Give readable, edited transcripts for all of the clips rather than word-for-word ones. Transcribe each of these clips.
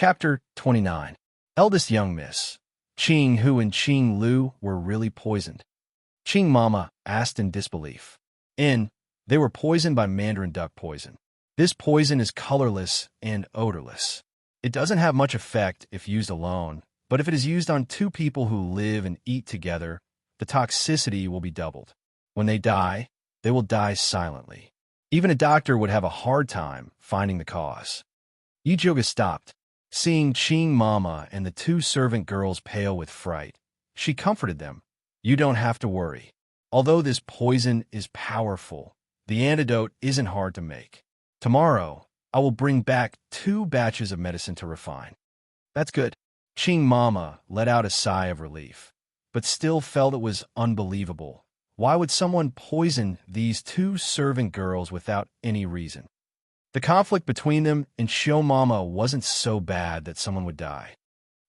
Chapter 29. Eldest Young Miss. Qing Hu and Qing Lu were really poisoned. Qing Mama asked in disbelief. They were poisoned by mandarin duck poison. This poison is colorless and odorless. It doesn't have much effect if used alone, but if it is used on two people who live and eat together, the toxicity will be doubled. When they die, they will die silently. Even a doctor would have a hard time finding the cause. Yi Zhuge stopped. Seeing Qing Mama and the two servant girls pale with fright, she comforted them. You don't have to worry. Although this poison is powerful, the antidote isn't hard to make. Tomorrow, I will bring back 2 batches of medicine to refine. That's good. Qing Mama let out a sigh of relief, but still felt it was unbelievable. Why would someone poison these 2 servant girls without any reason? The conflict between them and Xiao Mama wasn't so bad that someone would die.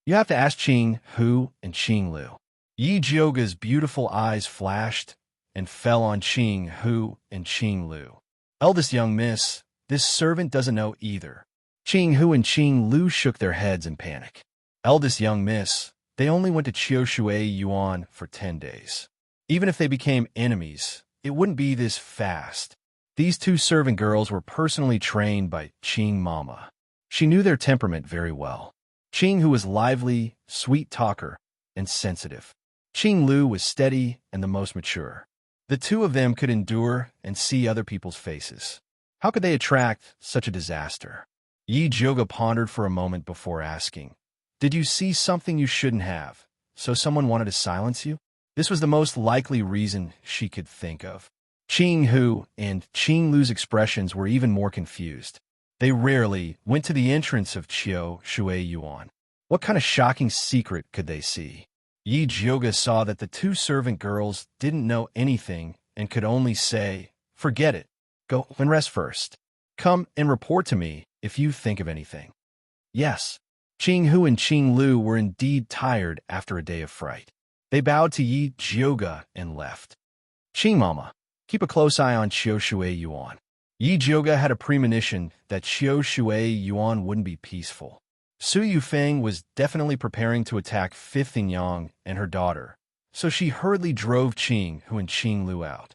You have to ask Qing Hu and Qing Lu. Yi Zhuge's beautiful eyes flashed and fell on Qing Hu and Qing Lu. Eldest young miss, this servant doesn't know either. Qing Hu and Qing Lu shook their heads in panic. Eldest young miss, they only went to Qiushui Yuan for 10 days. Even if they became enemies, it wouldn't be this fast. These 2 servant girls were personally trained by Qing Mama. She knew their temperament very well. Qing Hu was lively, sweet talker, and sensitive. Qing Lu was steady and the most mature. The 2 of them could endure and see other people's faces. How could they attract such a disaster? Yi Zhuge pondered for a moment before asking, Did you see something you shouldn't have, so someone wanted to silence you? This was the most likely reason she could think of. Qing Hu and Qing Lu's expressions were even more confused. They rarely went to the entrance of Qiushui Yuan. What kind of shocking secret could they see? Yi Zhuge saw that the 2 servant girls didn't know anything and could only say, Forget it. Go and rest first. Come and report to me if you think of anything. Yes. Qing Hu and Qing Lu were indeed tired after a day of fright. They bowed to Yi Zhuge and left. Qing Mama, keep a close eye on Qiushui Yuan. Yi Zhuge had a premonition that Qiushui Yuan wouldn't be peaceful. Su Yufeng was definitely preparing to attack Fifth Yang and her daughter, so she hurriedly drove Qing Hu and Qing Lu out.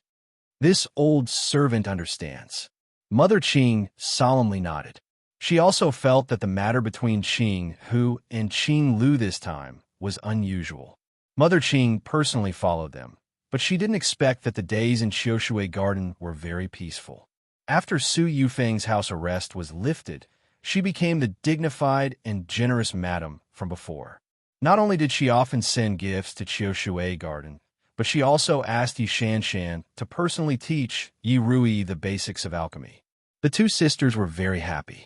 This old servant understands. Mother Qing solemnly nodded. She also felt that the matter between Qing Hu and Qing Lu this time was unusual. Mother Qing personally followed them, but she didn't expect that the days in Qiushui Garden were very peaceful. After Su Yufeng's house arrest was lifted, she became the dignified and generous madam from before. Not only did she often send gifts to Qiushui Garden, but she also asked Yi Shanshan to personally teach Yi Rui the basics of alchemy. The 2 sisters were very happy.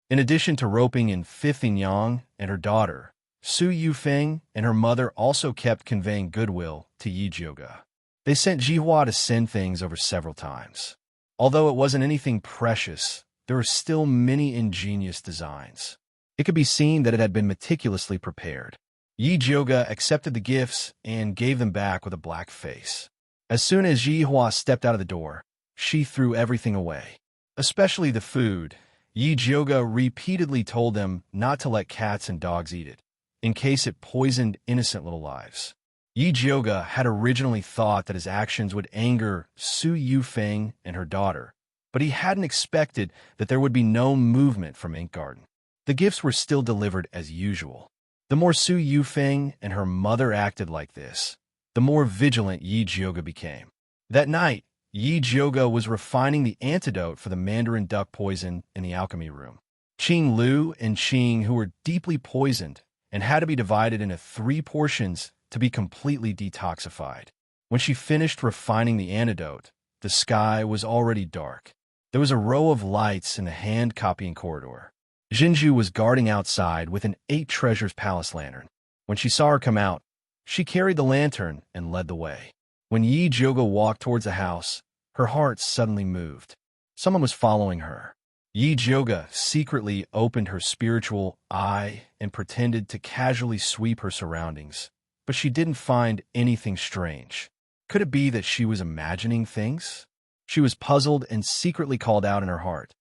In addition to roping in Fifth Yang and her daughter, Su Yufeng and her mother also kept conveying goodwill to Yi Zhuge. They sent Jihua to send things over several times. Although it wasn't anything precious, there were still many ingenious designs. It could be seen that it had been meticulously prepared. Yi Zhuge accepted the gifts and gave them back with a black face. As soon as Jihua stepped out of the door, she threw everything away. Especially the food. Yi Zhuge repeatedly told them not to let cats and dogs eat it, in case it poisoned innocent little lives. Yi Zhuge had originally thought that his actions would anger Su Yufeng and her daughter, but he hadn't expected that there would be no movement from Ink Garden. The gifts were still delivered as usual. The more Su Yufeng and her mother acted like this, the more vigilant Yi Zhuge became. That night, Yi Zhuge was refining the antidote for the mandarin duck poison in the alchemy room. Qing Lu and Qing Hu were deeply poisoned and had to be divided into 3 portions to be completely detoxified. When she finished refining the antidote, the sky was already dark. There was a row of lights in the hand-copying corridor. Jinju was guarding outside with an 8 Treasures Palace lantern. When she saw her come out, she carried the lantern and led the way. When Yi Zhuge walked towards the house, her heart suddenly moved. Someone was following her. Yi Zhuge secretly opened her spiritual eye and pretended to casually sweep her surroundings, but she didn't find anything strange. Could it be that she was imagining things? She was puzzled and secretly called out in her heart,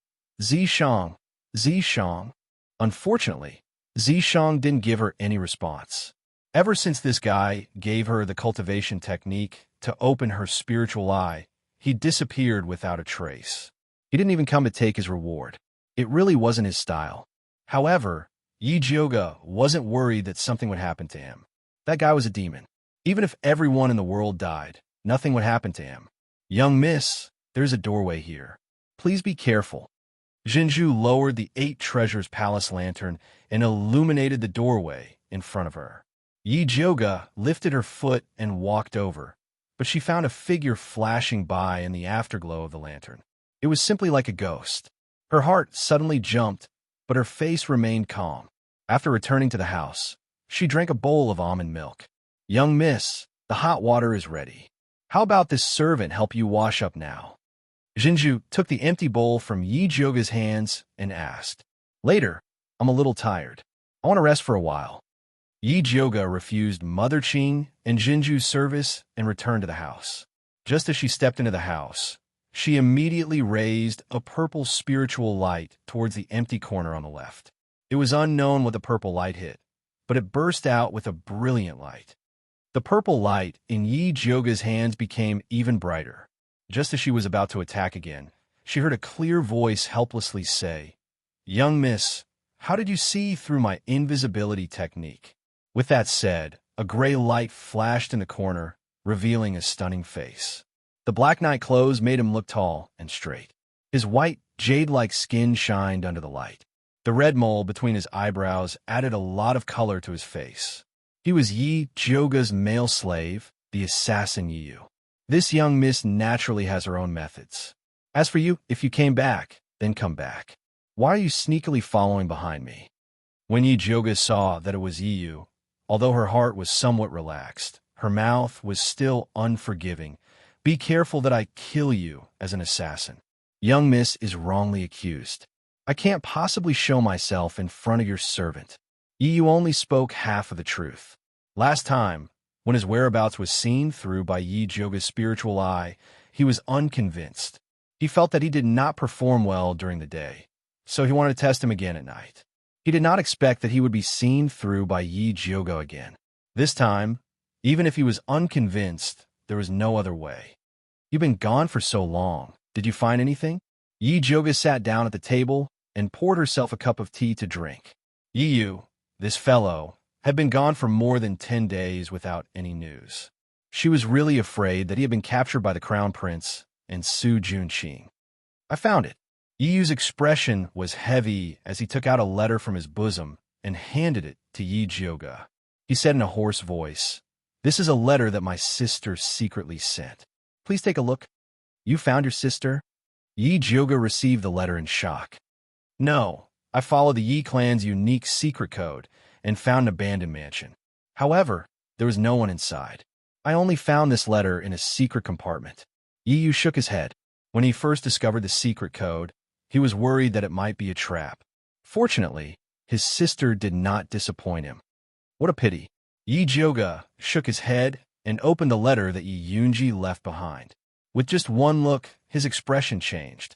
Zishang, Zishang. Unfortunately, Zishang didn't give her any response. Ever since this guy gave her the cultivation technique to open her spiritual eye, he disappeared without a trace. He didn't even come to take his reward. It really wasn't his style. However, Yi Jioga wasn't worried that something would happen to him. That guy was a demon. Even if everyone in the world died, nothing would happen to him. Young miss, there's a doorway here. Please be careful. Jinju lowered the 8 Treasures Palace lantern and illuminated the doorway in front of her. Yi Jioga lifted her foot and walked over, but she found a figure flashing by in the afterglow of the lantern. It was simply like a ghost. Her heart suddenly jumped, but her face remained calm. After returning to the house, she drank a bowl of almond milk. Young miss, the hot water is ready. How about this servant help you wash up now? Jinju took the empty bowl from Yi Jioga's hands and asked. Later, I'm a little tired. I want to rest for a while. Yi Jioga refused Mother Qing and Jinju's service and returned to the house. Just as she stepped into the house, she immediately raised a purple spiritual light towards the empty corner on the left. It was unknown what the purple light hit, but it burst out with a brilliant light. The purple light in Yi Jioga's hands became even brighter. Just as she was about to attack again, she heard a clear voice helplessly say, Young miss, how did you see through my invisibility technique? With that said, a gray light flashed in the corner, revealing a stunning face. The black night clothes made him look tall and straight. His white, jade-like skin shined under the light. The red mole between his eyebrows added a lot of color to his face. He was Yi Jioga's male slave, the assassin Yiyu. This young miss naturally has her own methods. As for you, if you came back, then come back. Why are you sneakily following behind me? When Yi Jioga saw that it was Yiyu, although her heart was somewhat relaxed, her mouth was still unforgiving. Be careful that I kill you as an assassin. Young miss is wrongly accused. I can't possibly show myself in front of your servant. Yiyu only spoke half of the truth. Last time, when his whereabouts was seen through by Yi Jioga's spiritual eye, he was unconvinced. He felt that he did not perform well during the day, so he wanted to test him again at night. He did not expect that he would be seen through by Yi Jioga again. This time, even if he was unconvinced, there was no other way. You've been gone for so long. Did you find anything? Yi Jioga sat down at the table and poured herself a cup of tea to drink. Yiyu, this fellow, had been gone for more than 10 days without any news. She was really afraid that he had been captured by the Crown Prince and Su Junqing. I found it. Yiyu's expression was heavy as he took out a letter from his bosom and handed it to Yi Jioga. He said in a hoarse voice, This is a letter that my sister secretly sent. Please take a look. You found your sister? Yi Jioga received the letter in shock. No, I followed the Yi clan's unique secret code and found an abandoned mansion. However, there was no one inside. I only found this letter in a secret compartment. Yiyu shook his head. When he first discovered the secret code, he was worried that it might be a trap. Fortunately, his sister did not disappoint him. What a pity. Yi Jioga shook his head and opened the letter that Yi Yunji left behind. With just one look, his expression changed.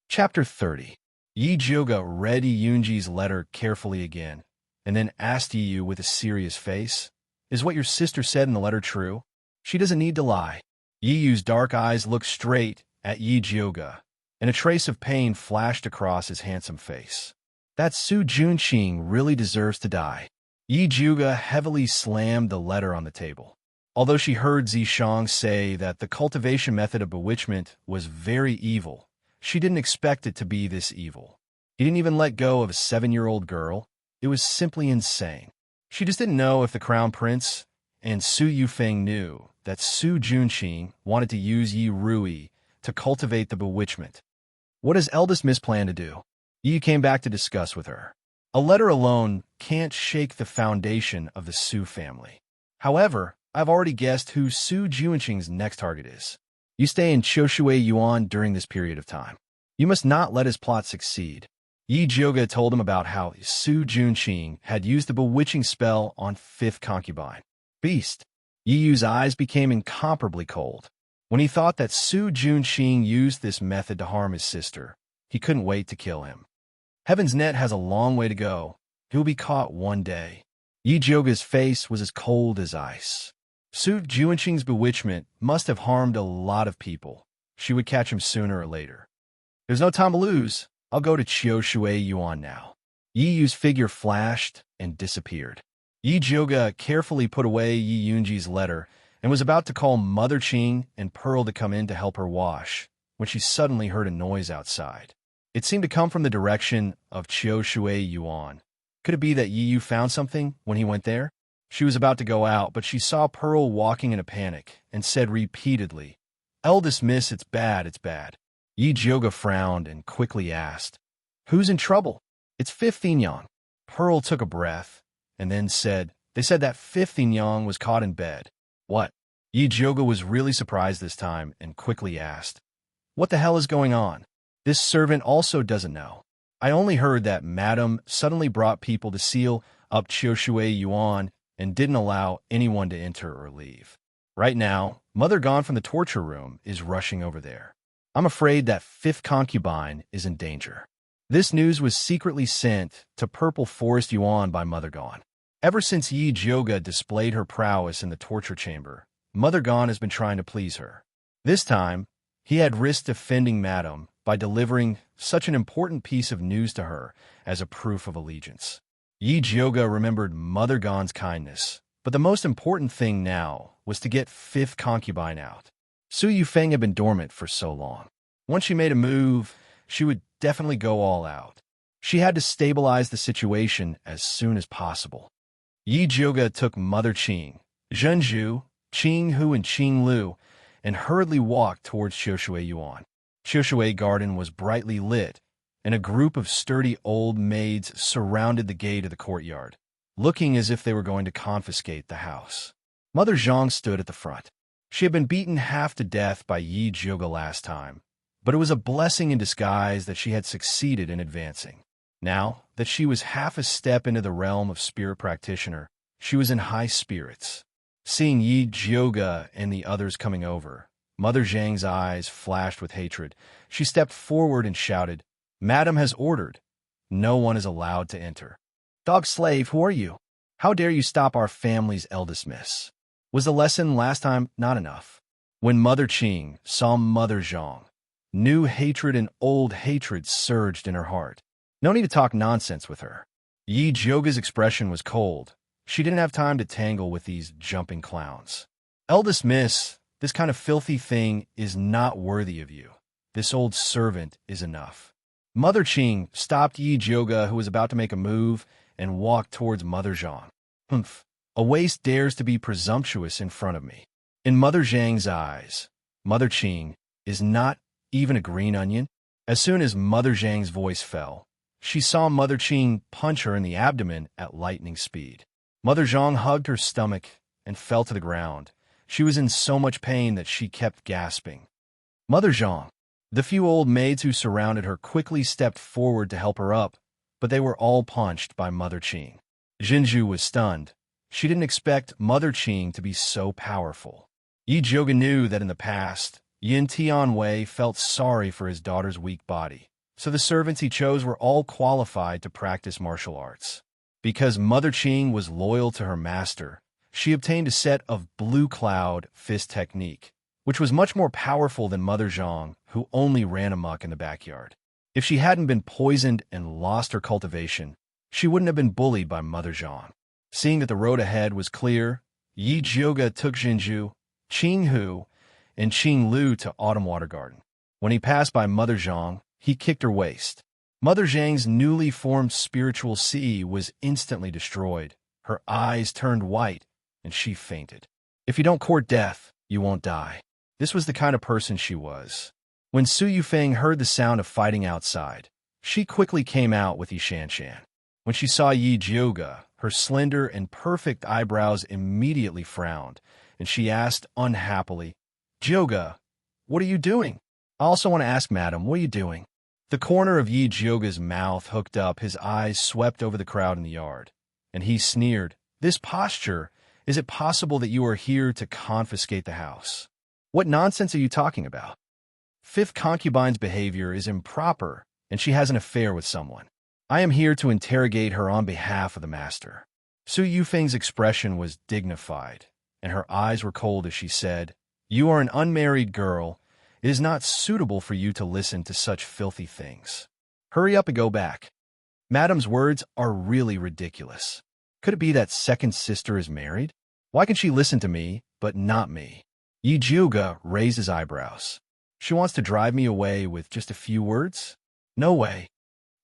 Chapter 30. Yi Jioga read Yi Yunji's letter carefully again, and then asked Yiyu with a serious face, Is what your sister said in the letter true? She doesn't need to lie. Yiyu's dark eyes looked straight at Yi Jioga, and a trace of pain flashed across his handsome face. That Su Junqing really deserves to die. Yi Jioga heavily slammed the letter on the table. Although she heard Zishang say that the cultivation method of bewitchment was very evil, she didn't expect it to be this evil. He didn't even let go of a 7-year-old girl. It was simply insane. She just didn't know if the Crown Prince and Su Yufeng knew that Su Junqing wanted to use Yi Rui to cultivate the bewitchment. What does eldest miss plan to do? Yi came back to discuss with her. A letter alone can't shake the foundation of the Su family. However, I've already guessed who Su Junqing's next target is. You stay in Choshui Yuan during this period of time. You must not let his plot succeed. Yi Jioga told him about how Su Junqing had used the bewitching spell on 5th concubine. Beast. Yiyu's eyes became incomparably cold. When he thought that Su Junqing used this method to harm his sister, he couldn't wait to kill him. Heaven's net has a long way to go. He will be caught one day. Yi Jioga's face was as cold as ice. Su Juanqing's bewitchment must have harmed a lot of people. She would catch him sooner or later. There's no time to lose. I'll go to Qiu Shui Yuan now. Yi Yu's figure flashed and disappeared. Yi Jioga carefully put away Yi Yunji's letter and was about to call Mother Qing and Pearl to come in to help her wash, when she suddenly heard a noise outside. It seemed to come from the direction of Qiu Shui Yuan. Could it be that Yi Yu found something when he went there? She was about to go out, but she saw Pearl walking in a panic and said repeatedly, "Eldest miss, it's bad, it's bad." Yi Jioga frowned and quickly asked, "Who's in trouble?" "It's Fifth Yang." Pearl took a breath and then said, "They said that Fifth Yang was caught in bed." "What?" Yi Jioga was really surprised this time and quickly asked, "What the hell is going on?" This servant also doesn't know. "I only heard that Madame suddenly brought people to seal up Qiu Shui Yuan and didn't allow anyone to enter or leave. Right now, Mother gone from the torture room is rushing over there. I'm afraid that fifth concubine is in danger." This news was secretly sent to Purple Forest Yuan by Mother Gone. Ever since Yi Jioga displayed her prowess in the torture chamber, Mother Gone has been trying to please her. This time, he had risked offending Madame by delivering such an important piece of news to her as a proof of allegiance. Yi Jioga remembered Mother Gone's kindness, but the most important thing now was to get fifth concubine out. Su Yufeng had been dormant for so long. Once she made a move, she would definitely go all out. She had to stabilize the situation as soon as possible. Yi Jioga took Mother Qing, Zhenju, Qing Hu, and Qing Lu, and hurriedly walked towards Qiu Shui Yuan. Qiu Shui Garden was brightly lit, and a group of sturdy old maids surrounded the gate of the courtyard, looking as if they were going to confiscate the house. Mother Zhang stood at the front. She had been beaten half to death by Yi Jioga last time, but it was a blessing in disguise that she had succeeded in advancing. Now that she was half a step into the realm of spirit practitioner, she was in high spirits. Seeing Yi Jioga and the others coming over, Mother Zhang's eyes flashed with hatred. She stepped forward and shouted, "Madam has ordered. No one is allowed to enter." "Dog slave, who are you? How dare you stop our family's eldest miss?" Was the lesson last time not enough? When Mother Qing saw Mother Zhang, new hatred and old hatred surged in her heart. No need to talk nonsense with her. Yi Jioga's expression was cold. She didn't have time to tangle with these jumping clowns. "Eldest miss, this kind of filthy thing is not worthy of you. This old servant is enough." Mother Qing stopped Yi Jioga, who was about to make a move, and walked towards Mother Zhang. "Humph, a waste dares to be presumptuous in front of me." In Mother Zhang's eyes, Mother Qing is not even a green onion. As soon as Mother Zhang's voice fell, she saw Mother Qing punch her in the abdomen at lightning speed. Mother Zhang hugged her stomach and fell to the ground. She was in so much pain that she kept gasping. "Mother Zhang." The few old maids who surrounded her quickly stepped forward to help her up, but they were all punched by Mother Qing. Zhenju was stunned. She didn't expect Mother Qing to be so powerful. Yi Jioga knew that in the past, Yin Tianwei felt sorry for his daughter's weak body, so the servants he chose were all qualified to practice martial arts. Because Mother Qing was loyal to her master, she obtained a set of Blue Cloud fist technique, which was much more powerful than Mother Zhang, who only ran amok in the backyard. If she hadn't been poisoned and lost her cultivation, she wouldn't have been bullied by Mother Zhang. Seeing that the road ahead was clear, Yi Jioga took Zhenju, Qing Hu, and Qing Lu to Autumn Water Garden. When he passed by Mother Zhang, he kicked her waist. Mother Zhang's newly formed spiritual sea was instantly destroyed. Her eyes turned white, and she fainted. "If you don't court death, you won't die." This was the kind of person she was. When Su Yufeng heard the sound of fighting outside, she quickly came out with Yishanshan. When she saw Yi Jioga, her slender and perfect eyebrows immediately frowned, and she asked unhappily, "Jioga, what are you doing?" "I also want to ask, Madam, what are you doing?" The corner of Yi Jioga's mouth hooked up, his eyes swept over the crowd in the yard, and he sneered, "This posture, is it possible that you are here to confiscate the house? What nonsense are you talking about? Fifth concubine's behavior is improper, and she has an affair with someone. I am here to interrogate her on behalf of the master. Su Yufeng's expression was dignified, and her eyes were cold as she said, You are an unmarried girl. It is not suitable for you to listen to such filthy things. Hurry up and go back. Madam's words are really ridiculous. Could it be that second sister is married? Why can she listen to me, but not me? Yi Jiuge raised his eyebrows. She wants to drive me away with just a few words? No way.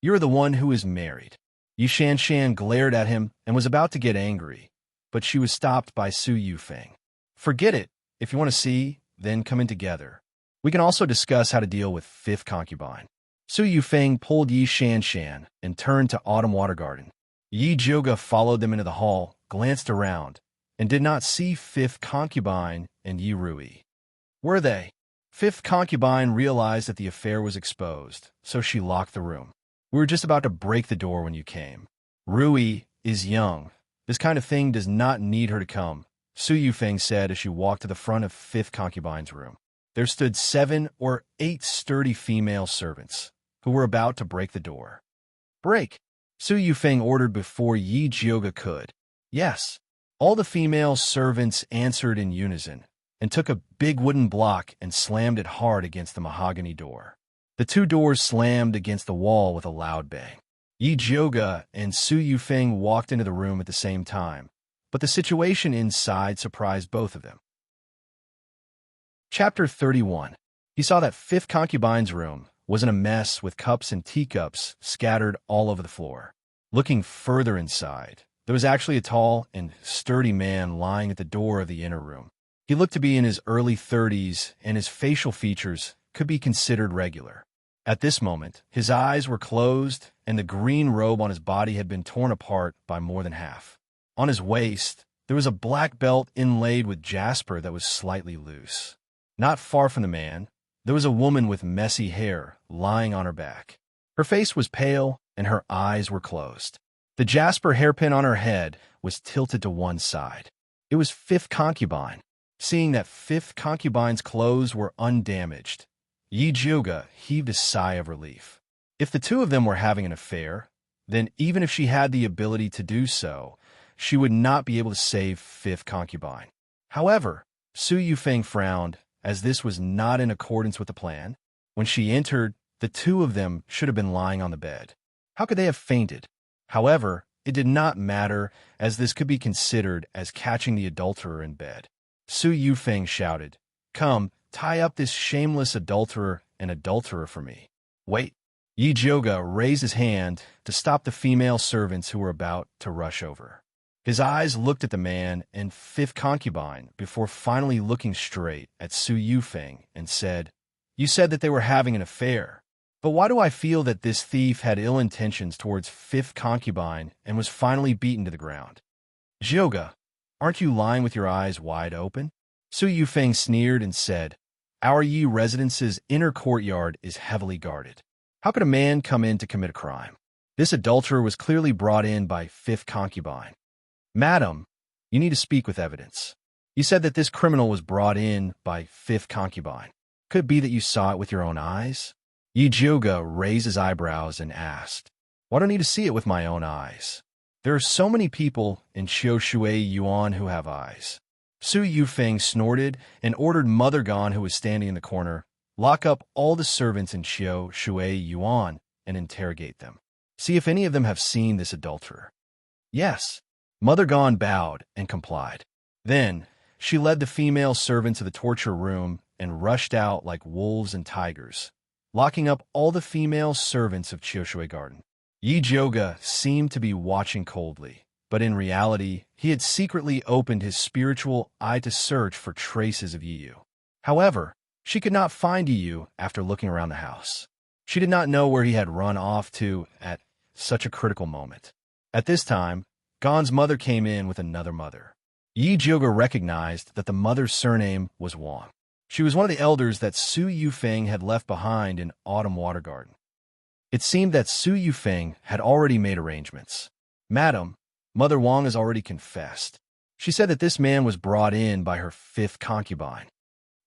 You're the one who is married. Yi Shanshan glared at him and was about to get angry, but she was stopped by Su Yufeng. Forget it. If you want to see, then come in together. We can also discuss how to deal with fifth concubine. Su Yufeng pulled Yi Shanshan and turned to Autumn Water Garden. Yi Jiuge followed them into the hall, glanced around, and did not see fifth concubine and Yi Rui. Were they? Fifth concubine realized that the affair was exposed, so she locked the room. We were just about to break the door when you came. Rui is young. This kind of thing does not need her to come, Su Yufeng said as she walked to the front of fifth concubine's room. There stood 7 or 8 sturdy female servants, who were about to break the door. Break! Su Yufeng ordered before Yi Jiuge could. Yes. All the female servants answered in unison, and took a big wooden block and slammed it hard against the mahogany door. The 2 doors slammed against the wall with a loud bang. Yi Jiuge and Su Yufeng walked into the room at the same time, but the situation inside surprised both of them. Chapter 31. He saw that fifth concubine's room was in a mess with cups and teacups scattered all over the floor. Looking further inside, there was actually a tall and sturdy man lying at the door of the inner room. He looked to be in his early 30s, and his facial features could be considered regular. At this moment, his eyes were closed, and the green robe on his body had been torn apart by more than half. On his waist, there was a black belt inlaid with jasper that was slightly loose. Not far from the man, there was a woman with messy hair lying on her back. Her face was pale, and her eyes were closed. The jasper hairpin on her head was tilted to one side. It was fifth concubine. Seeing that fifth concubine's clothes were undamaged, Yi Jiuge heaved a sigh of relief. If the 2 of them were having an affair, then even if she had the ability to do so, she would not be able to save fifth concubine. However, Su Yufeng frowned, as this was not in accordance with the plan. When she entered, the 2 of them should have been lying on the bed. How could they have fainted? However, it did not matter, as this could be considered as catching the adulterer in bed. Su Yufeng shouted, Come, tie up this shameless adulterer and adulterer for me. Wait. Yi Jiuge raised his hand to stop the female servants who were about to rush over. His eyes looked at the man and fifth concubine before finally looking straight at Su Yufeng and said, You said that they were having an affair. But why do I feel that this thief had ill intentions towards fifth concubine and was finally beaten to the ground? Jiuge, aren't you lying with your eyes wide open? Su Yufeng sneered and said, Our Yi residence's inner courtyard is heavily guarded. How could a man come in to commit a crime? This adulterer was clearly brought in by fifth concubine. Madam, you need to speak with evidence. You said that this criminal was brought in by fifth concubine. Could it be that you saw it with your own eyes? Yi Jiuge raised his eyebrows and asked, Why do I need to see it with my own eyes? There are so many people in Qiu Shui Yuan who have eyes. Su Yufeng snorted and ordered Mother Gan, who was standing in the corner, lock up all the servants in Qiu Shui Yuan and interrogate them. See if any of them have seen this adulterer. Yes. Mother Gan bowed and complied. Then she led the female servant to the torture room and rushed out like wolves and tigers, locking up all the female servants of Qiushui Garden. Yi Jiuge seemed to be watching coldly, but in reality, he had secretly opened his spiritual eye to search for traces of Yiyu. However, she could not find Yiyu after looking around the house. She did not know where he had run off to at such a critical moment. At this time, Gan's mother came in with another mother. Yi Jiuge recognized that the mother's surname was Wang. She was one of the elders that Su Yufeng had left behind in Autumn Water Garden. It seemed that Su Yufeng had already made arrangements. Madam, Mother Wang has already confessed. She said that this man was brought in by her fifth concubine.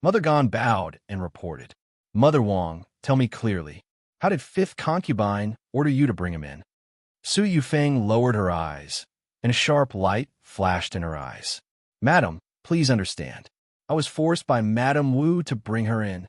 Mother Gan bowed and reported, Mother Wang, tell me clearly, how did fifth concubine order you to bring him in? Su Yufeng lowered her eyes, and a sharp light flashed in her eyes. Madam, please understand. I was forced by Madame Wu to bring her in.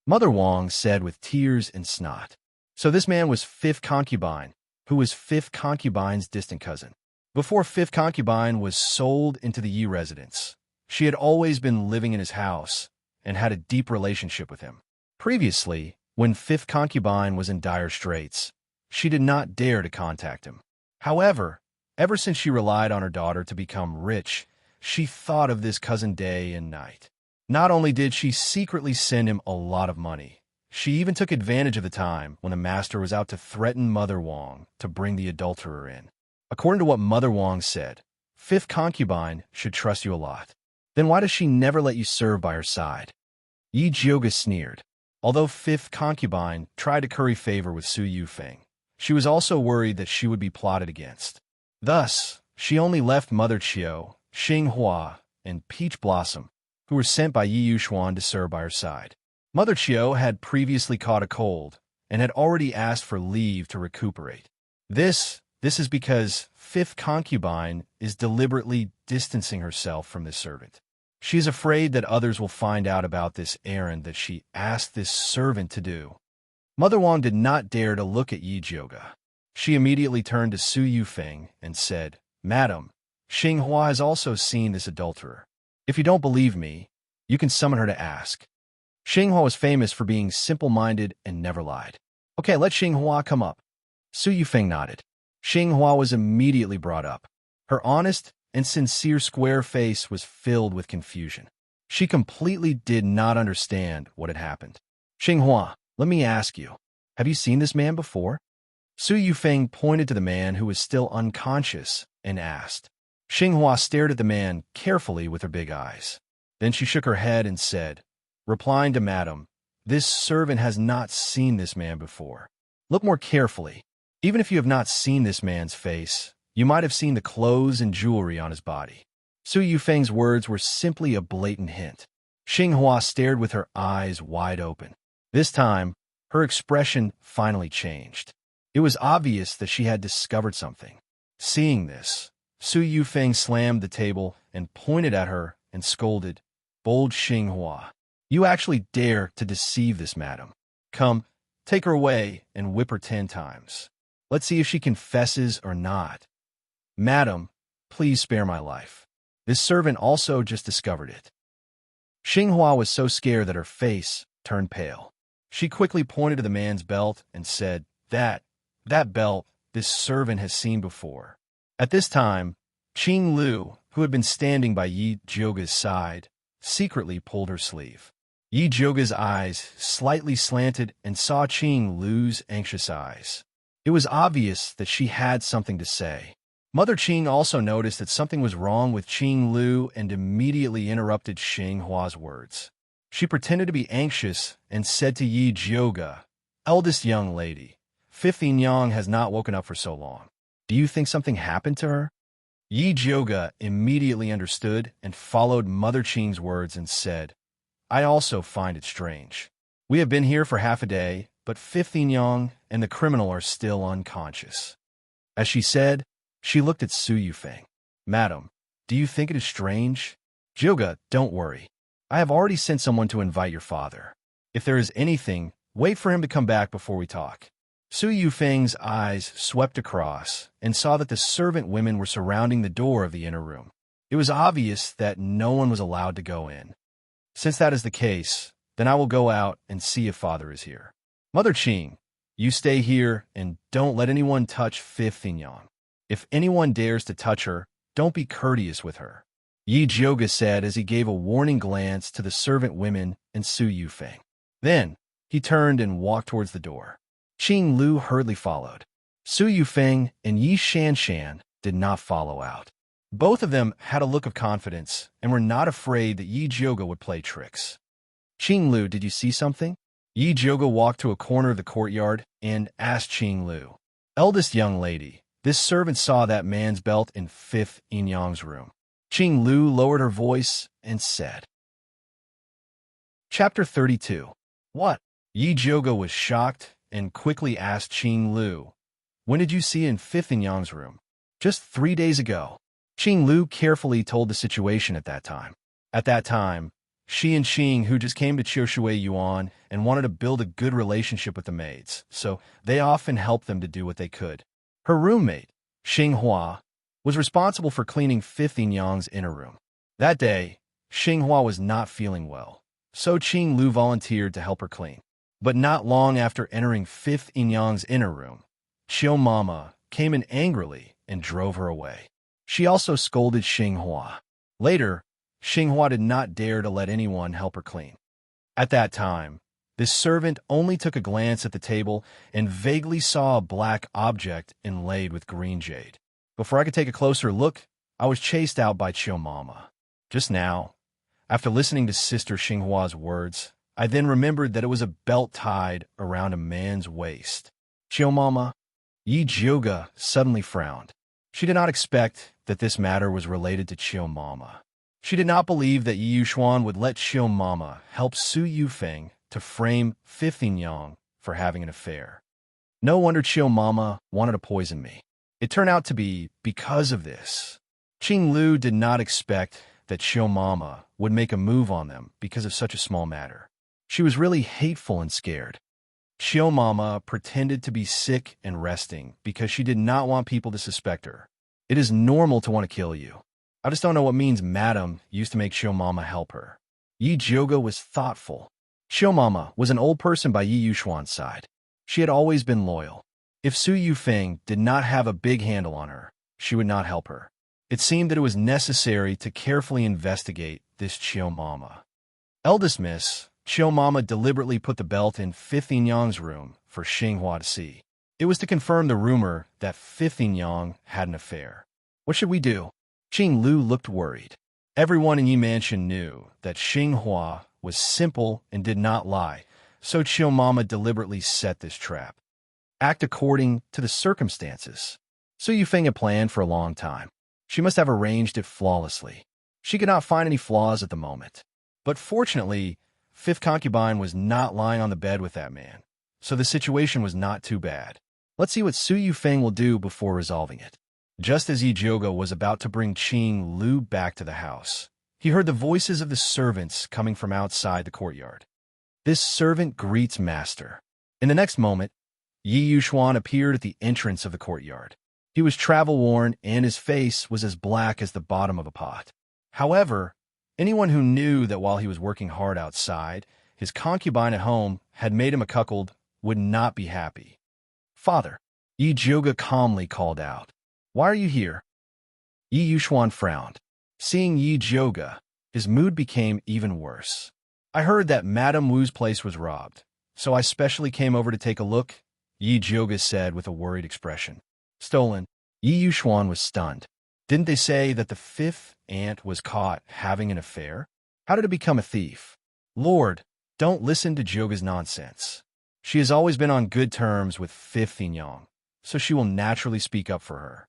Mother Wang said with tears and snot. So this man was fifth concubine, who was fifth concubine's distant cousin. Before fifth concubine was sold into the Yi residence, she had always been living in his house and had a deep relationship with him. Previously, when fifth concubine was in dire straits, she did not dare to contact him. However, ever since she relied on her daughter to become rich, she thought of this cousin day and night. Not only did she secretly send him a lot of money, she even took advantage of the time when the master was out to threaten Mother Wang to bring the adulterer in. According to what Mother Wang said, fifth concubine should trust you a lot. Then why does she never let you serve by her side? Yi Jioga sneered. Although fifth concubine tried to curry favor with Su Yufeng, she was also worried that she would be plotted against. Thus, she only left Mother Qiu, Xinghua, and Peach Blossom, who were sent by Yi Yuxuan to serve by her side. Mother Qiu had previously caught a cold and had already asked for leave to recuperate. This is because fifth concubine is deliberately distancing herself from this servant. She is afraid that others will find out about this errand that she asked this servant to do. Mother Wang did not dare to look at Yi Jioga. She immediately turned to Su Yufeng and said, Madam, Xinghua has also seen this adulterer. If you don't believe me, you can summon her to ask. Xinghua was famous for being simple-minded and never lied. Okay, let Xinghua come up. Su Yufeng nodded. Xinghua was immediately brought up. Her honest and sincere square face was filled with confusion. She completely did not understand what had happened. Xinghua, let me ask you, have you seen this man before? Su Yufeng pointed to the man who was still unconscious and asked. Xinghua stared at the man carefully with her big eyes. Then she shook her head and said, replying to Madam, this servant has not seen this man before. Look more carefully. Even if you have not seen this man's face, you might have seen the clothes and jewelry on his body. Su Yufeng's words were simply a blatant hint. Xinghua stared with her eyes wide open. This time, her expression finally changed. It was obvious that she had discovered something. Seeing this, Su Yufeng slammed the table and pointed at her and scolded, Bold Xinghua, you actually dare to deceive this madam. Come, take her away and whip her 10 times. Let's see if she confesses or not. Madam, please spare my life. This servant also just discovered it. Xinghua was so scared that her face turned pale. She quickly pointed to the man's belt and said, That belt this servant has seen before. At this time, Qing Lu, who had been standing by Yi Jioga's side, secretly pulled her sleeve. Yi Jioga's eyes slightly slanted and saw Qing Lu's anxious eyes. It was obvious that she had something to say. Mother Qing also noticed that something was wrong with Qing Lu and immediately interrupted Xinghua's words. She pretended to be anxious and said to Yi Jioga, Eldest young lady, Fifth Yang has not woken up for so long. Do you think something happened to her? Yi Jioga immediately understood and followed Mother Qing's words and said, I also find it strange. We have been here for half a day, but Fifth Yang and the criminal are still unconscious. As she said, she looked at Su Yufeng. Madam, do you think it is strange? Jioga, don't worry. I have already sent someone to invite your father. If there is anything, wait for him to come back before we talk. Su Yufeng's eyes swept across and saw that the servant women were surrounding the door of the inner room. It was obvious that no one was allowed to go in. Since that is the case, then I will go out and see if father is here. Mother Qing, you stay here and don't let anyone touch Fifth Yang. If anyone dares to touch her, don't be courteous with her. Yi Jioga said as he gave a warning glance to the servant women and Su Yufeng. Then, he turned and walked towards the door. Qing Lu hurriedly followed. Su Yufeng and Yi Shanshan did not follow out. Both of them had a look of confidence and were not afraid that Yi Jioga would play tricks. Qing Lu, did you see something? Yi Jioga walked to a corner of the courtyard and asked Qing Lu. Eldest young lady, this servant saw that man's belt in Fifth Yang's room. Qing Lu lowered her voice and said. Chapter 32. What? Yi Jioga was shocked and quickly asked Qing Lu, When did you see in Fifth and Yang's room? Just 3 days ago. Qing Lu carefully told the situation at that time. At that time, she and Qing, who just came to Qiushui Yuan and wanted to build a good relationship with the maids, so they often helped them to do what they could. Her roommate, Xing Hua, was responsible for cleaning Fifth and Yang's inner room. That day, Xing Hua was not feeling well, so Qing Lu volunteered to help her clean. But not long after entering Fifth and Yang's inner room, Qiu Mama came in angrily and drove her away. She also scolded Xing Hua. Later, Xing Hua did not dare to let anyone help her clean. At that time, this servant only took a glance at the table and vaguely saw a black object inlaid with green jade. Before I could take a closer look, I was chased out by Qiu Mama. Just now, after listening to Sister Xing Hua's words, I then remembered that it was a belt tied around a man's waist. Qiu Mama, Yi Jiuge suddenly frowned. She did not expect that this matter was related to Qiu Mama. She did not believe that Yi Yuxuan would let Qiu Mama help Su Yufeng to frame Fifth and Yang for having an affair. No wonder Qiu Mama wanted to poison me. It turned out to be because of this. Qing Lu did not expect that Qiu Mama would make a move on them because of such a small matter. She was really hateful and scared. Qiu Mama pretended to be sick and resting because she did not want people to suspect her. It is normal to want to kill you. I just don't know what means Madam used to make Qiu Mama help her. Yi Jiuge was thoughtful. Qiu Mama was an old person by Yi Yuxuan's side. She had always been loyal. If Su Yufeng did not have a big handle on her, she would not help her. It seemed that it was necessary to carefully investigate this Qiu Mama. Eldest Miss, Qiu Mama deliberately put the belt in Fifth and Yang's room for Xing Hua to see. It was to confirm the rumor that Fifth and Yang had an affair. What should we do? Qing Lu looked worried. Everyone in Yi Mansion knew that Xing Hua was simple and did not lie, so Qiu Mama deliberately set this trap. Act according to the circumstances. Su Yufeng had planned for a long time. She must have arranged it flawlessly. She could not find any flaws at the moment. But fortunately, Fifth Concubine was not lying on the bed with that man, so the situation was not too bad. Let's see what Su Yufeng will do before resolving it. Just as Yi Jiuge was about to bring Qing Lu back to the house, he heard the voices of the servants coming from outside the courtyard. This servant greets master. In the next moment, Yi Yuxuan appeared at the entrance of the courtyard. He was travel-worn, and his face was as black as the bottom of a pot. However, anyone who knew that while he was working hard outside, his concubine at home had made him a cuckold would not be happy. "Father," Yi Jiuge calmly called out. "Why are you here?" Yi Yuxuan frowned. Seeing Yi Jiuge, his mood became even worse. "I heard that Madame Wu's place was robbed, so I specially came over to take a look," Yi Jiuge said with a worried expression. "Stolen?" Yi Yuxuan was stunned. Didn't they say that the fifth aunt was caught having an affair? How did it become a thief? Lord, don't listen to Jiuge's nonsense. She has always been on good terms with Fifth and Yang, so she will naturally speak up for her.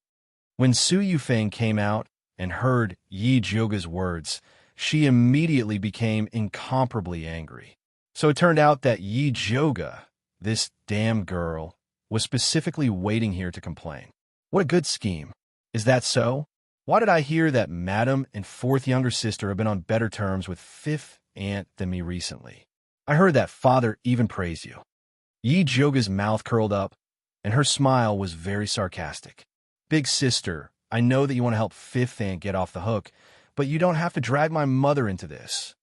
When Su Yufeng came out and heard Yi Jiuge's words, she immediately became incomparably angry. So it turned out that Yi Jiuge, this damn girl, was specifically waiting here to complain. What a good scheme. Is that so? Why did I hear that Madam and fourth younger sister have been on better terms with fifth aunt than me recently? I heard that father even praised you. Yi Jiuge's mouth curled up, and her smile was very sarcastic. Big sister, I know that you want to help fifth aunt get off the hook, but you don't have to drag my mother into this.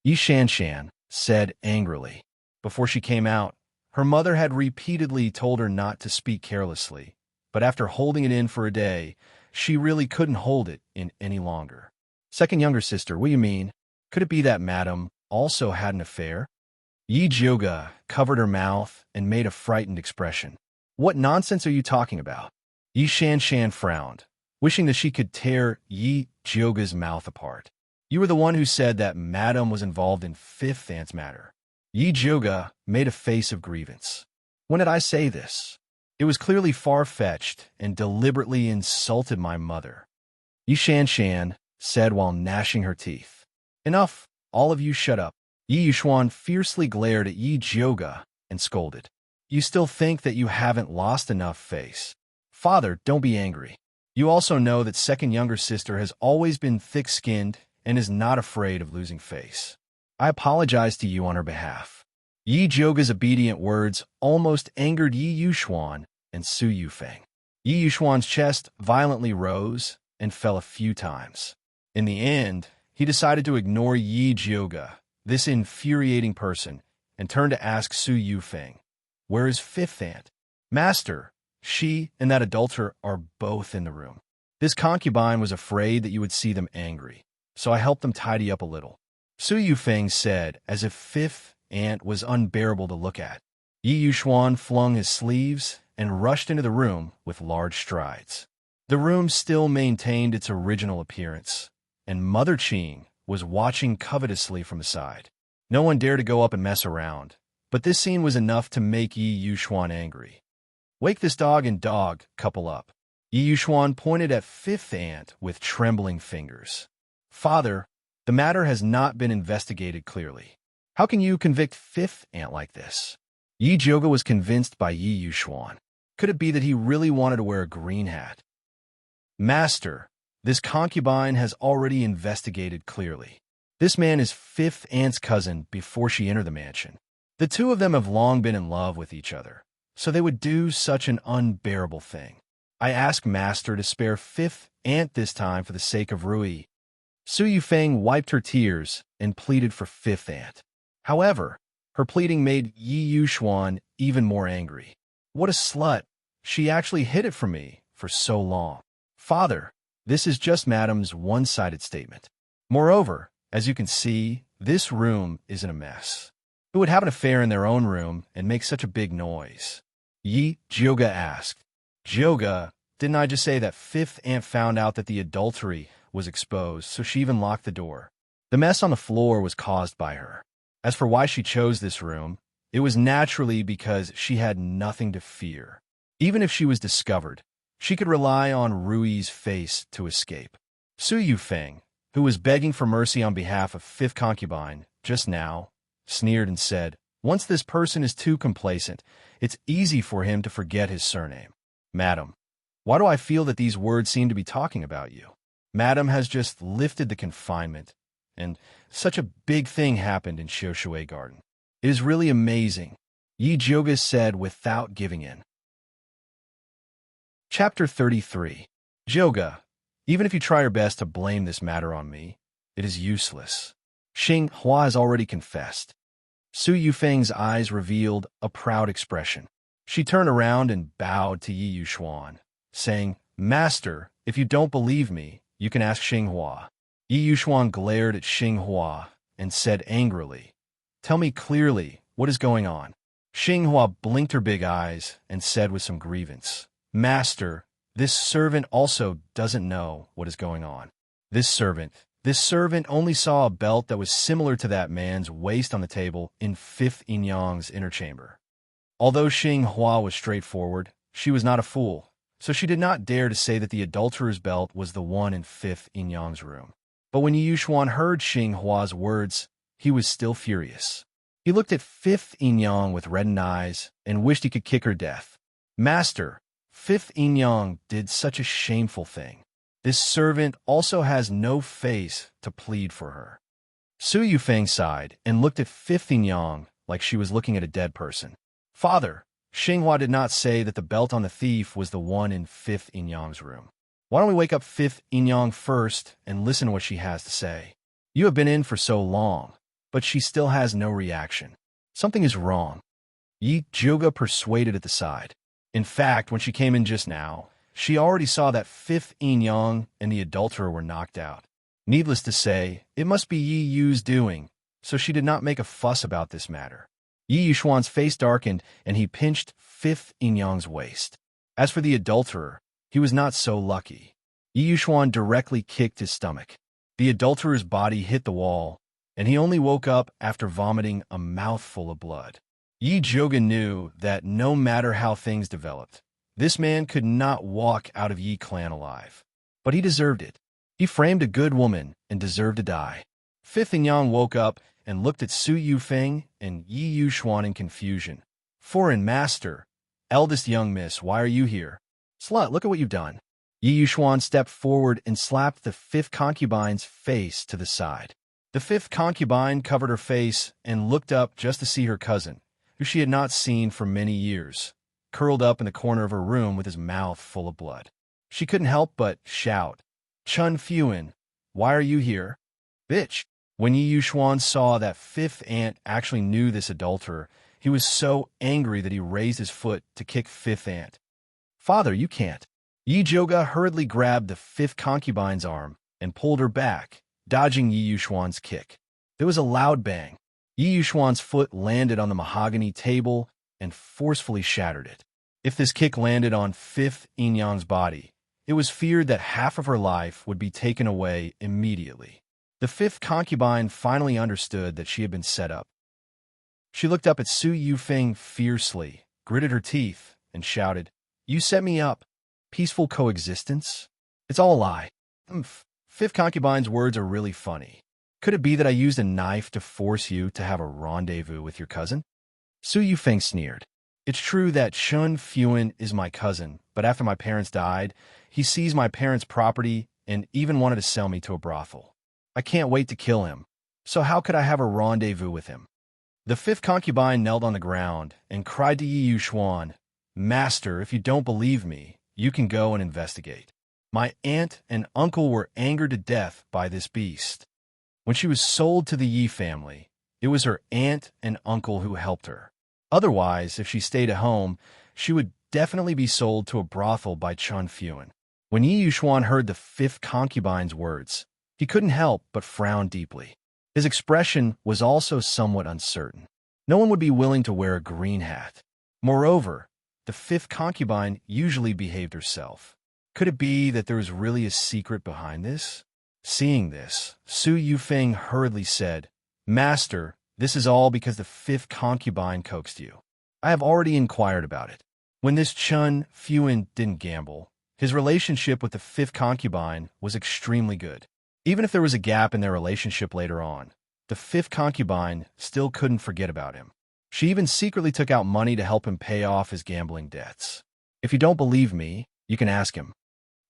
Yi Shanshan said angrily. Before she came out, her mother had repeatedly told her not to speak carelessly, but after holding it in for a day, she really couldn't hold it in any longer. Second younger sister, what do you mean? Could it be that Madam also had an affair? Yi Jiuge covered her mouth and made a frightened expression. What nonsense are you talking about? Yi Shanshan frowned, wishing that she could tear Yi Jiuge's mouth apart. You were the one who said that Madam was involved in fifth aunt's matter. Yi Jiuge made a face of grievance. When did I say this? It was clearly far-fetched and deliberately insulted my mother. Yi Shanshan said while gnashing her teeth. Enough, all of you shut up. Yi Yuxuan fiercely glared at Yi Jiuge and scolded. You still think that you haven't lost enough face. Father, don't be angry. You also know that second younger sister has always been thick-skinned and is not afraid of losing face. I apologize to you on her behalf. Yi Zhouge's obedient words almost angered Yi Yuxuan and Su Yufeng. Yi Yuxuan's chest violently rose and fell a few times. In the end, he decided to ignore Yi Zhouge, this infuriating person, and turned to ask Su Yufeng, "Where is fifth aunt?" "Master, she and that adulterer are both in the room." This concubine was afraid that you would see them angry, so I helped them tidy up a little. Su Yufeng said, as if fifth aunt was unbearable to look at. Yi Yuxuan flung his sleeves and rushed into the room with large strides. The room still maintained its original appearance, and Mother Qing was watching covetously from the side. No one dared to go up and mess around, but this scene was enough to make Yi Yuxuan angry. "Wake this dog and dog couple up." Yi Yuxuan pointed at fifth aunt with trembling fingers. "Father, the matter has not been investigated clearly. How can you convict fifth aunt like this?" Yi Zhouge was convinced by Yi Yuxuan. Could it be that he really wanted to wear a green hat? "Master, this concubine has already investigated clearly. This man is fifth aunt's cousin before she entered the mansion. The two of them have long been in love with each other, so they would do such an unbearable thing. I ask Master to spare fifth aunt this time for the sake of Rui." Su Yufeng wiped her tears and pleaded for fifth aunt. However, her pleading made Yi Yuxuan even more angry. "What a slut! She actually hid it from me for so long." "Father, this is just Madam's one-sided statement. Moreover, as you can see, this room is in a mess. Who would have an affair in their own room and make such a big noise?" Yi Zhouge asked. "Zhouge, didn't I just say that fifth aunt found out that the adultery was exposed, so she even locked the door? The mess on the floor was caused by her. As for why she chose this room, it was naturally because she had nothing to fear. Even if she was discovered, she could rely on Rui's face to escape." Su Yufeng, who was begging for mercy on behalf of fifth concubine just now, sneered and said, "Once this person is too complacent, it's easy for him to forget his surname. Madam, why do I feel that these words seem to be talking about you? Madam has just lifted the confinement, and such a big thing happened in Xiaoshui Garden. It is really amazing," Yi Zhouge said without giving in. Chapter 33. "Zhouge, even if you try your best to blame this matter on me, it is useless. Xing Hua has already confessed." Su Yufeng's eyes revealed a proud expression. She turned around and bowed to Yi Yuxuan, saying, "Master, if you don't believe me, you can ask Xing Hua." Yi Yuxuan glared at Xing Hua and said angrily, "Tell me clearly what is going on." Xing Hua blinked her big eyes and said with some grievance, "Master, this servant also doesn't know what is going on. This servant only saw a belt that was similar to that man's waist on the table in fifth Inyang's inner chamber." Although Xing Hua was straightforward, she was not a fool, so she did not dare to say that the adulterer's belt was the one in fifth Inyang's room. But when Yi Yuxuan heard Xing Hua's words, he was still furious. He looked at fifth Inyang with reddened eyes and wished he could kick her death. "Master, fifth Inyang did such a shameful thing. This servant also has no face to plead for her." Su Yufeng sighed and looked at fifth Inyang like she was looking at a dead person. "Father, Xing Hua did not say that the belt on the thief was the one in fifth Inyang's room. Why don't we wake up fifth Inyang first and listen to what she has to say? You have been in for so long, but she still has no reaction. Something is wrong." Yi Zhouge persuaded at the side. In fact, when she came in just now, she already saw that fifth Inyang and the adulterer were knocked out. Needless to say, it must be Yi Yu's doing, so she did not make a fuss about this matter. Yi Yuxuan's face darkened, and he pinched fifth Inyang's waist. As for the adulterer, he was not so lucky. Yi Yuxuan directly kicked his stomach. The adulterer's body hit the wall, and he only woke up after vomiting a mouthful of blood. Yi Zhouge knew that no matter how things developed, this man could not walk out of Yi clan alive. But he deserved it. He framed a good woman and deserved to die. Fifth Inyang woke up and looked at Su Yufeng and Yi Yuxuan in confusion. "Foreign master, eldest young miss, why are you here?" Slut, look at what you've done. Yi Yuxuan stepped forward and slapped the fifth concubine's face to the side. The fifth concubine covered her face and looked up just to see her cousin, who she had not seen for many years, curled up in the corner of her room with his mouth full of blood. She couldn't help but shout, "Chun Fuan, why are you here? Bitch!" When Yi Yuxuan saw that fifth aunt actually knew this adulterer, he was so angry that he raised his foot to kick fifth aunt. "Father, you can't." Yi Zhouge hurriedly grabbed the fifth concubine's arm and pulled her back, dodging Yi Yuxuan's kick. There was a loud bang. Yi Yuxuan's foot landed on the mahogany table and forcefully shattered it. If this kick landed on fifth Yingyang's body, it was feared that half of her life would be taken away immediately. The fifth concubine finally understood that she had been set up. She looked up at Su Yufeng fiercely, gritted her teeth, and shouted, "You set me up. Peaceful coexistence? It's all a lie." Fifth concubine's words are really funny. Could it be that I used a knife to force you to have a rendezvous with your cousin? Su Yufeng sneered. It's true that Chun Fuan is my cousin, but after my parents died, he seized my parents' property and even wanted to sell me to a brothel. I can't wait to kill him, so how could I have a rendezvous with him? The fifth concubine knelt on the ground and cried to Yi Yuxuan, "Master, if you don't believe me, you can go and investigate. My aunt and uncle were angered to death by this beast. When she was sold to the Yi family, it was her aunt and uncle who helped her. Otherwise, if she stayed at home, she would definitely be sold to a brothel by Chun Fuan." When Yi Yuxuan heard the fifth concubine's words, he couldn't help but frown deeply. His expression was also somewhat uncertain. No one would be willing to wear a green hat. Moreover, the fifth concubine usually behaved herself. Could it be that there was really a secret behind this? Seeing this, Su Yufeng hurriedly said, "Master, this is all because the fifth concubine coaxed you. I have already inquired about it. When this Chun Fuan didn't gamble, his relationship with the fifth concubine was extremely good. Even if there was a gap in their relationship later on, the fifth concubine still couldn't forget about him. She even secretly took out money to help him pay off his gambling debts. If you don't believe me, you can ask him."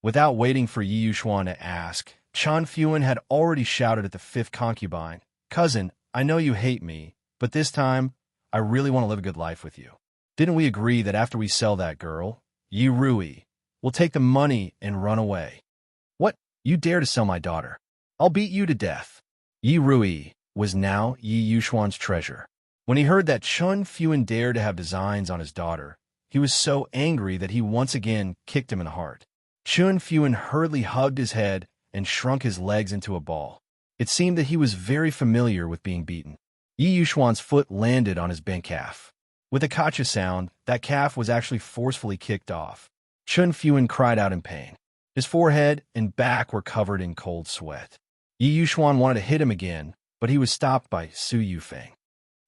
Without waiting for Yi Yuxuan to ask, Chun Fuan had already shouted at the fifth concubine, "Cousin, I know you hate me, but this time, I really want to live a good life with you. Didn't we agree that after we sell that girl, Yi Rui, we'll take the money and run away? What? You dare to sell my daughter? I'll beat you to death." Yi Rui was now Yi Yuxuan's treasure. When he heard that Chun Fuan dared to have designs on his daughter, he was so angry that he once again kicked him in the heart. Chun Fuan hurriedly hugged his head and shrunk his legs into a ball. It seemed that he was very familiar with being beaten. Yi Yuxuan's foot landed on his bent calf. With a gotcha sound, that calf was actually forcefully kicked off. Chun Fuan cried out in pain. His forehead and back were covered in cold sweat. Yi Yuxuan wanted to hit him again, but he was stopped by Su Yufeng.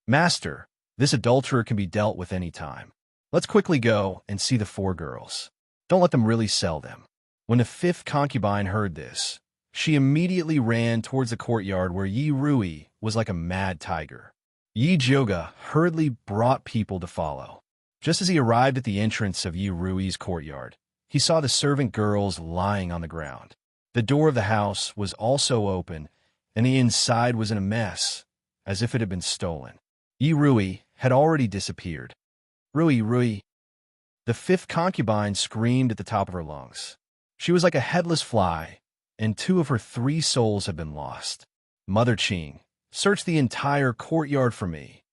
"Master, this adulterer can be dealt with any time. Let's quickly go and see the 4 girls. Don't let them really sell them." When the fifth concubine heard this, she immediately ran towards the courtyard where Yi Rui was like a mad tiger. Yi Zhouge hurriedly brought people to follow. Just as he arrived at the entrance of Yi Rui's courtyard, he saw the servant girls lying on the ground. The door of the house was also open, and the inside was in a mess, as if it had been stolen. Yi Rui had already disappeared. Rui. The fifth concubine screamed at the top of her lungs. She was like a headless fly, and 2 of her 3 souls had been lost. "Mother Qing, search the entire courtyard for me,"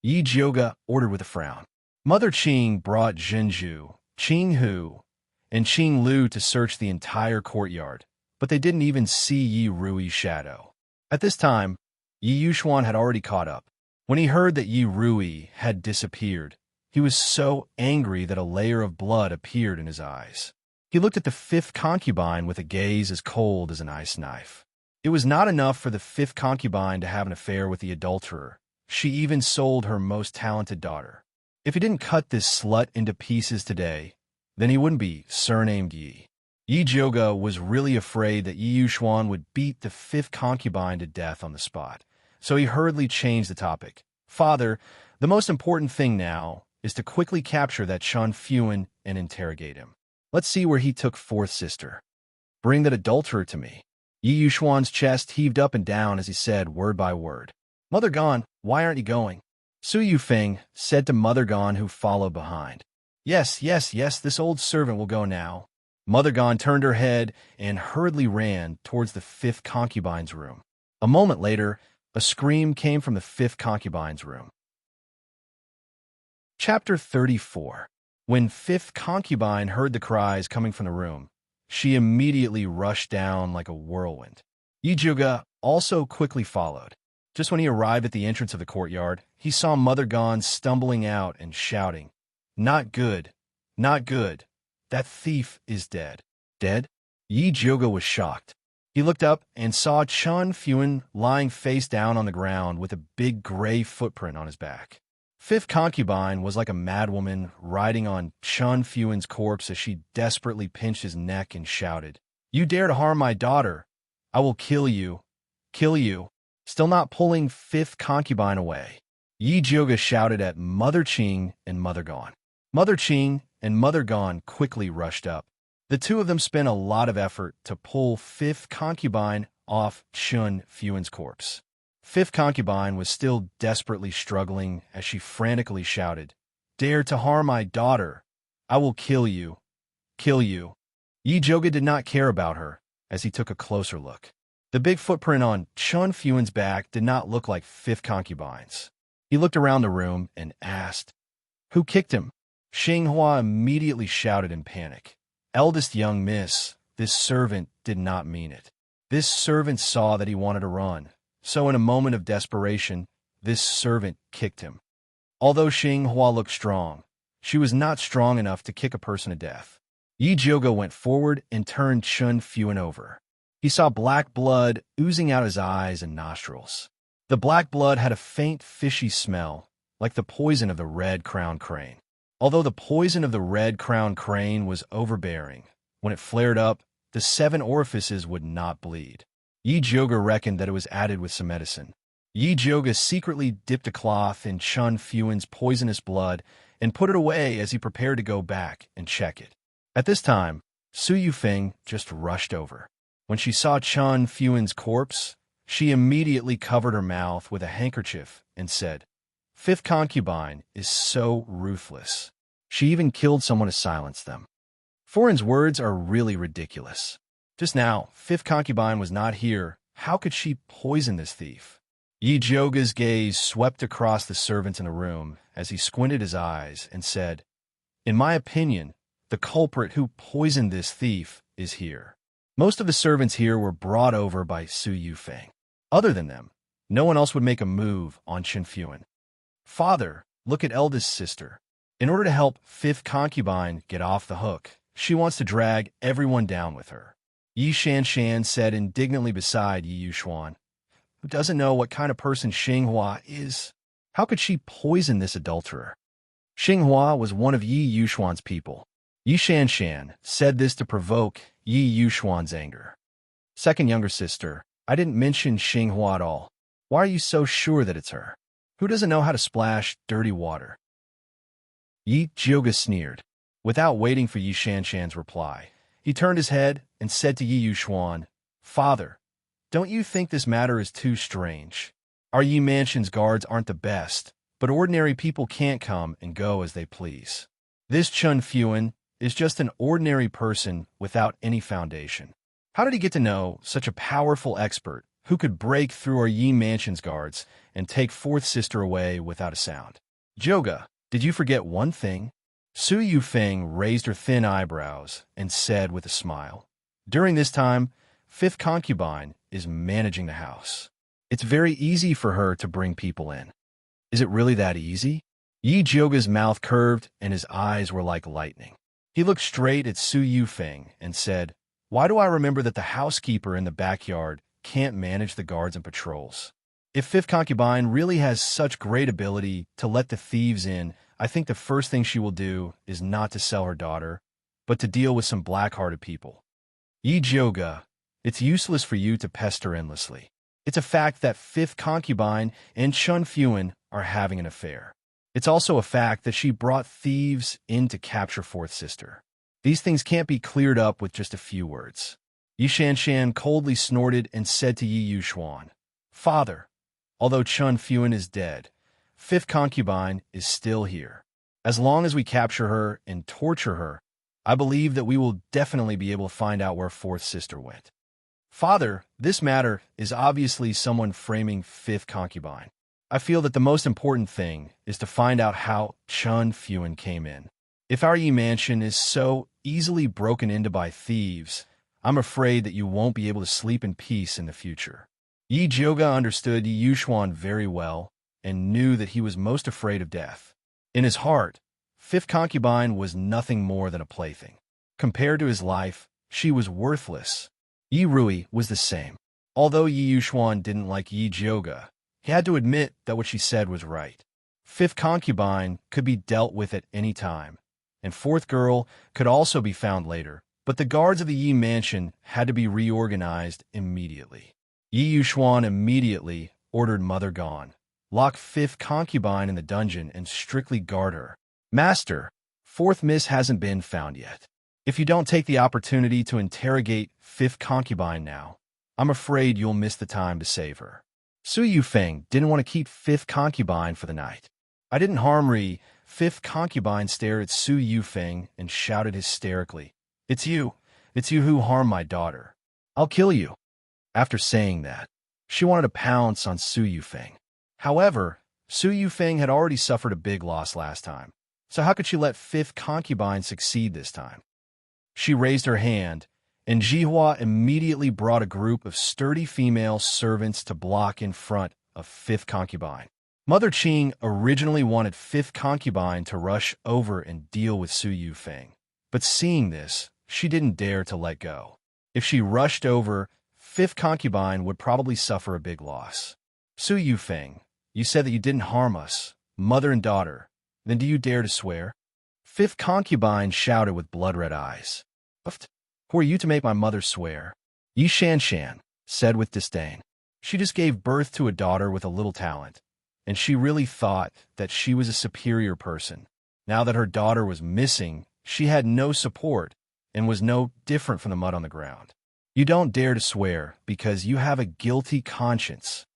Yi Zhouge ordered with a frown. Mother Qing brought Zhenju, Qing Hu, and Qing Lu to search the entire courtyard, but they didn't even see Yi Rui's shadow. At this time, Yi Yuxuan had already caught up. When he heard that Yi Rui had disappeared, he was so angry that a layer of blood appeared in his eyes. He looked at the fifth concubine with a gaze as cold as an ice knife. It was not enough for the fifth concubine to have an affair with the adulterer. She even sold her most talented daughter. If he didn't cut this slut into pieces today, then he wouldn't be surnamed Yi. Yi Zhouge was really afraid that Yi Yuxuan would beat the fifth concubine to death on the spot, so he hurriedly changed the topic. "Father, the most important thing now is to quickly capture that Chun Fuan and interrogate him. Let's see where he took fourth sister. Bring that adulterer to me. Yi Yuxuan's chest heaved up and down as he said word by word. Mother Gone, why aren't you going? Su Yufeng said to Mother Gone, who followed behind. Yes, yes, yes, this old servant will go now. Mother Gone turned her head and hurriedly ran towards the fifth concubine's room. A moment later, a scream came from the fifth concubine's room. Chapter 34. When fifth concubine heard the cries coming from the room, she immediately rushed down like a whirlwind. Yi Juga also quickly followed. Just when he arrived at the entrance of the courtyard, he saw Mother Gone stumbling out and shouting, Not good, not good. That thief is dead. Dead? Yi Juga was shocked. He looked up and saw Chun Fuan lying face down on the ground with a big gray footprint on his back. Fifth concubine was like a madwoman riding on Chun Fuan's corpse as she desperately pinched his neck and shouted, You dare to harm my daughter! I will kill you! Kill you! Still not pulling fifth concubine away, Yi Juga shouted at Mother Qing and Mother Gone. Mother Qing and Mother Gone quickly rushed up. The two of them spent a lot of effort to pull fifth concubine off Chun Fuan's corpse. Fifth concubine was still desperately struggling as she frantically shouted, Dare to harm my daughter! I will kill you! Kill you! Yi Juga did not care about her as he took a closer look. The big footprint on Chun Fuan's back did not look like fifth concubine's. He looked around the room and asked, Who kicked him? Xinghua immediately shouted in panic. Eldest young miss, this servant did not mean it. This servant saw that he wanted to run, so in a moment of desperation, this servant kicked him. Although Xinghua looked strong, she was not strong enough to kick a person to death. Yi Juga went forward and turned Chun Fuan over. He saw black blood oozing out his eyes and nostrils. The black blood had a faint fishy smell, like the poison of the red-crowned crane. Although the poison of the red-crowned crane was overbearing, when it flared up, the 7 orifices would not bleed. Yi Juga reckoned that it was added with some medicine. Yi Juga secretly dipped a cloth in Chun Fuan's poisonous blood and put it away as he prepared to go back and check it. At this time, Su Yufeng just rushed over. When she saw Chun Fuan's corpse, she immediately covered her mouth with a handkerchief and said, Fifth concubine is so ruthless. She even killed someone to silence them. Foreign's words are really ridiculous. Just now, fifth concubine was not here. How could she poison this thief? Yi Joga's gaze swept across the servants in the room as he squinted his eyes and said, In my opinion, the culprit who poisoned this thief is here. Most of the servants here were brought over by Su Yufeng. Other than them, no one else would make a move on Chun Fuan. Father, look at eldest sister. In order to help fifth concubine get off the hook, she wants to drag everyone down with her. Yi Shanshan said indignantly beside Yi Yuxuan, who doesn't know what kind of person Xinghua is. How could she poison this adulterer? Xinghua was one of Yi Yuxuan's people. Yi Shanshan said this to provoke Yi Yuxuan's anger. Second younger sister, I didn't mention Xinghua at all. Why are you so sure that it's her? Who doesn't know how to splash dirty water? Yi Juga sneered. Without waiting for Yi Shanshan's reply, he turned his head and said to Yi Yuxuan, Father, don't you think this matter is too strange? Our Yi Mansion's guards aren't the best, but ordinary people can't come and go as they please. This Chun Fuan is just an ordinary person without any foundation. How did he get to know such a powerful expert who could break through our Yi Mansion's guards and take fourth sister away without a sound? Joga, did you forget one thing? Su Yufeng raised her thin eyebrows and said with a smile, During this time, fifth concubine is managing the house. It's very easy for her to bring people in. Is it really that easy? Yi Joga's mouth curved and his eyes were like lightning. He looked straight at Su Yufeng and said, Why do I remember that the housekeeper in the backyard can't manage the guards and patrols? If fifth concubine really has such great ability to let the thieves in, I think the first thing she will do is not to sell her daughter, but to deal with some black-hearted people. Yi Joga, it's useless for you to pester endlessly. It's a fact that fifth concubine and Chun Fuan are having an affair. It's also a fact that she brought thieves in to capture fourth sister. These things can't be cleared up with just a few words. Yi Shanshan coldly snorted and said to Yi Yuxuan, Father, although Chun Fuan is dead, fifth concubine is still here. As long as we capture her and torture her, I believe that we will definitely be able to find out where fourth sister went. Father, this matter is obviously someone framing fifth concubine. I feel that the most important thing is to find out how Chun Fuan came in. If our Yi mansion is so easily broken into by thieves, I'm afraid that you won't be able to sleep in peace in the future. Yi Jioga understood Yi Yuxuan very well and knew that he was most afraid of death. In his heart, fifth concubine was nothing more than a plaything. Compared to his life, she was worthless. Yi Rui was the same. Although Yi Yuxuan didn't like Yi Jioga, he had to admit that what she said was right. Fifth concubine could be dealt with at any time, and fourth girl could also be found later, but the guards of the Yi mansion had to be reorganized immediately. Yi Yuxuan immediately ordered Mother Gone, lock fifth concubine in the dungeon and strictly guard her. Master, fourth miss hasn't been found yet. If you don't take the opportunity to interrogate fifth concubine now, I'm afraid you'll miss the time to save her. Su Yufeng didn't want to keep fifth concubine for the night. I didn't harm Ri. Fifth concubine stared at Su Yufeng and shouted hysterically, It's you who harmed my daughter. I'll kill you. After saying that, she wanted to pounce on Su Yufeng. However, Su Yufeng had already suffered a big loss last time, so how could she let fifth concubine succeed this time? She raised her hand, and Jihua immediately brought a group of sturdy female servants to block in front of fifth concubine. Mother Qing originally wanted fifth concubine to rush over and deal with Su Yufeng, but seeing this, she didn't dare to let go. If she rushed over, fifth concubine would probably suffer a big loss. Su Yufeng, you said that you didn't harm us, mother and daughter. Then do you dare to swear? Fifth concubine shouted with blood-red eyes. Who are you to make my mother swear? Yi Shanshan said with disdain. She just gave birth to a daughter with a little talent, and she really thought that she was a superior person. Now that her daughter was missing, she had no support and was no different from the mud on the ground. You don't dare to swear because you have a guilty conscience.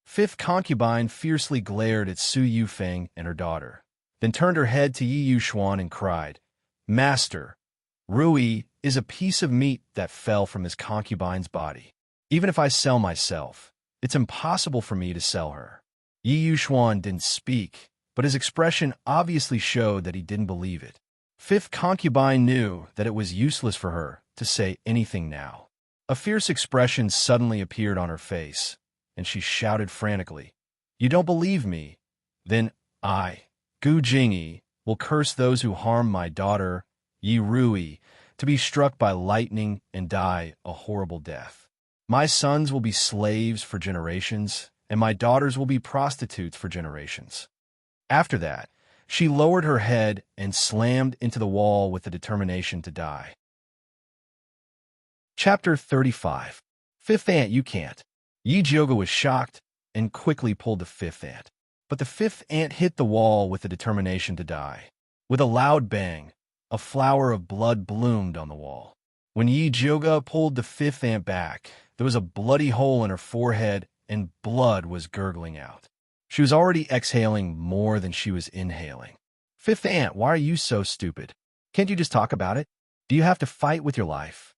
Fifth concubine fiercely glared at Su Yufeng and her daughter, then turned her head to Yi Yuxuan and cried, Master, Rui is a piece of meat that fell from his concubine's body. Even if I sell myself, it's impossible for me to sell her. Yi Yuxuan didn't speak, but his expression obviously showed that he didn't believe it. Fifth concubine knew that it was useless for her to say anything now. A fierce expression suddenly appeared on her face, and she shouted frantically, You don't believe me? Then I, Gu Jingyi, will curse those who harm my daughter, Yi Rui, to be struck by lightning and die a horrible death. My sons will be slaves for generations, and my daughters will be prostitutes for generations. After that, she lowered her head and slammed into the wall with the determination to die. Chapter 35. Fifth Ant, you can't. Yi Jioga was shocked and quickly pulled the fifth ant. But the fifth ant hit the wall with the determination to die. With a loud bang, a flower of blood bloomed on the wall. When Yi Jioga pulled the fifth ant back, there was a bloody hole in her forehead and blood was gurgling out. She was already exhaling more than she was inhaling. Fifth ant, why are you so stupid? Can't you just talk about it? Do you have to fight with your life?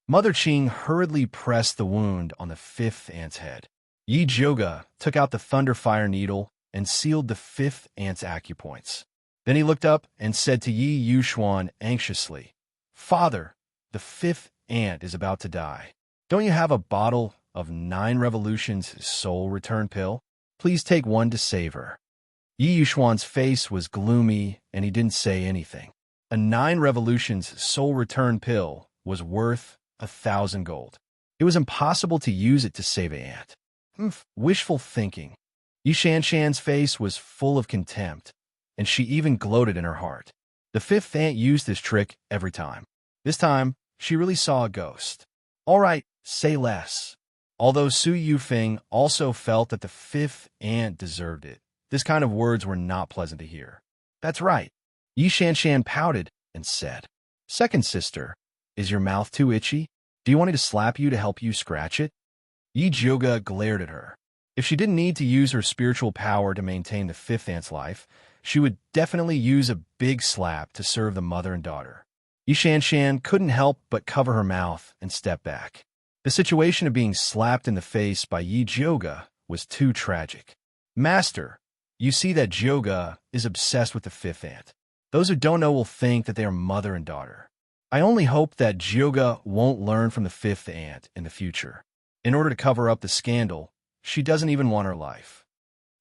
Mother Qing hurriedly pressed the wound on the fifth ant's head. Yi Jioga took out the thunderfire needle and sealed the fifth ant's acupoints. Then he looked up and said to Yi Yuxuan anxiously, Father, the fifth ant is about to die. Don't you have a bottle of 9 revolutions soul return pill? Please take one to save her. Yi Yuxuan's face was gloomy and he didn't say anything. A 9 revolutions soul return pill was worth 1,000 gold. It was impossible to use it to save an ant. Wishful thinking. Yi Shanshan's face was full of contempt, and she even gloated in her heart. The fifth ant used this trick every time. This time, she really saw a ghost. All right, say less. Although Su Yufeng also felt that the fifth ant deserved it, this kind of words were not pleasant to hear. That's right. Yi Shanshan pouted and said, Second sister, is your mouth too itchy? Do you want me to slap you to help you scratch it? Yi Jyoga glared at her. If she didn't need to use her spiritual power to maintain the fifth ant's life, she would definitely use a big slap to serve the mother and daughter. Yi Shanshan couldn't help but cover her mouth and step back. The situation of being slapped in the face by Yi Jyoga was too tragic. Master, you see that Jyoga is obsessed with the fifth ant. Those who don't know will think that they are mother and daughter. I only hope that Jyoga won't learn from the fifth ant in the future. In order to cover up the scandal, she doesn't even want her life.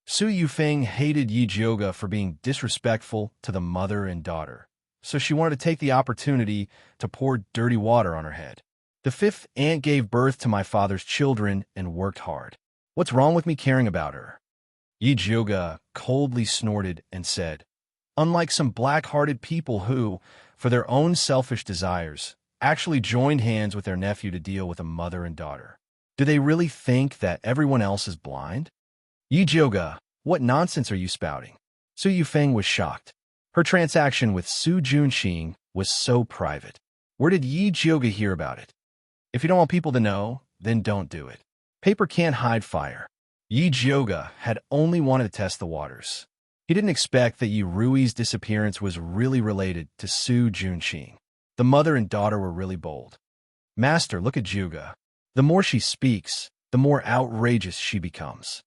Su Yufeng hated Yi Jyoga for being disrespectful to the mother and daughter, so she wanted to take the opportunity to pour dirty water on her head. The fifth ant gave birth to my father's children and worked hard. What's wrong with me caring about her? Yi Jyoga coldly snorted and said, unlike some black-hearted people who, for their own selfish desires, actually joined hands with their nephew to deal with a mother and daughter. Do they really think that everyone else is blind? Yi Jyoga, what nonsense are you spouting? Su Yufeng was shocked. Her transaction with Su Junqing was so private. Where did Yi Jyoga hear about it? If you don't want people to know, then don't do it. Paper can't hide fire. Yi Jyoga had only wanted to test the waters. He didn't expect that Yi Rui's disappearance was really related to Su Junqing. The mother and daughter were really bold. Master, look at Jyoga. The more she speaks, the more outrageous she becomes.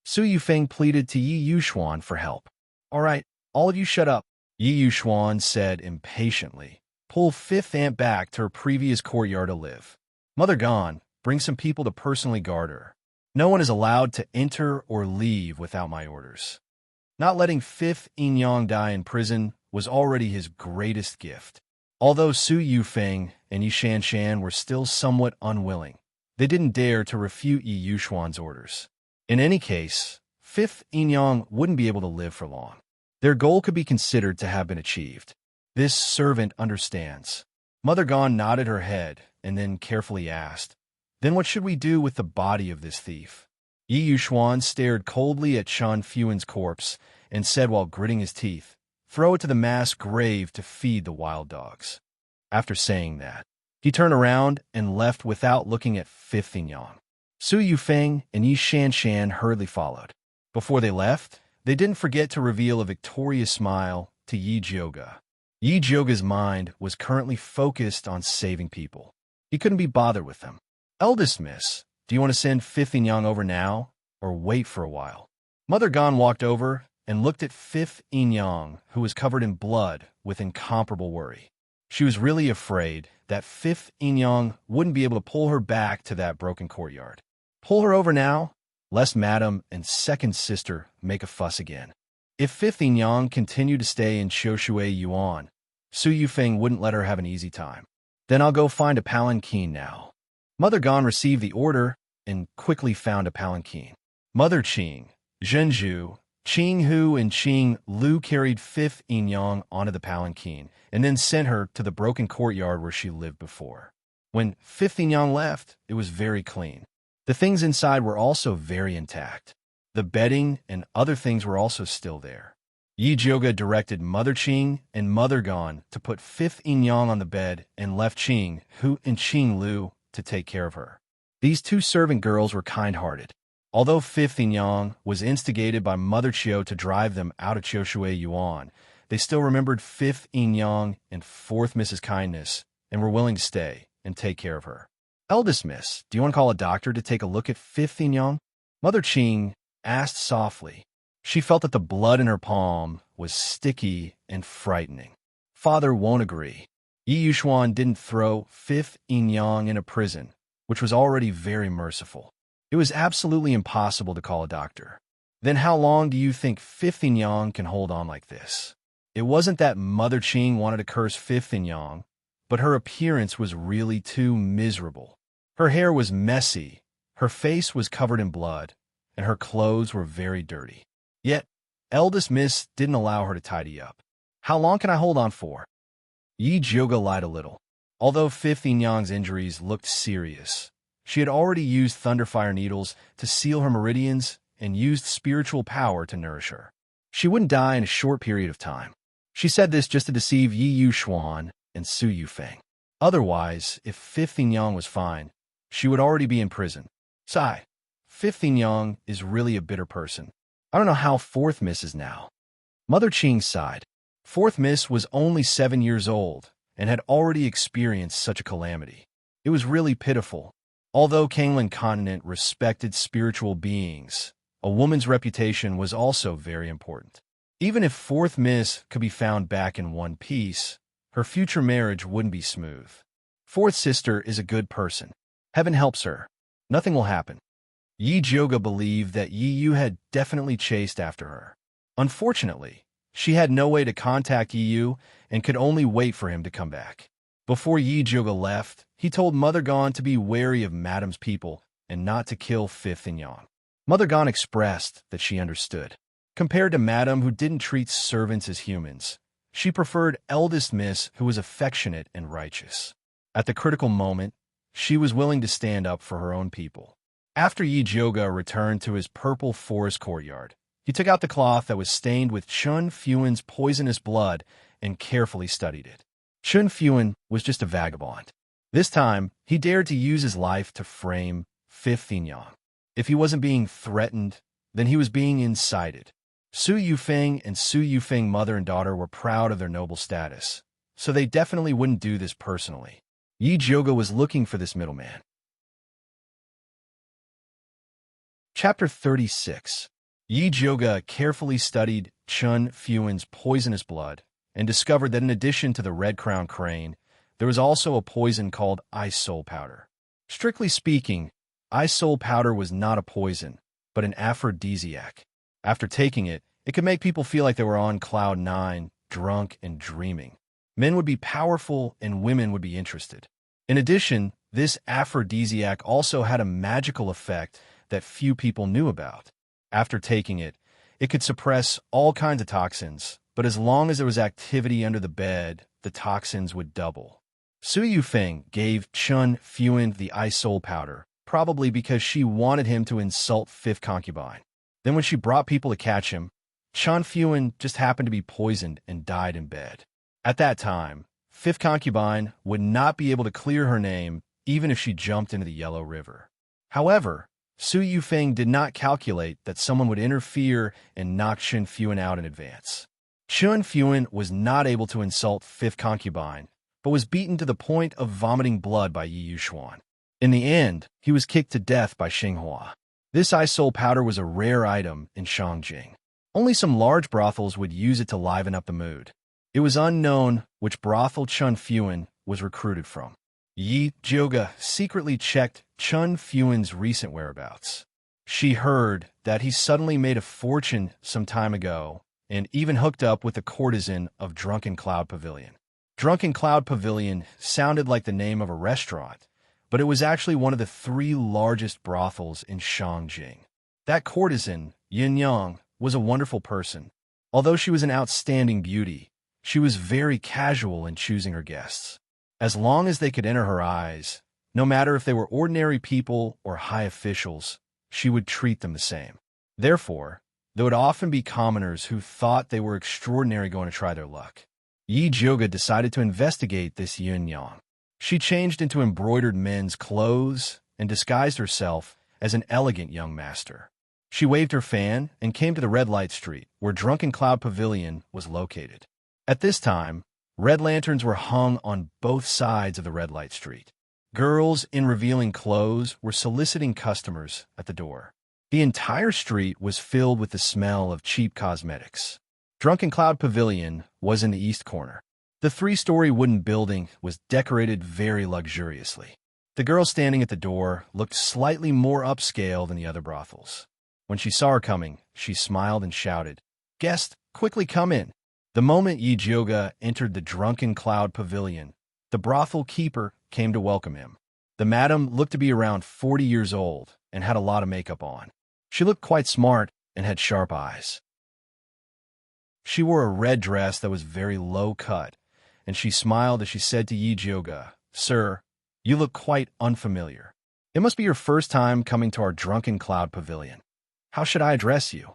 Su Yufeng pleaded to Yi Yuxuan for help. All right, all of you shut up, Yi Yuxuan said impatiently. Pull fifth ant back to her previous courtyard to live. Mother gone, bring some people to personally guard her. No one is allowed to enter or leave without my orders. Not letting fifth Inyang die in prison was already his greatest gift. Although Su Yufeng and Yi Shanshan were still somewhat unwilling, they didn't dare to refute Yi Yuxuan's orders. In any case, fifth Inyang wouldn't be able to live for long. Their goal could be considered to have been achieved. This servant understands. Mother Gone nodded her head and then carefully asked, then what should we do with the body of this thief? Yi Yuxuan stared coldly at Shan Fuan's corpse and said while gritting his teeth, throw it to the mass grave to feed the wild dogs. After saying that, he turned around and left without looking at fifth Inyang. Su Yufeng and Yi Shanshan hurriedly followed. Before they left, they didn't forget to reveal a victorious smile to Yi Jyoga. Yi Jyoga's mind was currently focused on saving people. He couldn't be bothered with them. Eldest miss, do you want to send fifth Inyang over now, or wait for a while? Mother Gone walked over and looked at fifth Inyang, who was covered in blood with incomparable worry. She was really afraid that fifth Inyang wouldn't be able to pull her back to that broken courtyard. Pull her over now, lest madam and second sister make a fuss again. If fifth Inyang continued to stay in Qiushui Yuan, Su Yufeng wouldn't let her have an easy time. Then I'll go find a palanquin now. Mother Gone received the order and quickly found a palanquin. Mother Qing, Zhenju, Qing Hu, and Qing Lu carried fifth Inyang onto the palanquin and then sent her to the broken courtyard where she lived before. When fifth Inyang left, it was very clean. The things inside were also very intact. The bedding and other things were also still there. Yi Jyoga directed Mother Qing and Mother Gone to put fifth Inyang on the bed and left Qing Hu and Qing Lu to take care of her. These two servant girls were kind-hearted. Although fifth Inyang was instigated by Mother Chiu to drive them out of Qiushui Yuan, they still remembered fifth Inyang and fourth Mrs. Kindness and were willing to stay and take care of her. Eldest miss, do you want to call a doctor to take a look at fifth Inyang? Mother Qing asked softly. She felt that the blood in her palm was sticky and frightening. Father won't agree. Yi Yuxuan didn't throw fifth Inyang in a prison, which was already very merciful. It was absolutely impossible to call a doctor. Then how long do you think fifth Inyang can hold on like this? It wasn't that Mother Qing wanted to curse fifth Inyang, but her appearance was really too miserable. Her hair was messy, her face was covered in blood, and her clothes were very dirty. Yet, eldest miss didn't allow her to tidy up. How long can I hold on for? Yi Jyoga lied a little. Although fifth Inyang's injuries looked serious, she had already used thunderfire needles to seal her meridians and used spiritual power to nourish her. She wouldn't die in a short period of time. She said this just to deceive Yi Yuxuan and Su Yufeng. Otherwise, if Fifth Yang was fine, she would already be in prison. Sigh. Fifth Yang is really a bitter person. I don't know how Fourth Miss is now. Mother Qing sighed. Fourth Miss was only 7 years old and had already experienced such a calamity. It was really pitiful. Although Kanglan Continent respected spiritual beings, a woman's reputation was also very important. Even if Fourth Miss could be found back in one piece, her future marriage wouldn't be smooth. Fourth sister is a good person. Heaven helps her. Nothing will happen. Yi Jioga believed that Yi Yu had definitely chased after her. Unfortunately, she had no way to contact Yi Yu and could only wait for him to come back. Before Yi Jioga left, he told Mother Gan to be wary of Madam's people and not to kill Fifth and Yang. Mother Gan expressed that she understood. Compared to Madam, who didn't treat servants as humans, she preferred Eldest Miss, who was affectionate and righteous. At the critical moment, she was willing to stand up for her own people. After Yi Jioga returned to his purple forest courtyard, he took out the cloth that was stained with Chun Fuan's poisonous blood and carefully studied it. Chun Fuan was just a vagabond. This time, he dared to use his life to frame Fifth Yang. If he wasn't being threatened, then he was being incited. Su Yufeng and Su Yufeng mother and daughter were proud of their noble status, so they definitely wouldn't do this personally. Yi Jioga was looking for this middleman. Chapter 36. Yi Jioga carefully studied Chun Fuan's poisonous blood and discovered that in addition to the red-crowned crane, there was also a poison called ice soul powder. Strictly speaking, ice soul powder was not a poison, but an aphrodisiac. After taking it, it could make people feel like they were on cloud 9, drunk and dreaming. Men would be powerful and women would be interested. In addition, this aphrodisiac also had a magical effect that few people knew about. After taking it, it could suppress all kinds of toxins, but as long as there was activity under the bed, the toxins would double. Su Yufeng gave Chun Fuan the ice soul powder, probably because she wanted him to insult Fifth Concubine. Then when she brought people to catch him, Chun Fuan just happened to be poisoned and died in bed. At that time, Fifth Concubine would not be able to clear her name even if she jumped into the Yellow River. However, Su Yufeng did not calculate that someone would interfere and knock Chun Fuan out in advance. Chun Fuan was not able to insult Fifth Concubine, but was beaten to the point of vomiting blood by Yi Yuxuan. In the end, he was kicked to death by Xinghua. This ice soul powder was a rare item in Shangjing. Only some large brothels would use it to liven up the mood. It was unknown which brothel Chun Fuan was recruited from. Yi Jioga secretly checked Chun Fuan's recent whereabouts. She heard that he suddenly made a fortune some time ago and even hooked up with the courtesan of Drunken Cloud Pavilion. Drunken Cloud Pavilion sounded like the name of a restaurant, but it was actually one of the 3 largest brothels in Shangjing. That courtesan, Yin Yang, was a wonderful person. Although she was an outstanding beauty, she was very casual in choosing her guests. As long as they could enter her eyes, no matter if they were ordinary people or high officials, she would treat them the same. Therefore, there would often be commoners who thought they were extraordinary going to try their luck. Yi Jioga decided to investigate this Yin Yang. She changed into embroidered men's clothes and disguised herself as an elegant young master. She waved her fan and came to the red light street, where Drunken Cloud Pavilion was located. At this time, red lanterns were hung on both sides of the red light street. Girls in revealing clothes were soliciting customers at the door. The entire street was filled with the smell of cheap cosmetics. Drunken Cloud Pavilion was in the east corner. The 3-story wooden building was decorated very luxuriously. The girl standing at the door looked slightly more upscale than the other brothels. When she saw her coming, she smiled and shouted, "Guest, quickly come in." The moment Yi Jioga entered the Drunken Cloud Pavilion, the brothel keeper came to welcome him. The madam looked to be around 40 years old and had a lot of makeup on. She looked quite smart and had sharp eyes. She wore a red dress that was very low cut, and she smiled as she said to Yi Jioga, "Sir, you look quite unfamiliar. It must be your first time coming to our Drunken Cloud Pavilion. How should I address you?"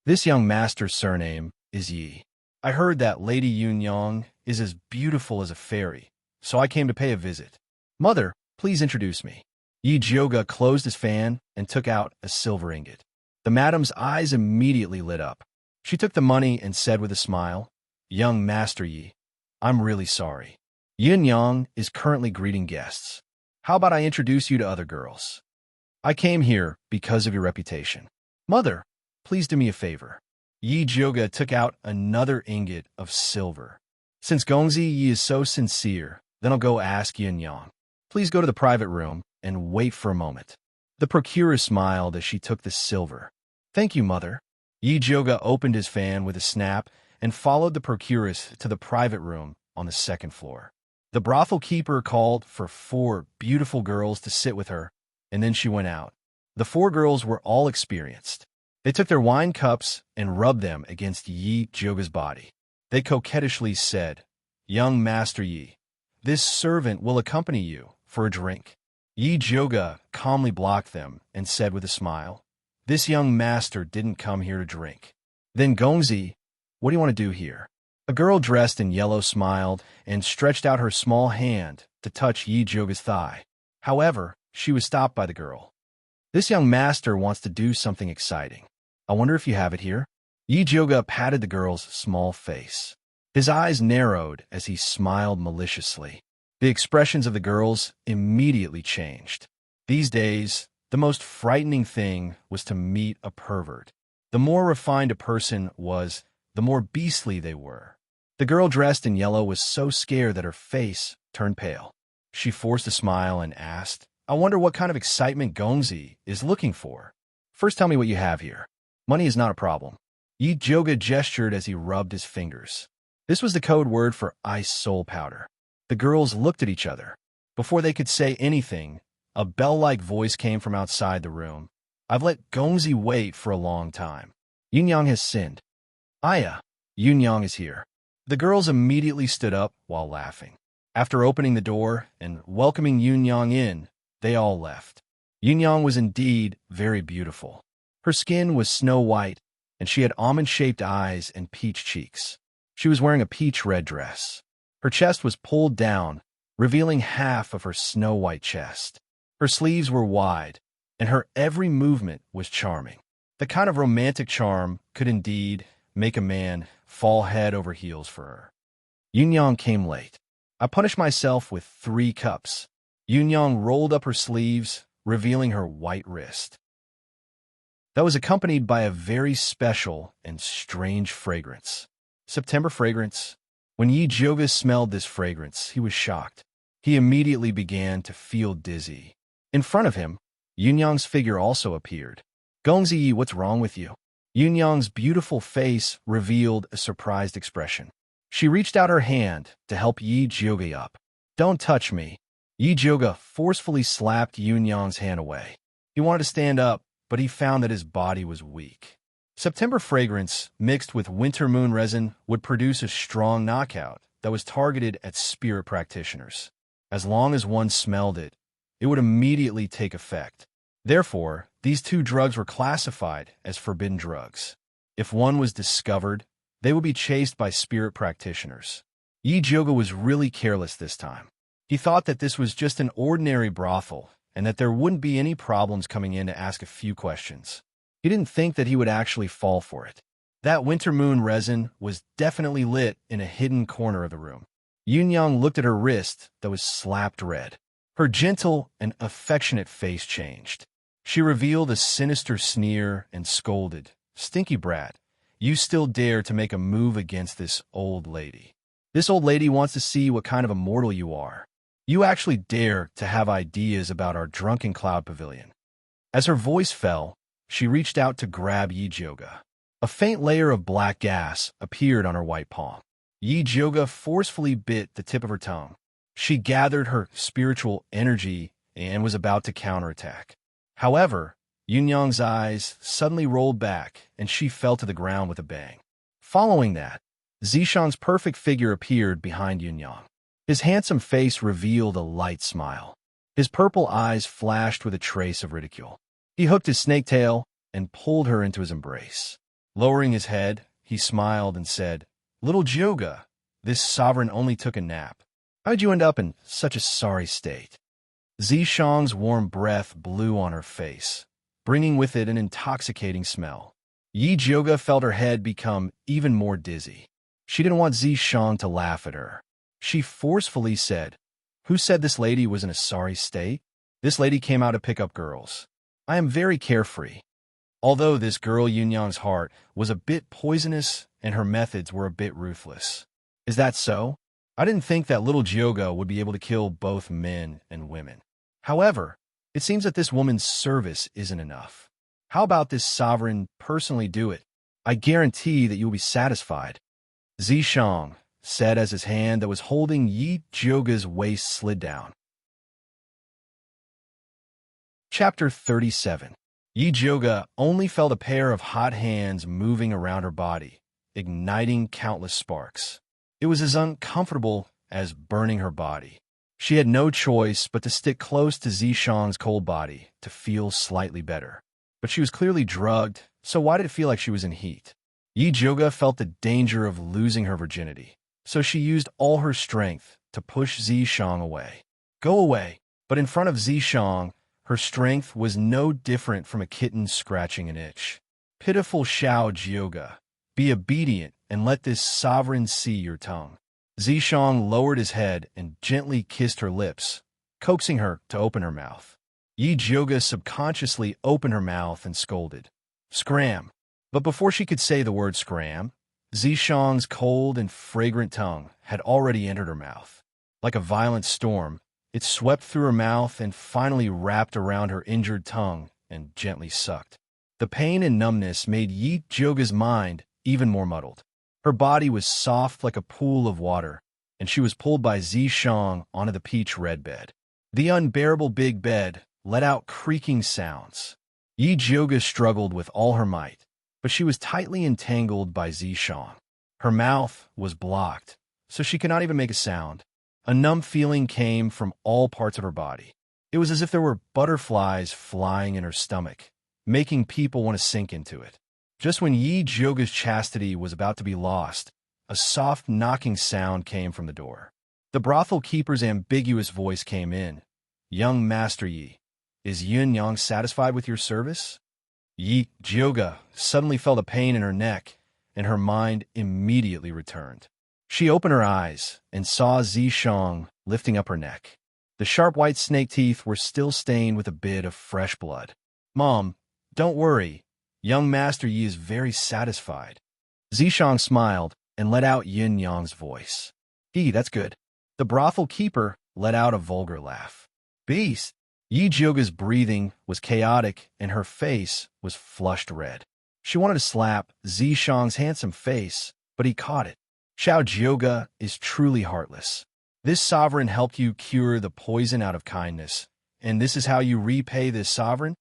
This young master's surname is Yi. I heard that Lady Yun Yang is as beautiful as a fairy, so I came to pay a visit. Mother, please introduce me. Yi Jioga closed his fan and took out a silver ingot. The madam's eyes immediately lit up. She took the money and said with a smile, "Young Master Yi, I'm really sorry. Yin Yang is currently greeting guests. How about I introduce you to other girls? I came here because of your reputation. Mother, please do me a favor." Yi Jioga took out another ingot of silver. "Since Gongzi Yi is so sincere, then I'll go ask Yin Yang. Please go to the private room and wait for a moment." The procuress smiled as she took the silver. "Thank you, Mother." Yi Jioga opened his fan with a snap and followed the procuress to the private room on the second floor. The brothel keeper called for 4 beautiful girls to sit with her, and then she went out. The 4 girls were all experienced. They took their wine cups and rubbed them against Yi Jioga's body. They coquettishly said, "Young Master Yi, this servant will accompany you for a drink." Yi Jioga calmly blocked them and said with a smile, "This young master didn't come here to drink." Then Gongzi, "What do you want to do here?" A girl dressed in yellow smiled and stretched out her small hand to touch Yi Jioga's thigh. However, she was stopped by the girl. "This young master wants to do something exciting. I wonder if you have it here?" Yi Jioga patted the girl's small face. His eyes narrowed as he smiled maliciously. The expressions of the girls immediately changed. These days, the most frightening thing was to meet a pervert. The more refined a person was, the more beastly they were. The girl dressed in yellow was so scared that her face turned pale. She forced a smile and asked, "I wonder what kind of excitement Gongzi is looking for. First tell me what you have here." "Money is not a problem." Yi Jioga gestured as he rubbed his fingers. This was the code word for ice soul powder. The girls looked at each other. Before they could say anything, a bell-like voice came from outside the room. "I've let Gongzi wait for a long time. Yin Yang has sinned. Aya, Yin Yang is here." The girls immediately stood up while laughing. After opening the door and welcoming Yin Yang in, they all left. Yin Yang was indeed very beautiful. Her skin was snow white, and she had almond-shaped eyes and peach cheeks. She was wearing a peach-red dress. Her chest was pulled down, revealing half of her snow-white chest. Her sleeves were wide, and her every movement was charming. The kind of romantic charm could indeed make a man fall head over heels for her. Yin Yang came late. I punished myself with 3 cups. Yin Yang rolled up her sleeves, revealing her white wrist. That was accompanied by a very special and strange fragrance. September fragrance. When Yi Jioga smelled this fragrance, he was shocked. He immediately began to feel dizzy. In front of him, Yin Yang's figure also appeared. "Gongzi Yi, what's wrong with you?" Yin Yang's beautiful face revealed a surprised expression. She reached out her hand to help Yi Jioga up. "Don't touch me." Yi Jioga forcefully slapped Yin Yang's hand away. He wanted to stand up, but he found that his body was weak. September fragrance mixed with winter moon resin would produce a strong knockout that was targeted at spirit practitioners. As long as one smelled it, it would immediately take effect. Therefore, these 2 drugs were classified as forbidden drugs. If one was discovered, they would be chased by spirit practitioners. Yi Jioga was really careless this time. He thought that this was just an ordinary brothel and that there wouldn't be any problems coming in to ask a few questions. He didn't think that he would actually fall for it. That winter moon resin was definitely lit in a hidden corner of the room. Yin Yang looked at her wrist that was slapped red. Her gentle and affectionate face changed. She revealed a sinister sneer and scolded, "Stinky brat, you still dare to make a move against this old lady. This old lady wants to see what kind of a mortal you are. You actually dare to have ideas about our drunken cloud pavilion." As her voice fell, she reached out to grab Yi Jioga. A faint layer of black gas appeared on her white palm. Yi Jioga forcefully bit the tip of her tongue. She gathered her spiritual energy and was about to counterattack. However, Yin Yang's eyes suddenly rolled back and she fell to the ground with a bang. Following that, Zishan's perfect figure appeared behind Yin Yang. His handsome face revealed a light smile. His purple eyes flashed with a trace of ridicule. He hooked his snake tail and pulled her into his embrace. Lowering his head, he smiled and said, "Little Jioga, This sovereign only took a nap. How'd you end up in such a sorry state? Zishang's warm breath blew on her face, bringing with it an intoxicating smell. Yi Jioga felt her head become even more dizzy. She didn't want Zishang to laugh at her. She forcefully said, "Who said this lady was in a sorry state? This lady came out to pick up girls. I am very carefree." Although this girl Yunyang's heart was a bit poisonous and her methods were a bit ruthless. Is that so? I didn't think that little Jioga would be able to kill both men and women. However, it seems that this woman's service isn't enough. How about this sovereign personally do it? I guarantee that you will be satisfied. Zishang said as his hand that was holding Yi Jioga's waist slid down. Chapter 37. Yi Jioga only felt a pair of hot hands moving around her body, igniting countless sparks. It was as uncomfortable as burning her body. She had no choice but to stick close to Zishang's cold body to feel slightly better. But she was clearly drugged, so why did it feel like she was in heat? Yi Jioga felt the danger of losing her virginity, so she used all her strength to push Zishang away. Go away! But in front of Zishang, her strength was no different from a kitten scratching an itch. Pitiful Xiao Jioga, be obedient and let this sovereign see your tongue. Zishang lowered his head and gently kissed her lips, coaxing her to open her mouth. Yi Jioga subconsciously opened her mouth and scolded, "Scram!" But before she could say the word scram, Zishang's cold and fragrant tongue had already entered her mouth. Like a violent storm, it swept through her mouth and finally wrapped around her injured tongue and gently sucked. The pain and numbness made Yi Jioga's mind even more muddled. Her body was soft like a pool of water, and she was pulled by Zishang onto the peach-red bed. The unbearable big bed let out creaking sounds. Yi Jioga struggled with all her might, but she was tightly entangled by Zishang. Her mouth was blocked, so she could not even make a sound. A numb feeling came from all parts of her body. It was as if there were butterflies flying in her stomach, making people want to sink into it. Just when Yi Jioga's chastity was about to be lost, a soft knocking sound came from the door. The brothel keeper's ambiguous voice came in. "Young Master Yi, is Yun Yang satisfied with your service?" Yi Jioga suddenly felt a pain in her neck, and her mind immediately returned. She opened her eyes and saw Zishang lifting up her neck. The sharp white snake teeth were still stained with a bit of fresh blood. "Mom, don't worry. Young Master Yi is very satisfied." Zishang smiled and let out Yin Yang's voice. That's good." The brothel keeper let out a vulgar laugh. "Beast!" Yi Jioga's breathing was chaotic and her face was flushed red. She wanted to slap Zishang's handsome face, but he caught it. Xiao Jioga is truly heartless. This sovereign helped you cure the poison out of kindness, and this is how you repay this sovereign?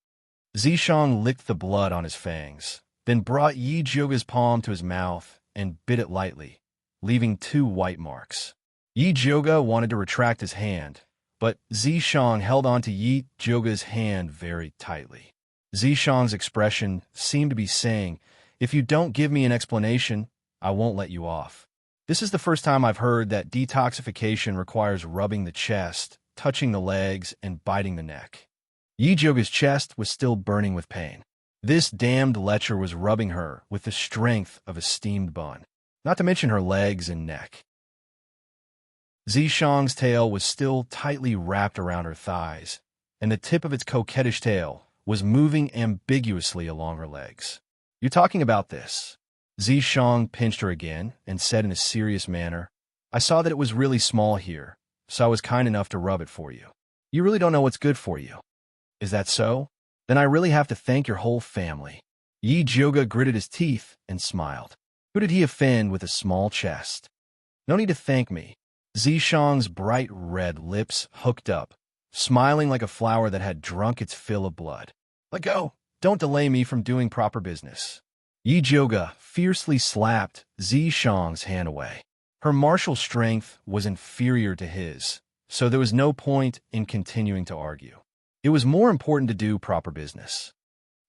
Zishang licked the blood on his fangs, then brought Yi Jioga's palm to his mouth and bit it lightly, leaving 2 white marks. Yi Jioga wanted to retract his hand, but Zishang held onto Yi Jioga's hand very tightly. Zishang's expression seemed to be saying, "If you don't give me an explanation, I won't let you off." This is the first time I've heard that detoxification requires rubbing the chest, touching the legs, and biting the neck. Yi Jioga's chest was still burning with pain. This damned lecher was rubbing her with the strength of a steamed bun, not to mention her legs and neck. Zishang's tail was still tightly wrapped around her thighs, and the tip of its coquettish tail was moving ambiguously along her legs. "You're talking about this?" Zishang pinched her again and said in a serious manner, "I saw that it was really small here, so I was kind enough to rub it for you. You really don't know what's good for you. Is that so? Then I really have to thank your whole family." Yi Jioga gritted his teeth and smiled. Who did he offend with a small chest? "No need to thank me." Zishang's bright red lips hooked up, smiling like a flower that had drunk its fill of blood. "Let go! Don't delay me from doing proper business." Yi Jioga fiercely slapped Zishang's hand away. Her martial strength was inferior to his, so there was no point in continuing to argue. It was more important to do proper business.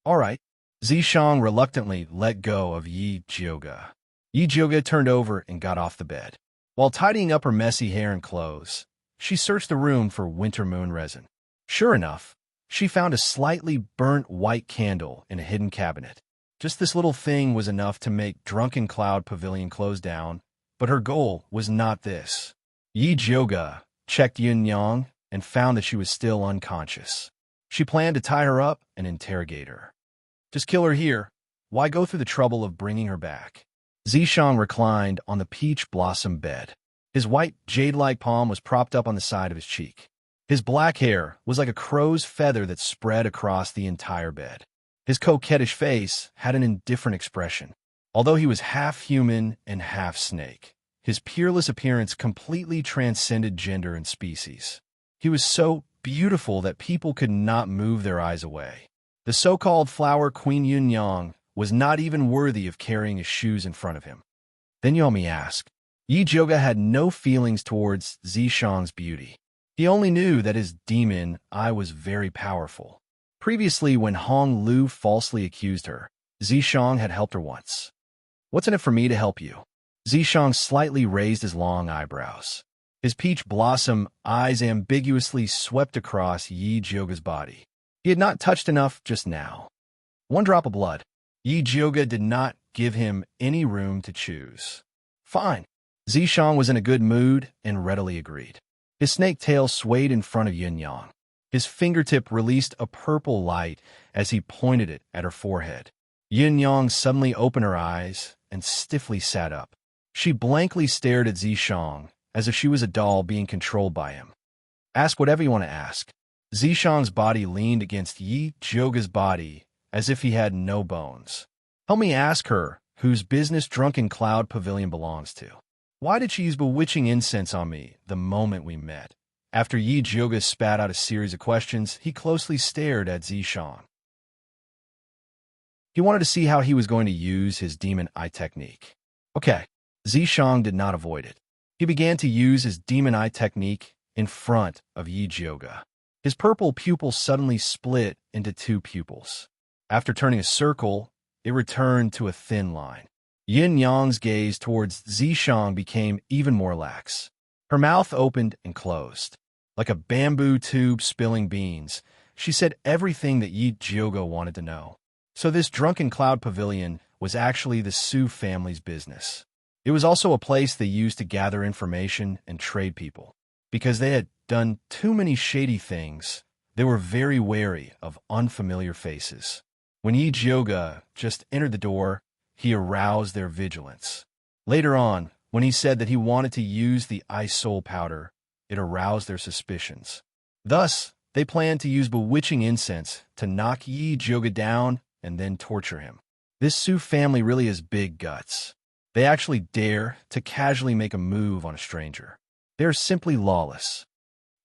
"All right." Zishang reluctantly let go of Yi Jioga. Yi Jioga turned over and got off the bed. While tidying up her messy hair and clothes, she searched the room for winter moon resin. Sure enough, she found a slightly burnt white candle in a hidden cabinet. Just this little thing was enough to make Drunken Cloud Pavilion close down, but her goal was not this. Yi Jioga checked Yin Yang and found that she was still unconscious. She planned to tie her up and interrogate her. Just kill her here. Why go through the trouble of bringing her back? Zishang reclined on the peach blossom bed. His white, jade-like palm was propped up on the side of his cheek. His black hair was like a crow's feather that spread across the entire bed. His coquettish face had an indifferent expression. Although he was half human and half snake, his peerless appearance completely transcended gender and species. He was so beautiful that people could not move their eyes away. The so-called flower queen Yun Yang was not even worthy of carrying his shoes in front of him. Then Yomi asked. Yi Jioga had no feelings towards Zishang's beauty. He only knew that his demon eye was very powerful. Previously, when Hong Lu falsely accused her, Zishang had helped her once. What's in it for me to help you? Zishang slightly raised his long eyebrows. His peach blossom eyes ambiguously swept across Yi Jioga's body. He had not touched enough just now. One drop of blood. Yi Jioga did not give him any room to choose. Fine. Zishang was in a good mood and readily agreed. His snake tail swayed in front of Yin Yang. His fingertip released a purple light as he pointed it at her forehead. Yin Yang suddenly opened her eyes and stiffly sat up. She blankly stared at Zishang as if she was a doll being controlled by him. Ask whatever you want to ask. Zishang's body leaned against Yi Jioga's body as if he had no bones. Help me ask her whose business Drunken Cloud Pavilion belongs to. Why did she use bewitching incense on me the moment we met? After Yi Jioga spat out a series of questions, he closely stared at Zishang. He wanted to see how he was going to use his demon eye technique. Okay, Zishang did not avoid it. He began to use his demon eye technique in front of Yi Jioga. His purple pupil suddenly split into two pupils. After turning a circle, it returned to a thin line. Yin Yang's gaze towards Zishang became even more lax. Her mouth opened and closed. Like a bamboo tube spilling beans, she said everything that Yi Jioga wanted to know. So this Drunken Cloud Pavilion was actually the Su family's business. It was also a place they used to gather information and trade people. Because they had done too many shady things, they were very wary of unfamiliar faces. When Yi Jioga just entered the door, he aroused their vigilance. Later on, when he said that he wanted to use the ice soul powder, it aroused their suspicions. Thus, they planned to use bewitching incense to knock Yi Jioga down and then torture him. This Su family really has big guts. They actually dare to casually make a move on a stranger. They are simply lawless.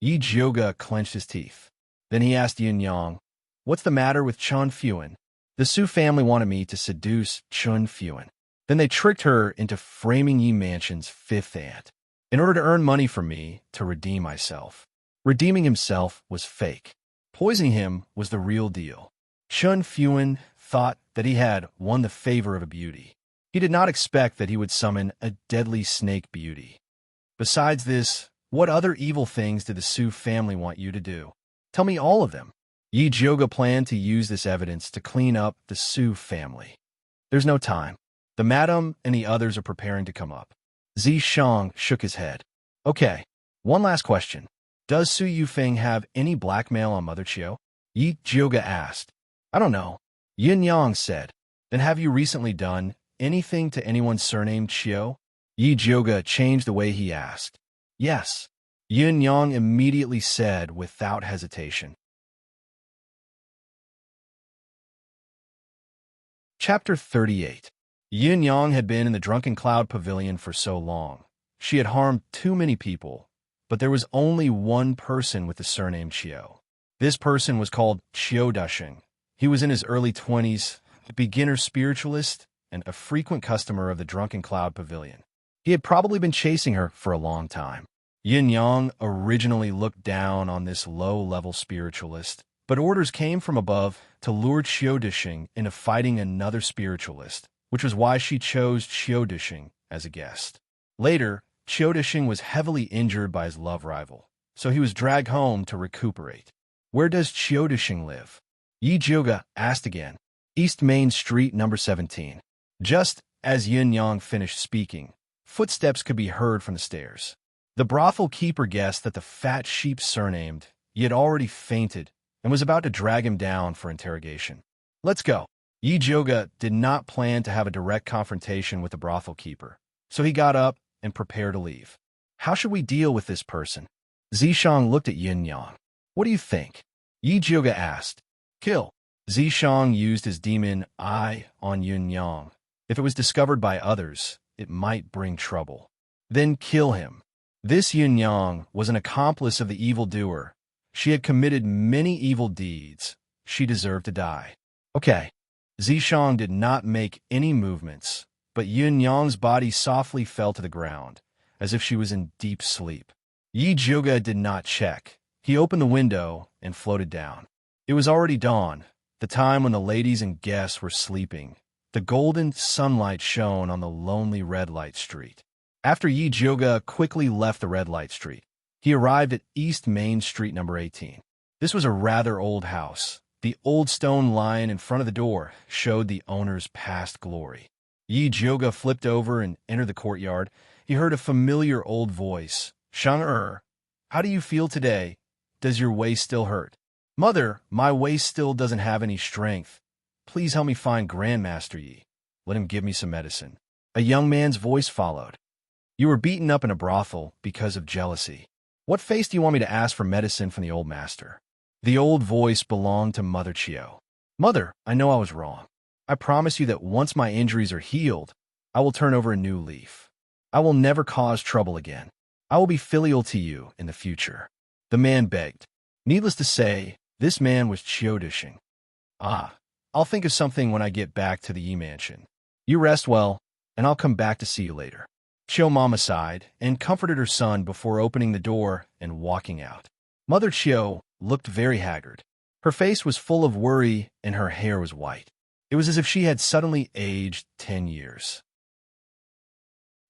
Yi Jioga clenched his teeth. Then he asked Yin Yang, "What's the matter with Chun Fuan?" The Su family wanted me to seduce Chun Fuan. Then they tricked her into framing Yi Mansion's fifth aunt, in order to earn money from me to redeem myself. Redeeming himself was fake. Poisoning him was the real deal. Chun Fuan thought that he had won the favor of a beauty. He did not expect that he would summon a deadly snake beauty. Besides this, what other evil things did the Su family want you to do? Tell me all of them. Yi Jioga planned to use this evidence to clean up the Su family. There's no time. The madam and the others are preparing to come up. Zishang shook his head. Okay, one last question. Does Su Yufeng have any blackmail on Mother Chiu? Yi Jioga asked. I don't know. Yin Yang said. Then have you recently done anything to anyone surnamed Chiu? Yi Jioga changed the way he asked. Yes. Yin Yang immediately said without hesitation. Chapter 38. Yin Yang had been in the Drunken Cloud Pavilion for so long. She had harmed too many people, but there was only one person with the surname Chiu. This person was called Chiu Dasheng. He was in his early 20s, a beginner spiritualist, and a frequent customer of the Drunken Cloud Pavilion. He had probably been chasing her for a long time. Yin Yang originally looked down on this low-level spiritualist, but orders came from above to lure Chiu Dasheng into fighting another spiritualist, which was why she chose Chiu Dasheng as a guest. Later, Chiu Dishing was heavily injured by his love rival, so he was dragged home to recuperate. Where does Chiu Dishing live? Yi Jiuge asked again. East Main Street, number 17. Just as Yin Yang finished speaking, footsteps could be heard from the stairs. The brothel keeper guessed that the fat sheep surnamed Yi had already fainted and was about to drag him down for interrogation. Let's go. Yi Jiuge did not plan to have a direct confrontation with the brothel keeper, so he got up and prepared to leave. How should we deal with this person? Zishang looked at Yin Yang. What do you think? Yi Jiuge asked. Kill. Zishang used his demon eye on Yin Yang. If it was discovered by others, it might bring trouble. Then kill him. This Yin Yang was an accomplice of the evildoer. She had committed many evil deeds. She deserved to die. Okay. Zishang did not make any movements, but Yin Yang's body softly fell to the ground, as if she was in deep sleep. Yi Jiuge did not check. He opened the window and floated down. It was already dawn, the time when the ladies and guests were sleeping. The golden sunlight shone on the lonely red light street. After Yi Jiuge quickly left the red light street, he arrived at East Main Street, number 18. This was a rather old house. The old stone lion in front of the door showed the owner's past glory. Yi Jiuge flipped over and entered the courtyard. He heard a familiar old voice. Shang-er, how do you feel today? Does your waist still hurt? Mother, my waist still doesn't have any strength. Please help me find Grandmaster Yi. Let him give me some medicine. A young man's voice followed. You were beaten up in a brothel because of jealousy. What face do you want me to ask for medicine from the old master? The old voice belonged to Mother Chiu. Mother, I know I was wrong. I promise you that once my injuries are healed, I will turn over a new leaf. I will never cause trouble again. I will be filial to you in the future. The man begged. Needless to say, this man was Chiu Dishing. I'll think of something when I get back to the Yi mansion. You rest well, and I'll come back to see you later. Chiu Mama sighed and comforted her son before opening the door and walking out. Mother Chiu looked very haggard. Her face was full of worry and her hair was white. It was as if she had suddenly aged 10 years.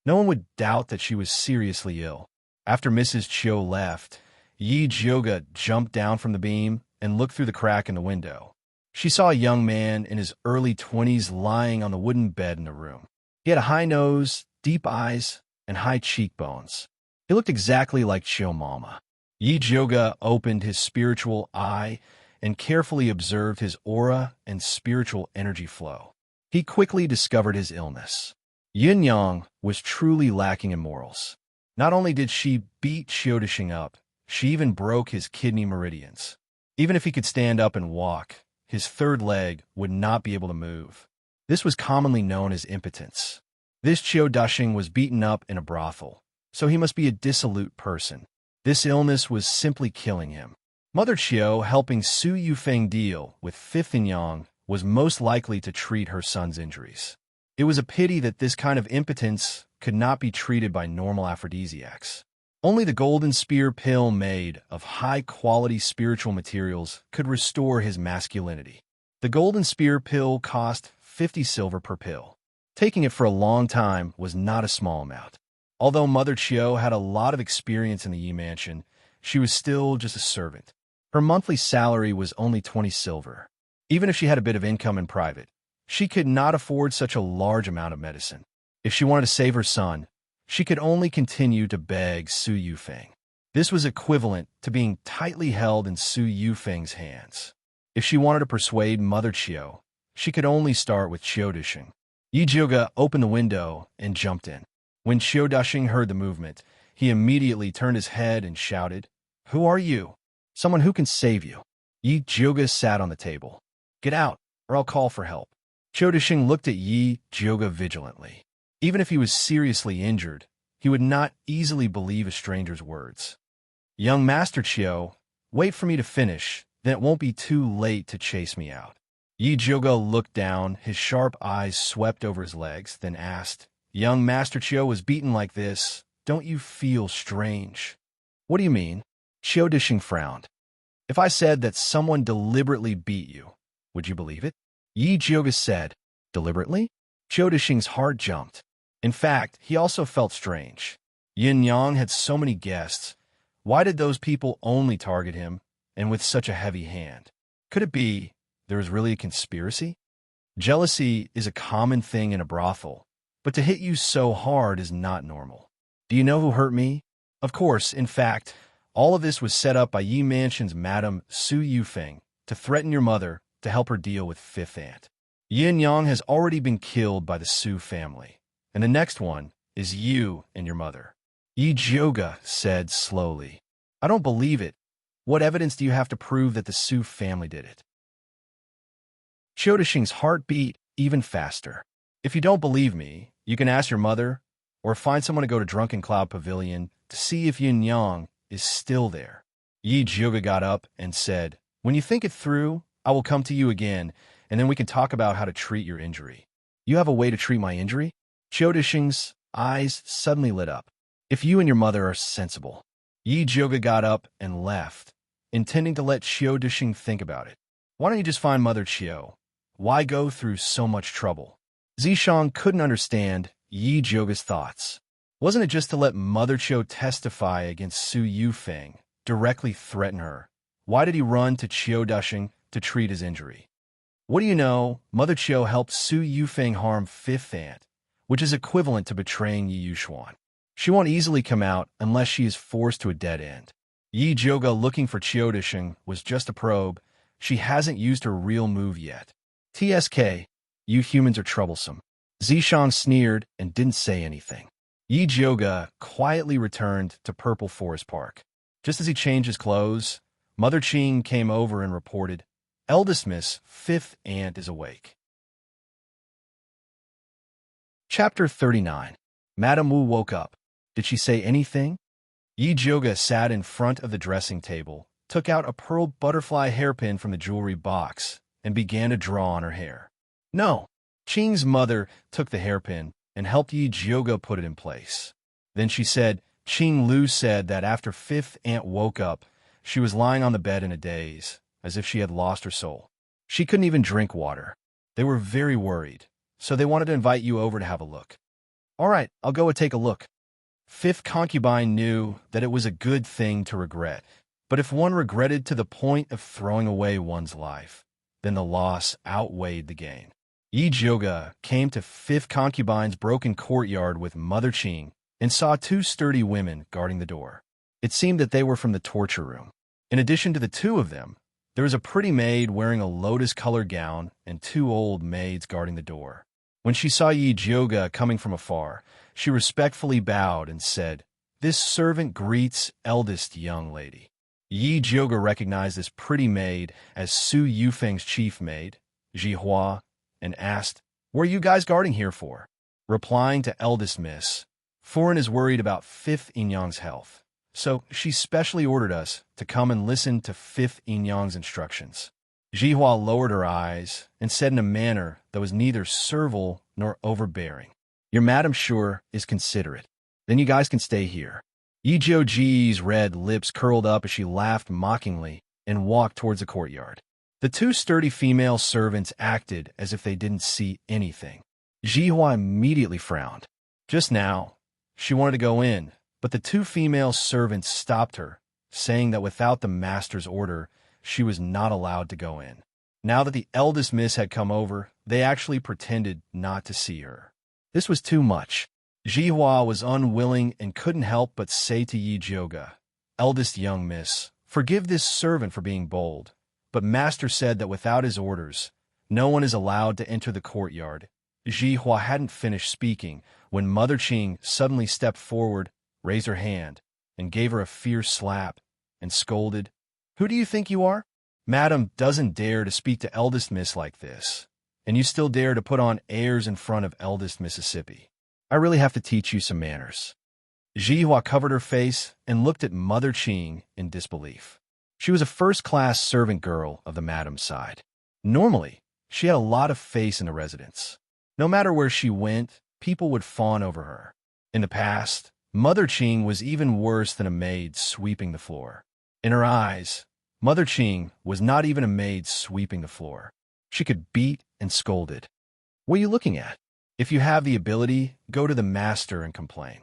No one would doubt that she was seriously ill. After Mrs. Chiu left, Yi Jiuge jumped down from the beam and looked through the crack in the window. She saw a young man in his early 20s lying on the wooden bed in the room. He had a high nose, deep eyes, and high cheekbones. He looked exactly like Chiu Mama. Yi Jiuge opened his spiritual eye and carefully observed his aura and spiritual energy flow. He quickly discovered his illness. Yin Yang was truly lacking in morals. Not only did she beat Chiu Dishing up, she even broke his kidney meridians. Even if he could stand up and walk, his third leg would not be able to move. This was commonly known as impotence. This Chiu Dishing was beaten up in a brothel, so he must be a dissolute person. This illness was simply killing him. Mother Chiu, helping Su Yufeng deal with Fifth and Yang, was most likely to treat her son's injuries. It was a pity that this kind of impotence could not be treated by normal aphrodisiacs. Only the golden spear pill made of high-quality spiritual materials could restore his masculinity. The golden spear pill cost 50 silver per pill. Taking it for a long time was not a small amount. Although Mother Chiu had a lot of experience in the Yi mansion, she was still just a servant. Her monthly salary was only 20 silver. Even if she had a bit of income in private, she could not afford such a large amount of medicine. If she wanted to save her son, she could only continue to beg Su Yufeng. This was equivalent to being tightly held in Su Yufeng's hands. If she wanted to persuade Mother Chiu, she could only start with Chiu Dishing. Yi Jiuge opened the window and jumped in. When Chiu Dishing heard the movement, he immediately turned his head and shouted, "Who are you? Someone who can save you." Yi Jiuge sat on the table. "Get out, or I'll call for help." Chiu Dishing looked at Yi Jiuge vigilantly. Even if he was seriously injured, he would not easily believe a stranger's words. "Young Master Chiu, wait for me to finish, then it won't be too late to chase me out." Yi Jiuge looked down, his sharp eyes swept over his legs, then asked, "Young Master Chiu was beaten like this. Don't you feel strange?" "What do you mean?" Chiu Dishing frowned. "If I said that someone deliberately beat you, would you believe it?" Yi Jiuge said, "Deliberately?" Chiu Dishing's heart jumped. In fact, he also felt strange. Yin Yang had so many guests. Why did those people only target him, and with such a heavy hand? Could it be there was really a conspiracy? Jealousy is a common thing in a brothel, but to hit you so hard is not normal. Do you know who hurt me? Of course, in fact, all of this was set up by Yi Mansion's Madame Su Yufeng to threaten your mother to help her deal with Fifth Aunt. Yin Yang has already been killed by the Su family, and the next one is you and your mother. Yi Jioga said slowly. I don't believe it. What evidence do you have to prove that the Su family did it? Qiu Dixing's heart beat even faster. If you don't believe me, you can ask your mother, or find someone to go to Drunken Cloud Pavilion to see if Yin Yang is still there. Yi Jioga got up and said, when you think it through, I will come to you again, and then we can talk about how to treat your injury. You have a way to treat my injury? Qiu Dixing's eyes suddenly lit up. If you and your mother are sensible. Yi Jioga got up and left, intending to let Qiu Dixing think about it. Why don't you just find Mother Qiu? Why go through so much trouble? Zishang couldn't understand Yi Jioga's thoughts. Wasn't it just to let Mother Qiu testify against Su Yufeng, directly threaten her? Why did he run to Qiu Dixing to treat his injury? What do you know? Mother Qiu helped Su Yufeng harm Fifth Aunt, which is equivalent to betraying Yi Yuxuan. She won't easily come out unless she is forced to a dead end. Yi Jioga looking for Qiu Dixing was just a probe. She hasn't used her real move yet. TSK, you humans are troublesome. Zishang sneered and didn't say anything. Yi Jioga quietly returned to Purple Forest Park. Just as he changed his clothes, Mother Qing came over and reported, Eldest Miss, Fifth Aunt is awake. Chapter 39. Madame Wu woke up. Did she say anything? Yi Jioga sat in front of the dressing table, took out a pearl butterfly hairpin from the jewelry box, and began to draw on her hair. No. Qing's mother took the hairpin and helped Yi Jioga put it in place. Then she said, Qing Lu said that after Fifth Aunt woke up, she was lying on the bed in a daze, as if she had lost her soul. She couldn't even drink water. They were very worried, so they wanted to invite you over to have a look. All right, I'll go and take a look. Fifth concubine knew that it was a good thing to regret, but if one regretted to the point of throwing away one's life, then the loss outweighed the gain. Yi Jioga came to Fifth concubine's broken courtyard with Mother Qing and saw two sturdy women guarding the door. It seemed that they were from the torture room. In addition to the two of them, there was a pretty maid wearing a lotus-colored gown and two old maids guarding the door. When she saw Yi Jioga coming from afar, she respectfully bowed and said, This servant greets eldest young lady. Yi Jioga recognized this pretty maid as Su Yufeng's chief maid, Ji Hua, and asked, What are you guys guarding here for? Replying to eldest miss, Foreign is worried about Fifth Yingyang's health, so she specially ordered us to come and listen to Fifth Yingyang's instructions. Ji Hua lowered her eyes and said in a manner that was neither servile nor overbearing, Your madam sure is considerate. Then you guys can stay here. Yi Jioji's red lips curled up as she laughed mockingly and walked towards the courtyard. The two sturdy female servants acted as if they didn't see anything. Ji Hua immediately frowned. Just now, she wanted to go in, but the two female servants stopped her, saying that without the master's order, she was not allowed to go in. Now that the eldest miss had come over, they actually pretended not to see her. This was too much. Ji Hua was unwilling and couldn't help but say to Yi Jioga, Eldest young miss, forgive this servant for being bold, but master said that without his orders, no one is allowed to enter the courtyard. Ji Hua hadn't finished speaking when Mother Qing suddenly stepped forward, raised her hand, and gave her a fierce slap, and scolded, Who do you think you are? Madam doesn't dare to speak to eldest miss like this, and you still dare to put on airs in front of eldest Mississippi. I really have to teach you some manners. Ji Hua covered her face and looked at Mother Qing in disbelief. She was a first-class servant girl of the madam's side. Normally, she had a lot of face in the residence. No matter where she went, people would fawn over her. In the past, Mother Qing was even worse than a maid sweeping the floor. In her eyes, Mother Qing was not even a maid sweeping the floor. She could beat and scolded. What are you looking at? If you have the ability, go to the master and complain.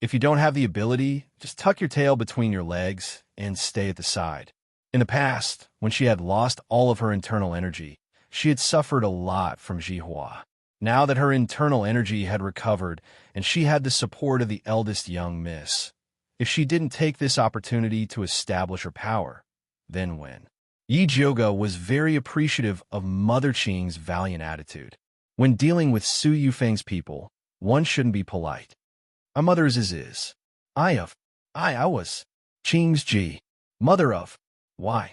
If you don't have the ability, just tuck your tail between your legs and stay at the side. In the past, when she had lost all of her internal energy, she had suffered a lot from Jihua. Now that her internal energy had recovered and she had the support of the eldest young miss, if she didn't take this opportunity to establish her power, then when? Yi Jioga was very appreciative of Mother Qing's valiant attitude. When dealing with Su Yufeng's people, one shouldn't be polite. My mother is. I was. Qing's Ji. Mother of. Why?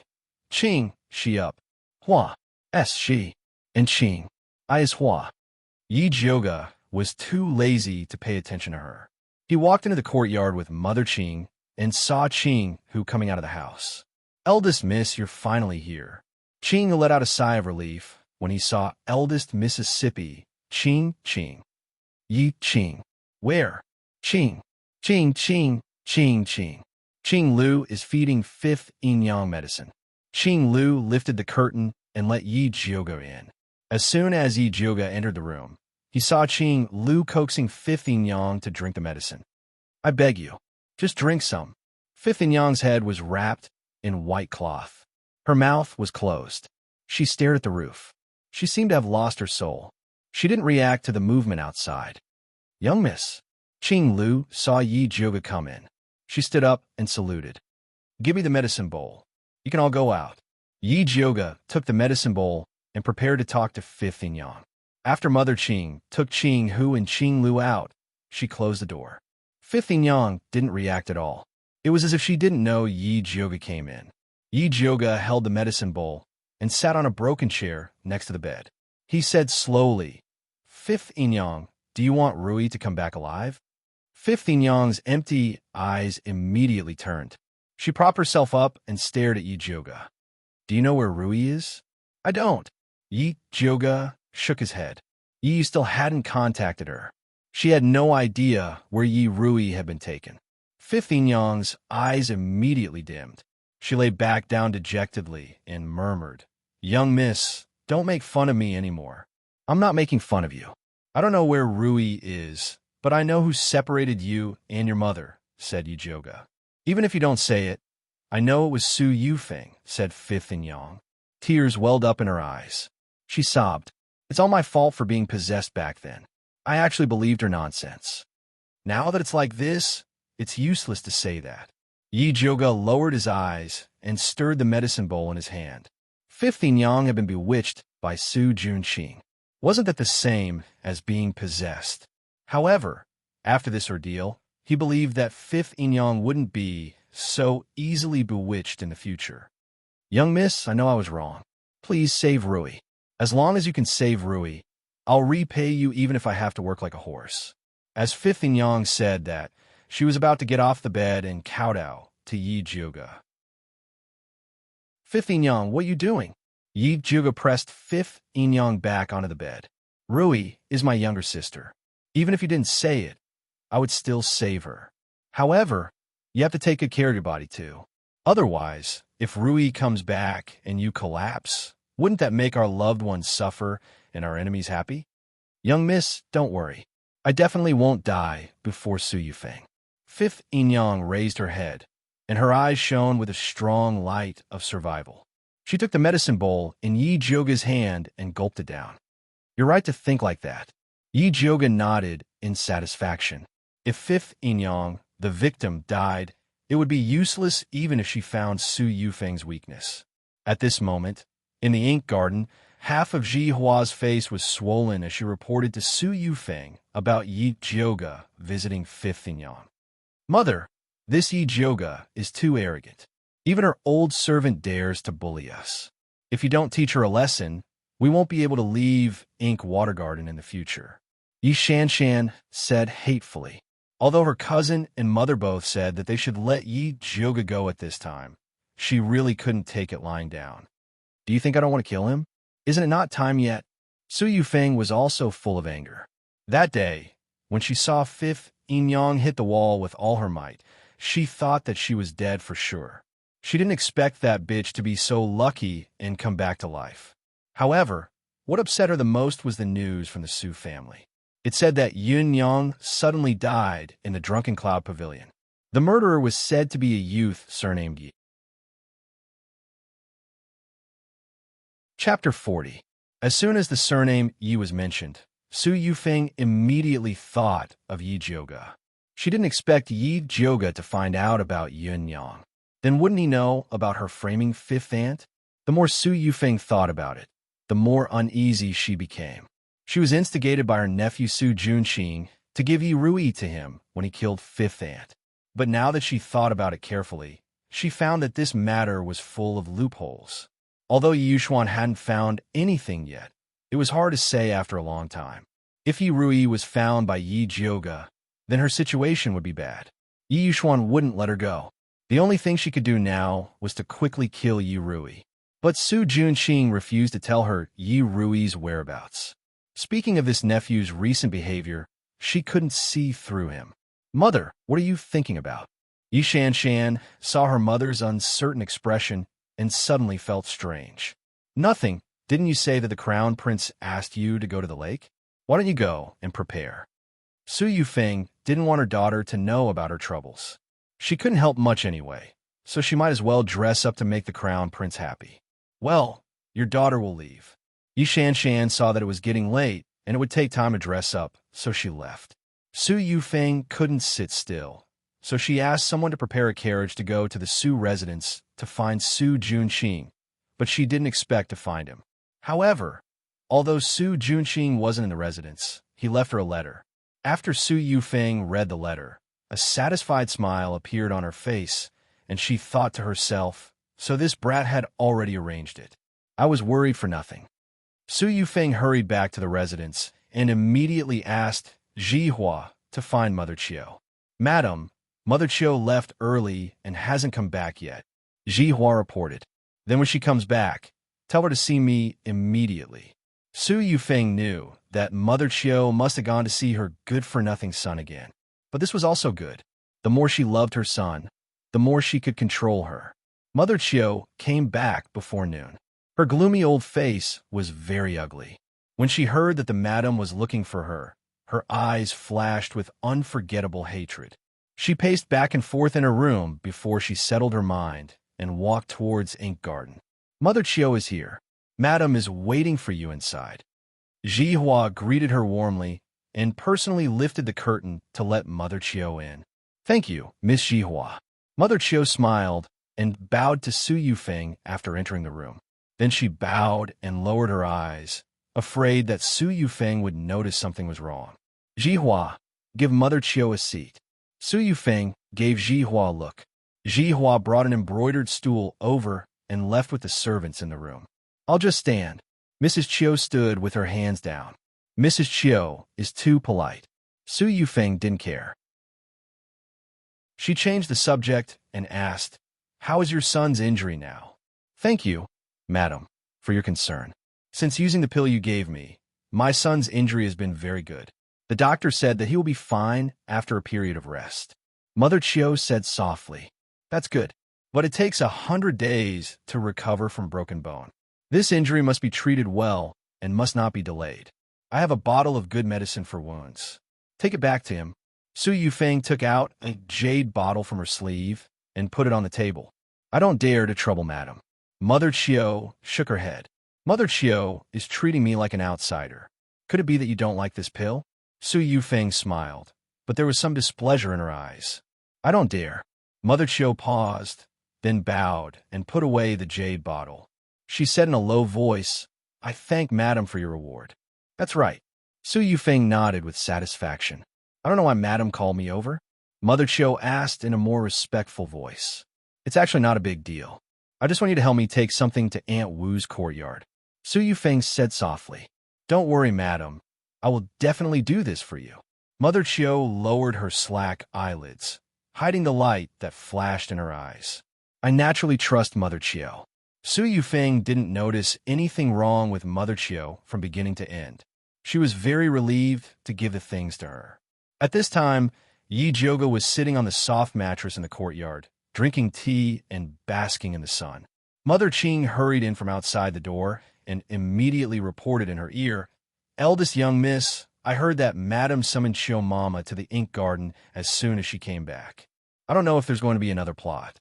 Qing, she up. Hua. S she. And Qing. I is Hua. Yi Jioga was too lazy to pay attention to her. He walked into the courtyard with Mother Qing and saw Qing Hu coming out of the house. Eldest Miss, you're finally here. Qing let out a sigh of relief when he saw eldest Mississippi, Qing. Yi Qing. Where? Qing. Qing. Qing Lu is feeding 5th yin-yang medicine. Qing Lu lifted the curtain and let Yi Jioga in. As soon as Yi Jioga entered the room, he saw Qing Lu coaxing 5th yin-yang to drink the medicine. I beg you, just drink some. 5th yin-yang's head was wrapped in white cloth. Her mouth was closed. She stared at the roof. She seemed to have lost her soul. She didn't react to the movement outside. Young miss. Qing Lu saw Yi Jioga come in. She stood up and saluted. Give me the medicine bowl. You can all go out. Yi Jioga took the medicine bowl and prepared to talk to 5th yin-yang. After Mother Qing took Qing Hu and Qing Lu out, she closed the door. 5th yin-yang didn't react at all. It was as if she didn't know Yi Jioga came in. Yi Jioga held the medicine bowl and sat on a broken chair next to the bed. He said slowly, 5th yin-yang, do you want Rui to come back alive? 5th yin-yang's empty eyes immediately turned. She propped herself up and stared at Yi Jioga. Do you know where Rui is? I don't. Yi Jioga shook his head. Yi still hadn't contacted her. She had no idea where Yi Rui had been taken. 5th yin-yang's eyes immediately dimmed. She lay back down dejectedly and murmured, Young miss, don't make fun of me anymore. I'm not making fun of you. I don't know where Rui is, but I know who separated you and your mother, said Yi Jioga. Even if you don't say it, I know it was Su Yufeng, said 5th yin-yang. Tears welled up in her eyes. She sobbed. It's all my fault for being possessed back then. I actually believed her nonsense. Now that it's like this, it's useless to say that. Yi Jioga lowered his eyes and stirred the medicine bowl in his hand. 5th yin-yang had been bewitched by Su Junqing. Wasn't that the same as being possessed? However, after this ordeal, he believed that 5th yin-yang wouldn't be so easily bewitched in the future. Young miss, I know I was wrong. Please save Rui. As long as you can save Rui, I'll repay you even if I have to work like a horse. As 5th yin-yang said that, she was about to get off the bed and kowtow to Yi Jioga. 5th yin-yang, what are you doing? Yi Jioga pressed 5th yin-yang back onto the bed. Rui is my younger sister. Even if you didn't say it, I would still save her. However, you have to take good care of your body too. Otherwise, if Rui comes back and you collapse, wouldn't that make our loved ones suffer and our enemies happy? Young miss, don't worry. I definitely won't die before Su Yufeng. 5th yin-yang raised her head, and her eyes shone with a strong light of survival. She took the medicine bowl in Yi Jioga's hand and gulped it down. You're right to think like that. Yi Jioga nodded in satisfaction. If 5th yin-yang, the victim, died, it would be useless even if she found Su Yufeng's weakness. At this moment, in the ink garden, half of Jihua's face was swollen as she reported to Su Yufeng about Yi Jioga visiting 5th yin-yang. Mother, this Yi Jioga is too arrogant. Even her old servant dares to bully us. If you don't teach her a lesson, we won't be able to leave Ink Water Garden in the future. Yi Shanshan said hatefully. Although her cousin and mother both said that they should let Yi Jioga go at this time, she really couldn't take it lying down. Do you think I don't want to kill him? Isn't it not time yet? Su Yufeng was also full of anger. That day, when she saw 5th yin-yang hit the wall with all her might, she thought that she was dead for sure. She didn't expect that bitch to be so lucky and come back to life. However, what upset her the most was the news from the Su family. It said that Yun Yang suddenly died in the Drunken Cloud Pavilion. The murderer was said to be a youth surnamed Yi. Chapter 40. As soon as the surname Yi was mentioned, Su Yufeng immediately thought of Yi Jiuge. She didn't expect Yi Jiuge to find out about Yun Yang. Then wouldn't he know about her framing fifth aunt? The more Su Yufeng thought about it, the more uneasy she became. She was instigated by her nephew Su Junqing to give Yi Rui to him when he killed fifth aunt. But now that she thought about it carefully, she found that this matter was full of loopholes. Although Yi Yuxuan hadn't found anything yet, it was hard to say after a long time. If Yi Rui was found by Yi Jiuge, then her situation would be bad. Yi Yuxuan wouldn't let her go. The only thing she could do now was to quickly kill Yi Rui. But Su Junqing refused to tell her Yi Rui's whereabouts. Speaking of this nephew's recent behavior, she couldn't see through him. "Mother, what are you thinking about?" Yi Shanshan saw her mother's uncertain expression and suddenly felt strange. "Nothing. Didn't you say that the crown prince asked you to go to the lake? Why don't you go and prepare?" Su Yufeng didn't want her daughter to know about her troubles. She couldn't help much anyway, so she might as well dress up to make the crown prince happy. "Well, your daughter will leave." Yi Shanshan saw that it was getting late and it would take time to dress up, so she left. Su Yufeng couldn't sit still, so she asked someone to prepare a carriage to go to the Su residence to find Su Junqing, but she didn't expect to find him. However, although Su Junqing wasn't in the residence, he left her a letter. After Su Yufeng read the letter, a satisfied smile appeared on her face, and she thought to herself, so this brat had already arranged it. I was worried for nothing. Su Yufeng hurried back to the residence and immediately asked Jihua to find Mother Qiu. "Madam, Mother Qiu left early and hasn't come back yet," Jihua reported. "Then when she comes back, tell her to see me immediately." Su Yufeng knew that Mother Qiu must have gone to see her good-for-nothing son again. But this was also good. The more she loved her son, the more she could control her. Mother Qiu came back before noon. Her gloomy old face was very ugly. When she heard that the madam was looking for her, her eyes flashed with unforgettable hatred. She paced back and forth in her room before she settled her mind and walked towards Ink Garden. "Mother Qiu is here. Madam is waiting for you inside." Jihua greeted her warmly and personally lifted the curtain to let Mother Qiu in. "Thank you, Miss Jihua." Mother Qiu smiled and bowed to Su Yufeng after entering the room. Then she bowed and lowered her eyes, afraid that Su Yufeng would notice something was wrong. "Jihua, give Mother Qiu a seat." Su Yufeng gave Jihua a look. Jihua brought an embroidered stool over and left with the servants in the room. "I'll just stand." Mrs. Qiu stood with her hands down. Mrs. Qiu is too polite. Su Yufeng didn't care. She changed the subject and asked, "How is your son's injury now?" "Thank you, madam, for your concern. Since using the pill you gave me, my son's injury has been very good. The doctor said that he will be fine after a period of rest." Mother Qiu said softly, "That's good, but it takes 100 days to recover from broken bone. This injury must be treated well and must not be delayed. I have a bottle of good medicine for wounds. Take it back to him." Su Yufeng took out a jade bottle from her sleeve and put it on the table. "I don't dare to trouble madam." Mother Qiu shook her head. "Mother Qiu is treating me like an outsider. Could it be that you don't like this pill?" Su Yufeng smiled, but there was some displeasure in her eyes. "I don't dare." Mother Qiu paused, then bowed and put away the jade bottle. She said in a low voice, "I thank madam for your reward." "That's right." Su Yufeng nodded with satisfaction. "I don't know why madam called me over." Mother Qiu asked in a more respectful voice. "It's actually not a big deal. I just want you to help me take something to Aunt Wu's courtyard." Su Yufeng said softly, "Don't worry, madam. I will definitely do this for you." Mother Qiu lowered her slack eyelids, hiding the light that flashed in her eyes. "I naturally trust Mother Qiu." Su Yufeng didn't notice anything wrong with Mother Qiu from beginning to end. She was very relieved to give the things to her. At this time, Yi Jiuge was sitting on the soft mattress in the courtyard, drinking tea and basking in the sun. Mother Qing hurried in from outside the door and immediately reported in her ear, "Eldest young miss, I heard that Madam summoned Shio Mama to the ink garden as soon as she came back. I don't know if there's going to be another plot.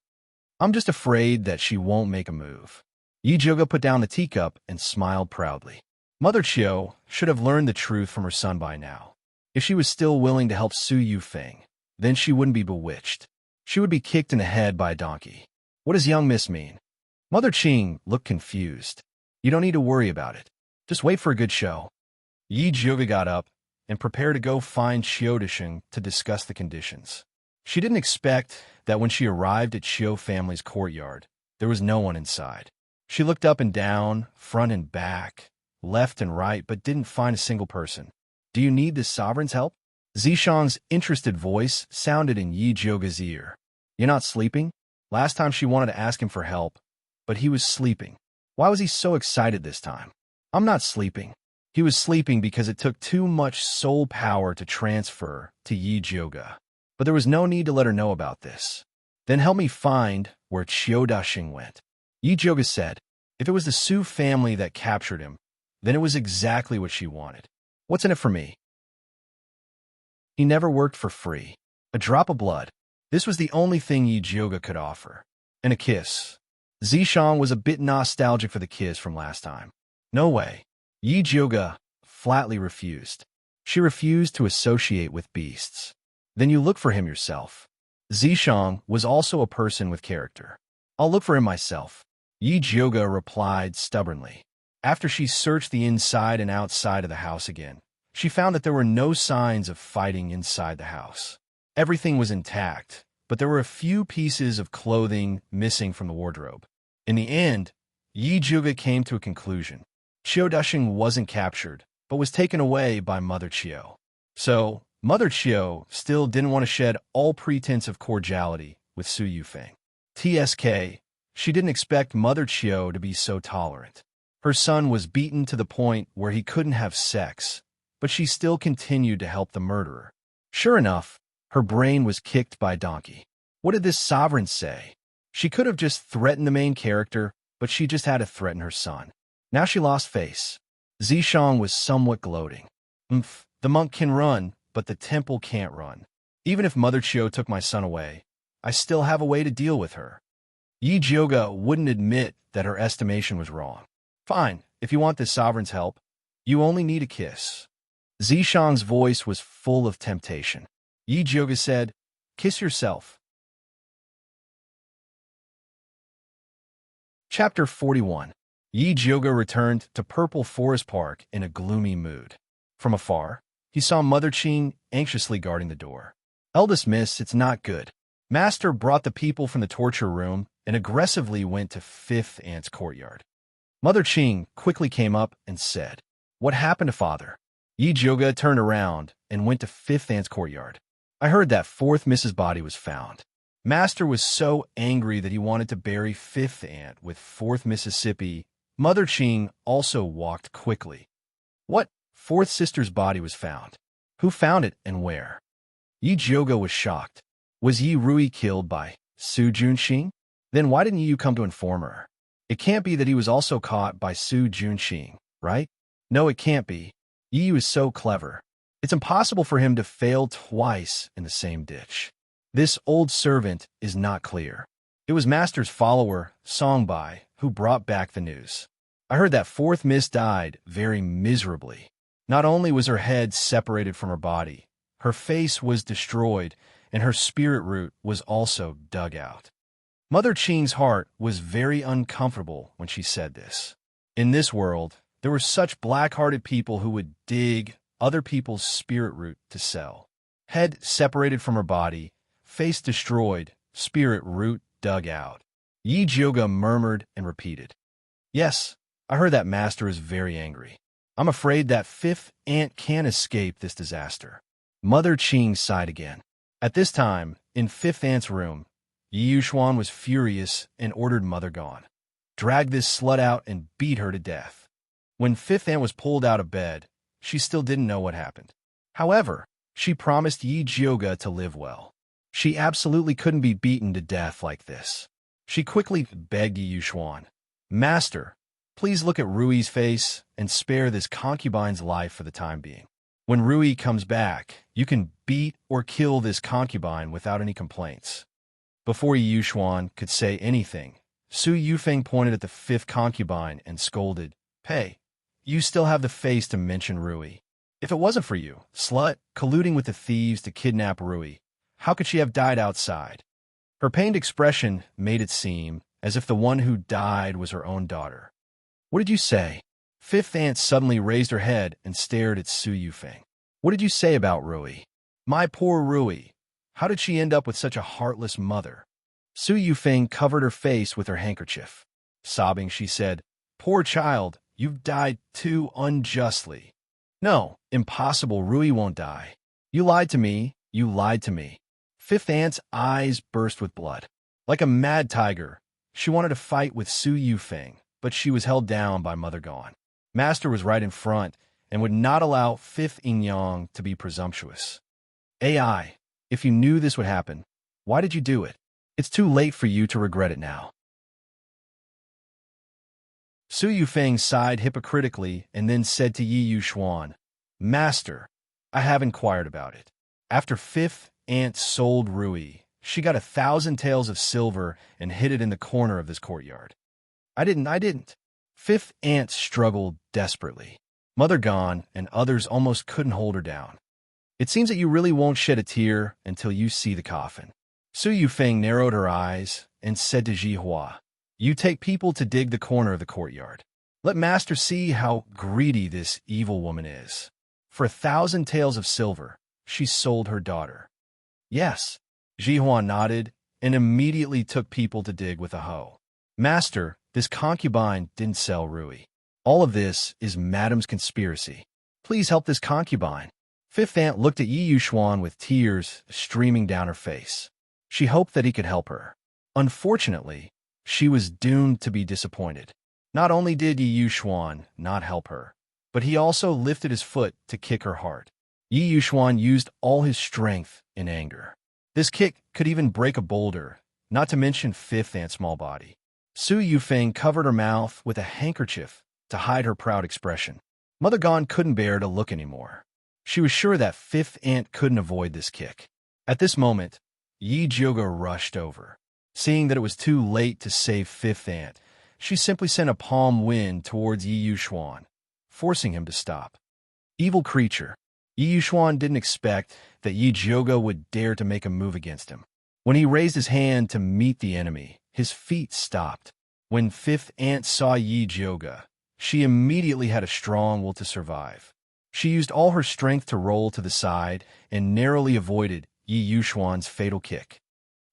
I'm just afraid that she won't make a move. Yi Juga put down the teacup and smiled proudly. Mother Chio should have learned the truth from her son by now. If she was still willing to help Su Yufeng, then she wouldn't be bewitched. She would be kicked in the head by a donkey. What does young miss mean? Mother Qing looked confused. You don't need to worry about it. Just wait for a good show. Yi Juga got up and prepared to go find Xiao Disheng to discuss the conditions. She didn't expect that when she arrived at Xiao family's courtyard, there was no one inside. She looked up and down, front and back, left and right, but didn't find a single person. Do you need the sovereign's help? Zishang's interested voice sounded in Yi Jyoga's ear. You're not sleeping? Last time she wanted to ask him for help, but he was sleeping. Why was he so excited this time? I'm not sleeping. He was sleeping because it took too much soul power to transfer to Yi Jyoga. But there was no need to let her know about this. Then help me find where Qiu Dashing went. Yi Jyoga said, if it was the Su family that captured him, then it was exactly what she wanted. What's in it for me? He never worked for free. A drop of blood. This was the only thing Yi Jyoga could offer. And a kiss. Zishang was a bit nostalgic for the kiss from last time. No way. Yi Jyoga flatly refused. She refused to associate with beasts. Then you look for him yourself. Zishang was also a person with character. I'll look for him myself. Yi Jyoga replied stubbornly. After she searched the inside and outside of the house again, she found that there were no signs of fighting inside the house. Everything was intact, but there were a few pieces of clothing missing from the wardrobe. In the end, Yi Jyoga came to a conclusion. Qiu Dashing wasn't captured, but was taken away by Mother Qiu. So, Mother Qiu still didn't want to shed all pretense of cordiality with Su Yufeng. TSK, she didn't expect Mother Qiu to be so tolerant. Her son was beaten to the point where he couldn't have sex, but she still continued to help the murderer. Sure enough, her brain was kicked by a donkey. What did this sovereign say? She could have just threatened the main character, but she just had to threaten her son. Now she lost face. Zishang was somewhat gloating. The monk can run, but the temple can't run. Even if Mother Qiu took my son away, I still have a way to deal with her. Yi Jyoga wouldn't admit that her estimation was wrong. Fine, if you want this sovereign's help, you only need a kiss. Zishang's voice was full of temptation. Yi Jyoga said, kiss yourself. Chapter 41. Yi Jyoga returned to Purple Forest Park in a gloomy mood. From afar, he saw Mother Qing anxiously guarding the door. Eldest miss, it's not good. Master brought the people from the torture room and aggressively went to Fifth Aunt's courtyard. Mother Qing quickly came up and said, what happened to father? Yi Jyoga turned around and went to Fifth Aunt's courtyard. I heard that Fourth Miss's body was found. Master was so angry that he wanted to bury Fifth Aunt with Fourth Mississippi. Mother Qing also walked quickly. What? Fourth sister's body was found. Who found it and where? Yi Jyoga was shocked. Was Yi Rui killed by Su Junxing? Then why didn't Yi come to inform her? It can't be that he was also caught by Su Junxing, right? No, it can't be. Yi is so clever. It's impossible for him to fail twice in the same ditch. This old servant is not clear. It was Master's follower, Songbai, who brought back the news. I heard that Fourth Miss died very miserably. Not only was her head separated from her body, her face was destroyed, and her spirit root was also dug out. Mother Qing's heart was very uncomfortable when she said this. In this world, there were such black-hearted people who would dig other people's spirit root to sell. Head separated from her body, face destroyed, spirit root dug out. Yi Jyoga murmured and repeated. Yes, I heard that Master is very angry. I'm afraid that Fifth Aunt can't escape this disaster. Mother Qing sighed again. At this time, in Fifth Aunt's room, Yi Yuxuan was furious and ordered Mother gone. Drag this slut out and beat her to death. When Fifth Aunt was pulled out of bed, she still didn't know what happened. However, she promised Yi Jyoga to live well. She absolutely couldn't be beaten to death like this. She quickly begged Yi Yuxuan, Master, please look at Rui's face and spare this concubine's life for the time being. When Rui comes back, you can beat or kill this concubine without any complaints. Before Yi Yuxuan could say anything, Su Yufeng pointed at the fifth concubine and scolded, "Hey, you still have the face to mention Rui. If it wasn't for you, slut, colluding with the thieves to kidnap Rui, how could she have died outside?" Her pained expression made it seem as if the one who died was her own daughter. "What did you say?" Fifth aunt suddenly raised her head and stared at Su Yufeng. "What did you say about Rui?" "My poor Rui. How did she end up with such a heartless mother?" Su Yufeng covered her face with her handkerchief. Sobbing, she said, "Poor child, you've died too unjustly." "No, impossible, Rui won't die. You lied to me, you lied to me." Fifth aunt's eyes burst with blood. Like a mad tiger, she wanted to fight with Su Yufeng, but she was held down by Mother Gone. Master was right in front and would not allow Fifth Ingyang to be presumptuous. "AI, if you knew this would happen, why did you do it? It's too late for you to regret it now." Su Yufeng sighed hypocritically and then said to Yi Yuxuan, "Master, I have inquired about it. After Fifth Aunt sold Rui, she got 1,000 taels of silver and hid it in the corner of this courtyard." I didn't. Fifth Aunt struggled desperately. Mother Gone and others almost couldn't hold her down. "It seems that you really won't shed a tear until you see the coffin." Su Yufeng narrowed her eyes and said to Ji Hua, "You take people to dig the corner of the courtyard. Let Master see how greedy this evil woman is. For 1,000 taels of silver, she sold her daughter." "Yes." Ji Hua nodded and immediately took people to dig with a hoe. "Master, this concubine didn't sell Rui. All of this is Madam's conspiracy. Please help this concubine." Fifth Aunt looked at Yi Yuxuan with tears streaming down her face. She hoped that he could help her. Unfortunately, she was doomed to be disappointed. Not only did Yi Yuxuan not help her, but he also lifted his foot to kick her heart. Yi Yuxuan used all his strength in anger. This kick could even break a boulder, not to mention Fifth Aunt's small body. Su Yufeng covered her mouth with a handkerchief to hide her proud expression. Mother Gone couldn't bear to look anymore. She was sure that Fifth Aunt couldn't avoid this kick. At this moment, Yi Jioga rushed over. Seeing that it was too late to save Fifth Aunt, she simply sent a palm wind towards Yi Yuxuan, forcing him to stop. Evil creature. Yi Yuxuan didn't expect that Yi Jioga would dare to make a move against him. When he raised his hand to meet the enemy, his feet stopped. When Fifth Aunt saw Yi Jioga, she immediately had a strong will to survive. She used all her strength to roll to the side and narrowly avoided Yi Yuxuan's fatal kick.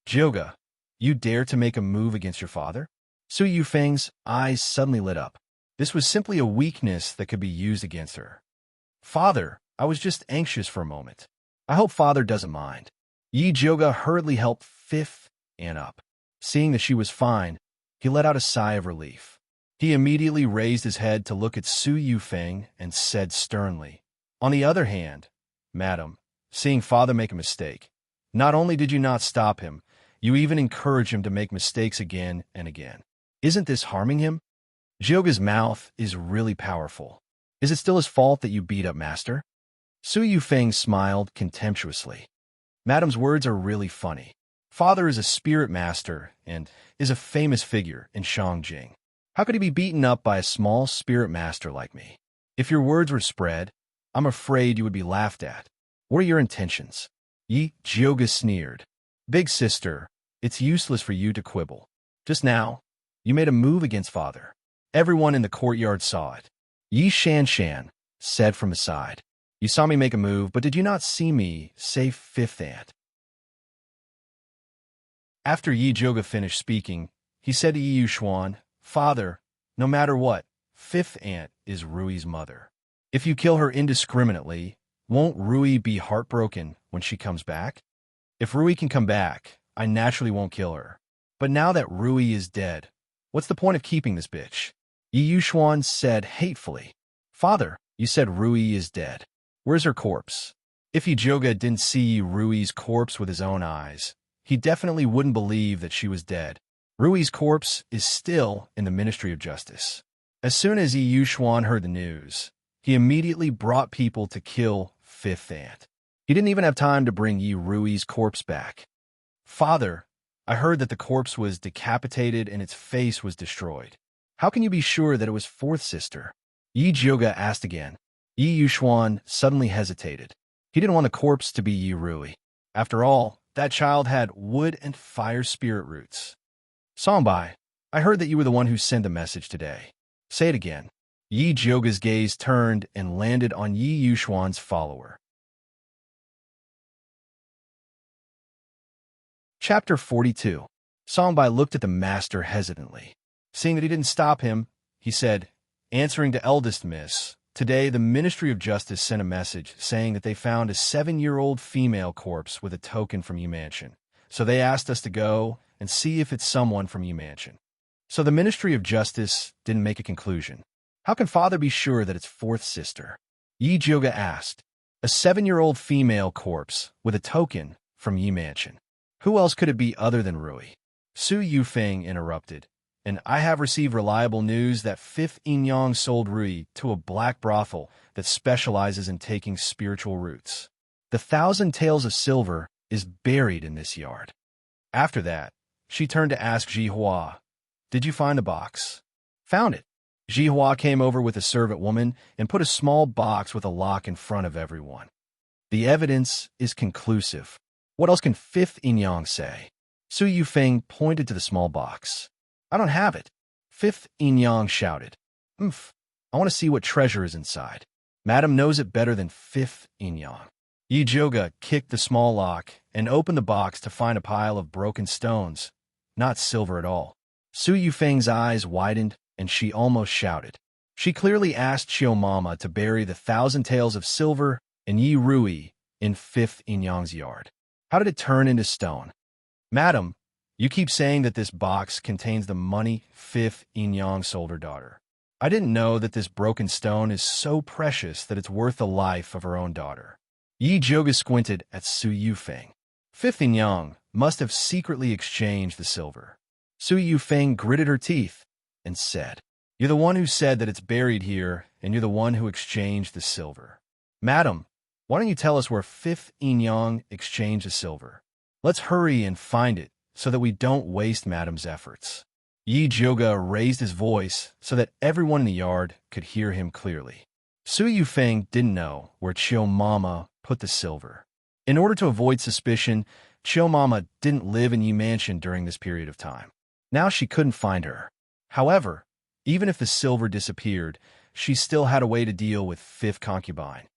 "Jioga, you dare to make a move against your father?" Su Yufeng's eyes suddenly lit up. This was simply a weakness that could be used against her. "Father, I was just anxious for a moment. I hope Father doesn't mind." Yi Jioga hurriedly helped Fifth Aunt up. Seeing that she was fine, he let out a sigh of relief. He immediately raised his head to look at Su Yufeng and said sternly, "On the other hand, Madam, seeing Father make a mistake, not only did you not stop him, you even encourage him to make mistakes again and again. Isn't this harming him? Jioga's mouth is really powerful. Is it still his fault that you beat up Master?" Su Yufeng smiled contemptuously. "Madam's words are really funny. Father is a spirit master and is a famous figure in Shangjing. How could he be beaten up by a small spirit master like me? If your words were spread, I'm afraid you would be laughed at. What are your intentions?" Yi Jioga sneered. "Big sister, it's useless for you to quibble. Just now, you made a move against Father. Everyone in the courtyard saw it." Yi Shanshan said from aside, "You saw me make a move, but did you not see me save Fifth Aunt?" After Yi Jioga finished speaking, he said to Yi Yuxuan, "Father, no matter what, Fifth Aunt is Rui's mother. If you kill her indiscriminately, won't Rui be heartbroken when she comes back? If Rui can come back, I naturally won't kill her. But now that Rui is dead, what's the point of keeping this bitch?" Yi Yuxuan said hatefully, "Father, you said Rui is dead. Where's her corpse?" If Yi Jioga didn't see Rui's corpse with his own eyes, he definitely wouldn't believe that she was dead. Rui's corpse is still in the Ministry of Justice. As soon as Yi Yuxuan heard the news, he immediately brought people to kill fifth aunt. He didn't even have time to bring Yi Rui's corpse back. Father, I heard that the corpse was decapitated and its face was destroyed. How can you be sure that it was fourth sister? Yi Jioga asked again. Yi Yuxuan suddenly hesitated. He didn't want the corpse to be Yi Rui. After all, that child had wood and fire spirit roots. Songbai, I heard that you were the one who sent the message today. Say it again. Yi Jioga's gaze turned and landed on Yi Yuxuan's follower. Chapter 42. Songbai looked at the master hesitantly. Seeing that he didn't stop him, he said, answering to eldest miss, today the Ministry of Justice sent a message saying that they found a 7-year-old female corpse with a token from Yi Mansion. So they asked us to go and see if it's someone from Yi Mansion. So the Ministry of Justice didn't make a conclusion. How can father be sure that it's fourth sister? Yi Jioga asked. A 7-year-old female corpse with a token from Yi Mansion. Who else could it be other than Rui? Su Yufeng interrupted. And I have received reliable news that Fifth Inyang sold Rui to a black brothel that specializes in taking spiritual roots. The 1,000 taels of silver is buried in this yard. After that, she turned to ask Ji Hua, did you find the box? Found it. Ji Hua came over with a servant woman and put a small box with a lock in front of everyone. The evidence is conclusive. What else can Fifth Inyang say? Su Yufeng pointed to the small box. I don't have it. Fifth Inyang shouted. I want to see what treasure is inside. Madam knows it better than Fifth Inyang. Yi Jioga kicked the small lock and opened the box to find a pile of broken stones, not silver at all. Su Yufeng's eyes widened and she almost shouted. She clearly asked Chiu Mama to bury the 1,000 taels of silver and Yi Rui in Fifth Inyang's yard. How did it turn into stone? Madam, you keep saying that this box contains the money Fifth Inyang sold her daughter. I didn't know that this broken stone is so precious that it's worth the life of her own daughter. Yi Jioga squinted at Su Yufeng. Fifth Inyang must have secretly exchanged the silver. Su Yufeng gritted her teeth and said, You're the one who said that it's buried here, and you're the one who exchanged the silver. Madam, why don't you tell us where Fifth Inyang exchanged the silver? Let's hurry and find it, so that we don't waste Madam's efforts. Yi Jioga raised his voice so that everyone in the yard could hear him clearly. Su Yufeng didn't know where Chiu Mama put the silver. In order to avoid suspicion, Chiu Mama didn't live in Yi Mansion during this period of time. Now she couldn't find her. However, even if the silver disappeared, she still had a way to deal with Fifth Concubine.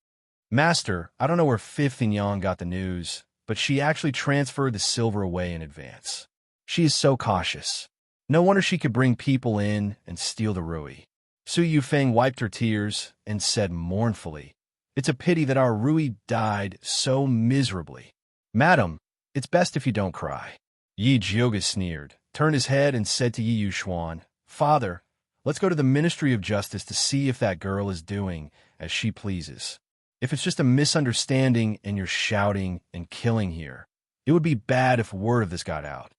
Master, I don't know where Fifth Inyang got the news, but she actually transferred the silver away in advance. She is so cautious. No wonder she could bring people in and steal the Rui. Su Yufeng wiped her tears and said mournfully, It's a pity that our Rui died so miserably. Madam, it's best if you don't cry. Yi Jioga sneered, turned his head and said to Yi Yuxuan, Father, let's go to the Ministry of Justice to see if that girl is doing as she pleases. If it's just a misunderstanding and you're shouting and killing here, it would be bad if word of this got out.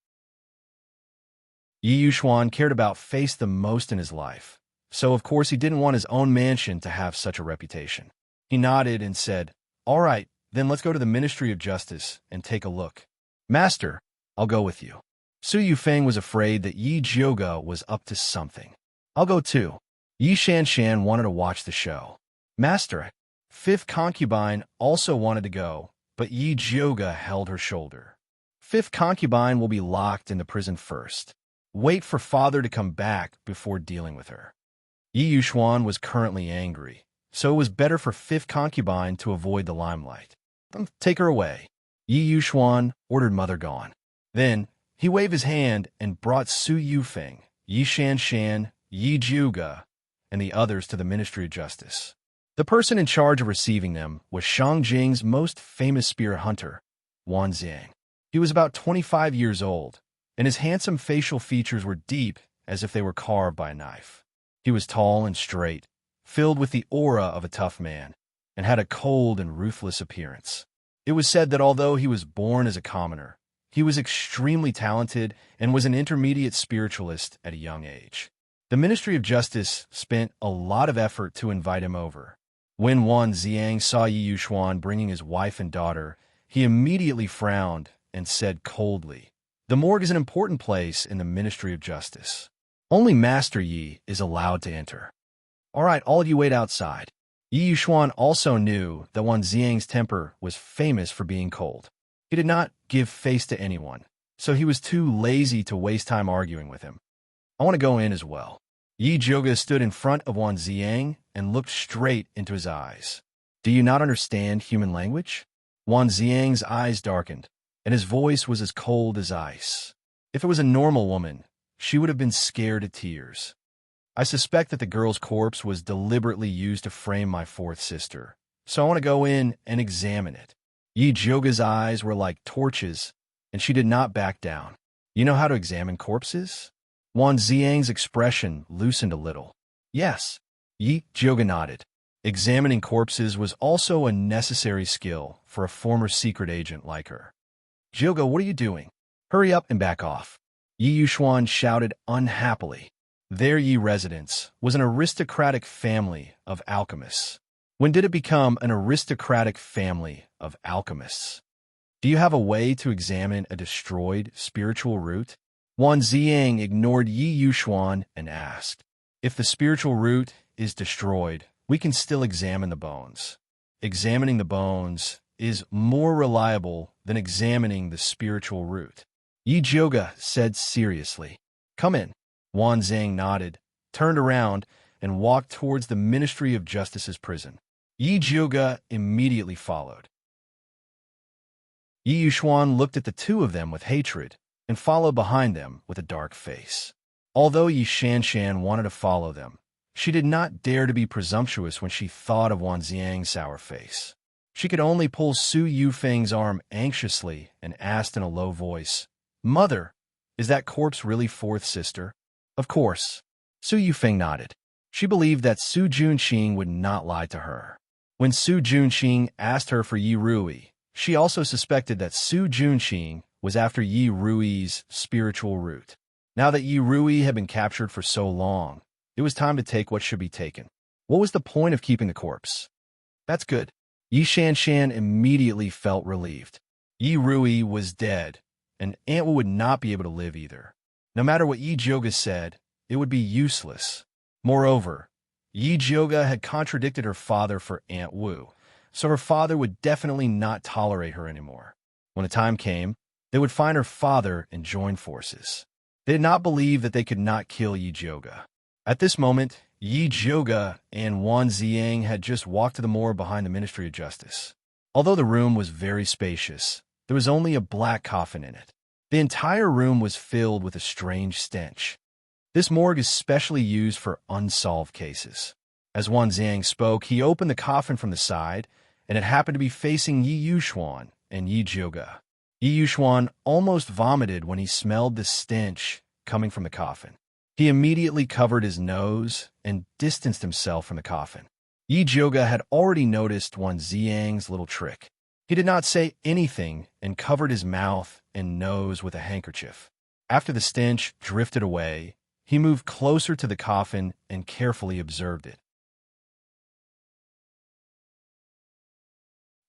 Yi Yuxuan cared about face the most in his life, so of course he didn't want his own mansion to have such a reputation. He nodded and said, All right, then let's go to the Ministry of Justice and take a look. Master, I'll go with you. Su Yufeng was afraid that Yi Jioga was up to something. I'll go too. Yi Shanshan wanted to watch the show. Master, Fifth Concubine also wanted to go, but Yi Jioga held her shoulder. Fifth Concubine will be locked in the prison first. Wait for father to come back before dealing with her. Yi Yuxuan was currently angry, so it was better for Fifth Concubine to avoid the limelight. Take her away. Yi Yuxuan ordered mother gone. Then, he waved his hand and brought Su Yufeng, Yi Shanshan, Yi Jioga, and the others to the Ministry of Justice. The person in charge of receiving them was Shangjing's most famous spear hunter, Wan Xiang. He was about 25 years old, and his handsome facial features were deep as if they were carved by a knife. He was tall and straight, filled with the aura of a tough man, and had a cold and ruthless appearance. It was said that although he was born as a commoner, he was extremely talented and was an intermediate spiritualist at a young age. The Ministry of Justice spent a lot of effort to invite him over, When Wan Ziang saw Yi Yuxuan bringing his wife and daughter, he immediately frowned and said coldly, "The morgue is an important place in the Ministry of Justice. Only Master Yi is allowed to enter. All right, all of you wait outside." Yi Yuxuan also knew that Wan Ziang's temper was famous for being cold. He did not give face to anyone, so he was too lazy to waste time arguing with him. "I want to go in as well." Yi Zhuge stood in front of Wan Ziang and looked straight into his eyes. "Do you not understand human language?" Wan Ziang's eyes darkened, and his voice was as cold as ice. If it was a normal woman, she would have been scared to tears. "I suspect that the girl's corpse was deliberately used to frame my fourth sister, so I want to go in and examine it." Yi Zhuge's eyes were like torches, and she did not back down. "You know how to examine corpses?" Wan Ziang's expression loosened a little. "Yes." Yi Zhuge nodded. Examining corpses was also a necessary skill for a former secret agent like her. "Zhuge, what are you doing? Hurry up and back off." Yi Yuxuan shouted unhappily. Their Yi residence was an aristocratic family of alchemists. When did it become an aristocratic family of alchemists? "Do you have a way to examine a destroyed spiritual root?" Wan Ziang ignored Yi Yuxuan and asked, "If the spiritual root is destroyed, we can still examine the bones. Examining the bones is more reliable than examining the spiritual root." Yi Zhuge said seriously. "Come in." Wan Ziang nodded, turned around, and walked towards the Ministry of Justice's prison. Yi Zhuge immediately followed. Yi Yuxuan looked at the two of them with hatred and followed behind them with a dark face. Although Yi Shanshan wanted to follow them, she did not dare to be presumptuous when she thought of Wan Ziang's sour face. She could only pull Su Yufeng's arm anxiously and asked in a low voice, "Mother, is that corpse really fourth sister?" "Of course." Su Yufeng nodded. She believed that Su Junqing would not lie to her. When Su Junqing asked her for Yi Rui, she also suspected that Su Junqing was after Yi Rui's spiritual root. Now that Yi Rui had been captured for so long, it was time to take what should be taken. What was the point of keeping the corpse? "That's good." Yi Shanshan immediately felt relieved. Yi Rui was dead, and Aunt Wu would not be able to live either. No matter what Yi Zhuge said, it would be useless. Moreover, Yi Zhuge had contradicted her father for Aunt Wu, so her father would definitely not tolerate her anymore. When the time came, they would find her father and join forces. They did not believe that they could not kill Yi Zhuge. At this moment, Yi Zhuge and Wan Ziang had just walked to the morgue behind the Ministry of Justice. Although the room was very spacious, there was only a black coffin in it. The entire room was filled with a strange stench. This morgue is specially used for unsolved cases. As Wan Ziang spoke, he opened the coffin from the side, and it happened to be facing Yi Yuxuan and Yi Zhuge. Yi Yuxuan almost vomited when he smelled the stench coming from the coffin. He immediately covered his nose and distanced himself from the coffin. Yi Zhuge had already noticed Wan Ziang's little trick. He did not say anything and covered his mouth and nose with a handkerchief. After the stench drifted away, he moved closer to the coffin and carefully observed it.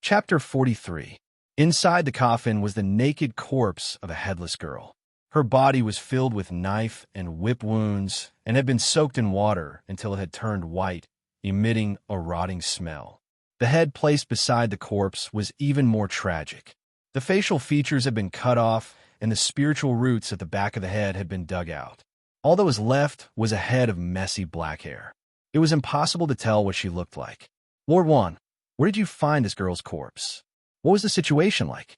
Chapter 43. Inside the coffin was the naked corpse of a headless girl. Her body was filled with knife and whip wounds and had been soaked in water until it had turned white, emitting a rotting smell. The head placed beside the corpse was even more tragic. The facial features had been cut off, and the spiritual roots at the back of the head had been dug out. All that was left was a head of messy black hair. It was impossible to tell what she looked like. "Lord Wan, where did you find this girl's corpse? What was the situation like?"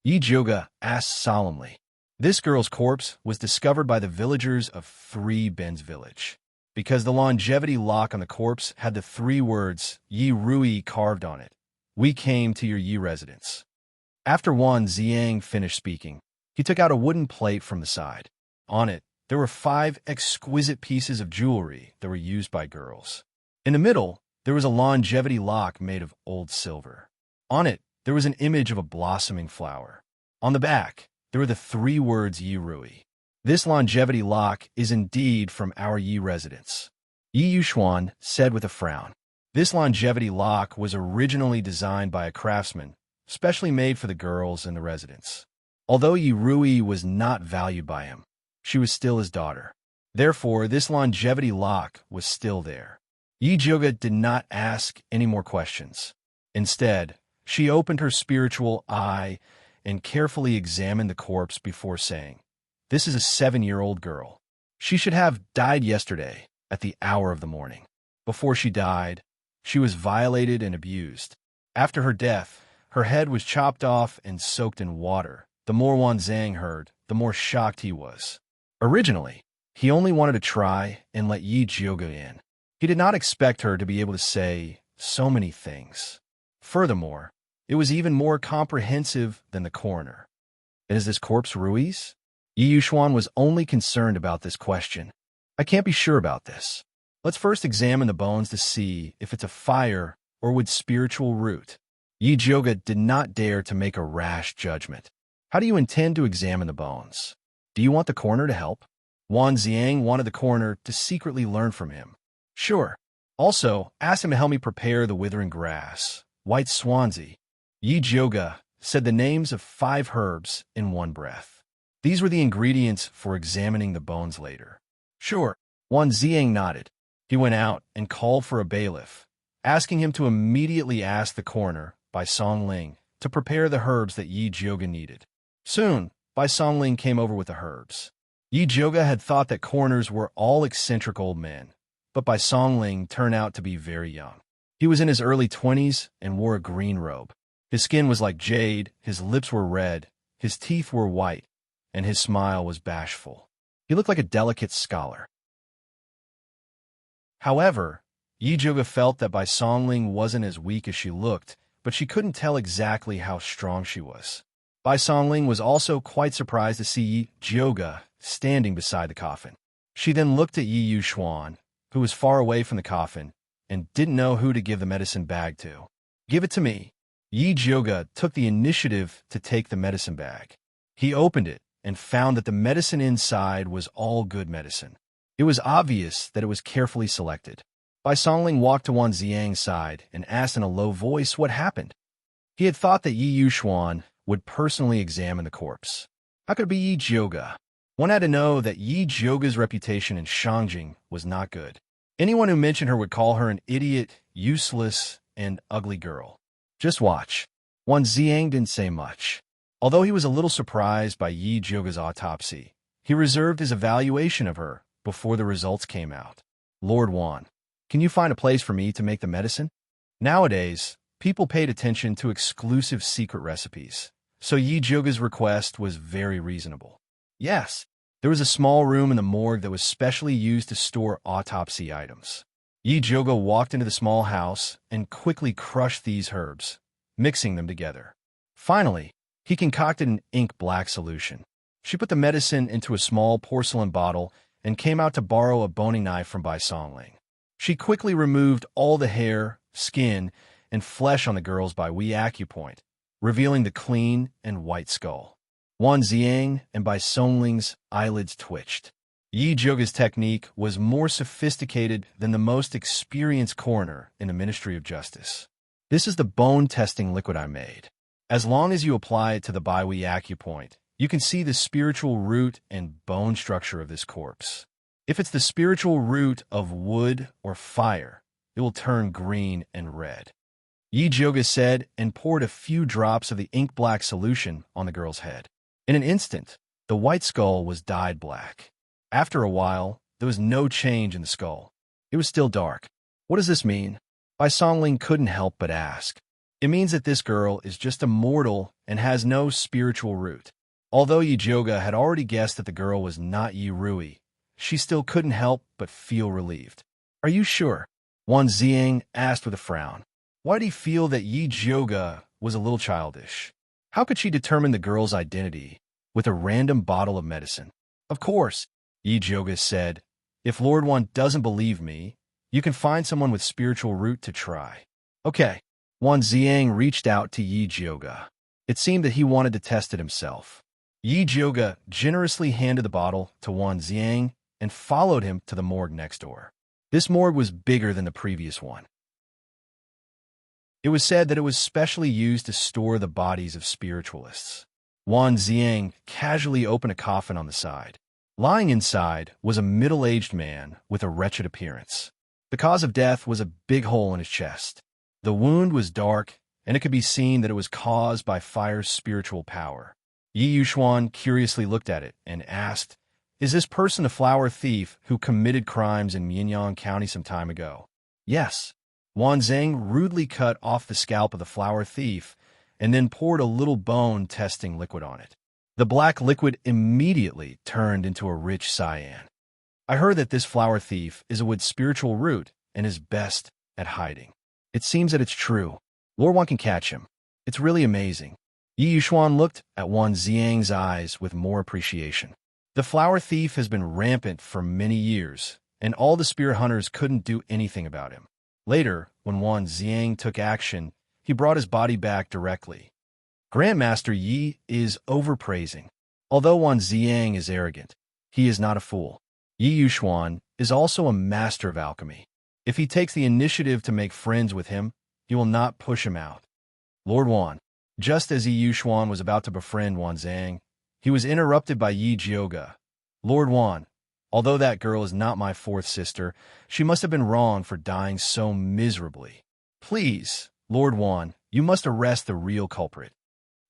Yi Zhuge asked solemnly. This girl's corpse was discovered by the villagers of Three Bends Village. Because the longevity lock on the corpse had the three words Yi Rui carved on it, "We came to your Yi residence." After Wan Ziang finished speaking, he took out a wooden plate from the side. On it, there were 5 exquisite pieces of jewelry that were used by girls. In the middle, there was a longevity lock made of old silver. On it, there was an image of a blossoming flower. On the back, there were the 3 words Yi Rui. This longevity lock is indeed from our Yi residence, Yi Yuxuan said with a frown. This longevity lock was originally designed by a craftsman, specially made for the girls and the residents. Although Yi Rui was not valued by him, she was still his daughter. Therefore, this longevity lock was still there. Yi Jioga did not ask any more questions. Instead, she opened her spiritual eye and carefully examined the corpse before saying, "This is a 7-year-old girl. She should have died yesterday at the hour of the morning. Before she died, she was violated and abused. After her death, her head was chopped off and soaked in water." The more Wan Zhang heard, the more shocked he was. Originally, he only wanted to try and let Yi Jioga in. He did not expect her to be able to say so many things. Furthermore, it was even more comprehensive than the coroner. "Is this corpse Rui's?" Yi Yuxuan was only concerned about this question. "I can't be sure about this. Let's first examine the bones to see if it's a fire or with spiritual root." Yi Jioga did not dare to make a rash judgment. "How do you intend to examine the bones? Do you want the coroner to help?" Wan Zhang wanted the coroner to secretly learn from him. "Sure. Also, ask him to help me prepare the withering grass, white swansea." Yi Jioga said the names of 5 herbs in one breath. These were the ingredients for examining the bones later. "Sure." Wan Zhang nodded. He went out and called for a bailiff, asking him to immediately ask the coroner, Bai Songling, to prepare the herbs that Yi Jioga needed. Soon, Bai Songling came over with the herbs. Yi Jioga had thought that coroners were all eccentric old men, but Bai Songling turned out to be very young. He was in his early 20s and wore a green robe. His skin was like jade, his lips were red, his teeth were white, and his smile was bashful. He looked like a delicate scholar. However, Yi Jioga felt that Bai Songling wasn't as weak as she looked, but she couldn't tell exactly how strong she was. Bai Songling was also quite surprised to see Yi Jioga standing beside the coffin. She then looked at Yi Yuxuan, who was far away from the coffin, and didn't know who to give the medicine bag to. "Give it to me." Yi Jioga took the initiative to take the medicine bag. He opened it and found that the medicine inside was all good medicine. It was obvious that it was carefully selected. Bai Songling walked to Wan Zhang's side and asked in a low voice what happened. He had thought that Yi Yuxuan would personally examine the corpse. How could it be Yi Jioga? One had to know that Yi Jioga's reputation in Shangjing was not good. Anyone who mentioned her would call her an idiot, useless, and ugly girl. "Just watch." Wan Zhang didn't say much. Although he was a little surprised by Yi Jioga's autopsy, he reserved his evaluation of her before the results came out. "Lord Wan, can you find a place for me to make the medicine?" Nowadays, people paid attention to exclusive secret recipes, so Yi Jioga's request was very reasonable. Yes, there was a small room in the morgue that was specially used to store autopsy items. Yi Jioga walked into the small house and quickly crushed these herbs, mixing them together. Finally, he concocted an ink-black solution. She put the medicine into a small porcelain bottle and came out to borrow a boning knife from Bai Songling. She quickly removed all the hair, skin, and flesh on the girls by acupoint, revealing the clean and white skull. Wan Zhang and Bai Songling's eyelids twitched. Yi Jioga's technique was more sophisticated than the most experienced coroner in the Ministry of Justice. "This is the bone-testing liquid I made. As long as you apply it to the Bai acupoint, you can see the spiritual root and bone structure of this corpse. If it's the spiritual root of wood or fire, it will turn green and red." Yi Jioga said and poured a few drops of the ink-black solution on the girl's head. In an instant, the white skull was dyed black. After a while, there was no change in the skull. It was still dark. "What does this mean?" Bai Songling couldn't help but ask. "It means that this girl is just a mortal and has no spiritual root." Although Yi Jioga had already guessed that the girl was not Yi Rui, she still couldn't help but feel relieved. "Are you sure?" Wan Zhang asked with a frown. Why did he feel that Yi Jioga was a little childish? How could she determine the girl's identity with a random bottle of medicine? "Of course," Yi Jioga said. "If Lord Wan doesn't believe me, you can find someone with spiritual root to try." "Okay." Wan Zhang reached out to Yi Jioga. It seemed that he wanted to test it himself. Yi Jioga generously handed the bottle to Wan Zhang and followed him to the morgue next door. This morgue was bigger than the previous one. It was said that it was specially used to store the bodies of spiritualists. Wan Ziang casually opened a coffin on the side. Lying inside was a middle-aged man with a wretched appearance. The cause of death was a big hole in his chest. The wound was dark, and it could be seen that it was caused by fire's spiritual power. Yi Yuxuan curiously looked at it and asked, "Is this person a flower thief who committed crimes in Mianyang County some time ago?" "Yes." Wan Zhang rudely cut off the scalp of the flower thief and then poured a little bone-testing liquid on it. The black liquid immediately turned into a rich cyan. "I heard that this flower thief is a wood spiritual root and is best at hiding. It seems that it's true. Lord Wan can catch him. It's really amazing." Yi Yuxuan looked at Wan Ziang's eyes with more appreciation. The flower thief has been rampant for many years, and all the spirit hunters couldn't do anything about him. Later, when Wan Ziang took action, he brought his body back directly. Grandmaster Yi is overpraising. Although Wan Ziang is arrogant, he is not a fool. Yi Yuxuan is also a master of alchemy. If he takes the initiative to make friends with him, he will not push him out. Lord Wan. Just as Yi Yuxuan was about to befriend Wan Zhang, he was interrupted by Yi Jioga. "Lord Wan, although that girl is not my fourth sister, she must have been wrong for dying so miserably. Please, Lord Wan, you must arrest the real culprit.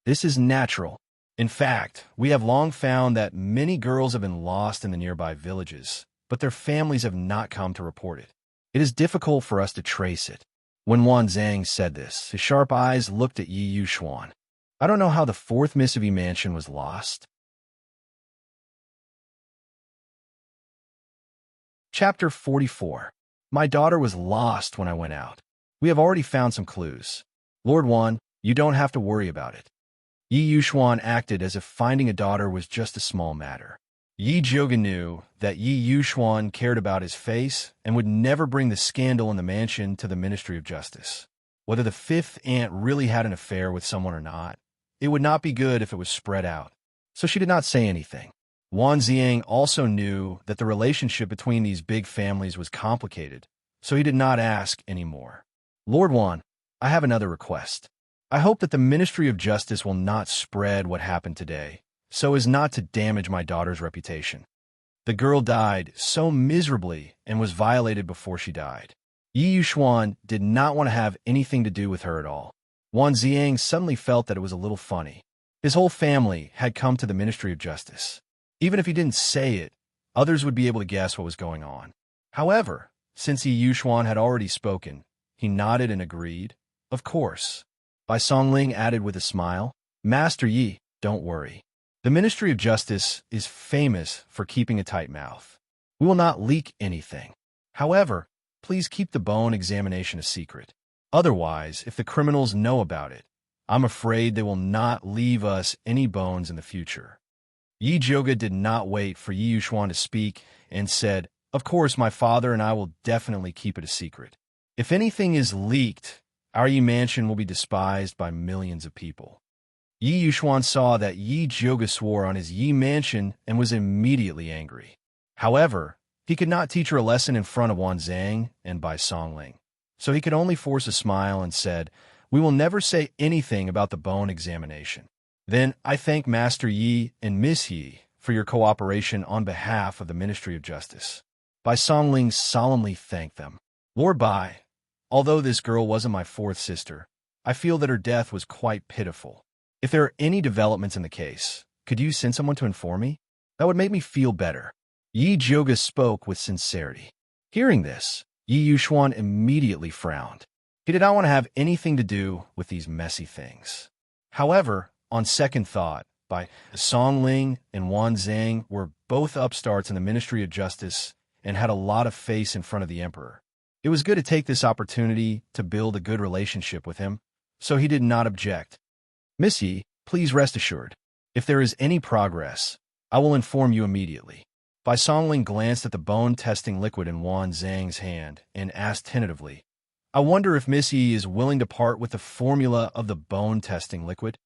This is natural. In fact, we have long found that many girls have been lost in the nearby villages, but their families have not come to report it. It is difficult for us to trace it." When Wan Zhang said this, his sharp eyes looked at Yi Yuxuan. "I don't know how the fourth Miss of Mansion was lost." Chapter 44. My daughter was lost when I went out. We have already found some clues. Lord Wan, you don't have to worry about it. Yi Yuxuan acted as if finding a daughter was just a small matter. Yi Jioga knew that Yi Yuxuan cared about his face and would never bring the scandal in the mansion to the Ministry of Justice. Whether the fifth aunt really had an affair with someone or not, it would not be good if it was spread out. So she did not say anything. Wan Ziang also knew that the relationship between these big families was complicated, so he did not ask any more. Lord Wan, I have another request. I hope that the Ministry of Justice will not spread what happened today, so as not to damage my daughter's reputation. The girl died so miserably and was violated before she died. Yi Yuxuan did not want to have anything to do with her at all. Wan Ziang suddenly felt that it was a little funny. His whole family had come to the Ministry of Justice. Even if he didn't say it, others would be able to guess what was going on. However, since Yi Yuxuan had already spoken, he nodded and agreed. Of course. Bai Songling added with a smile, "Master Yi, don't worry. The Ministry of Justice is famous for keeping a tight mouth. We will not leak anything. However, please keep the bone examination a secret. Otherwise, if the criminals know about it, I'm afraid they will not leave us any bones in the future." Yi Jioga did not wait for Yi Yuxuan to speak and said, "Of course, my father and I will definitely keep it a secret. If anything is leaked, our Yi Mansion will be despised by millions of people." Yi Yuxuan saw that Yi Jioga swore on his Yi Mansion and was immediately angry. However, he could not teach her a lesson in front of Wan Zhang and Bai Songling, so he could only force a smile and said, "We will never say anything about the bone examination. Then I thank Master Yi and Miss Yi for your cooperation on behalf of the Ministry of Justice." Bai Songling solemnly thanked them. "Lord Bai, although this girl wasn't my fourth sister, I feel that her death was quite pitiful. If there are any developments in the case, could you send someone to inform me? That would make me feel better." Yi Jioga spoke with sincerity. Hearing this, Yi Yuxuan immediately frowned. He did not want to have anything to do with these messy things. However, on second thought, Bai Songling and Wan Zhang were both upstarts in the Ministry of Justice and had a lot of face in front of the emperor. It was good to take this opportunity to build a good relationship with him, so he did not object. "Miss Yi, please rest assured. If there is any progress, I will inform you immediately." Bai Songling glanced at the bone-testing liquid in Wan Zhang's hand and asked tentatively, "I wonder if Miss Yi is willing to part with the formula of the bone-testing liquid?"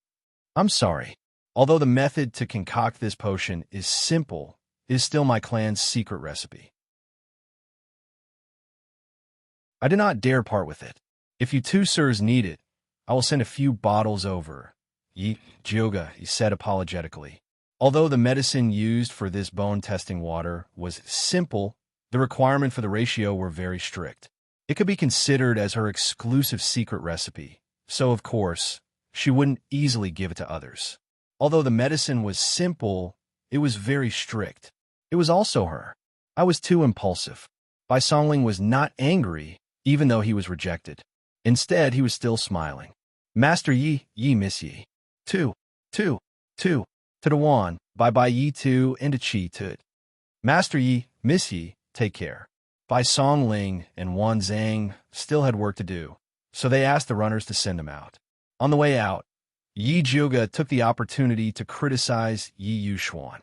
"I'm sorry. Although the method to concoct this potion is simple, it is still my clan's secret recipe. I did not dare part with it. If you two sirs need it, I will send a few bottles over. Yi Jioga, he said apologetically. Although the medicine used for this bone-testing water was simple, the requirement for the ratio were very strict. It could be considered as her exclusive secret recipe, so of course, she wouldn't easily give it to others. Although the medicine was simple, it was very strict. It was also her. I was too impulsive. Bai Songling was not angry, even though he was rejected. Instead, he was still smiling. Master Yi miss Yi. Two. To the one, bye Yi tu and to Chi to it. Master Yi, miss Yi, take care. Bai Songling and Wan Zhang still had work to do, so they asked the runners to send him out. On the way out, Yi Jioga took the opportunity to criticize Yi Yuxuan.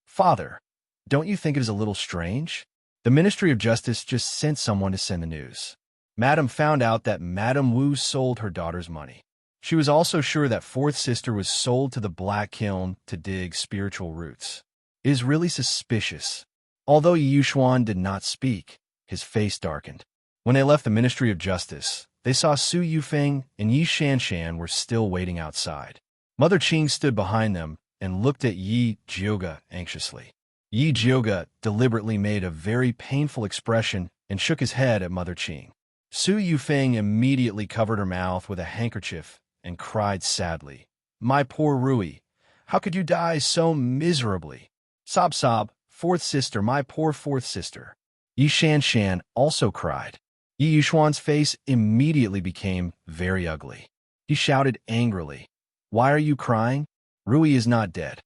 Father, don't you think it is a little strange? The Ministry of Justice just sent someone to send the news. Madam found out that Madam Wu sold her daughter's money. She was also sure that fourth sister was sold to the Black Kiln to dig spiritual roots. It is really suspicious. Although Yi Yuxuan did not speak, his face darkened. When they left the Ministry of Justice, they saw Su Yufeng and Yi Shanshan were still waiting outside. Mother Qing stood behind them and looked at Yi Jioga anxiously. Yi Jioga deliberately made a very painful expression and shook his head at Mother Qing. Su Yufeng immediately covered her mouth with a handkerchief and cried sadly, "My poor Rui, how could you die so miserably? Sob sob, fourth sister, my poor fourth sister." Yi Shanshan also cried. Yi Yuxuan's face immediately became very ugly. He shouted angrily, "Why are you crying? Rui is not dead."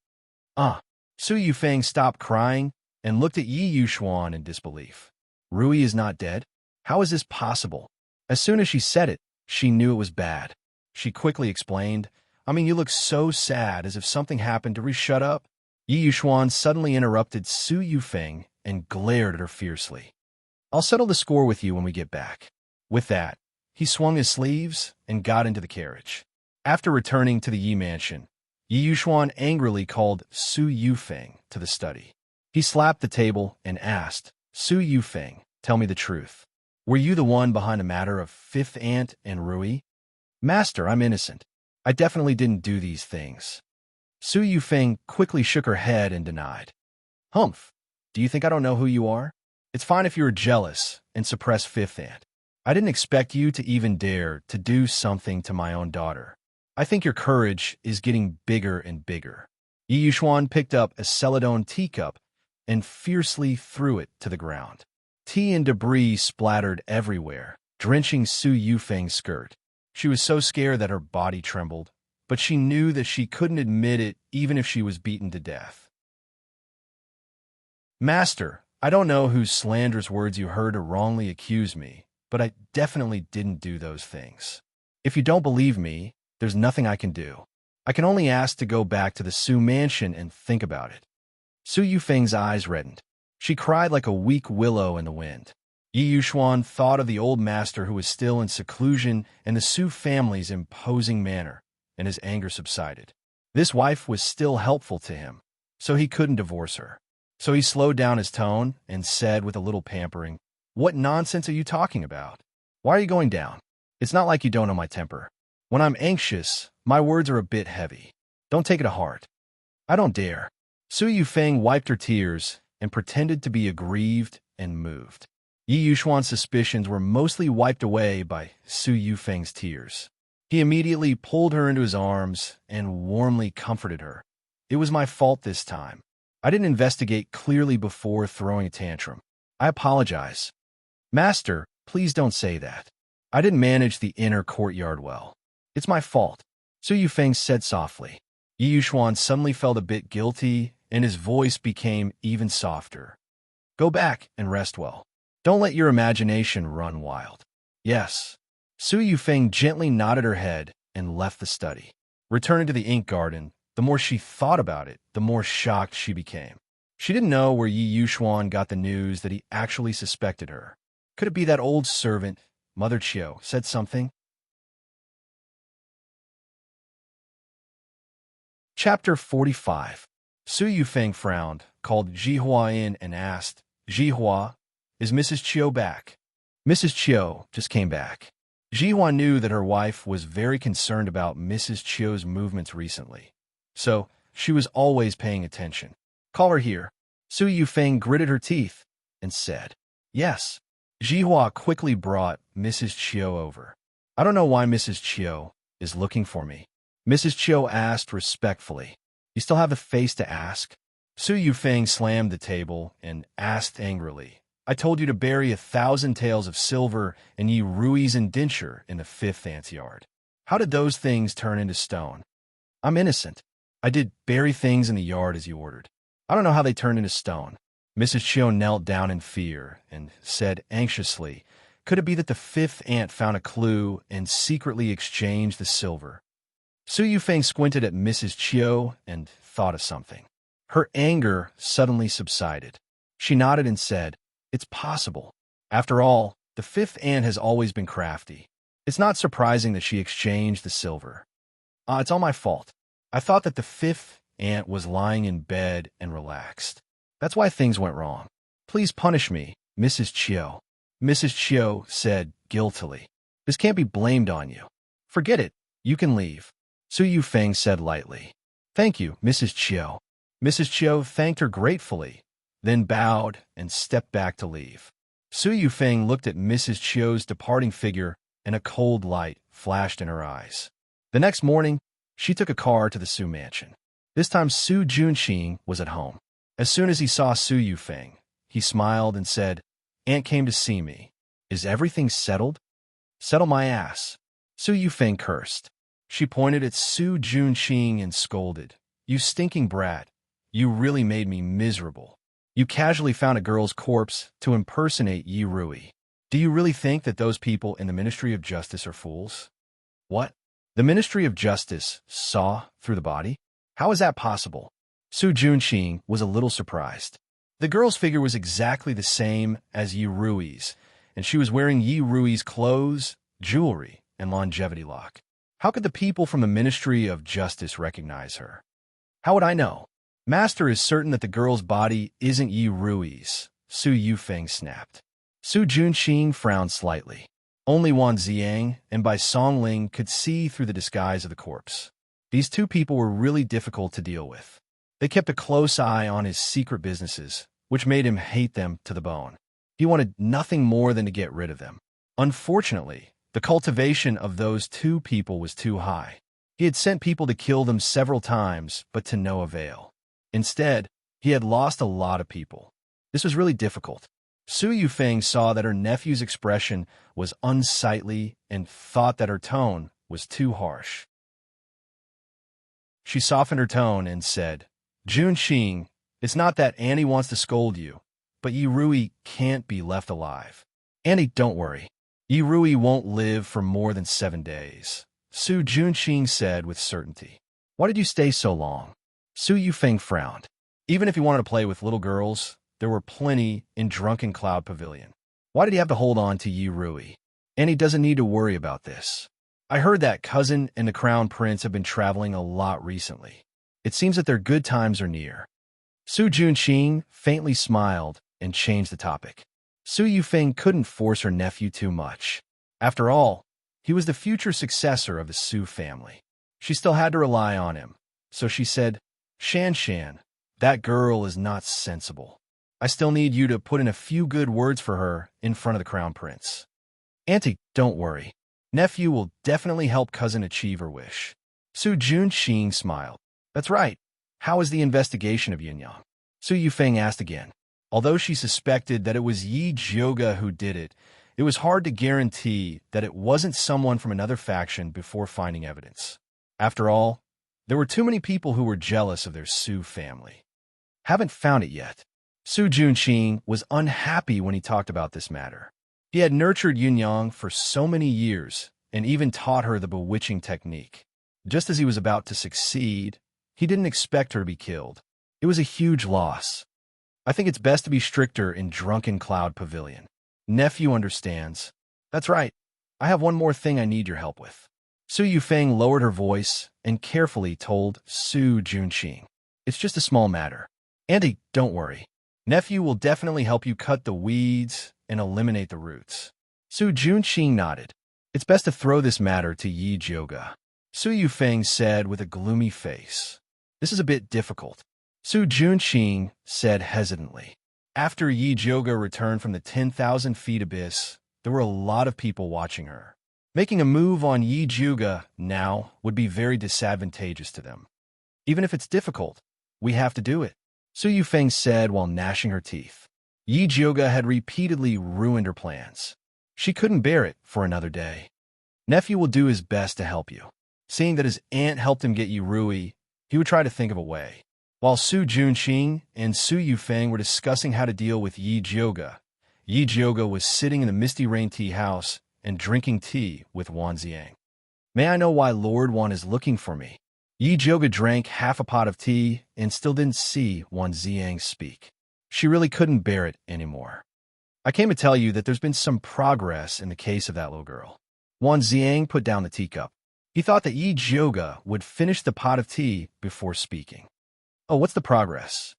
Su Yufeng stopped crying and looked at Yi Yuxuan in disbelief. "Rui is not dead? How is this possible?" As soon as she said it, she knew it was bad. She quickly explained, you look so sad as if something happened to shut up." Yi Yuxuan suddenly interrupted Su Yufeng and glared at her fiercely. "I'll settle the score with you when we get back." With that, he swung his sleeves and got into the carriage. After returning to the Yi mansion, Yi Yuxuan angrily called Su Yufeng to the study. He slapped the table and asked, "Su Yufeng, tell me the truth. Were you the one behind the matter of Fifth Aunt and Rui?" "Master, I'm innocent. I definitely didn't do these things." Su Yufeng quickly shook her head and denied. "Humph. Do you think I don't know who you are? It's fine if you're jealous and suppress Fifth Aunt. I didn't expect you to even dare to do something to my own daughter. I think your courage is getting bigger and bigger." Yi Yuxuan picked up a Celadon teacup and fiercely threw it to the ground. Tea and debris splattered everywhere, drenching Su Yufeng's skirt. She was so scared that her body trembled, but she knew that she couldn't admit it even if she was beaten to death. "Master, I don't know whose slanderous words you heard to wrongly accuse me, but I definitely didn't do those things. If you don't believe me, there's nothing I can do. I can only ask to go back to the Su mansion and think about it." Su Yufeng's eyes reddened. She cried like a weak willow in the wind. Yi Yuxuan thought of the old master who was still in seclusion and the Su family's imposing manner, and his anger subsided. This wife was still helpful to him, so he couldn't divorce her. So he slowed down his tone and said with a little pampering, "What nonsense are you talking about? Why are you going down? It's not like you don't know my temper. When I'm anxious, my words are a bit heavy. Don't take it to heart." "I don't dare." Su Yufeng wiped her tears and pretended to be aggrieved and moved. Yi Yuxuan's suspicions were mostly wiped away by Su Yufeng's tears. He immediately pulled her into his arms and warmly comforted her. "It was my fault this time. I didn't investigate clearly before throwing a tantrum. I apologize." "Master, please don't say that. I didn't manage the inner courtyard well. It's my fault," Su Yufeng said softly. Yi Yuxuan suddenly felt a bit guilty, and his voice became even softer. "Go back and rest well. Don't let your imagination run wild." "Yes." Su Yufeng gently nodded her head and left the study. Returning to the ink garden, the more she thought about it, the more shocked she became. She didn't know where Yi Yuxuan got the news that he actually suspected her. Could it be that old servant, Mother Chiu, said something? Chapter 45. Su Yufeng frowned, called Jihua in and asked, "Jihua, is Mrs. Chiu back?" "Mrs. Chiu just came back." Jihua knew that her wife was very concerned about Mrs. Chio's movements recently, so she was always paying attention. Call her here. Su Yufeng gritted her teeth and said, Yes. Jihua quickly brought Mrs. Chio over. I don't know why Mrs. Chio is looking for me. Mrs. Chio asked respectfully. You still have the face to ask? Su Yufeng slammed the table and asked angrily. I told you to bury 1,000 taels of silver and Yi Rui's indenture in the 5th aunt's yard. How did those things turn into stone? I'm innocent. I did bury things in the yard as you ordered. I don't know how they turned into stone. Mrs. Chio knelt down in fear and said anxiously, Could it be that the 5th aunt found a clue and secretly exchanged the silver? Su Yufeng squinted at Mrs. Chio and thought of something. Her anger suddenly subsided. She nodded and said, It's possible. After all, the 5th aunt has always been crafty. It's not surprising that she exchanged the silver. It's all my fault. I thought that the 5th aunt was lying in bed and relaxed. That's why things went wrong. Please punish me, Mrs. Chio. Mrs. Chio said guiltily. This can't be blamed on you. Forget it. You can leave. Su Yufeng said lightly. Thank you, Mrs. Chio. Mrs. Chio thanked her gratefully, then bowed and stepped back to leave. Su Yufeng looked at Mrs. Chio's departing figure, and a cold light flashed in her eyes. The next morning, she took a car to the Su mansion. This time Su Junqing was at home. As soon as he saw Su Yufeng, he smiled and said, Aunt came to see me. Is everything settled? Settle my ass. Su Yufeng cursed. She pointed at Su Junqing and scolded. You stinking brat. You really made me miserable. You casually found a girl's corpse to impersonate Yi Rui. Do you really think that those people in the Ministry of Justice are fools? What? The Ministry of Justice saw through the body? How is that possible? Su Junqing was a little surprised. The girl's figure was exactly the same as Yi Rui's, and she was wearing Yi Rui's clothes, jewelry, and longevity lock. How could the people from the Ministry of Justice recognize her? How would I know? Master is certain that the girl's body isn't Yi Rui's, Su Yufeng snapped. Su Junqing frowned slightly. Only Wan Ziang and Bai Songling could see through the disguise of the corpse. These two people were really difficult to deal with. They kept a close eye on his secret businesses, which made him hate them to the bone. He wanted nothing more than to get rid of them. Unfortunately, the cultivation of those two people was too high. He had sent people to kill them several times, but to no avail. Instead, he had lost a lot of people. This was really difficult. Su Yufeng saw that her nephew's expression was unsightly and thought that her tone was too harsh. She softened her tone and said, Junqing, it's not that Annie wants to scold you, but Yi Rui can't be left alive. Annie, don't worry. Yi Rui won't live for more than 7 days, Su Junqing said with certainty. Why did you stay so long? Su Yufeng frowned. Even if he wanted to play with little girls, there were plenty in Drunken Cloud Pavilion. Why did he have to hold on to Yi Rui? And he doesn't need to worry about this. I heard that cousin and the crown prince have been traveling a lot recently. It seems that their good times are near. Su Junqing faintly smiled and changed the topic. Su Yufeng couldn't force her nephew too much. After all, he was the future successor of the Su family. She still had to rely on him. So she said, Shan, that girl is not sensible. I still need you to put in a few good words for her in front of the crown prince. Auntie, don't worry. Nephew will definitely help cousin achieve her wish. Su Junqing smiled. That's right. How is the investigation of Yinyang? Su Yufeng asked again. Although she suspected that it was Yi Jioga who did it, it was hard to guarantee that it wasn't someone from another faction before finding evidence. After all, there were too many people who were jealous of their Su family. Haven't found it yet. Su Junqing was unhappy when he talked about this matter. He had nurtured Yunyang for so many years and even taught her the bewitching technique. Just as he was about to succeed, he didn't expect her to be killed. It was a huge loss. I think it's best to be stricter in Drunken Cloud Pavilion. Nephew understands. That's right. I have one more thing I need your help with. Su Yufeng lowered her voice and carefully told Su Junqing. It's just a small matter. Auntie, don't worry. Nephew will definitely help you cut the weeds and eliminate the roots. Su Junqing nodded. It's best to throw this matter to Yi Jioga, Su Yufeng said with a gloomy face. This is a bit difficult, Su Junqing said hesitantly. After Yi Jioga returned from the 10,000 feet abyss, there were a lot of people watching her. Making a move on Yi Jioga now would be very disadvantageous to them. Even if it's difficult, we have to do it, Su Yufeng said while gnashing her teeth. Yi Jioga had repeatedly ruined her plans. She couldn't bear it for another day. Nephew will do his best to help you. Seeing that his aunt helped him get Yurui, he would try to think of a way. While Su Junqing and Su Yufeng were discussing how to deal with Yi Jioga was sitting in the Misty Rain tea house and drinking tea with Wan Ziang. May I know why Lord Wan is looking for me? Yi Jioga drank half a pot of tea and still didn't see Wan Ziang speak. She really couldn't bear it anymore. I came to tell you that there's been some progress in the case of that little girl. Wan Ziang put down the teacup. He thought that Yi Jioga would finish the pot of tea before speaking. Oh, what's the progress?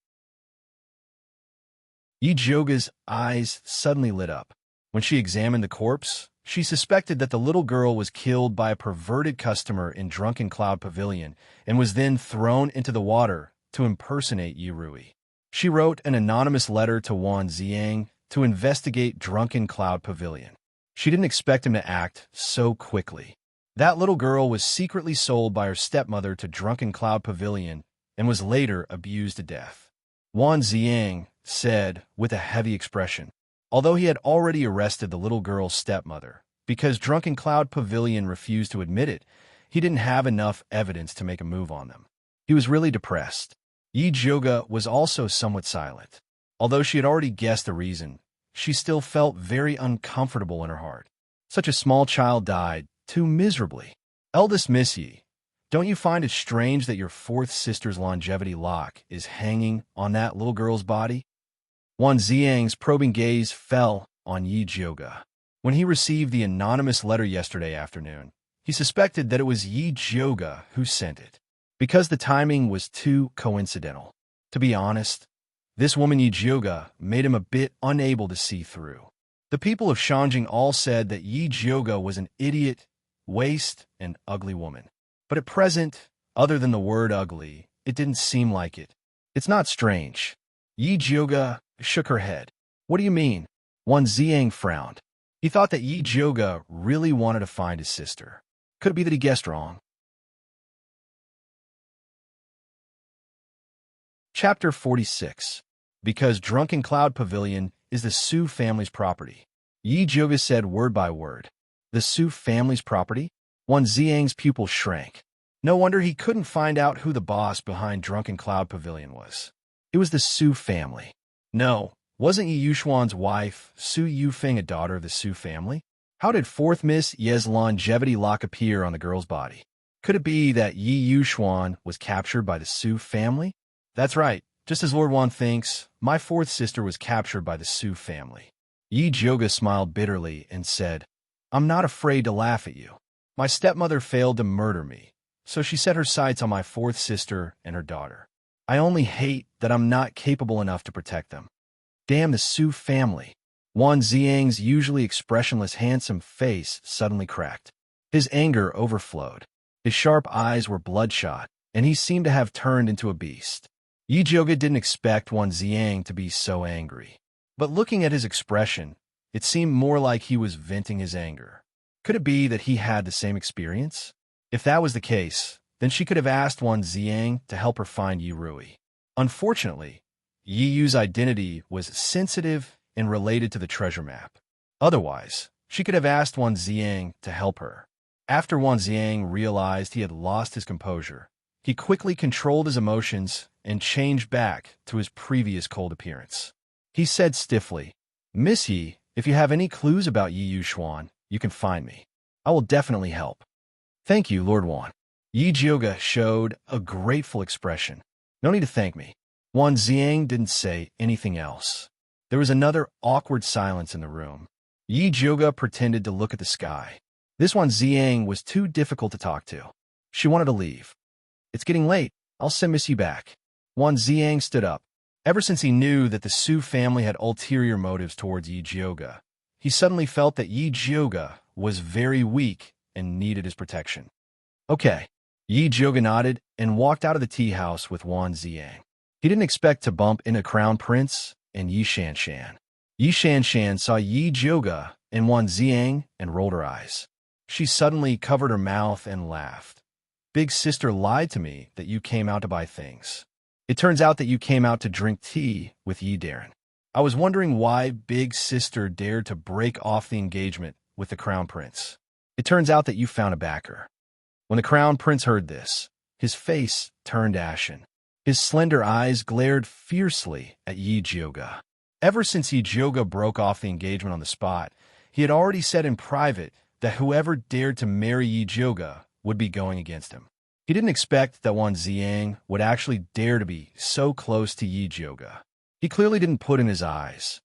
Yi Jioga's eyes suddenly lit up. When she examined the corpse, she suspected that the little girl was killed by a perverted customer in Drunken Cloud Pavilion and was then thrown into the water to impersonate Yurui. She wrote an anonymous letter to Wan Ziang to investigate Drunken Cloud Pavilion. She didn't expect him to act so quickly. That little girl was secretly sold by her stepmother to Drunken Cloud Pavilion and was later abused to death. Wan Ziang said with a heavy expression, although he had already arrested the little girl's stepmother. Because Drunken Cloud Pavilion refused to admit it, he didn't have enough evidence to make a move on them. He was really depressed. Yi Jioga was also somewhat silent. Although she had already guessed the reason, she still felt very uncomfortable in her heart. Such a small child died too miserably. Eldest Miss Yi, don't you find it strange that your fourth sister's longevity lock is hanging on that little girl's body? Wan Ziang's probing gaze fell on Yi Jioga. When he received the anonymous letter yesterday afternoon, he suspected that it was Yi Jioga who sent it, because the timing was too coincidental. To be honest, this woman Yi Jioga made him a bit unable to see through. The people of Shanjing all said that Yi Jioga was an idiot, waste, and ugly woman. But at present, other than the word ugly, it didn't seem like it. It's not strange. Yi Jioga shook her head. What do you mean? Wan Ziang frowned. He thought that Yi Jioga really wanted to find his sister. Could it be that he guessed wrong? Chapter 46. Because Drunken Cloud Pavilion is the Su family's property. Yi Jioga said word by word. The Su family's property? Wan Ziang's pupil shrank. No wonder he couldn't find out who the boss behind Drunken Cloud Pavilion was. It was the Su family. No, wasn't Yi Yuxuan's wife, Su Yufeng, a daughter of the Su family? How did fourth Miss Ye's longevity lock appear on the girl's body? Could it be that Yi Yuxuan was captured by the Su family? That's right. Just as Lord Wan thinks, my fourth sister was captured by the Su family. Yi Jioga smiled bitterly and said, I'm not afraid to laugh at you. My stepmother failed to murder me, so she set her sights on my fourth sister and her daughter. I only hate that I'm not capable enough to protect them. Damn the Su family. Wan Ziang's usually expressionless handsome face suddenly cracked. His anger overflowed. His sharp eyes were bloodshot, and he seemed to have turned into a beast. Yi Jioga didn't expect Wan Ziang to be so angry. But looking at his expression, it seemed more like he was venting his anger. Could it be that he had the same experience? If that was the case, then she could have asked Wan Ziang to help her find Yurui. Unfortunately, Yi Yu's identity was sensitive and related to the treasure map. Otherwise, she could have asked Wan Ziang to help her. After Wan Ziang realized he had lost his composure, he quickly controlled his emotions and changed back to his previous cold appearance. He said stiffly, Miss Yi, if you have any clues about Yi Yuxuan, you can find me. I will definitely help. Thank you, Lord Wan. Yi Jioga showed a grateful expression. No need to thank me. Wan Ziang didn't say anything else. There was another awkward silence in the room. Yi Jioga pretended to look at the sky. This Wan Ziang was too difficult to talk to. She wanted to leave. It's getting late. I'll send Miss Yi back. Wan Ziang stood up. Ever since he knew that the Su family had ulterior motives towards Yi Jioga, he suddenly felt that Yi Jioga was very weak and needed his protection. Okay. Yi Jioga nodded and walked out of the tea house with Wan Ziang. He didn't expect to bump into Crown Prince and Yi Shanshan. Yi Shanshan saw Yi Jioga and Wan Ziang and rolled her eyes. She suddenly covered her mouth and laughed. Big sister lied to me that you came out to buy things. It turns out that you came out to drink tea with Yi Darren. I was wondering why Big Sister dared to break off the engagement with the Crown Prince. It turns out that you found a backer. When the Crown Prince heard this, his face turned ashen. His slender eyes glared fiercely at Yi Jioga. Ever since Yi Jioga broke off the engagement on the spot, he had already said in private that whoever dared to marry Yi Jioga would be going against him. He didn't expect that Wan Ziang would actually dare to be so close to Yi Jioga. He clearly didn't put in his eyes.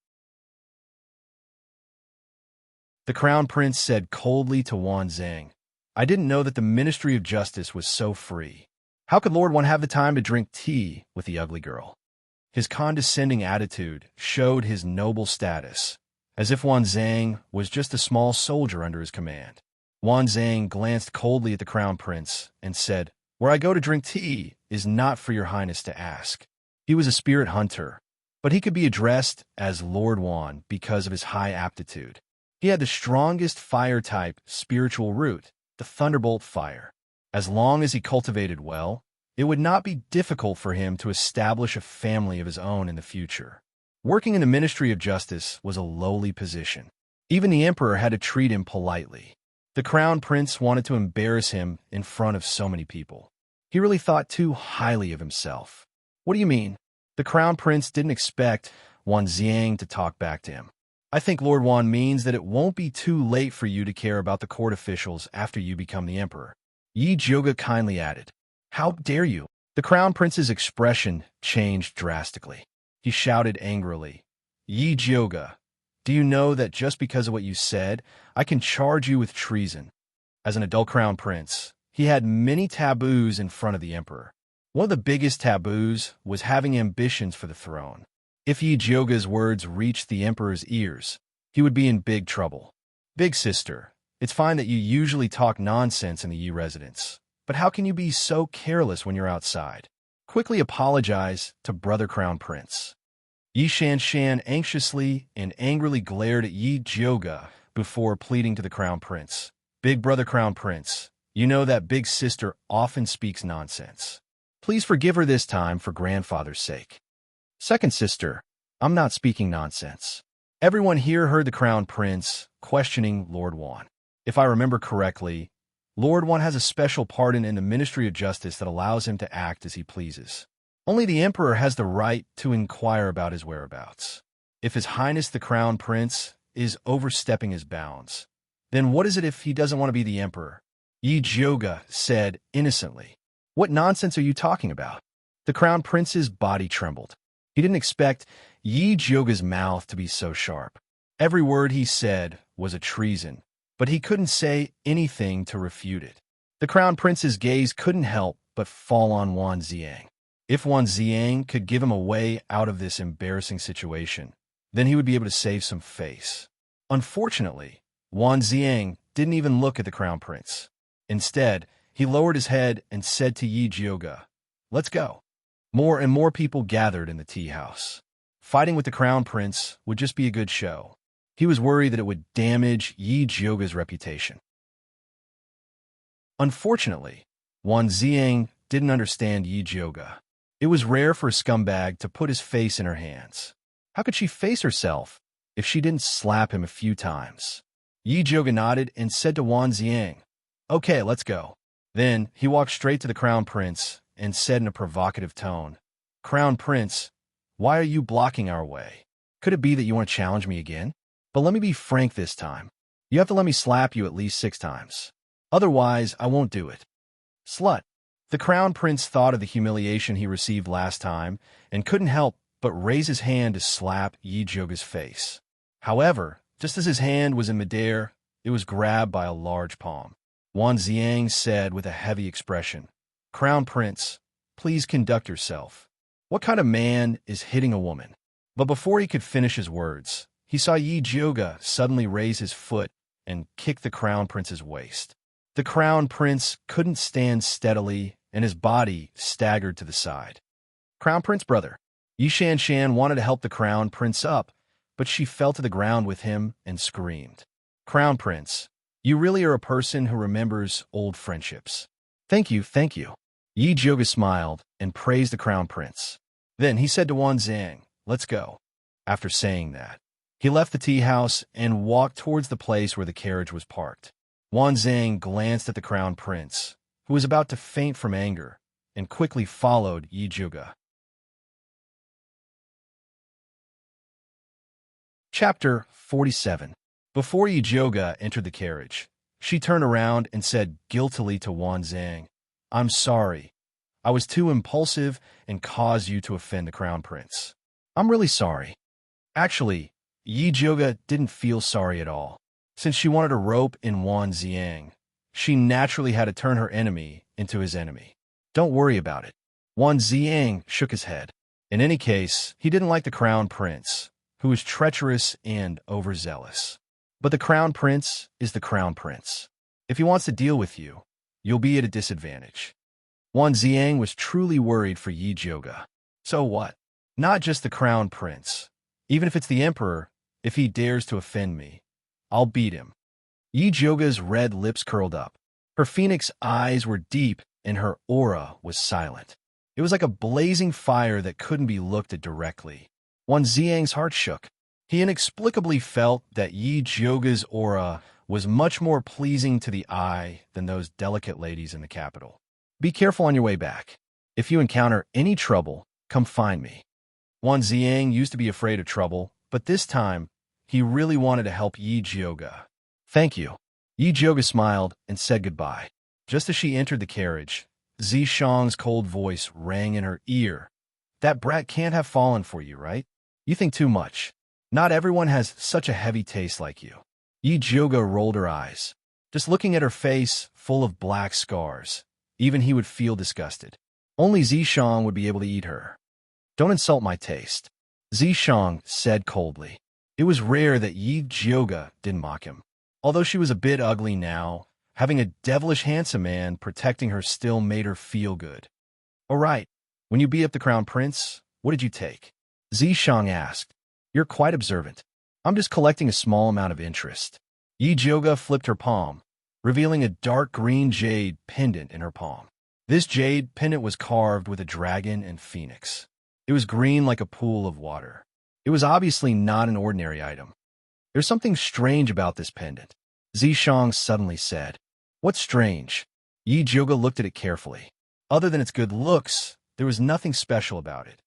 The Crown Prince said coldly to Wan Zhang, I didn't know that the Ministry of Justice was so free. How could Lord Wan have the time to drink tea with the ugly girl? His condescending attitude showed his noble status, as if Wan Zhang was just a small soldier under his command. Wan Zhang glanced coldly at the Crown Prince and said, Where I go to drink tea is not for your highness to ask. He was a spirit hunter, but he could be addressed as Lord Wan because of his high aptitude. He had the strongest fire-type spiritual root, the Thunderbolt Fire. As long as he cultivated well, it would not be difficult for him to establish a family of his own in the future. Working in the Ministry of Justice was a lowly position. Even the Emperor had to treat him politely. The Crown Prince wanted to embarrass him in front of so many people. He really thought too highly of himself. What do you mean? The Crown Prince didn't expect Wan Ziang to talk back to him. I think Lord Wan means that it won't be too late for you to care about the court officials after you become the emperor. Yi Jioga kindly added, How dare you? The Crown Prince's expression changed drastically. He shouted angrily, Yi Jioga, do you know that just because of what you said, I can charge you with treason? As an adult Crown Prince, he had many taboos in front of the emperor. One of the biggest taboos was having ambitions for the throne. If Yi Jioga's words reached the emperor's ears, he would be in big trouble. Big sister, it's fine that you usually talk nonsense in the Yi residence, but how can you be so careless when you're outside? Quickly apologize to Brother Crown Prince. Yi Shanshan anxiously and angrily glared at Yi Jioga before pleading to the Crown Prince. Big Brother Crown Prince, you know that Big Sister often speaks nonsense. Please forgive her this time for grandfather's sake. Second sister, I'm not speaking nonsense. Everyone here heard the Crown Prince questioning Lord Wan. If I remember correctly, Lord Wan has a special pardon in the Ministry of Justice that allows him to act as he pleases. Only the Emperor has the right to inquire about his whereabouts. If His Highness the Crown Prince is overstepping his bounds, then what is it if he doesn't want to be the Emperor? Yi Jioga said innocently. What nonsense are you talking about? The Crown Prince's body trembled. He didn't expect Yi Jioga's mouth to be so sharp. Every word he said was a treason, but he couldn't say anything to refute it. The Crown Prince's gaze couldn't help but fall on Wan Ziang. If Wan Ziang could give him a way out of this embarrassing situation, then he would be able to save some face. Unfortunately, Wan Ziang didn't even look at the Crown Prince. Instead, he lowered his head and said to Yi Jioga, Let's go. More and more people gathered in the tea house. Fighting with the Crown Prince would just be a good show. He was worried that it would damage Yi Jioga's reputation. Unfortunately, Wan Ziang didn't understand Yi Jioga. It was rare for a scumbag to put his face in her hands. How could she face herself if she didn't slap him a few times? Yi Jioga nodded and said to Wan Ziang, Okay, let's go. Then he walked straight to the Crown Prince and said in a provocative tone, Crown Prince, why are you blocking our way? Could it be that you want to challenge me again? But let me be frank this time. You have to let me slap you at least 6 times. Otherwise, I won't do it. Slut. The Crown Prince thought of the humiliation he received last time and couldn't help but raise his hand to slap Yi Jioga's face. However, just as his hand was in midair, it was grabbed by a large palm. Wan Ziang said with a heavy expression, Crown Prince, please conduct yourself. What kind of man is hitting a woman? But before he could finish his words, he saw Yi Jioga suddenly raise his foot and kicked the crown prince's waist. The crown prince couldn't stand steadily, and his body staggered to the side. Crown prince brother. Yi Shan wanted to help the crown prince up, but she fell to the ground with him and screamed. Crown prince, you really are a person who remembers old friendships. Thank you, thank you. Yi Jioga smiled and praised the crown prince. Then he said to Wan Zhang, let's go. After saying that, he left the tea house and walked towards the place where the carriage was parked. Wan Zhang glanced at the crown prince, who was about to faint from anger, and quickly followed Yi Jioga. Chapter 47. Before Yi Jioga entered the carriage, she turned around and said guiltily to Wan Zhang, I'm sorry. I was too impulsive and caused you to offend the crown prince. I'm really sorry. Actually, Yi Jioga didn't feel sorry at all. Since she wanted a rope in Wan Zhang, she naturally had to turn her enemy into his enemy. Don't worry about it. Wan Zhang shook his head. In any case, he didn't like the crown prince, who was treacherous and overzealous. But the crown prince is the crown prince. If he wants to deal with you, you'll be at a disadvantage. Wan Zhang was truly worried for Yi Jioga. So what? Not just the crown prince. Even if it's the emperor, if he dares to offend me, I'll beat him. Yi Jioga's red lips curled up. Her phoenix eyes were deep and her aura was silent. It was like a blazing fire that couldn't be looked at directly. Wan Zhang's heart shook. He inexplicably felt that Yi Jioga's aura was much more pleasing to the eye than those delicate ladies in the capital. Be careful on your way back. If you encounter any trouble, come find me. Wan Zhang used to be afraid of trouble, but this time, he really wanted to help Yi Jioga. Thank you. Yi Jioga smiled and said goodbye. Just as she entered the carriage, Zishang's cold voice rang in her ear. That brat can't have fallen for you, right? You think too much. Not everyone has such a heavy taste like you. Yi Jioga rolled her eyes. Just looking at her face, full of black scars, even he would feel disgusted. Only Zishang would be able to eat her. Don't insult my taste, Zishang said coldly. It was rare that Yi Jioga didn't mock him. Although she was a bit ugly now, having a devilish handsome man protecting her still made her feel good. All right, when you beat up the crown prince, what did you take? Zishang asked. You're quite observant. I'm just collecting a small amount of interest. Yi Jioga flipped her palm, revealing a dark green jade pendant in her palm. This jade pendant was carved with a dragon and phoenix. It was green like a pool of water. It was obviously not an ordinary item. There's something strange about this pendant, Zishang suddenly said. What's strange? Yi Jioga looked at it carefully. Other than its good looks, there was nothing special about it.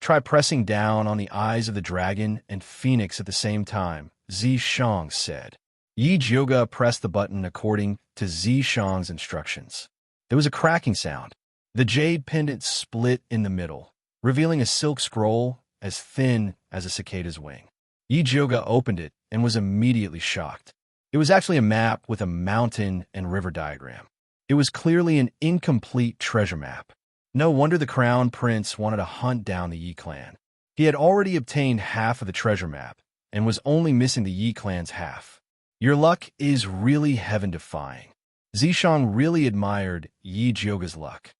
Try pressing down on the eyes of the dragon and phoenix at the same time, Zishang said. Yi Jioga pressed the button according to Zishang's instructions. There was a cracking sound. The jade pendant split in the middle, revealing a silk scroll as thin as a cicada's wing. Yi Jioga opened it and was immediately shocked. It was actually a map with a mountain and river diagram. It was clearly an incomplete treasure map. No wonder the crown prince wanted to hunt down the Yi clan. He had already obtained half of the treasure map and was only missing the Yi clan's half. Your luck is really heaven-defying. Zishang really admired Yi Jioga's luck.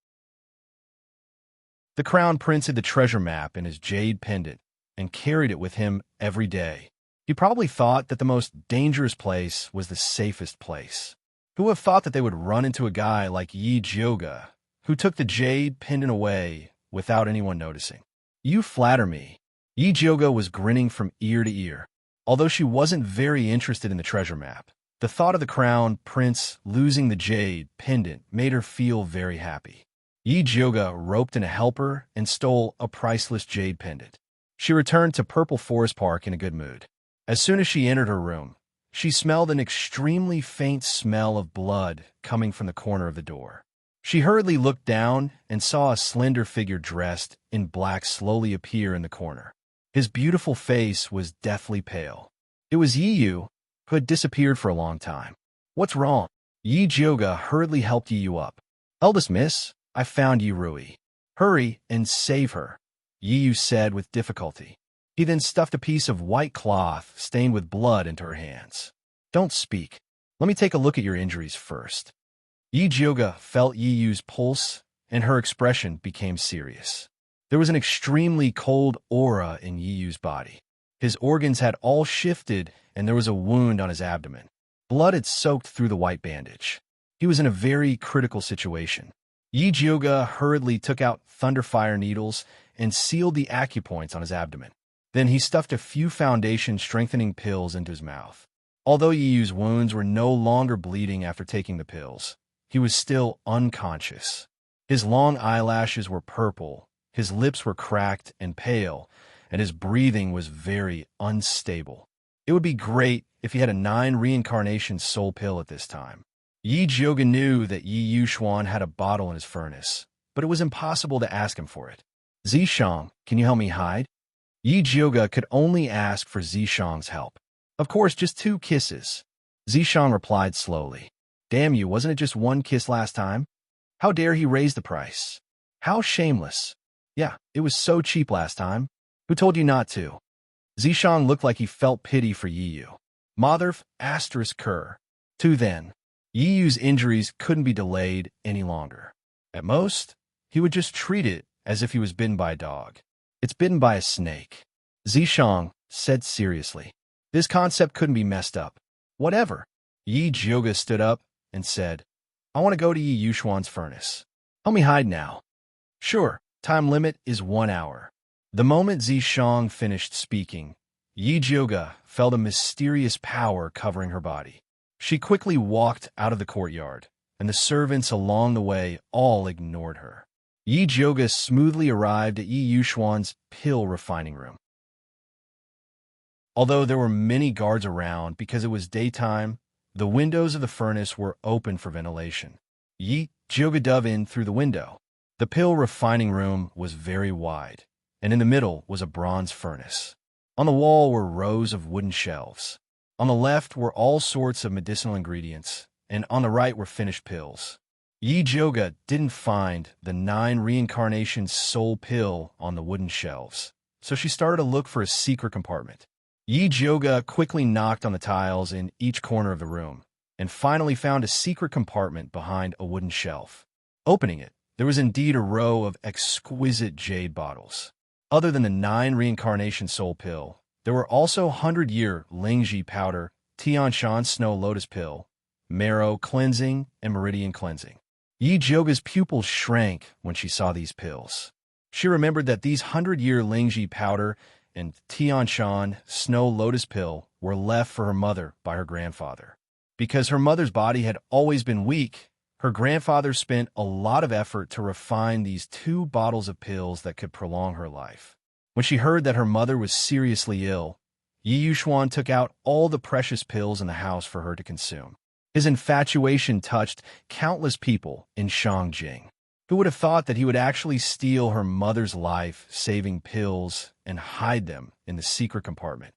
The crown prince had the treasure map in his jade pendant and carried it with him every day. He probably thought that the most dangerous place was the safest place. Who would have thought that they would run into a guy like Yi Jioga, who took the jade pendant away without anyone noticing? You flatter me. Yi Jioga was grinning from ear to ear. Although she wasn't very interested in the treasure map, the thought of the crown prince losing the jade pendant made her feel very happy. Yi Jioga roped in a helper and stole a priceless jade pendant. She returned to Purple Forest Park in a good mood. As soon as she entered her room, she smelled an extremely faint smell of blood coming from the corner of the door. She hurriedly looked down and saw a slender figure dressed in black slowly appear in the corner. His beautiful face was deathly pale. It was Yi Yu, who had disappeared for a long time. What's wrong? Yi Jioga hurriedly helped Yi Yu up. Eldest miss, I found Yi Rui. Hurry and save her, Yi Yu said with difficulty. He then stuffed a piece of white cloth stained with blood into her hands. Don't speak. Let me take a look at your injuries first. Yi Jioga felt Yi Yu's pulse, and her expression became serious. There was an extremely cold aura in Yi Yu's body. His organs had all shifted, and there was a wound on his abdomen. Blood had soaked through the white bandage. He was in a very critical situation. Yi Jioga hurriedly took out thunderfire needles and sealed the acupoints on his abdomen. Then he stuffed a few foundation-strengthening pills into his mouth. Although Yi Yu's wounds were no longer bleeding after taking the pills, he was still unconscious. His long eyelashes were purple, his lips were cracked and pale, and his breathing was very unstable. It would be great if he had a 9 reincarnation soul pill at this time. Yi Jioga knew that Yi Yuxuan had a bottle in his furnace, but it was impossible to ask him for it. Zishang, can you help me hide? Yi Jioga could only ask for Zishang's help. Of course, just 2 kisses. Zishang replied slowly. Damn you, wasn't it just 1 kiss last time? How dare he raise the price? How shameless. Yeah, it was so cheap last time. Who told you not to? Zishang looked like he felt pity for Yi Yu. Motherf asterisk cur. To then. Yi Yu's injuries couldn't be delayed any longer. At most, he would just treat it as if he was bitten by a dog. It's bitten by a snake. Zishang said seriously. This concept couldn't be messed up. Whatever. Yi Jioga stood up and said, I want to go to Yi Yuxuan's furnace. Help me hide now. Sure, time limit is 1 hour. The moment Zishang finished speaking, Yi Jioga felt a mysterious power covering her body. She quickly walked out of the courtyard, and the servants along the way all ignored her. Yi Jioga smoothly arrived at Yi Yuxuan's pill refining room. Although there were many guards around because it was daytime, the windows of the furnace were open for ventilation. Yi Jioga dove in through the window. The pill refining room was very wide, and in the middle was a bronze furnace. On the wall were rows of wooden shelves. On the left were all sorts of medicinal ingredients, and on the right were finished pills. Yi Jioga didn't find the 9 reincarnation soul pill on the wooden shelves, so she started to look for a secret compartment. Yi Jioga quickly knocked on the tiles in each corner of the room, and finally found a secret compartment behind a wooden shelf. Opening it, there was indeed a row of exquisite jade bottles. Other than the 9 reincarnation soul pill, there were also 100-year Lingji powder, Tianshan snow lotus pill, marrow cleansing, and meridian cleansing. Yi Jioga's pupils shrank when she saw these pills. She remembered that these 100-year Lingji powder and Tianshan snow lotus pill were left for her mother by her grandfather. Because her mother's body had always been weak, her grandfather spent a lot of effort to refine these 2 bottles of pills that could prolong her life. When she heard that her mother was seriously ill, Yi Yuxuan took out all the precious pills in the house for her to consume. His infatuation touched countless people in Shangjing. Who would have thought that he would actually steal her mother's life, saving pills, and hide them in the secret compartment?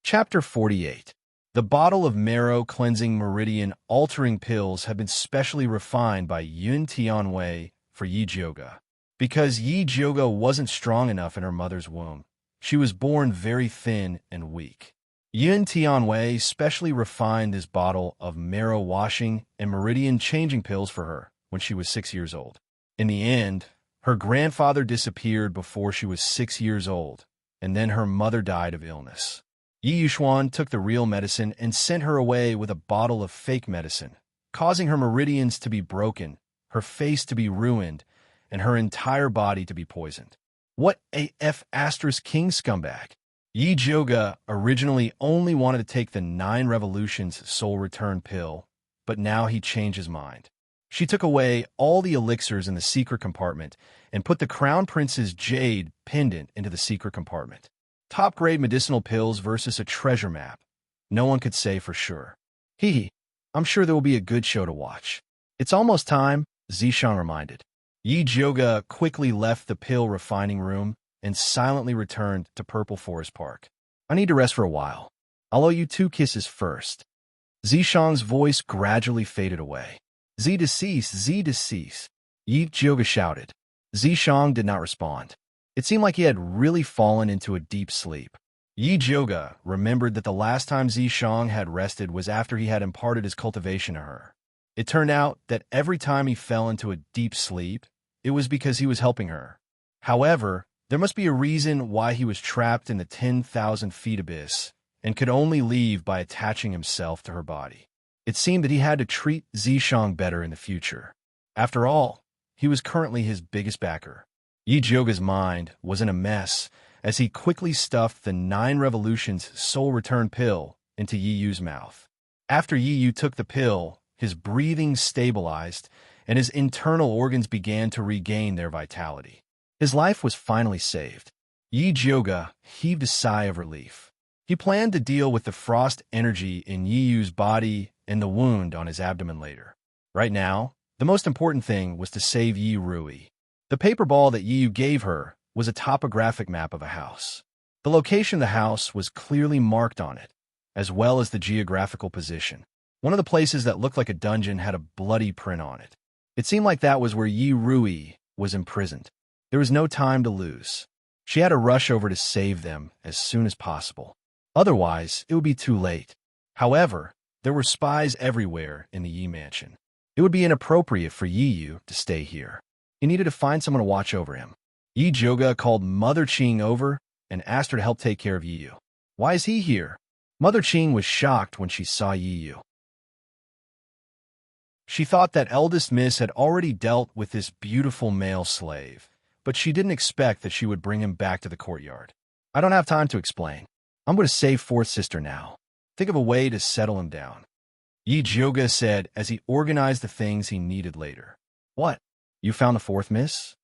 Chapter 48. The bottle of marrow cleansing meridian altering pills had been specially refined by Yun Tianwei for Yi Jioga. Because Yi Jioga wasn't strong enough in her mother's womb, she was born very thin and weak. Yun Tianwei specially refined this bottle of marrow washing and meridian changing pills for her when she was 6 years old. In the end, her grandfather disappeared before she was 6 years old, and then her mother died of illness. Yi Yuxuan took the real medicine and sent her away with a bottle of fake medicine, causing her meridians to be broken, her face to be ruined, and her entire body to be poisoned. What a F** king scumbag! Yi Jioga originally only wanted to take the 9 revolutions soul return pill, but now he changed his mind. She took away all the elixirs in the secret compartment and put the Crown Prince's jade pendant into the secret compartment. Top-grade medicinal pills versus a treasure map. No one could say for sure. I'm sure there will be a good show to watch. It's almost time, Zishang reminded. Yi Jioga quickly left the pill refining room and silently returned to Purple Forest Park. I need to rest for a while. I'll owe you 2 kisses first. Zishang's voice gradually faded away. Z decease. Yi Jioga shouted. Zishang did not respond. It seemed like he had really fallen into a deep sleep. Yi Jioga remembered that the last time Zishang had rested was after he had imparted his cultivation to her. It turned out that every time he fell into a deep sleep, it was because he was helping her. However, there must be a reason why he was trapped in the 10,000 feet abyss and could only leave by attaching himself to her body. It seemed that he had to treat Zishang better in the future. After all, he was currently his biggest backer. Yi Jioga's mind was in a mess as he quickly stuffed the 9 Revolutions soul return pill into Yi Yu's mouth. After Yi Yu took the pill, his breathing stabilized and his internal organs began to regain their vitality. His life was finally saved. Yi Jioga heaved a sigh of relief. He planned to deal with the frost energy in Yi Yu's body and the wound on his abdomen later. Right now, the most important thing was to save Yi Rui. The paper ball that Yi Yu gave her was a topographic map of a house. The location of the house was clearly marked on it, as well as the geographical position. One of the places that looked like a dungeon had a bloody print on it. It seemed like that was where Yi Rui was imprisoned. There was no time to lose. She had to rush over to save them as soon as possible. Otherwise, it would be too late. However, there were spies everywhere in the Yi mansion. It would be inappropriate for Yi Yu to stay here. He needed to find someone to watch over him. Yi Jioga called Mother Qing over and asked her to help take care of Yi Yu. Why is he here? Mother Qing was shocked when she saw Yi Yu. She thought that eldest miss had already dealt with this beautiful male slave, but she didn't expect that she would bring him back to the courtyard. I don't have time to explain. I'm going to save fourth sister now. Think of a way to settle him down. Yi Jioga said as he organized the things he needed later. What? You found the fourth miss?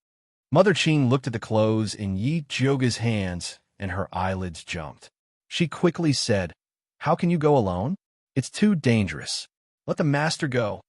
Mother Qing looked at the clothes in Yi Jioga's hands and her eyelids jumped. She quickly said, How can you go alone? It's too dangerous. Let the master go.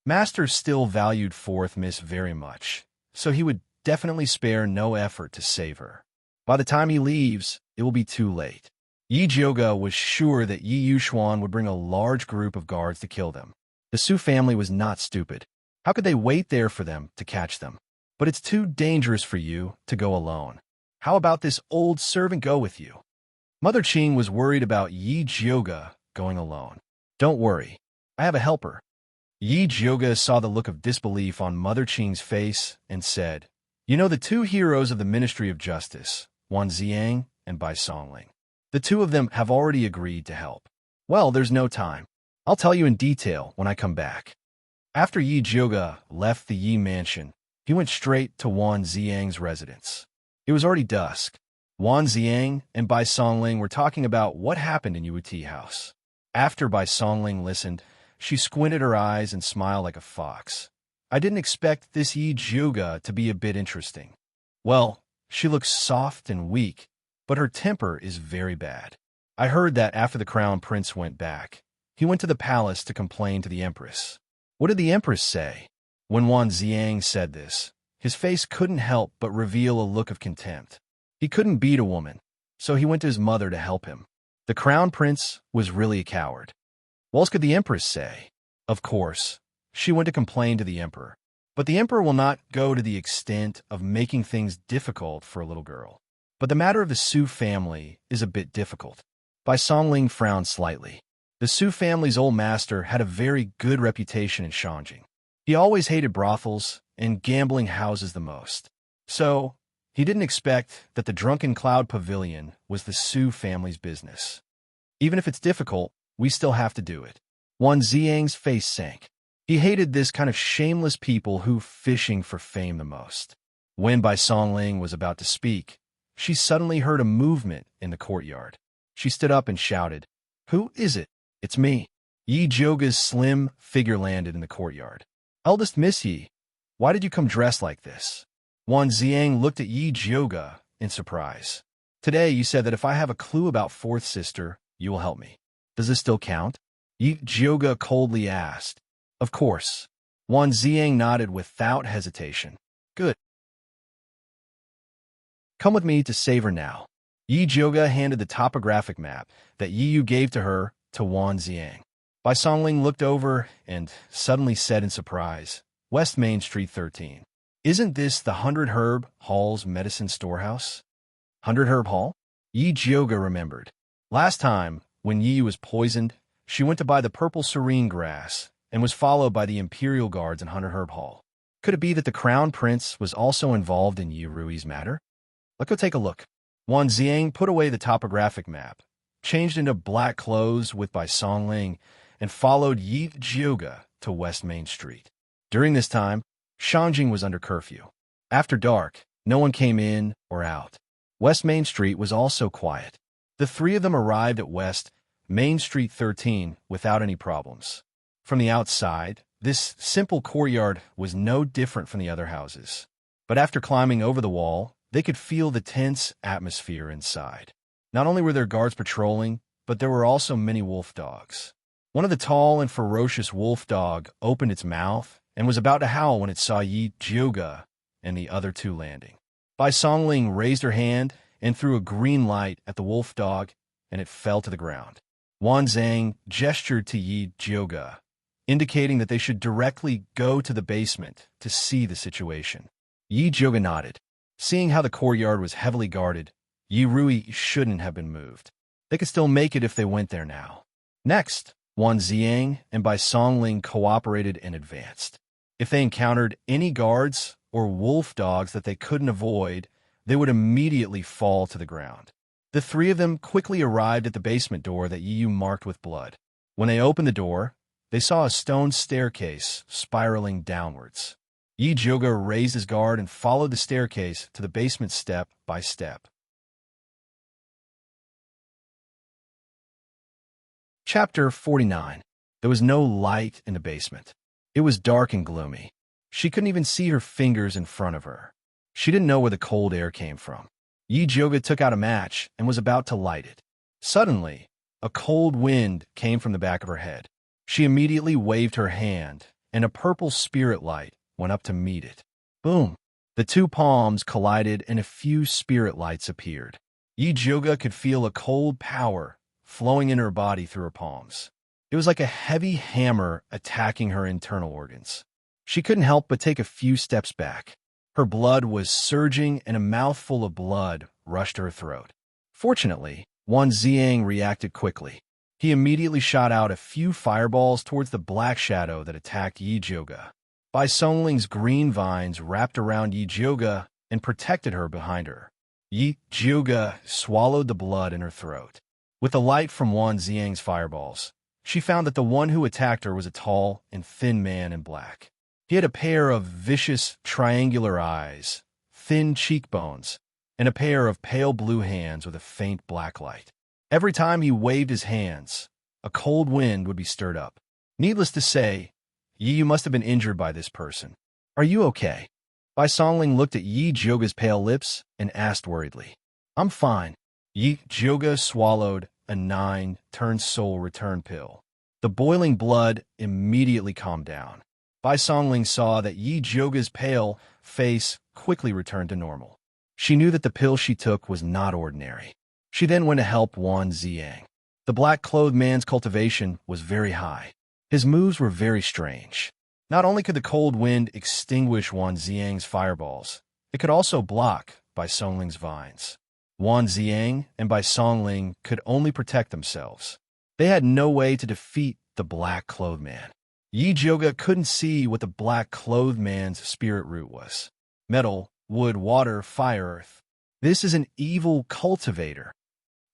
Master still valued fourth miss very much, so he would definitely spare no effort to save her. By the time he leaves, it will be too late. Yi Jioga was sure that Yi Yuxuan would bring a large group of guards to kill them. The Su family was not stupid. How could they wait there for them to catch them? But it's too dangerous for you to go alone. How about this old servant go with you? Mother Qing was worried about Yi Jioga going alone. Don't worry, I have a helper. Yi Jioga saw the look of disbelief on Mother Qing's face and said, You know the 2 heroes of the Ministry of Justice, Wan Ziang and Bai Songling. The 2 of them have already agreed to help. Well, there's no time. I'll tell you in detail when I come back. After Yi Jioga left the Yi mansion, he went straight to Wan Ziang's residence. It was already dusk. Wan Ziang and Bai Songling were talking about what happened in Yuti House. After Bai Songling listened, she squinted her eyes and smiled like a fox. I didn't expect this Yi Jioga to be a bit interesting. Well, she looks soft and weak, but her temper is very bad. I heard that after the crown prince went back, he went to the palace to complain to the empress. What did the empress say? When Wan Ziang said this, his face couldn't help but reveal a look of contempt. He couldn't beat a woman, so he went to his mother to help him. The crown prince was really a coward. What else could the empress say? Of course, she went to complain to the emperor. But the emperor will not go to the extent of making things difficult for a little girl. But the matter of the Su family is a bit difficult. Bai Songling frowned slightly. The Su family's old master had a very good reputation in Shangjing. He always hated brothels and gambling houses the most. So, he didn't expect that the Drunken Cloud Pavilion was the Su family's business. Even if it's difficult, we still have to do it. Wan Ziang's face sank. He hated this kind of shameless people who fishing for fame the most. When Bai Songling was about to speak, she suddenly heard a movement in the courtyard. She stood up and shouted, Who is it? It's me. Yi Jioga's slim figure landed in the courtyard. Eldest Miss Yi, why did you come dressed like this? Wan Ziang looked at Yi Jioga in surprise. Today you said that if I have a clue about fourth sister, you will help me. Does this still count? Yi Jioga coldly asked. Of course. Wan Ziang nodded without hesitation. Good. Come with me to save her now. Yi Jioga handed the topographic map that Yi Yu gave to her to Wan Ziang. Bai Songling looked over and suddenly said in surprise, West Main Street 13. Isn't this the 100 Herb Hall's medicine storehouse? 100 Herb Hall? Yi Jioga remembered. Last time, when Yi was poisoned, she went to buy the purple serene grass and was followed by the Imperial Guards in Hunter Herb Hall. Could it be that the Crown Prince was also involved in Yi Rui's matter? Let's go take a look. Wan Ziang put away the topographic map, changed into black clothes with Bai Songling, and followed Yi Jioga to West Main Street. During this time, Shangjing was under curfew. After dark, no one came in or out. West Main Street was also quiet. The three of them arrived at West Main Street 13 without any problems. From the outside, this simple courtyard was no different from the other houses. But after climbing over the wall, they could feel the tense atmosphere inside. Not only were there guards patrolling, but there were also many wolf dogs. One of the tall and ferocious wolf dog opened its mouth and was about to howl when it saw Yi Jioga and the other two landing. Bai Songling raised her hand and threw a green light at the wolf dog, and it fell to the ground. Wan Zhang gestured to Yi Jioga, indicating that they should directly go to the basement to see the situation. Yi Jioga nodded. Seeing how the courtyard was heavily guarded, Yi Rui shouldn't have been moved. They could still make it if they went there now. Next, Wan Ziang and Bai Songling cooperated and advanced. If they encountered any guards or wolf dogs that they couldn't avoid, they would immediately fall to the ground. The three of them quickly arrived at the basement door that Yi Yu marked with blood. When they opened the door, they saw a stone staircase spiraling downwards. Yi Jioga raised his guard and followed the staircase to the basement step by step. Chapter 49. There was no light in the basement. It was dark and gloomy. She couldn't even see her fingers in front of her. She didn't know where the cold air came from. Yi Jioga took out a match and was about to light it. Suddenly, a cold wind came from the back of her head. She immediately waved her hand, and a purple spirit light went up to meet it. Boom! The two palms collided and a few spirit lights appeared. Yi Jioga could feel a cold power flowing in her body through her palms. It was like a heavy hammer attacking her internal organs. She couldn't help but take a few steps back. Her blood was surging and a mouthful of blood rushed to her throat. Fortunately, Wan Ziang reacted quickly. He immediately shot out a few fireballs towards the black shadow that attacked Yi Jioga. Bai Songling's green vines wrapped around Yi Jioga and protected her behind her. Yi Jioga swallowed the blood in her throat. With the light from Wan Ziang's fireballs, she found that the one who attacked her was a tall and thin man in black. He had a pair of vicious, triangular eyes, thin cheekbones, and a pair of pale blue hands with a faint black light. Every time he waved his hands, a cold wind would be stirred up. Needless to say, Yi must have been injured by this person. Are you okay? Bai Songling looked at Yi Jioga's pale lips and asked worriedly. I'm fine. Yi Jioga swallowed a 9-turn-soul return pill. The boiling blood immediately calmed down. Bai Songling saw that Yi Jioga's pale face quickly returned to normal. She knew that the pill she took was not ordinary. She then went to help Wan Ziang. The black-clothed man's cultivation was very high. His moves were very strange. Not only could the cold wind extinguish Wan Ziang's fireballs, it could also block Bai Songling's vines. Wan Ziang and Bai Songling could only protect themselves. They had no way to defeat the black-clothed man. Yi Jioga couldn't see what the black-clothed man's spirit root was. Metal, wood, water, fire, earth. This is an evil cultivator.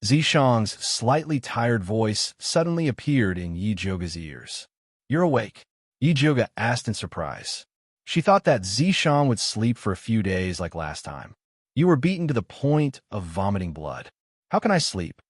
Zishang's slightly tired voice suddenly appeared in Yi Jioga's ears. You're awake? Yi Jioga asked in surprise. She thought that Zishang would sleep for a few days like last time. You were beaten to the point of vomiting blood. How can I sleep?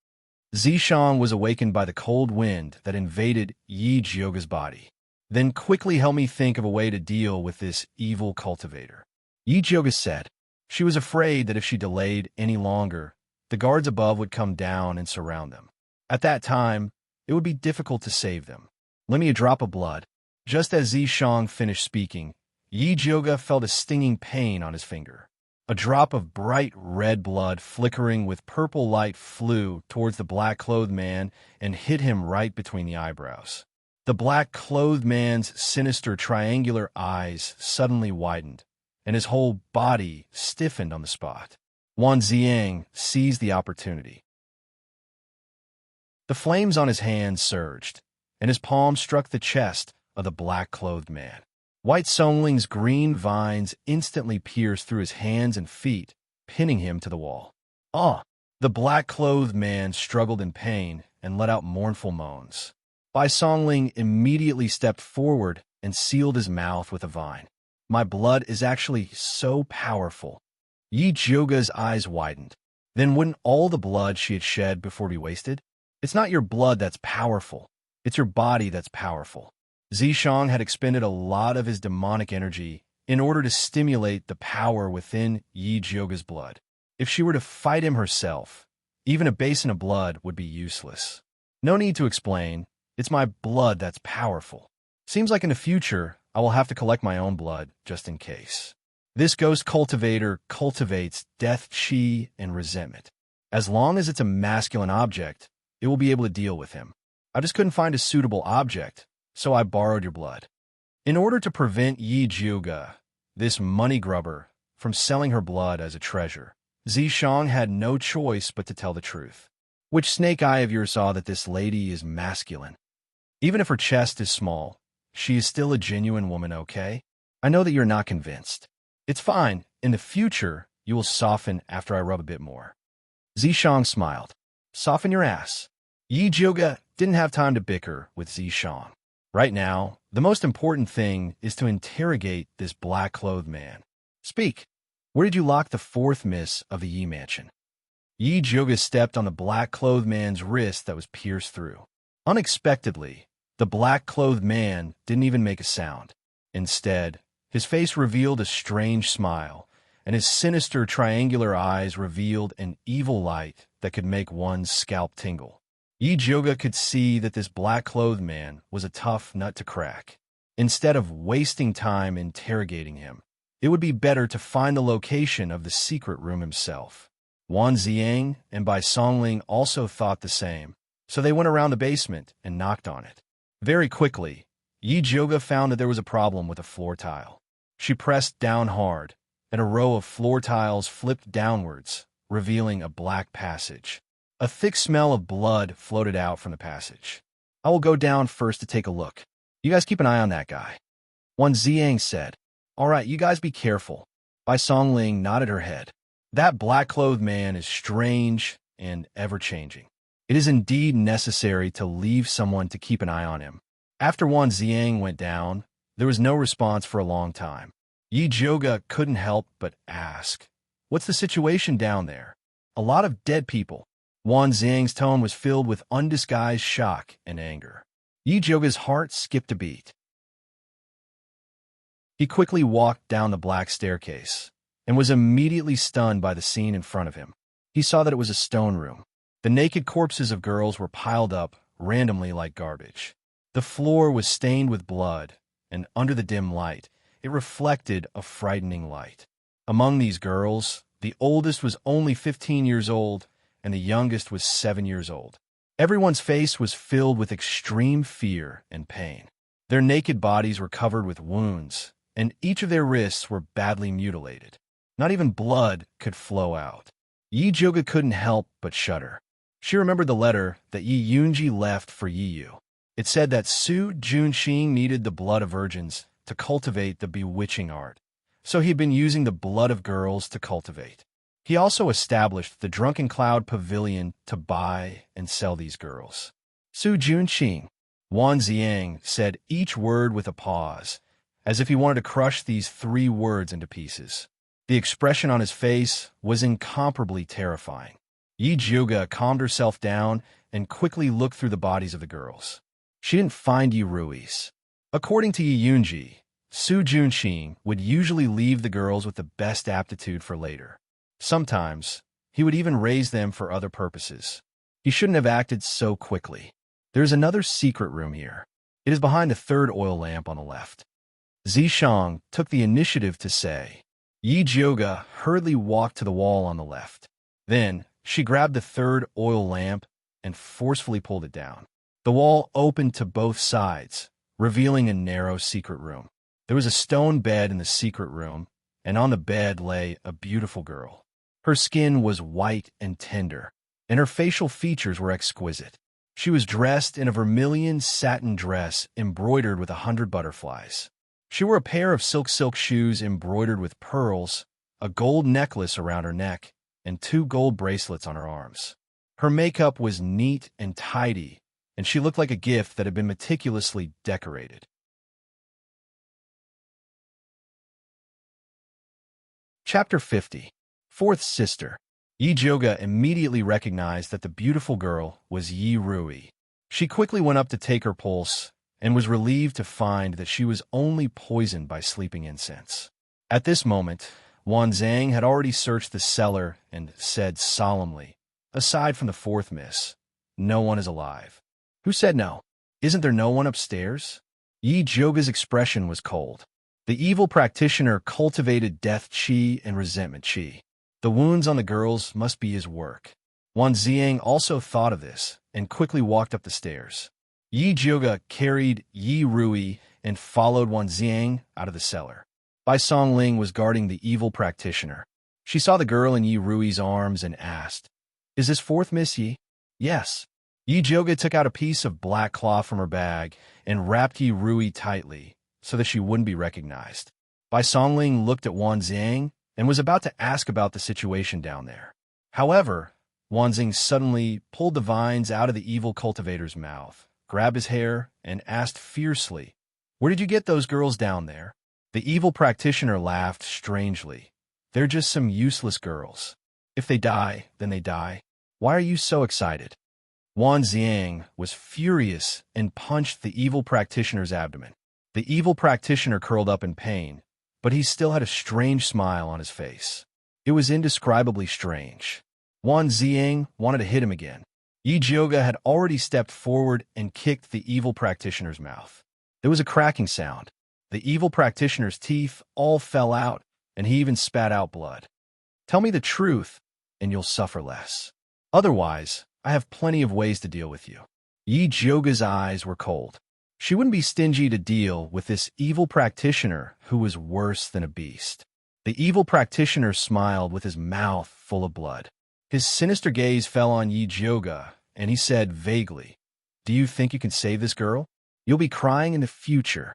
Zishang was awakened by the cold wind that invaded Yi Jioga's body. Then quickly help me think of a way to deal with this evil cultivator. Yi Jioga said. She was afraid that if she delayed any longer, the guards above would come down and surround them. At that time, it would be difficult to save them. Lend me a drop of blood. Just as Zishang finished speaking, Yi Jioga felt a stinging pain on his finger. A drop of bright red blood flickering with purple light flew towards the black-clothed man and hit him right between the eyebrows. The black-clothed man's sinister triangular eyes suddenly widened, and his whole body stiffened on the spot. Wan Ziang seized the opportunity. The flames on his hands surged, and his palm struck the chest of the black-clothed man. White Songling's green vines instantly pierced through his hands and feet, pinning him to the wall. Ah! The black-clothed man struggled in pain and let out mournful moans. Bai Songling immediately stepped forward and sealed his mouth with a vine. My blood is actually so powerful. Yi Jiuge's eyes widened. Then wouldn't all the blood she had shed before be wasted? It's not your blood that's powerful. It's your body that's powerful. Zishang had expended a lot of his demonic energy in order to stimulate the power within Yi Jiuge's blood. If she were to fight him herself, even a basin of blood would be useless. No need to explain. It's my blood that's powerful. Seems like in the future, I will have to collect my own blood just in case. This ghost cultivator cultivates death, chi, and resentment. As long as it's a masculine object, it will be able to deal with him. I just couldn't find a suitable object, so I borrowed your blood. In order to prevent Yi Jiuge, this money grubber, from selling her blood as a treasure, Zishang had no choice but to tell the truth. Which snake eye of yours saw that this lady is masculine? Even if her chest is small, she is still a genuine woman, okay? I know that you're not convinced. It's fine. In the future, you will soften after I rub a bit more. Zishang smiled. Soften your ass. Yi Jiuge didn't have time to bicker with Zishang. Right now, the most important thing is to interrogate this black-clothed man. Speak. Where did you lock the fourth miss of the Yi mansion? Yi Jiuge stepped on the black-clothed man's wrist that was pierced through. Unexpectedly, the black-clothed man didn't even make a sound. Instead, his face revealed a strange smile, and his sinister triangular eyes revealed an evil light that could make one's scalp tingle. Yi Jiuge could see that this black-clothed man was a tough nut to crack. Instead of wasting time interrogating him, it would be better to find the location of the secret room himself. Wan Ziang and Bai Songling also thought the same, so they went around the basement and knocked on it. Very quickly, Yi Jiuge found that there was a problem with a floor tile. She pressed down hard, and a row of floor tiles flipped downwards, revealing a black passage. A thick smell of blood floated out from the passage. I will go down first to take a look. You guys keep an eye on that guy. Wan Ziang said. All right, you guys be careful. Bai Songling nodded her head. That black-clothed man is strange and ever-changing. It is indeed necessary to leave someone to keep an eye on him. After Wan Ziang went down, there was no response for a long time. Yi Jiuge couldn't help but ask, what's the situation down there? A lot of dead people. Wan Ziang's tone was filled with undisguised shock and anger. Yi Jiuge's heart skipped a beat. He quickly walked down the black staircase and was immediately stunned by the scene in front of him. He saw that it was a stone room. The naked corpses of girls were piled up randomly like garbage. The floor was stained with blood, and under the dim light, it reflected a frightening light. Among these girls, the oldest was only 15 years old, and the youngest was 7 years old. Everyone's face was filled with extreme fear and pain. Their naked bodies were covered with wounds, and each of their wrists were badly mutilated. Not even blood could flow out. Yi Jiuge couldn't help but shudder. She remembered the letter that Yi Yunji left for Yi Yu. It said that Su Junqing needed the blood of virgins to cultivate the bewitching art, so he'd been using the blood of girls to cultivate. He also established the Drunken Cloud Pavilion to buy and sell these girls. Su Junqing. Wan Ziang said each word with a pause, as if he wanted to crush these 3 words into pieces. The expression on his face was incomparably terrifying. Yi Jiuge calmed herself down and quickly looked through the bodies of the girls. She didn't find Yi Rui's. According to Yi Yunji, Su Junqing would usually leave the girls with the best aptitude for later. Sometimes, he would even raise them for other purposes. He shouldn't have acted so quickly. There's another secret room here. It is behind the 3rd oil lamp on the left. Zishang took the initiative to say. Yi Jiuge hurriedly walked to the wall on the left. Then, she grabbed the 3rd oil lamp and forcefully pulled it down. The wall opened to both sides, revealing a narrow secret room. There was a stone bed in the secret room, and on the bed lay a beautiful girl. Her skin was white and tender, and her facial features were exquisite. She was dressed in a vermilion satin dress embroidered with 100 butterflies. She wore a pair of silk shoes embroidered with pearls, a gold necklace around her neck, and 2 gold bracelets on her arms. Her makeup was neat and tidy, and she looked like a gift that had been meticulously decorated. Chapter 50. Fourth Sister. Yi Joga immediately recognized that the beautiful girl was Yi Rui. She quickly went up to take her pulse and was relieved to find that she was only poisoned by sleeping incense. At this moment, Wan Zhang had already searched the cellar and said solemnly, "Aside from the fourth miss, no one is alive." "Who said no? Isn't there no one upstairs?" Yi Joga's expression was cold. The evil practitioner cultivated death qi and resentment qi. The wounds on the girls must be his work. Wan Zhang also thought of this and quickly walked up the stairs. Yi Joga carried Yi Rui and followed Wan Zhang out of the cellar. Bai Songling was guarding the evil practitioner. She saw the girl in Yi Rui's arms and asked, "Is this fourth Miss Yi?" "Yes." Yi Joga took out a piece of black cloth from her bag and wrapped Yi Rui tightly so that she wouldn't be recognized. Bai Songling looked at Wan Zhang and was about to ask about the situation down there. However, Wan Zhang suddenly pulled the vines out of the evil cultivator's mouth, grabbed his hair, and asked fiercely, "Where did you get those girls down there?" The evil practitioner laughed strangely. "They're just some useless girls. If they die, then they die. Why are you so excited?" Wan Zhang was furious and punched the evil practitioner's abdomen. The evil practitioner curled up in pain, but he still had a strange smile on his face. It was indescribably strange. Wan Zhang wanted to hit him again. Yi Joga had already stepped forward and kicked the evil practitioner's mouth. There was a cracking sound. The evil practitioner's teeth all fell out, and he even spat out blood. "Tell me the truth, and you'll suffer less. Otherwise, I have plenty of ways to deal with you." Yi Joga's eyes were cold. She wouldn't be stingy to deal with this evil practitioner who was worse than a beast. The evil practitioner smiled with his mouth full of blood. His sinister gaze fell on Yi Joga, and he said vaguely, "Do you think you can save this girl? You'll be crying in the future.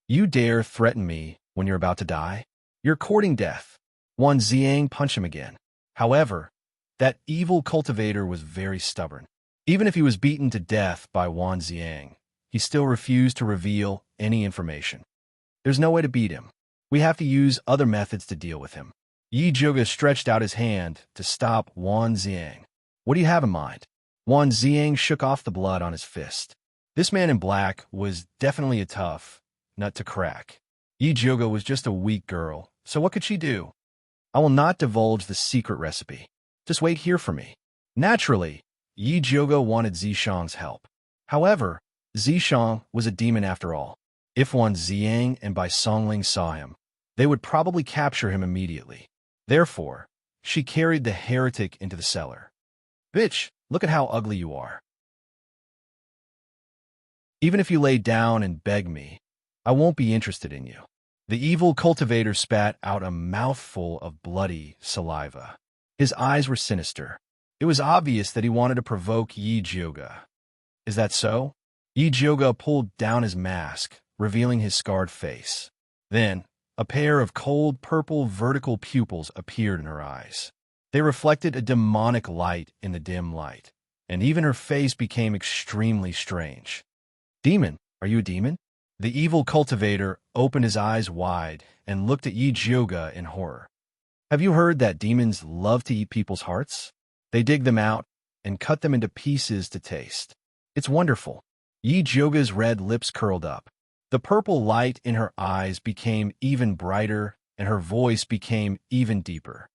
You dare threaten me when you're about to die? You're courting death." Wan Zhang punched him again. However, that evil cultivator was very stubborn. Even if he was beaten to death by Wan Zhang, he still refused to reveal any information. "There's no way to beat him. We have to use other methods to deal with him." Yi Joga stretched out his hand to stop Wan Zhang. "What do you have in mind?" Wan Zhang shook off the blood on his fist. This man in black was definitely a tough nut to crack. Yi Joga was just a weak girl, so what could she do? "I will not divulge the secret recipe. Just wait here for me." Naturally, Yi Joga wanted Zishang's help. However, Zishang was a demon after all. If Wan Zhang and Bai Songling saw him, they would probably capture him immediately. Therefore, she carried the heretic into the cellar. "Bitch, look at how ugly you are. Even if you lay down and beg me, I won't be interested in you." The evil cultivator spat out a mouthful of bloody saliva. His eyes were sinister. It was obvious that he wanted to provoke Yi Joga. "Is that so?" Yi Joga pulled down his mask, revealing his scarred face. Then, a pair of cold purple vertical pupils appeared in her eyes. They reflected a demonic light in the dim light, and even her face became extremely strange. "Demon, are you a demon?" The evil cultivator opened his eyes wide and looked at Yi Joga in horror. "Have you heard that demons love to eat people's hearts? They dig them out and cut them into pieces to taste. It's wonderful." Yi Joga's red lips curled up. The purple light in her eyes became even brighter, and her voice became even deeper.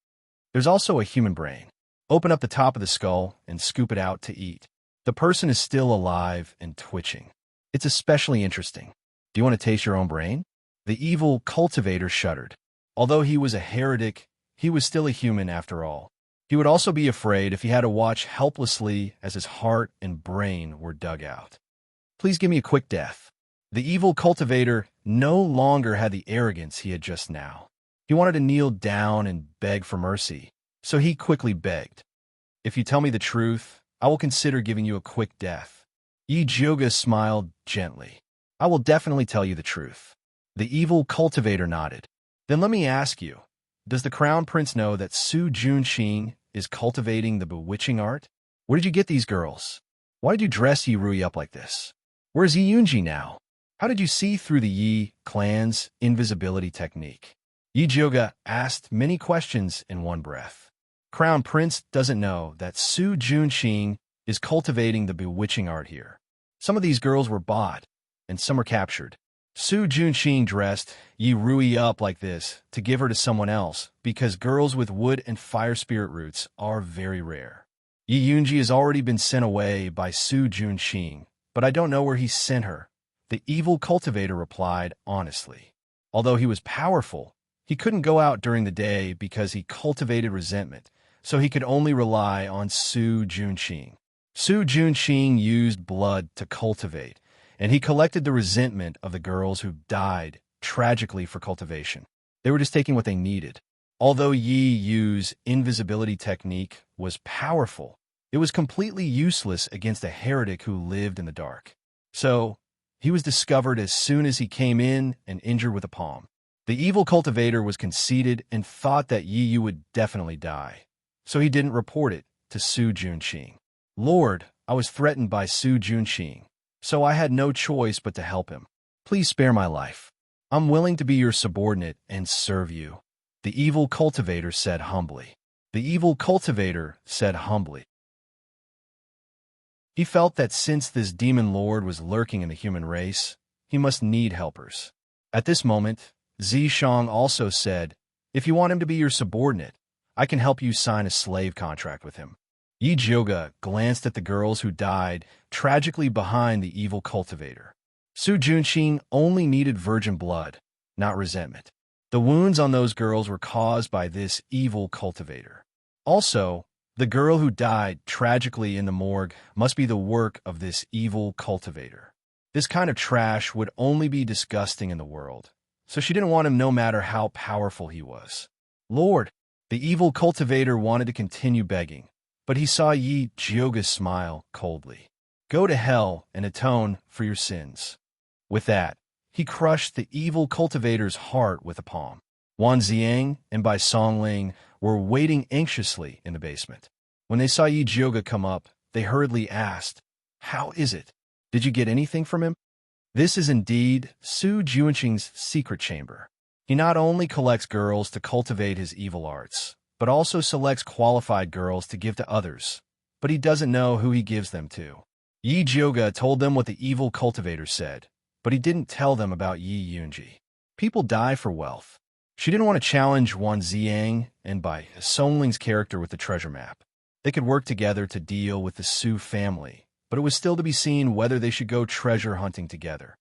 "There's also a human brain. Open up the top of the skull and scoop it out to eat. The person is still alive and twitching. It's especially interesting. Do you want to taste your own brain?" The evil cultivator shuddered. Although he was a heretic, he was still a human after all. He would also be afraid if he had to watch helplessly as his heart and brain were dug out. "Please give me a quick death." The evil cultivator no longer had the arrogance he had just now. He wanted to kneel down and beg for mercy, So he quickly begged, "If you tell me the truth, I will consider giving you a quick death." Yi Jioga smiled gently. "I will definitely tell you the truth." The evil cultivator nodded. "Then let me ask you, does the crown prince know that Su Junqing is cultivating the bewitching art? Where did you get these girls? Why did you dress Yi Rui up like this? Where's Yi Yunji now? How did you see through the Yi clan's invisibility technique?" Yi Jioga asked many questions in one breath. Crown Prince doesn't know that Su Junqing is cultivating the bewitching art here. Some of these girls were bought, and some were captured. Su Junqing dressed Yi Rui up like this to give her to someone else because girls with wood and fire spirit roots are very rare. Yi Yunji has already been sent away by Su Junqing, but I don't know where he sent her, the evil cultivator replied honestly. Although he was powerful, he couldn't go out during the day because he cultivated resentment, so he could only rely on Su Junqing. Su Junqing used blood to cultivate, and he collected the resentment of the girls who died tragically for cultivation. They were just taking what they needed. Although Yi Yu's invisibility technique was powerful, it was completely useless against a heretic who lived in the dark. So, he was discovered as soon as he came in and injured with a palm. The evil cultivator was conceited and thought that Yi Yu would definitely die, so he didn't report it to Su Junqing. "Lord, I was threatened by Su Junqing, so I had no choice but to help him. Please spare my life. I'm willing to be your subordinate and serve you," the evil cultivator said humbly. The evil cultivator said humbly. He felt that since this demon lord was lurking in the human race, he must need helpers. At this moment, Zishang also said, "If you want him to be your subordinate, I can help you sign a slave contract with him." Yi Jioga glanced at the girls who died tragically behind the evil cultivator. Su Junqing only needed virgin blood, not resentment. The wounds on those girls were caused by this evil cultivator. Also, the girl who died tragically in the morgue must be the work of this evil cultivator. This kind of trash would only be disgusting in the world, so she didn't want him no matter how powerful he was. "Lord," the evil cultivator wanted to continue begging, but he saw Yi Jioga smile coldly. "Go to hell and atone for your sins." With that, he crushed the evil cultivator's heart with a palm. Wan Ziang and Bai Songling were waiting anxiously in the basement. When they saw Yi Jioga come up, they hurriedly asked, "How is it? Did you get anything from him?" This is indeed Su Junqing's secret chamber. He not only collects girls to cultivate his evil arts, but also selects qualified girls to give to others, but he doesn't know who he gives them to. Yi Jioga told them what the evil cultivator said, but he didn't tell them about Yi Yunji. People die for wealth. She didn't want to challenge Wan Ziang and Bai Songling's character with the treasure map. They could work together to deal with the Su family, but it was still to be seen whether they should go treasure hunting together.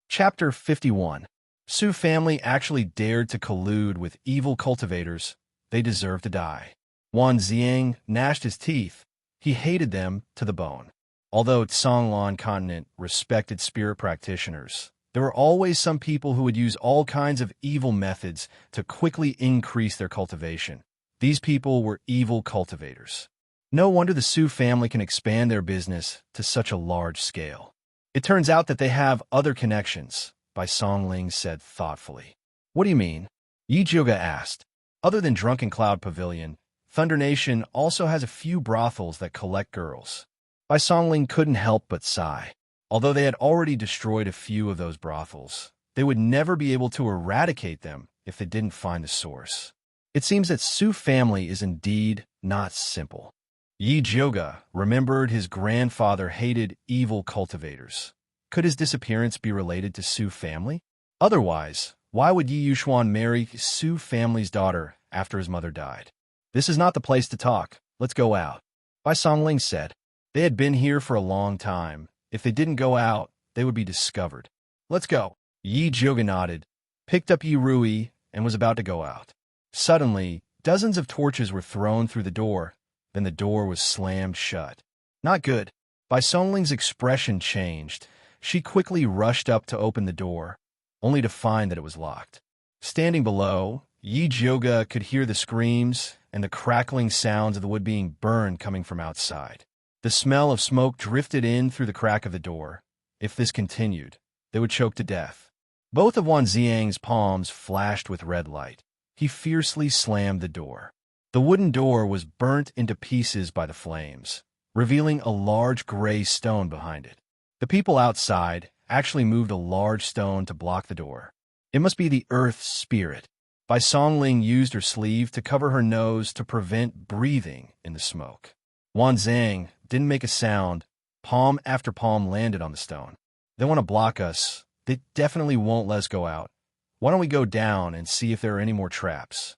Chapter 51. Su family actually dared to collude with evil cultivators. They deserve to die. Wan Ziang gnashed his teeth. He hated them to the bone. Although Tsanglan continent respected spirit practitioners, there were always some people who would use all kinds of evil methods to quickly increase their cultivation. These people were evil cultivators. No wonder the Su family can expand their business to such a large scale. It turns out that they have other connections, Bai Songling said thoughtfully. "What do you mean?" Yi Jioga asked. "Other than Drunken Cloud Pavilion, Thunder Nation also has a few brothels that collect girls." Bai Songling couldn't help but sigh. Although they had already destroyed a few of those brothels, they would never be able to eradicate them if they didn't find the source. It seems that Su family is indeed not simple. Yi Jioga remembered his grandfather hated evil cultivators. Could his disappearance be related to Su family? Otherwise, why would Yi Yuxuan marry Su family's daughter after his mother died? "This is not the place to talk. Let's go out," Bai Songling said. They had been here for a long time. If they didn't go out, they would be discovered. "Let's go." Yi Jioga nodded, picked up Yi Rui, and was about to go out. Suddenly, dozens of torches were thrown through the door. Then the door was slammed shut. "Not good." Bai Songling's expression changed. She quickly rushed up to open the door, only to find that it was locked. Standing below, Yi Jioga could hear the screams and the crackling sounds of the wood being burned coming from outside. The smell of smoke drifted in through the crack of the door. If this continued, they would choke to death. Both of Wan Xiang's palms flashed with red light. He fiercely slammed the door. The wooden door was burnt into pieces by the flames, revealing a large gray stone behind it. The people outside actually moved a large stone to block the door. It must be the Earth's spirit. Bai Songling used her sleeve to cover her nose to prevent breathing in the smoke. Wan Zhang didn't make a sound. Palm after palm landed on the stone. They want to block us. They definitely won't let us go out. Why don't we go down and see if there are any more traps?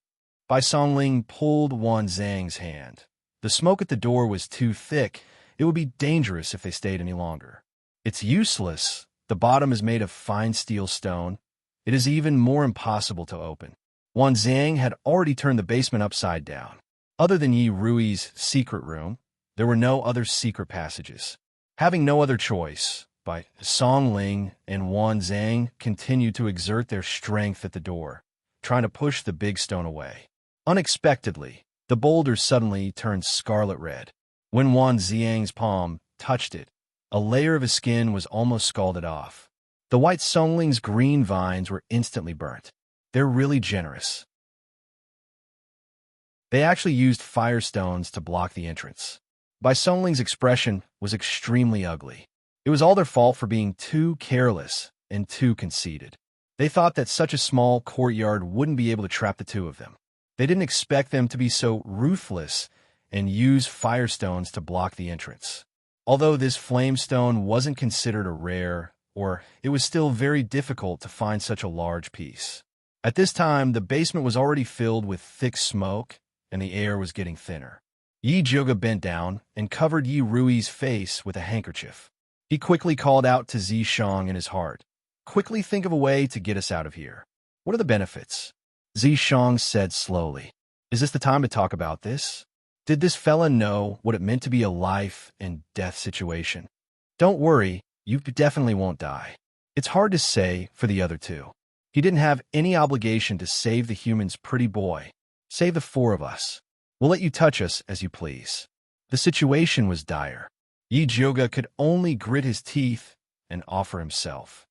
Bai Songling pulled Wan Zhang's hand. The smoke at the door was too thick. It would be dangerous if they stayed any longer. It's useless. The bottom is made of fine steel stone. It is even more impossible to open. Wan Zhang had already turned the basement upside down. Other than Yi Rui's secret room, there were no other secret passages. Having no other choice, Bai Songling and Wan Zhang continued to exert their strength at the door, trying to push the big stone away. Unexpectedly, the boulder suddenly turned scarlet red. When Wan Xiang's palm touched it, a layer of his skin was almost scalded off. The white Songling's green vines were instantly burnt. They're really generous. They actually used firestones to block the entrance. Bai Songling's expression was extremely ugly. It was all their fault for being too careless and too conceited. They thought that such a small courtyard wouldn't be able to trap the two of them. They didn't expect them to be so ruthless and use firestones to block the entrance. Although this flamestone wasn't considered a rare, or it was still very difficult to find such a large piece. At this time, the basement was already filled with thick smoke, and the air was getting thinner. Yi Jioga bent down and covered Yi Rui's face with a handkerchief. He quickly called out to Zishang in his heart. Quickly think of a way to get us out of here. What are the benefits? Zishang said slowly. Is this the time to talk about this? Did this fella know what it meant to be a life and death situation? Don't worry, you definitely won't die. It's hard to say for the other two. He didn't have any obligation to save the human's pretty boy. Save the four of us. We'll let you touch us as you please. The situation was dire. Yi Jioga could only grit his teeth and offer himself.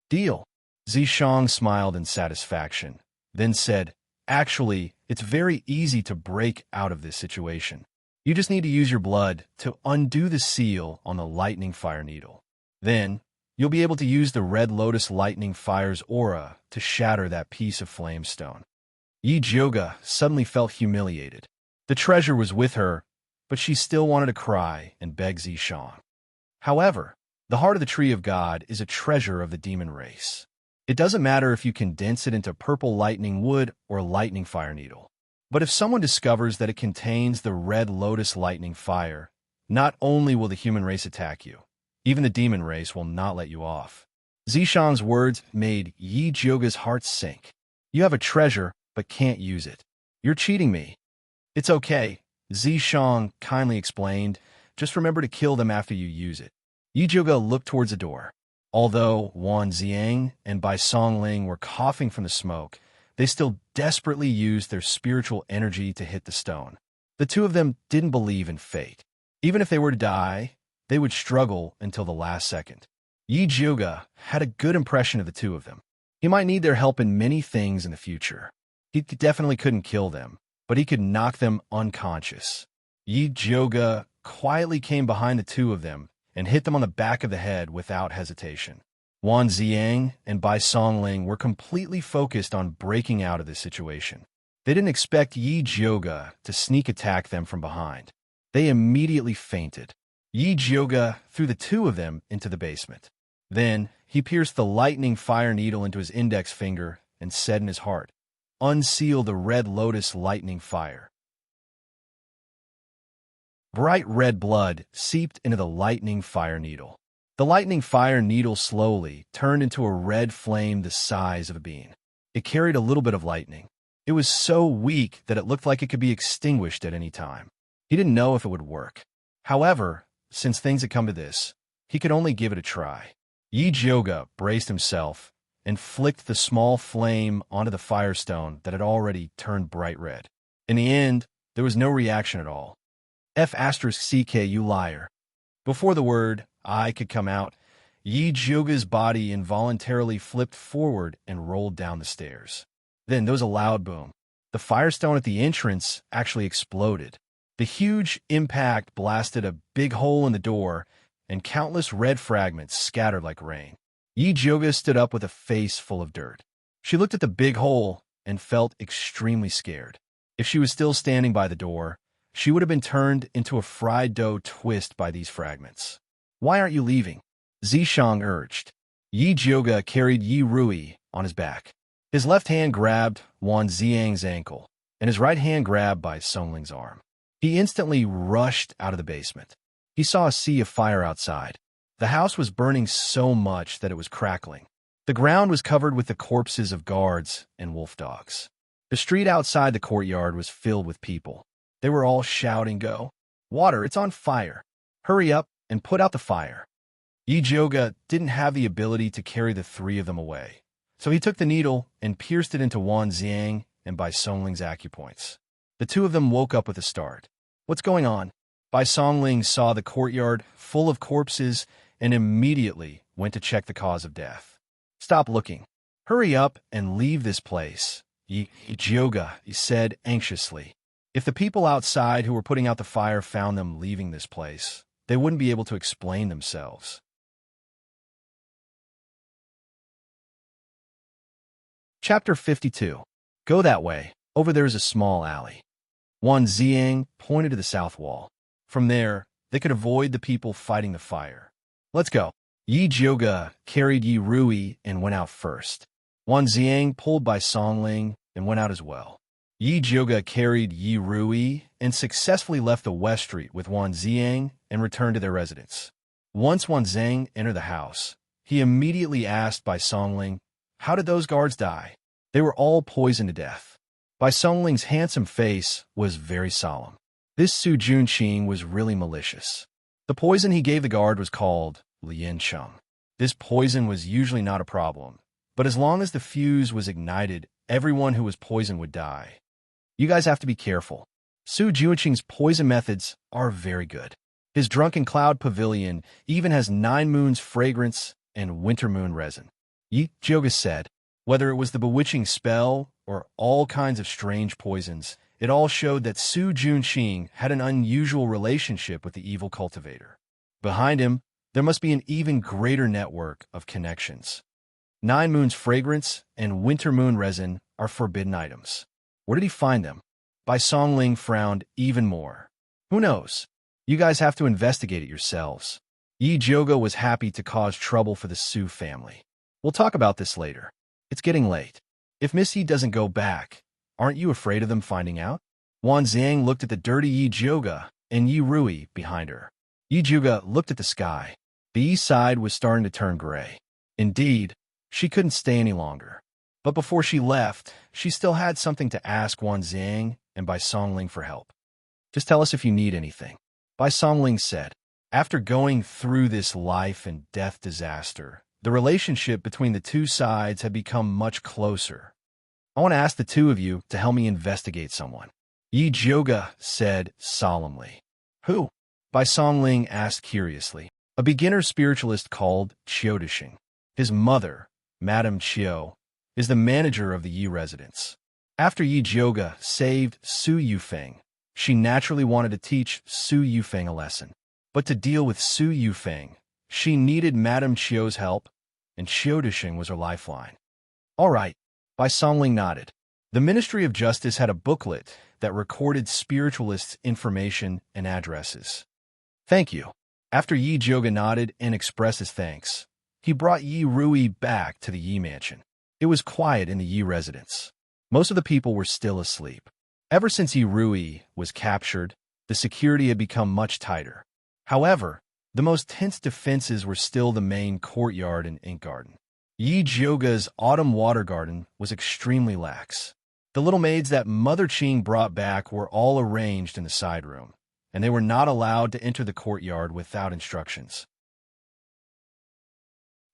Deal. Zishang smiled in satisfaction, then said, Actually, it's very easy to break out of this situation. You just need to use your blood to undo the seal on the lightning fire needle. Then, you'll be able to use the red lotus lightning fire's aura to shatter that piece of flamestone. Yi Jioga suddenly felt humiliated. The treasure was with her, but she still wanted to cry and beg Zishang. However, the heart of the Tree of God is a treasure of the demon race. It doesn't matter if you condense it into purple lightning wood or lightning fire needle. But if someone discovers that it contains the red lotus lightning fire, not only will the human race attack you, even the demon race will not let you off. Zishang's words made Yi Jioga's heart sink. You have a treasure, but can't use it. You're cheating me. It's okay, Zishang kindly explained. Just remember to kill them after you use it. Yi Jioga looked towards the door. Although Wan Xiang and Bai Songling were coughing from the smoke, they still desperately used their spiritual energy to hit the stone. The two of them didn't believe in fate. Even if they were to die, they would struggle until the last second. Yi Jioga had a good impression of the two of them. He might need their help in many things in the future. He definitely couldn't kill them, but he could knock them unconscious. Yi Jioga quietly came behind the two of them and hit them on the back of the head without hesitation. Wan Xiang and Bai Songling were completely focused on breaking out of this situation. They didn't expect Yi Jioga to sneak attack them from behind. They immediately fainted. Yi Jioga threw the two of them into the basement. Then, he pierced the lightning fire needle into his index finger and said in his heart, Unseal the red lotus lightning fire. Bright red blood seeped into the lightning fire needle. The lightning fire needle slowly turned into a red flame the size of a bean. It carried a little bit of lightning. It was so weak that it looked like it could be extinguished at any time. He didn't know if it would work. However, since things had come to this, he could only give it a try. Yi Jioga braced himself and flicked the small flame onto the firestone that had already turned bright red. In the end, there was no reaction at all. F*CK, you liar. Before the word I could come out, Yi Jyoga's body involuntarily flipped forward and rolled down the stairs. Then there was a loud boom. The firestone at the entrance actually exploded. The huge impact blasted a big hole in the door, and countless red fragments scattered like rain. Yi Jyoga stood up with a face full of dirt. She looked at the big hole and felt extremely scared. If she was still standing by the door, she would have been turned into a fried dough twist by these fragments. Why aren't you leaving? Zishang urged. Yi Jyoga carried Yi Rui on his back. His left hand grabbed Wan Xiang's ankle, and his right hand grabbed by Songling's arm. He instantly rushed out of the basement. He saw a sea of fire outside. The house was burning so much that it was crackling. The ground was covered with the corpses of guards and wolf dogs. The street outside the courtyard was filled with people. They were all shouting, "Go! Water, it's on fire! Hurry up and put out the fire!" Yi Jyoga didn't have the ability to carry the three of them away, so he took the needle and pierced it into Wan Xiang and Bai Songling's acupoints. The two of them woke up with a start. "What's going on?" Bai Songling saw the courtyard full of corpses and immediately went to check the cause of death. "Stop looking. Hurry up and leave this place," Yi Jyoga said anxiously. If the people outside who were putting out the fire found them leaving this place, they wouldn't be able to explain themselves. Chapter 52. Go that way. Over there is a small alley. Wan Xiang pointed to the south wall. From there, they could avoid the people fighting the fire. "Let's go." Yi Jyoga carried Yi Rui and went out first. Wan Xiang pulled by Songling and went out as well. Yi Jyoga carried Yi Rui and successfully left the West Street with Wan Xiang and returned to their residence. Once Wan Xiang entered the house, he immediately asked Bai Songling, "How did those guards die?" "They were all poisoned to death." Bai Songling's handsome face was very solemn. This Su Junqing was really malicious. The poison he gave the guard was called Lian Cheng. This poison was usually not a problem, but as long as the fuse was ignited, everyone who was poisoned would die. You guys have to be careful. Su Junqing's poison methods are very good. His Drunken Cloud Pavilion even has 9 moons fragrance and winter moon resin. Yi Jyoga said, whether it was the bewitching spell or all kinds of strange poisons, it all showed that Su Junqing had an unusual relationship with the evil cultivator. Behind him, there must be an even greater network of connections. 9 moons fragrance and winter moon resin are forbidden items. Where did he find them? Bai Songling frowned even more. Who knows? You guys have to investigate it yourselves. Yi Jyoga was happy to cause trouble for the Su family. We'll talk about this later. It's getting late. If Miss Yi doesn't go back, aren't you afraid of them finding out? Wan Xiang looked at the dirty Yi Jyoga and Yi Rui behind her. Yi Jyoga looked at the sky. The east side was starting to turn gray. Indeed, she couldn't stay any longer. But before she left, she still had something to ask Wan Xiang and Bai Songling for help. Just tell us if you need anything. Bai Songling said, after going through this life and death disaster, the relationship between the two sides had become much closer. I want to ask the two of you to help me investigate someone. Yi Jyoga said solemnly. Who? Bai Songling asked curiously. A beginner spiritualist called Qiu Dishing. His mother, Madame Qiu, is the manager of the Yi residence. After Yi Jyoga saved Su Yufeng, she naturally wanted to teach Su Yufeng a lesson. But to deal with Su Yufeng, she needed Madame Qiu's help, and Qiu Dishing was her lifeline. All right, Bai Songling nodded. The Ministry of Justice had a booklet that recorded spiritualists' information and addresses. Thank you. After Yi Jyoga nodded and expressed his thanks, he brought Yi Rui back to the Yi mansion. It was quiet in the Yi residence. Most of the people were still asleep. Ever since Yi Rui was captured, the security had become much tighter. However, the most tense defenses were still the main courtyard and ink garden. Yi Jyoga's autumn water garden was extremely lax. The little maids that Mother Qing brought back were all arranged in the side room, and they were not allowed to enter the courtyard without instructions.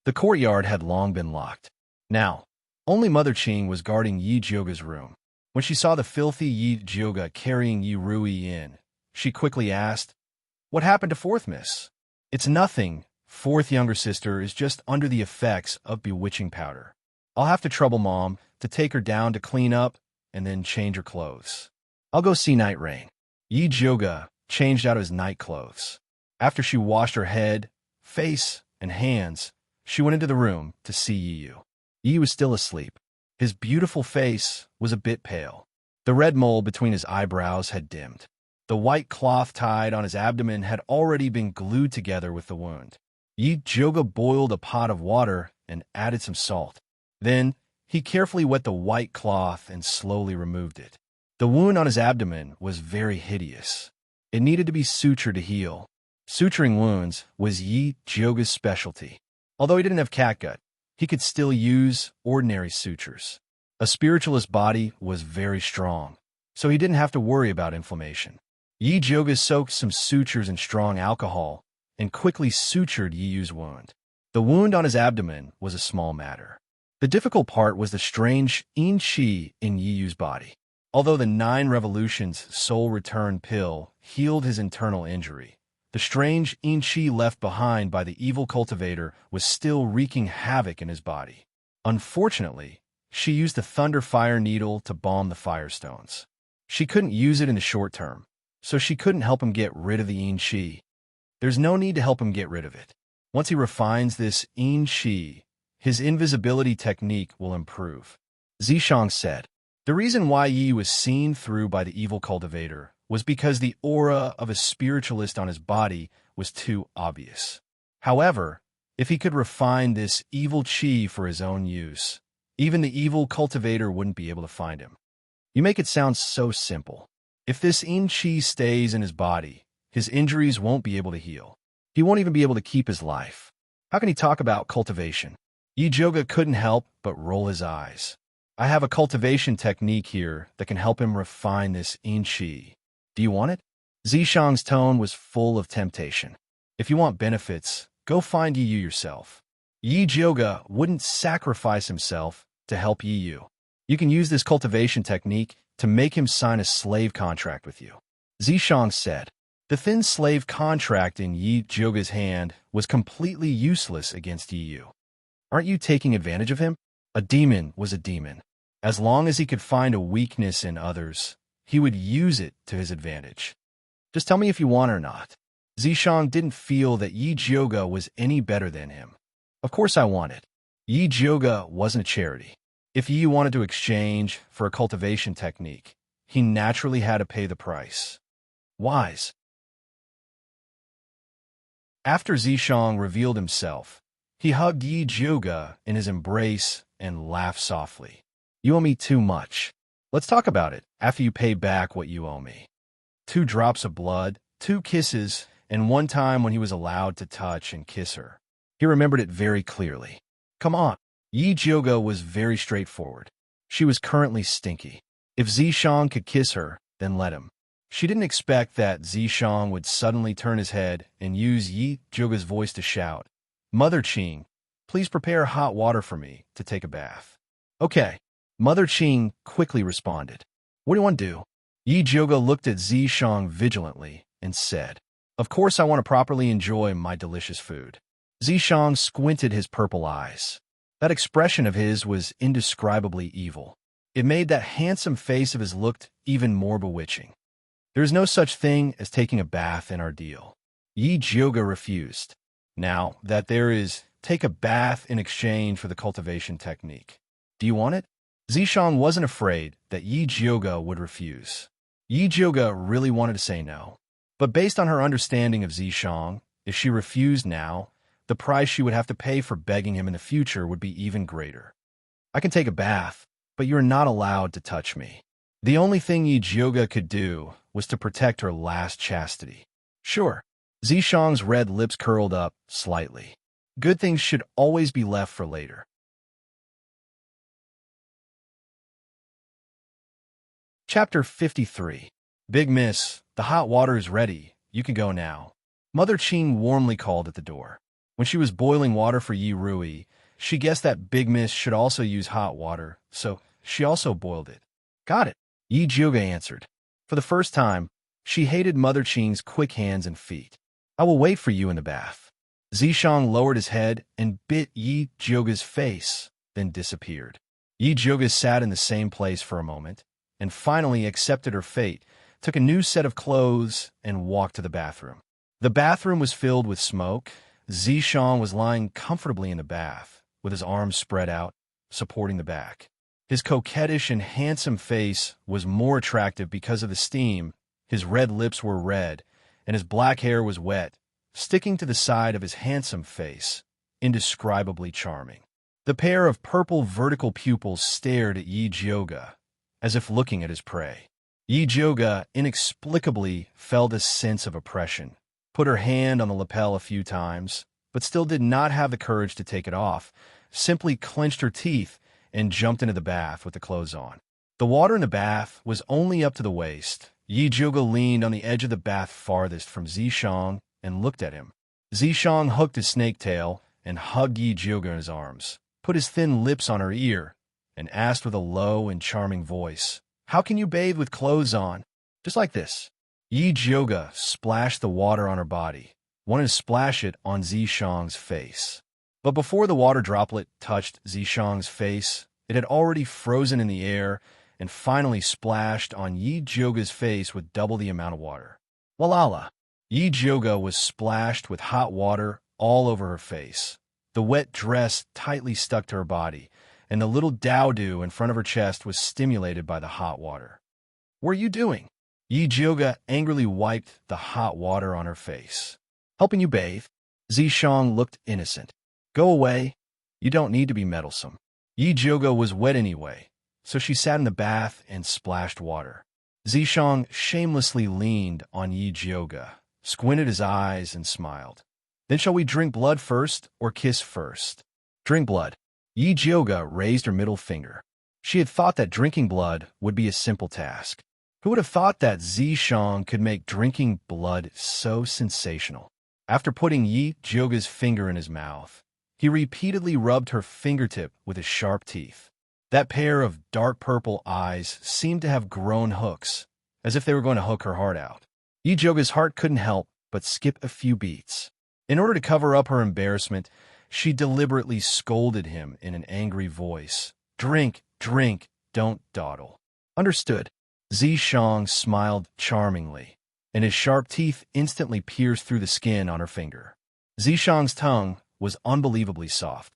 The courtyard had long been locked. Now, only Mother Qing was guarding Yi Jioga's room. When she saw the filthy Yi Jioga carrying Yi Rui in, she quickly asked, "What happened to fourth miss?" "It's nothing. Fourth younger sister is just under the effects of bewitching powder. I'll have to trouble Mom to take her down to clean up and then change her clothes. I'll go see Night Rain." Yi Jioga changed out of his night clothes. After she washed her head, face, and hands, she went into the room to see Yi Yu. Yi was still asleep. His beautiful face was a bit pale. The red mole between his eyebrows had dimmed. The white cloth tied on his abdomen had already been glued together with the wound. Yi Jioga boiled a pot of water and added some salt. Then, he carefully wet the white cloth and slowly removed it. The wound on his abdomen was very hideous. It needed to be sutured to heal. Suturing wounds was Yi Jioga's specialty. Although he didn't have catgut, he could still use ordinary sutures. A spiritualist body was very strong, so he didn't have to worry about inflammation. Yi Jioga soaked some sutures in strong alcohol and quickly sutured Yi Yu's wound. The wound on his abdomen was a small matter. The difficult part was the strange yin qi in Yi Yu's body. Although the 9 Revolutions soul return pill healed his internal injury, the strange yin qi left behind by the evil cultivator was still wreaking havoc in his body. Unfortunately, she used the thunder fire needle to balm the firestones. She couldn't use it in the short term, so she couldn't help him get rid of the yin qi. There's no need to help him get rid of it. Once he refines this yin qi, his invisibility technique will improve. Zishang said. The reason why Yi was seen through by the evil cultivator was because the aura of a spiritualist on his body was too obvious. However, if he could refine this evil qi for his own use, even the evil cultivator wouldn't be able to find him. You make it sound so simple. If this yin qi stays in his body, his injuries won't be able to heal. He won't even be able to keep his life. How can he talk about cultivation? Yi Jioga couldn't help but roll his eyes. I have a cultivation technique here that can help him refine this yin qi. Do you want it? Zishang's tone was full of temptation. If you want benefits, go find Yi Yu yourself. Yi Jioga wouldn't sacrifice himself to help Yi Yu. You can use this cultivation technique to make him sign a slave contract with you. Zishang said. The thin slave contract in Yi Jioga's hand was completely useless against Yi Yu. Aren't you taking advantage of him? A demon was a demon. As long as he could find a weakness in others, he would use it to his advantage. Just tell me if you want or not. Zishang didn't feel that Yi Jioga was any better than him. Of course I want it. Yi Jioga wasn't a charity. If Yi wanted to exchange for a cultivation technique, he naturally had to pay the price. Wise. After Zishang revealed himself, he hugged Yi Jioga in his embrace and laughed softly. You owe me too much. Let's talk about it after you pay back what you owe me. 2 drops of blood, 2 kisses, and 1 time when he was allowed to touch and kiss her. He remembered it very clearly. Come on. Yi Jioga was very straightforward. She was currently stinky. If Zishang could kiss her, then let him. She didn't expect that Zishang would suddenly turn his head and use Yi Jioga's voice to shout, Mother Qing, please prepare hot water for me to take a bath. Okay. Mother Qing quickly responded. What do you want to do? Yi Jioga looked at Zishang vigilantly and said, Of course I want to properly enjoy my delicious food. Zishang squinted his purple eyes. That expression of his was indescribably evil. It made that handsome face of his look even more bewitching. There is no such thing as taking a bath in our deal. Yi Jioga refused. Now that there is, take a bath in exchange for the cultivation technique. Do you want it? Zishang wasn't afraid that Yi Jioga would refuse. Yi Jioga really wanted to say no. But based on her understanding of Zishang, if she refused now, the price she would have to pay for begging him in the future would be even greater. I can take a bath, but you're not allowed to touch me. The only thing Yi Jioga could do was to protect her last chastity. Sure. Zishang's red lips curled up slightly. Good things should always be left for later. Chapter 53. Big Miss, the hot water is ready. You can go now. Mother Qing warmly called at the door. When she was boiling water for Yi Rui, She guessed that Big Miss should also use hot water, so she also boiled it. Got it, Yi Jioga answered. For the first time, she hated Mother Qing's quick hands and feet. I will wait for you in the bath. Zishang lowered his head and bit Yi Jioga's face, then disappeared. Yi Jioga sat in the same place for a moment, and finally accepted her fate, took a new set of clothes, and walked to the bathroom. The bathroom was filled with smoke. Zishang was lying comfortably in the bath, with his arms spread out, supporting the back. His coquettish and handsome face was more attractive because of the steam. His red lips were red, and his black hair was wet, sticking to the side of his handsome face, indescribably charming. The pair of purple vertical pupils stared at Yi Jioga, as if looking at his prey. Yi Jioga inexplicably felt a sense of oppression, put her hand on the lapel a few times, but still did not have the courage to take it off, simply clenched her teeth and jumped into the bath with the clothes on. The water in the bath was only up to the waist. Yi Jioga leaned on the edge of the bath farthest from Zishang and looked at him. Zishang hooked his snake tail and hugged Yi Jioga in his arms, put his thin lips on her ear, and asked with a low and charming voice, "How can you bathe with clothes on?" Just like this. Yi Jioga splashed the water on her body, wanted to splash it on Zishang's face. But before the water droplet touched Zishang's face, it had already frozen in the air and finally splashed on Yi Jioga's face with double the amount of water. Walala! Yi Jioga was splashed with hot water all over her face. The wet dress tightly stuck to her body, and the little dowdo in front of her chest was stimulated by the hot water. "What are you doing?" Yi Jioga angrily wiped the hot water on her face. "Helping you bathe." Zishang looked innocent. "Go away. You don't need to be meddlesome." Yi Jioga was wet anyway, so she sat in the bath and splashed water. Zishang shamelessly leaned on Yi Jioga, squinted his eyes, and smiled. "Then shall we drink blood first or kiss first?" "Drink blood." Yi Jioga raised her middle finger. She had thought that drinking blood would be a simple task. Who would have thought that Zishang could make drinking blood so sensational? After putting Yi Jioga's finger in his mouth, he repeatedly rubbed her fingertip with his sharp teeth. That pair of dark purple eyes seemed to have grown hooks, as if they were going to hook her heart out. Yi Jioga's heart couldn't help but skip a few beats. In order to cover up her embarrassment, she deliberately scolded him in an angry voice. "Drink, drink, don't dawdle." "Understood." Zishang smiled charmingly, and his sharp teeth instantly pierced through the skin on her finger. Zishang's tongue was unbelievably soft.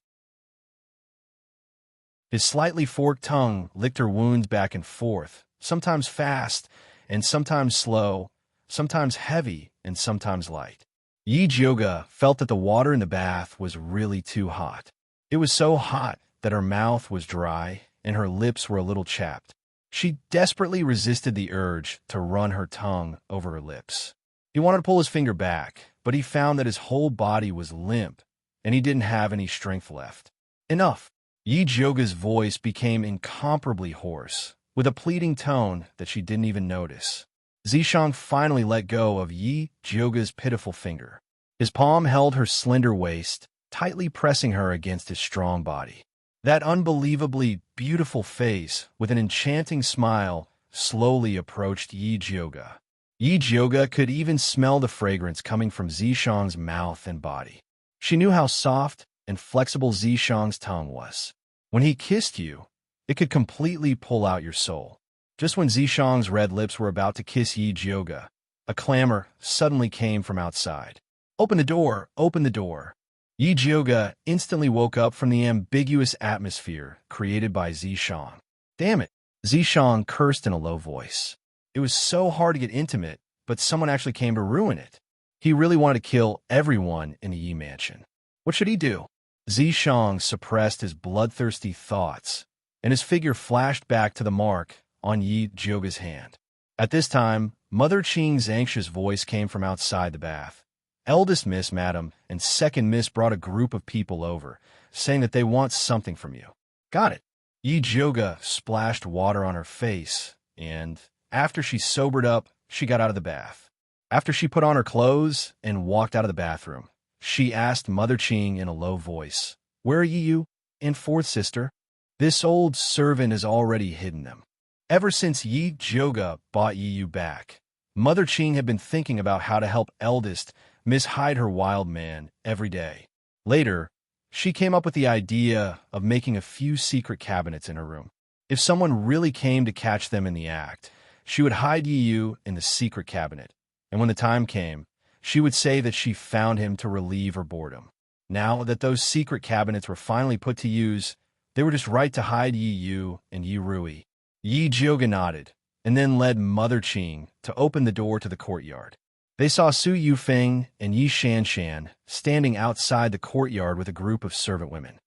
His slightly forked tongue licked her wounds back and forth, sometimes fast and sometimes slow, sometimes heavy and sometimes light. Yi Jioga felt that the water in the bath was really too hot. It was so hot that her mouth was dry and her lips were a little chapped. She desperately resisted the urge to run her tongue over her lips. He wanted to pull his finger back, but he found that his whole body was limp and he didn't have any strength left. "Enough." Yi Jioga's voice became incomparably hoarse, with a pleading tone that she didn't even notice. Zishang finally let go of Yi Jioga's pitiful finger. His palm held her slender waist, tightly pressing her against his strong body. That unbelievably beautiful face, with an enchanting smile, slowly approached Yi Jioga. Yi Jioga could even smell the fragrance coming from Zishang's mouth and body. She knew how soft and flexible Zishang's tongue was. When he kissed you, it could completely pull out your soul. Just when Zishang's red lips were about to kiss Yi Jioga, a clamor suddenly came from outside. "Open the door! Open the door!" Yi Jioga instantly woke up from the ambiguous atmosphere created by Zishang. "Damn it!" Zishang cursed in a low voice. It was so hard to get intimate, but someone actually came to ruin it. He really wanted to kill everyone in the Yi mansion. What should he do? Zishang suppressed his bloodthirsty thoughts, and his figure flashed back to the mark on Yi Jioga's hand. At this time, Mother Qing's anxious voice came from outside the bath. "Eldest Miss, Madam, and Second Miss brought a group of people over, saying that they want something from you." "Got it." Yi Jioga splashed water on her face, and after she sobered up, she got out of the bath. After she put on her clothes and walked out of the bathroom, she asked Mother Qing in a low voice, Where are you and fourth sister? This old servant has already hidden them. Ever since Yi Joga bought Yi back, Mother Qing had been thinking about how to help eldest Miss hide her wild man every day. Later, she came up with the idea of making a few secret cabinets in her room. If someone really came to catch them in the act, she would hide Yi in the secret cabinet, and when the time came, she would say that she found him to relieve her boredom. Now that those secret cabinets were finally put to use, they were just right to hide Yi and Yi Rui. Yi Joga nodded, and then led Mother Qing to open the door to the courtyard. They saw Su Yufeng and Yi Shanshan standing outside the courtyard with a group of servant women.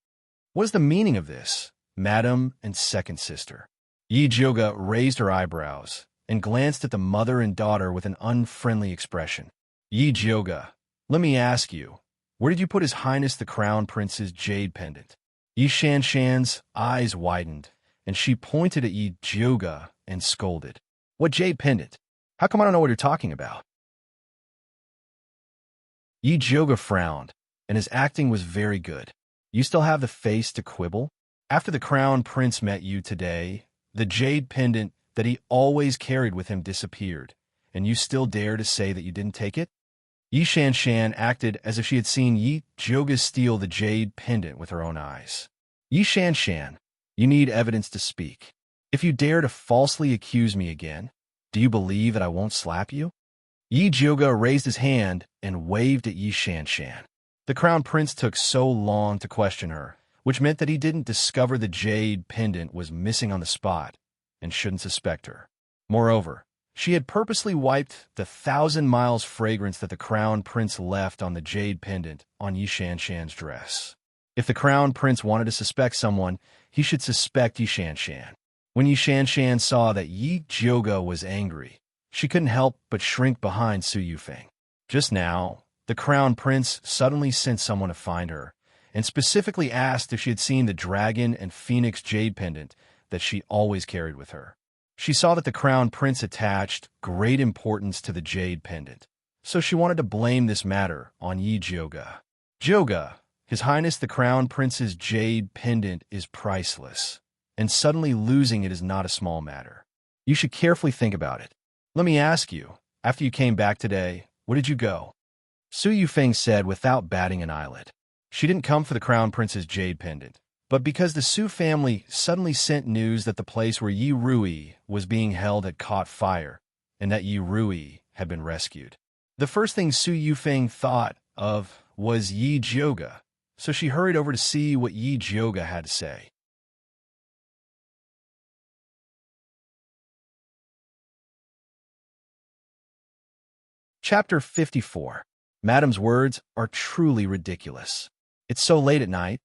What is the meaning of this, Madam and second sister? Yi Joga raised her eyebrows and glanced at the mother and daughter with an unfriendly expression. Yi Joga, let me ask you, where did you put His Highness the Crown Prince's jade pendant? Yi Shanshan's eyes widened, and she pointed at Yi Joga and scolded. What jade pendant? How come I don't know what you're talking about? Yi Joga frowned, and his acting was very good. You still have the face to quibble? After the Crown Prince met you today, the jade pendant that he always carried with him disappeared, and you still dare to say that you didn't take it? Yi Shanshan acted as if she had seen Yi Joga steal the jade pendant with her own eyes. Yi Shanshan, you need evidence to speak. If you dare to falsely accuse me again, do you believe that I won't slap you? Yi Joga raised his hand and waved at Yi Shanshan. The Crown Prince took so long to question her, which meant that he didn't discover the jade pendant was missing on the spot and shouldn't suspect her. Moreover, she had purposely wiped the 1,000 miles fragrance that the Crown Prince left on the jade pendant on Yi Shanshan's dress. If the Crown Prince wanted to suspect someone, he should suspect Yi Shanshan. When Yi Shanshan saw that Yi Joga was angry, she couldn't help but shrink behind Su Yufeng. Just now, the Crown Prince suddenly sent someone to find her, and specifically asked if she had seen the dragon and phoenix jade pendant that she always carried with her. She saw that the Crown Prince attached great importance to the jade pendant, so she wanted to blame this matter on Yi Joga. Joga, His Highness the Crown Prince's jade pendant is priceless, and suddenly losing it is not a small matter. You should carefully think about it. Let me ask you, after you came back today, where did you go? Su Yufeng said without batting an eyelid. She didn't come for the Crown Prince's jade pendant, but because the Su family suddenly sent news that the place where Yi Rui was being held had caught fire, and that Yi Rui had been rescued. The first thing Su Yufeng thought of was Yi Joga, so she hurried over to see what Yi Joga had to say. Chapter 54. Madam's words are truly ridiculous. It's so late at night.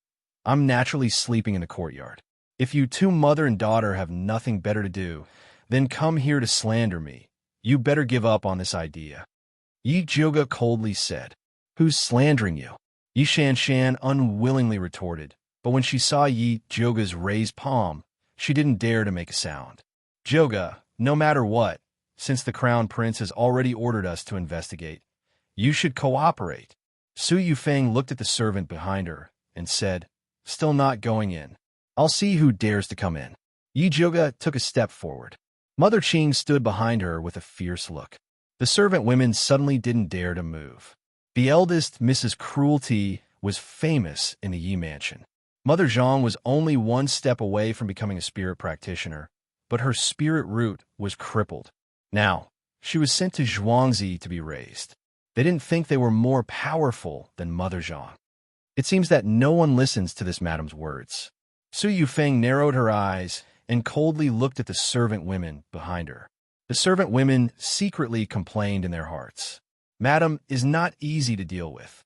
I'm naturally sleeping in the courtyard. If you two mother and daughter have nothing better to do, then come here to slander me. You better give up on this idea. Yi Joga coldly said. Who's slandering you? Yi Shanshan unwillingly retorted, but when she saw Yi Joga's raised palm, she didn't dare to make a sound. Joga, no matter what, since the Crown Prince has already ordered us to investigate, you should cooperate. Su Yufeng looked at the servant behind her and said, Still not going in. I'll see who dares to come in. Yi Joga took a step forward. Mother Qing stood behind her with a fierce look. The servant women suddenly didn't dare to move. The eldest Mrs. Cruelty was famous in the Yi mansion. Mother Zhang was only one step away from becoming a spirit practitioner, but her spirit root was crippled. Now, she was sent to Zhuangzi to be raised. They didn't think they were more powerful than Mother Zhang. It seems that no one listens to this madam's words. Su Yufeng narrowed her eyes and coldly looked at the servant women behind her. The servant women secretly complained in their hearts. Madam is not easy to deal with.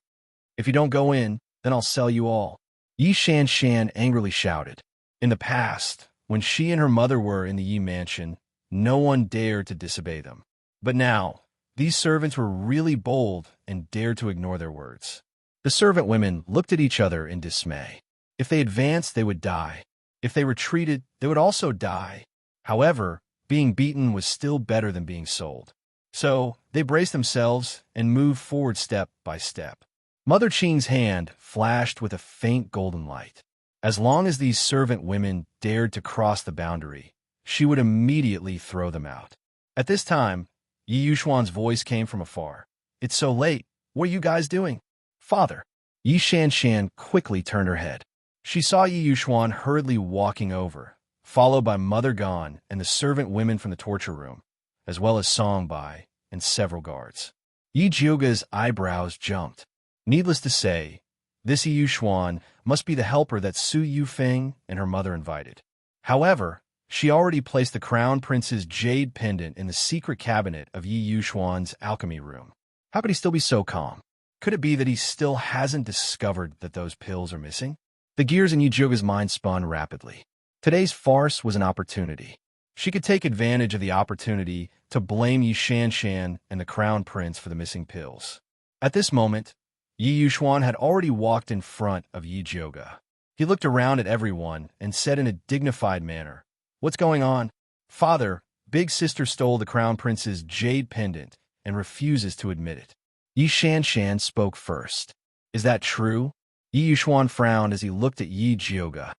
If you don't go in, then I'll sell you all. Yi Shanshan angrily shouted. In the past, when she and her mother were in the Yi mansion, no one dared to disobey them. But now, these servants were really bold and dared to ignore their words. The servant women looked at each other in dismay. If they advanced, they would die. If they retreated, they would also die. However, being beaten was still better than being sold. So, they braced themselves and moved forward step by step. Mother Qing's hand flashed with a faint golden light. As long as these servant women dared to cross the boundary, she would immediately throw them out. At this time, Yi Yuxuan's voice came from afar. "It's so late. What are you guys doing?" "Father." Yi Shanshan quickly turned her head. She saw Yi Yuxuan hurriedly walking over, followed by Mother Gan and the servant women from the torture room, as well as Song Bai and several guards. Yi Jiuge's eyebrows jumped. Needless to say, this Yi Yuxuan must be the helper that Su Yufeng and her mother invited. However, she already placed the Crown Prince's jade pendant in the secret cabinet of Yi Yuxuan's alchemy room. How could he still be so calm? Could it be that he still hasn't discovered that those pills are missing? The gears in Yi Jiuge's mind spun rapidly. Today's farce was an opportunity. She could take advantage of the opportunity to blame Yi Shanshan and the Crown Prince for the missing pills. At this moment, Yi Yuxuan had already walked in front of Yi Jiuge. He looked around at everyone and said in a dignified manner, "What's going on? Father, big sister stole the Crown Prince's jade pendant and refuses to admit it." Yi Shanshan spoke first. "Is that true?" Yi Yuxuan frowned as he looked at Yi Jiuge.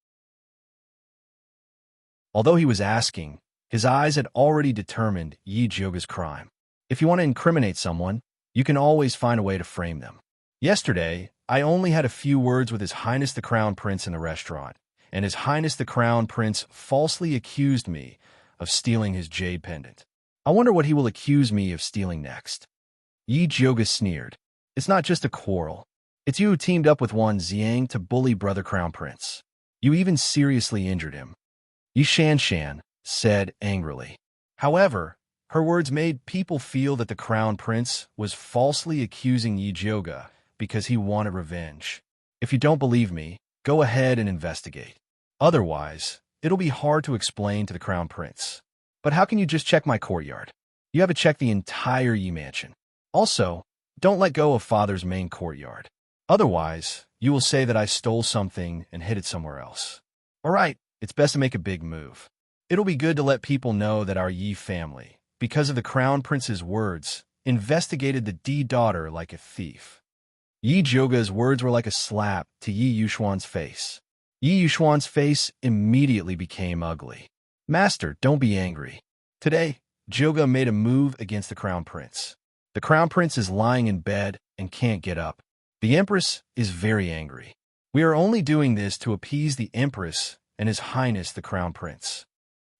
Although he was asking, his eyes had already determined Yi Jiuge's crime. If you want to incriminate someone, you can always find a way to frame them. Yesterday, I only had a few words with His Highness the Crown Prince in the restaurant, and His Highness the Crown Prince falsely accused me of stealing his jade pendant. I wonder what he will accuse me of stealing next. Yi Jiuge sneered. "It's not just a quarrel. It's you who teamed up with one Xiang to bully Brother Crown Prince. You even seriously injured him," Yi Shanshan said angrily. However, her words made people feel that the Crown Prince was falsely accusing Yi Jiuge because he wanted revenge. If you don't believe me, go ahead and investigate. Otherwise, it'll be hard to explain to the Crown Prince. But how can you just check my courtyard? You have to check the entire Yi mansion. Also, don't let go of Father's main courtyard. Otherwise, you will say that I stole something and hid it somewhere else. All right, it's best to make a big move. It'll be good to let people know that our Yi family, because of the Crown Prince's words, investigated the D daughter like a thief. Yi Jiuge's words were like a slap to Yi Yuxuan's face. Yi Yuxuan's face immediately became ugly. "Master, don't be angry. Today, Jiuge made a move against the Crown Prince. The Crown Prince is lying in bed and can't get up. The Empress is very angry. We are only doing this to appease the Empress and His Highness the Crown Prince,"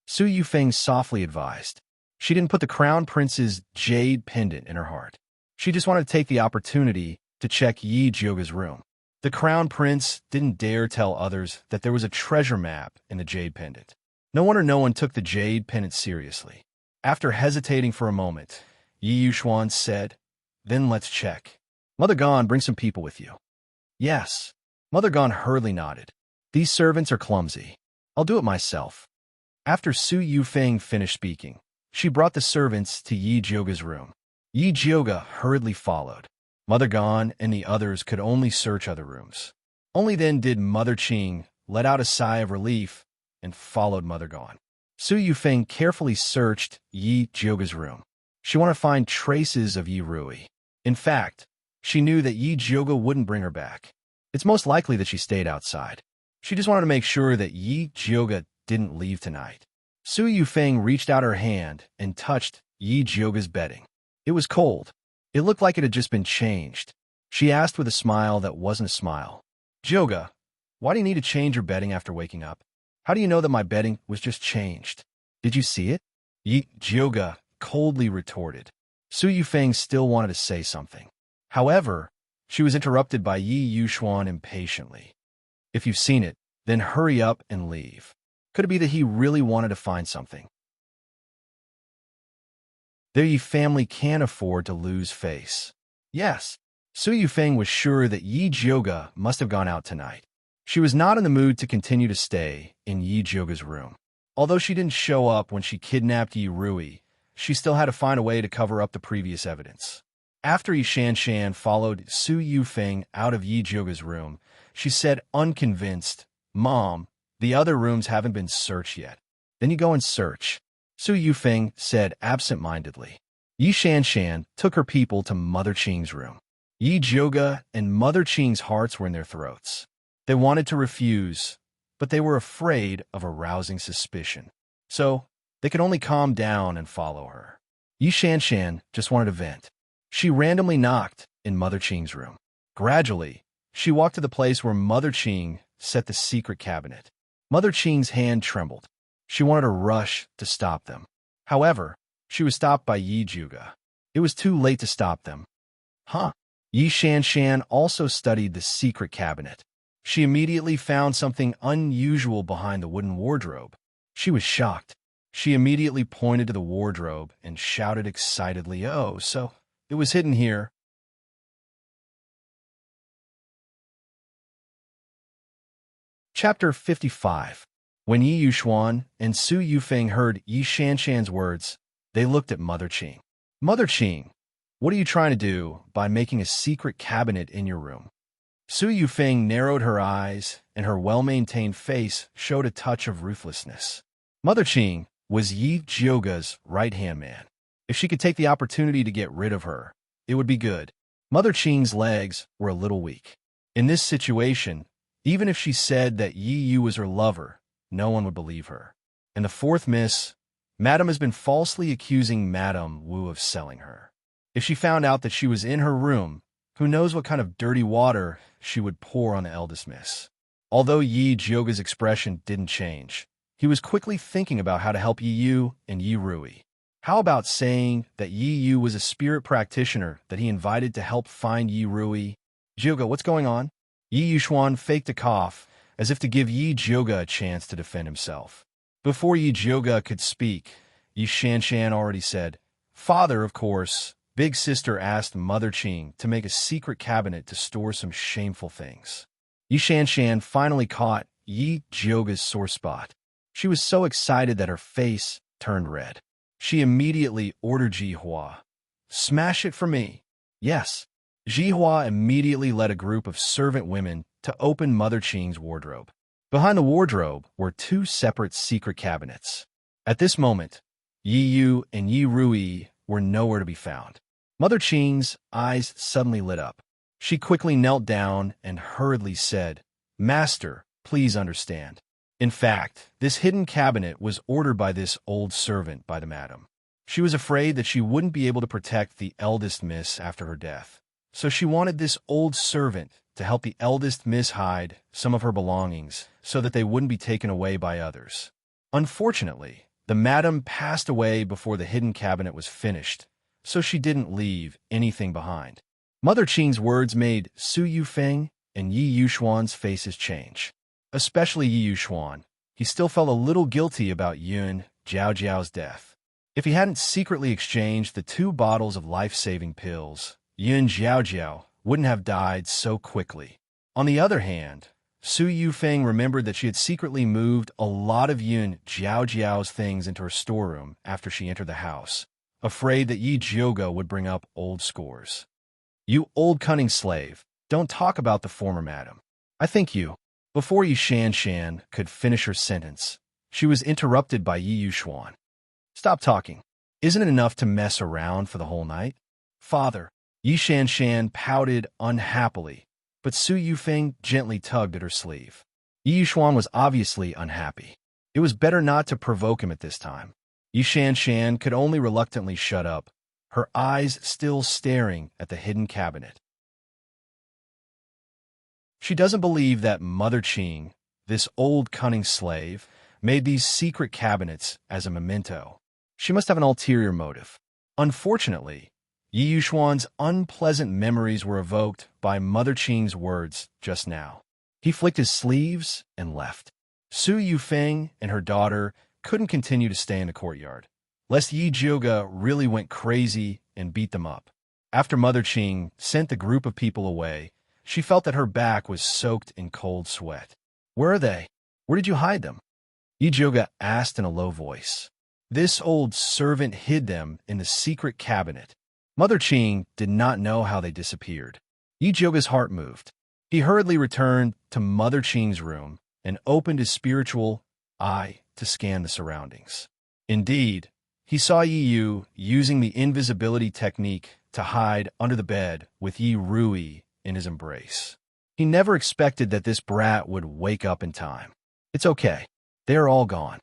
Su Yufeng softly advised. She didn't put the Crown Prince's jade pendant in her heart. She just wanted to take the opportunity to check Yi Jiuge's room. The Crown Prince didn't dare tell others that there was a treasure map in the jade pendant. No wonder no one took the jade pendant seriously. After hesitating for a moment, Yi Yuxuan said, "Then let's check. Mother Gan, bring some people with you." "Yes." Mother Gan hurriedly nodded. "These servants are clumsy. I'll do it myself." After Su Yufeng finished speaking, she brought the servants to Yi Jiuge's room. Yi Jiuge hurriedly followed. Mother Gan and the others could only search other rooms. Only then did Mother Qing let out a sigh of relief and followed Mother Gan. Su Yufeng carefully searched Yi Jiuge's room. She wanted to find traces of Yi Rui. In fact, she knew that Yi Jiuge wouldn't bring her back. It's most likely that she stayed outside. She just wanted to make sure that Yi Jiuge didn't leave tonight. Su Yufeng reached out her hand and touched Yi Jiuge's bedding. It was cold. It looked like it had just been changed. She asked with a smile that wasn't a smile. "Jiuge, why do you need to change your bedding after waking up? How do you know that my bedding was just changed? Did you see it?" Yi Jiuge coldly retorted. Su Yufeng still wanted to say something. However, she was interrupted by Yi Yuxuan impatiently. "If you've seen it, then hurry up and leave." Could it be that he really wanted to find something? Their Yi family can't afford to lose face. Yes, Su Yufeng was sure that Yi Jiuge must have gone out tonight. She was not in the mood to continue to stay in Yi Jiuge's room. Although she didn't show up when she kidnapped Yi Rui, she still had to find a way to cover up the previous evidence. After Yi Shanshan followed Su Yufeng out of Yi Jiuge's room, she said unconvinced, "Mom, the other rooms haven't been searched yet." "Then you go and search," Su Yufeng said absent-mindedly. Yi Shanshan took her people to Mother Qing's room. Yi Jioga and Mother Qing's hearts were in their throats. They wanted to refuse, but they were afraid of arousing suspicion. So, they could only calm down and follow her. Yi Shanshan just wanted to vent. She randomly knocked in Mother Qing's room. Gradually, she walked to the place where Mother Qing set the secret cabinet. Mother Qing's hand trembled. She wanted to rush to stop them. However, she was stopped by Yi Jioga. It was too late to stop them. Huh? Yi Shanshan also studied the secret cabinet. She immediately found something unusual behind the wooden wardrobe. She was shocked. She immediately pointed to the wardrobe and shouted excitedly, "Oh, so it was hidden here." Chapter 55. When Yi Yuxuan and Su Yufeng heard Yi Shanshan's words, they looked at Mother Qing. "Mother Qing, what are you trying to do by making a secret cabinet in your room?" Su Yufeng narrowed her eyes, and her well-maintained face showed a touch of ruthlessness. Mother Qing was Yi Jioga's right-hand man. If she could take the opportunity to get rid of her, it would be good. Mother Qing's legs were a little weak. In this situation, even if she said that Yi Yu was her lover, no one would believe her. And the fourth miss, Madame has been falsely accusing Madame Wu of selling her. If she found out that she was in her room, who knows what kind of dirty water she would pour on the eldest miss. Although Yi Jioga's expression didn't change, he was quickly thinking about how to help Yi Yu and Yi Rui. How about saying that Yi Yu was a spirit practitioner that he invited to help find Yi Rui? "Jioga, what's going on?" Yi Yuxuan faked a cough, as if to give Yi Jioga a chance to defend himself. Before Yi Jioga could speak, Yi Shanshan already said, "Father, of course, Big Sister asked Mother Qing to make a secret cabinet to store some shameful things." Yi Shanshan finally caught Yi Jioga's sore spot. She was so excited that her face turned red. She immediately ordered Jihua, "Smash it for me." Yes. Jihua immediately led a group of servant women to open Mother Qing's wardrobe. Behind the wardrobe were two separate secret cabinets. At this moment, Yi Yu and Yi Rui were nowhere to be found. Mother Qing's eyes suddenly lit up. She quickly knelt down and hurriedly said, "Master, please understand. In fact, this hidden cabinet was ordered by this old servant by the madam. She was afraid that she wouldn't be able to protect the eldest miss after her death. So she wanted this old servant to help the eldest miss hide some of her belongings so that they wouldn't be taken away by others. Unfortunately, the madam passed away before the hidden cabinet was finished, so she didn't leave anything behind." Mother Qing's words made Su Yufeng and Yi Yuxuan's faces change. Especially Yi Yuxuan. He still felt a little guilty about Yun Jiaojiao's death. If he hadn't secretly exchanged the 2 bottles of life-saving pills, Yun Jiaojiao wouldn't have died so quickly. On the other hand, Su Yufeng remembered that she had secretly moved a lot of Yun Jiaojiao's things into her storeroom after she entered the house, afraid that Yi Jioga would bring up old scores. "You old cunning slave, don't talk about the former madam. I think you." Before Yi Shanshan could finish her sentence, she was interrupted by Yi Yuxuan. "Stop talking. Isn't it enough to mess around for the whole night?" "Father." Yi Shanshan pouted unhappily, but Su Yufeng gently tugged at her sleeve. Yi Yuxuan was obviously unhappy. It was better not to provoke him at this time. Yi Shanshan could only reluctantly shut up, her eyes still staring at the hidden cabinet. She doesn't believe that Mother Qing, this old cunning slave, made these secret cabinets as a memento. She must have an ulterior motive. Unfortunately, Yi Yuxuan's unpleasant memories were evoked by Mother Qing's words just now. He flicked his sleeves and left. Su Yufeng and her daughter couldn't continue to stay in the courtyard, lest Yi Jioga really went crazy and beat them up. After Mother Qing sent the group of people away, she felt that her back was soaked in cold sweat. "Where are they? Where did you hide them?" Yi Jioga asked in a low voice. This old servant hid them in the secret cabinet. Mother Qing did not know how they disappeared. Yi Jioga's heart moved. He hurriedly returned to Mother Qing's room and opened his spiritual eye to scan the surroundings. Indeed, He saw Yi Yu using the invisibility technique to hide under the bed with Yi Rui in his embrace. He never expected that this brat would wake up in time. It's okay. They're all gone.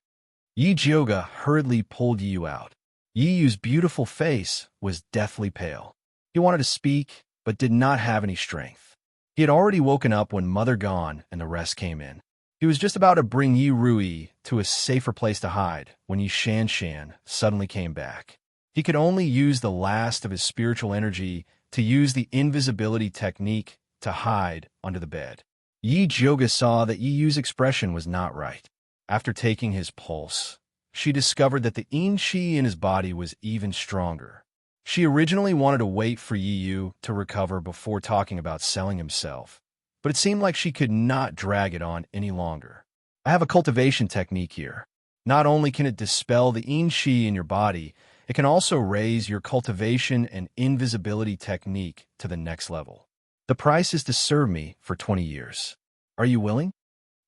Yi Jioga hurriedly pulled Yi Yu out. Yi Yu's beautiful face was deathly pale. He wanted to speak, but did not have any strength. He had already woken up when Mother gone and the rest came in. He was just about to bring Yi Rui to a safer place to hide when Yi Shanshan suddenly came back. He could only use the last of his spiritual energy to use the invisibility technique to hide under the bed. Yi Jioga saw that Yi Yu's expression was not right. After taking his pulse, she discovered that the yin qi in his body was even stronger. She originally wanted to wait for Yi Yu to recover before talking about selling himself, but it seemed like she could not drag it on any longer. I have a cultivation technique here. Not only can it dispel the yin qi in your body, it can also raise your cultivation and invisibility technique to the next level. The price is to serve me for 20 years. Are you willing?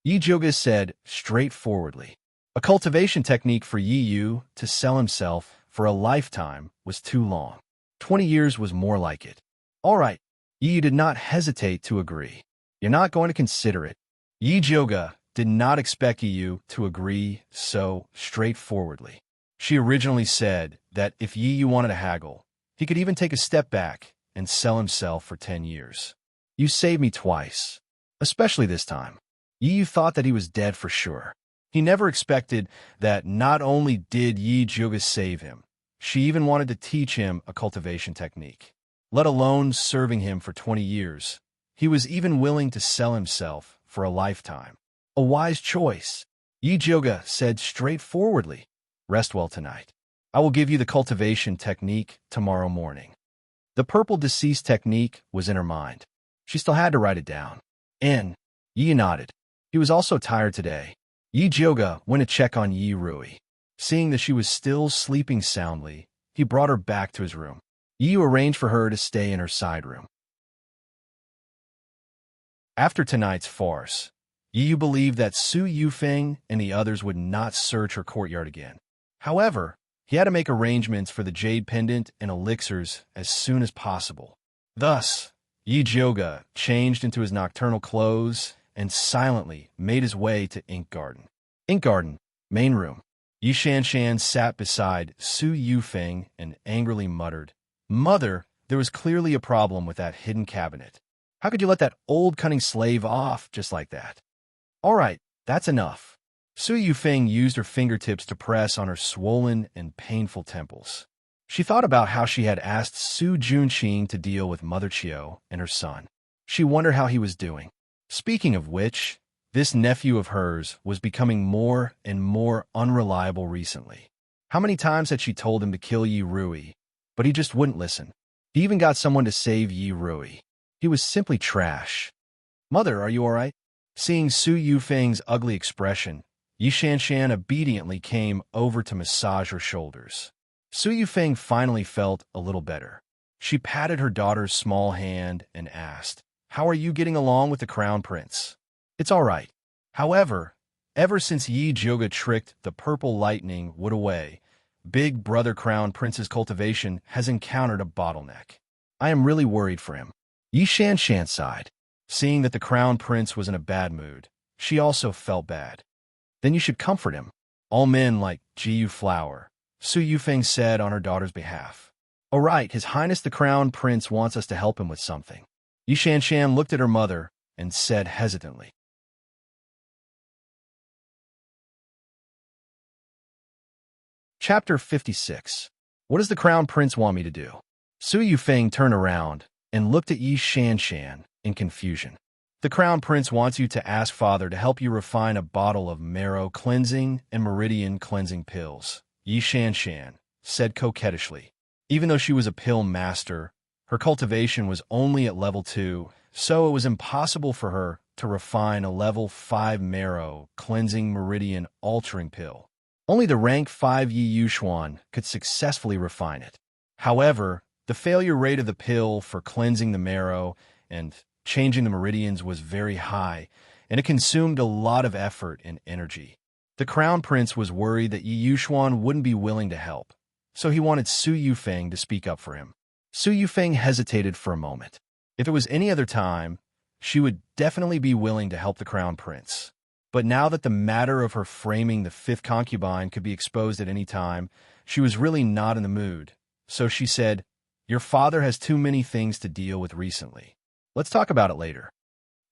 Yi Jioga said straightforwardly. A cultivation technique for Yi Yu to sell himself for a lifetime was too long. 20 years was more like it. All right. Yi Yu did not hesitate to agree. You're not going to consider it. Yi Jioga did not expect Yi Yu to agree so straightforwardly. She originally said that if Yi Yu wanted to haggle, he could even take a step back and sell himself for 10 years. You saved me twice, especially this time. Yi Yu thought that he was dead for sure. He never expected that not only did Yi Jioga save him, she even wanted to teach him a cultivation technique. Let alone serving him for 20 years, he was even willing to sell himself for a lifetime. A wise choice. Yi Jioga said straightforwardly, rest well tonight. I will give you the cultivation technique tomorrow morning. The purple deceased technique was in her mind. She still had to write it down. Yi nodded. He was also tired today. Yi Jioga went to check on Yi Rui. Seeing that she was still sleeping soundly, he brought her back to his room. Yi Yu arranged for her to stay in her side room. After tonight's farce, Yi Yu believed that Su Yufeng and the others would not search her courtyard again. However, he had to make arrangements for the jade pendant and elixirs as soon as possible. Thus, Yi Jioga changed into his nocturnal clothes and silently made his way to Ink Garden. Ink Garden, main room. Yi Shanshan sat beside Su Yufeng and angrily muttered, Mother, there was clearly a problem with that hidden cabinet. How could you let that old cunning slave off just like that? All right, that's enough. Su Yufeng used her fingertips to press on her swollen and painful temples. She thought about how she had asked Su Junqing to deal with Mother Qiu and her son. She wondered how he was doing. Speaking of which, this nephew of hers was becoming more and more unreliable recently. How many times had she told him to kill Yi Rui, but he just wouldn't listen. He even got someone to save Yi Rui. He was simply trash. Mother, are you all right? Seeing Su Yufeng's ugly expression, Yi Shanshan obediently came over to massage her shoulders. Su Yufeng finally felt a little better. She patted her daughter's small hand and asked, How are you getting along with the Crown Prince? It's all right. However, ever since Yi Jioga tricked the purple lightning wood away, Big Brother Crown Prince's cultivation has encountered a bottleneck. I am really worried for him. Yi Shanshan sighed. Seeing that the Crown Prince was in a bad mood, she also felt bad. Then you should comfort him. All men like Jiyu Flower, Su Yufeng said on her daughter's behalf. All right, His Highness the Crown Prince wants us to help him with something. Yi Shanshan looked at her mother and said hesitantly. Chapter 56. What does the Crown Prince want me to do? Su Yufeng turned around and looked at Yi Shanshan in confusion. The Crown Prince wants you to ask Father to help you refine a bottle of marrow cleansing and meridian cleansing pills, Yi Shanshan said coquettishly. Even though she was a pill master, her cultivation was only at level 2, so it was impossible for her to refine a level 5 marrow cleansing meridian altering pill. Only the rank 5 Yi Yuxuan could successfully refine it. However, the failure rate of the pill for cleansing the marrow and changing the meridians was very high, and it consumed a lot of effort and energy. The Crown Prince was worried that Yi Yuxuan wouldn't be willing to help, so he wanted Su Yufeng to speak up for him. Su Yufeng hesitated for a moment. If it was any other time, she would definitely be willing to help the crown prince. But now that the matter of her framing the fifth concubine could be exposed at any time, she was really not in the mood. So she said, "Your father has too many things to deal with recently. Let's talk about it later."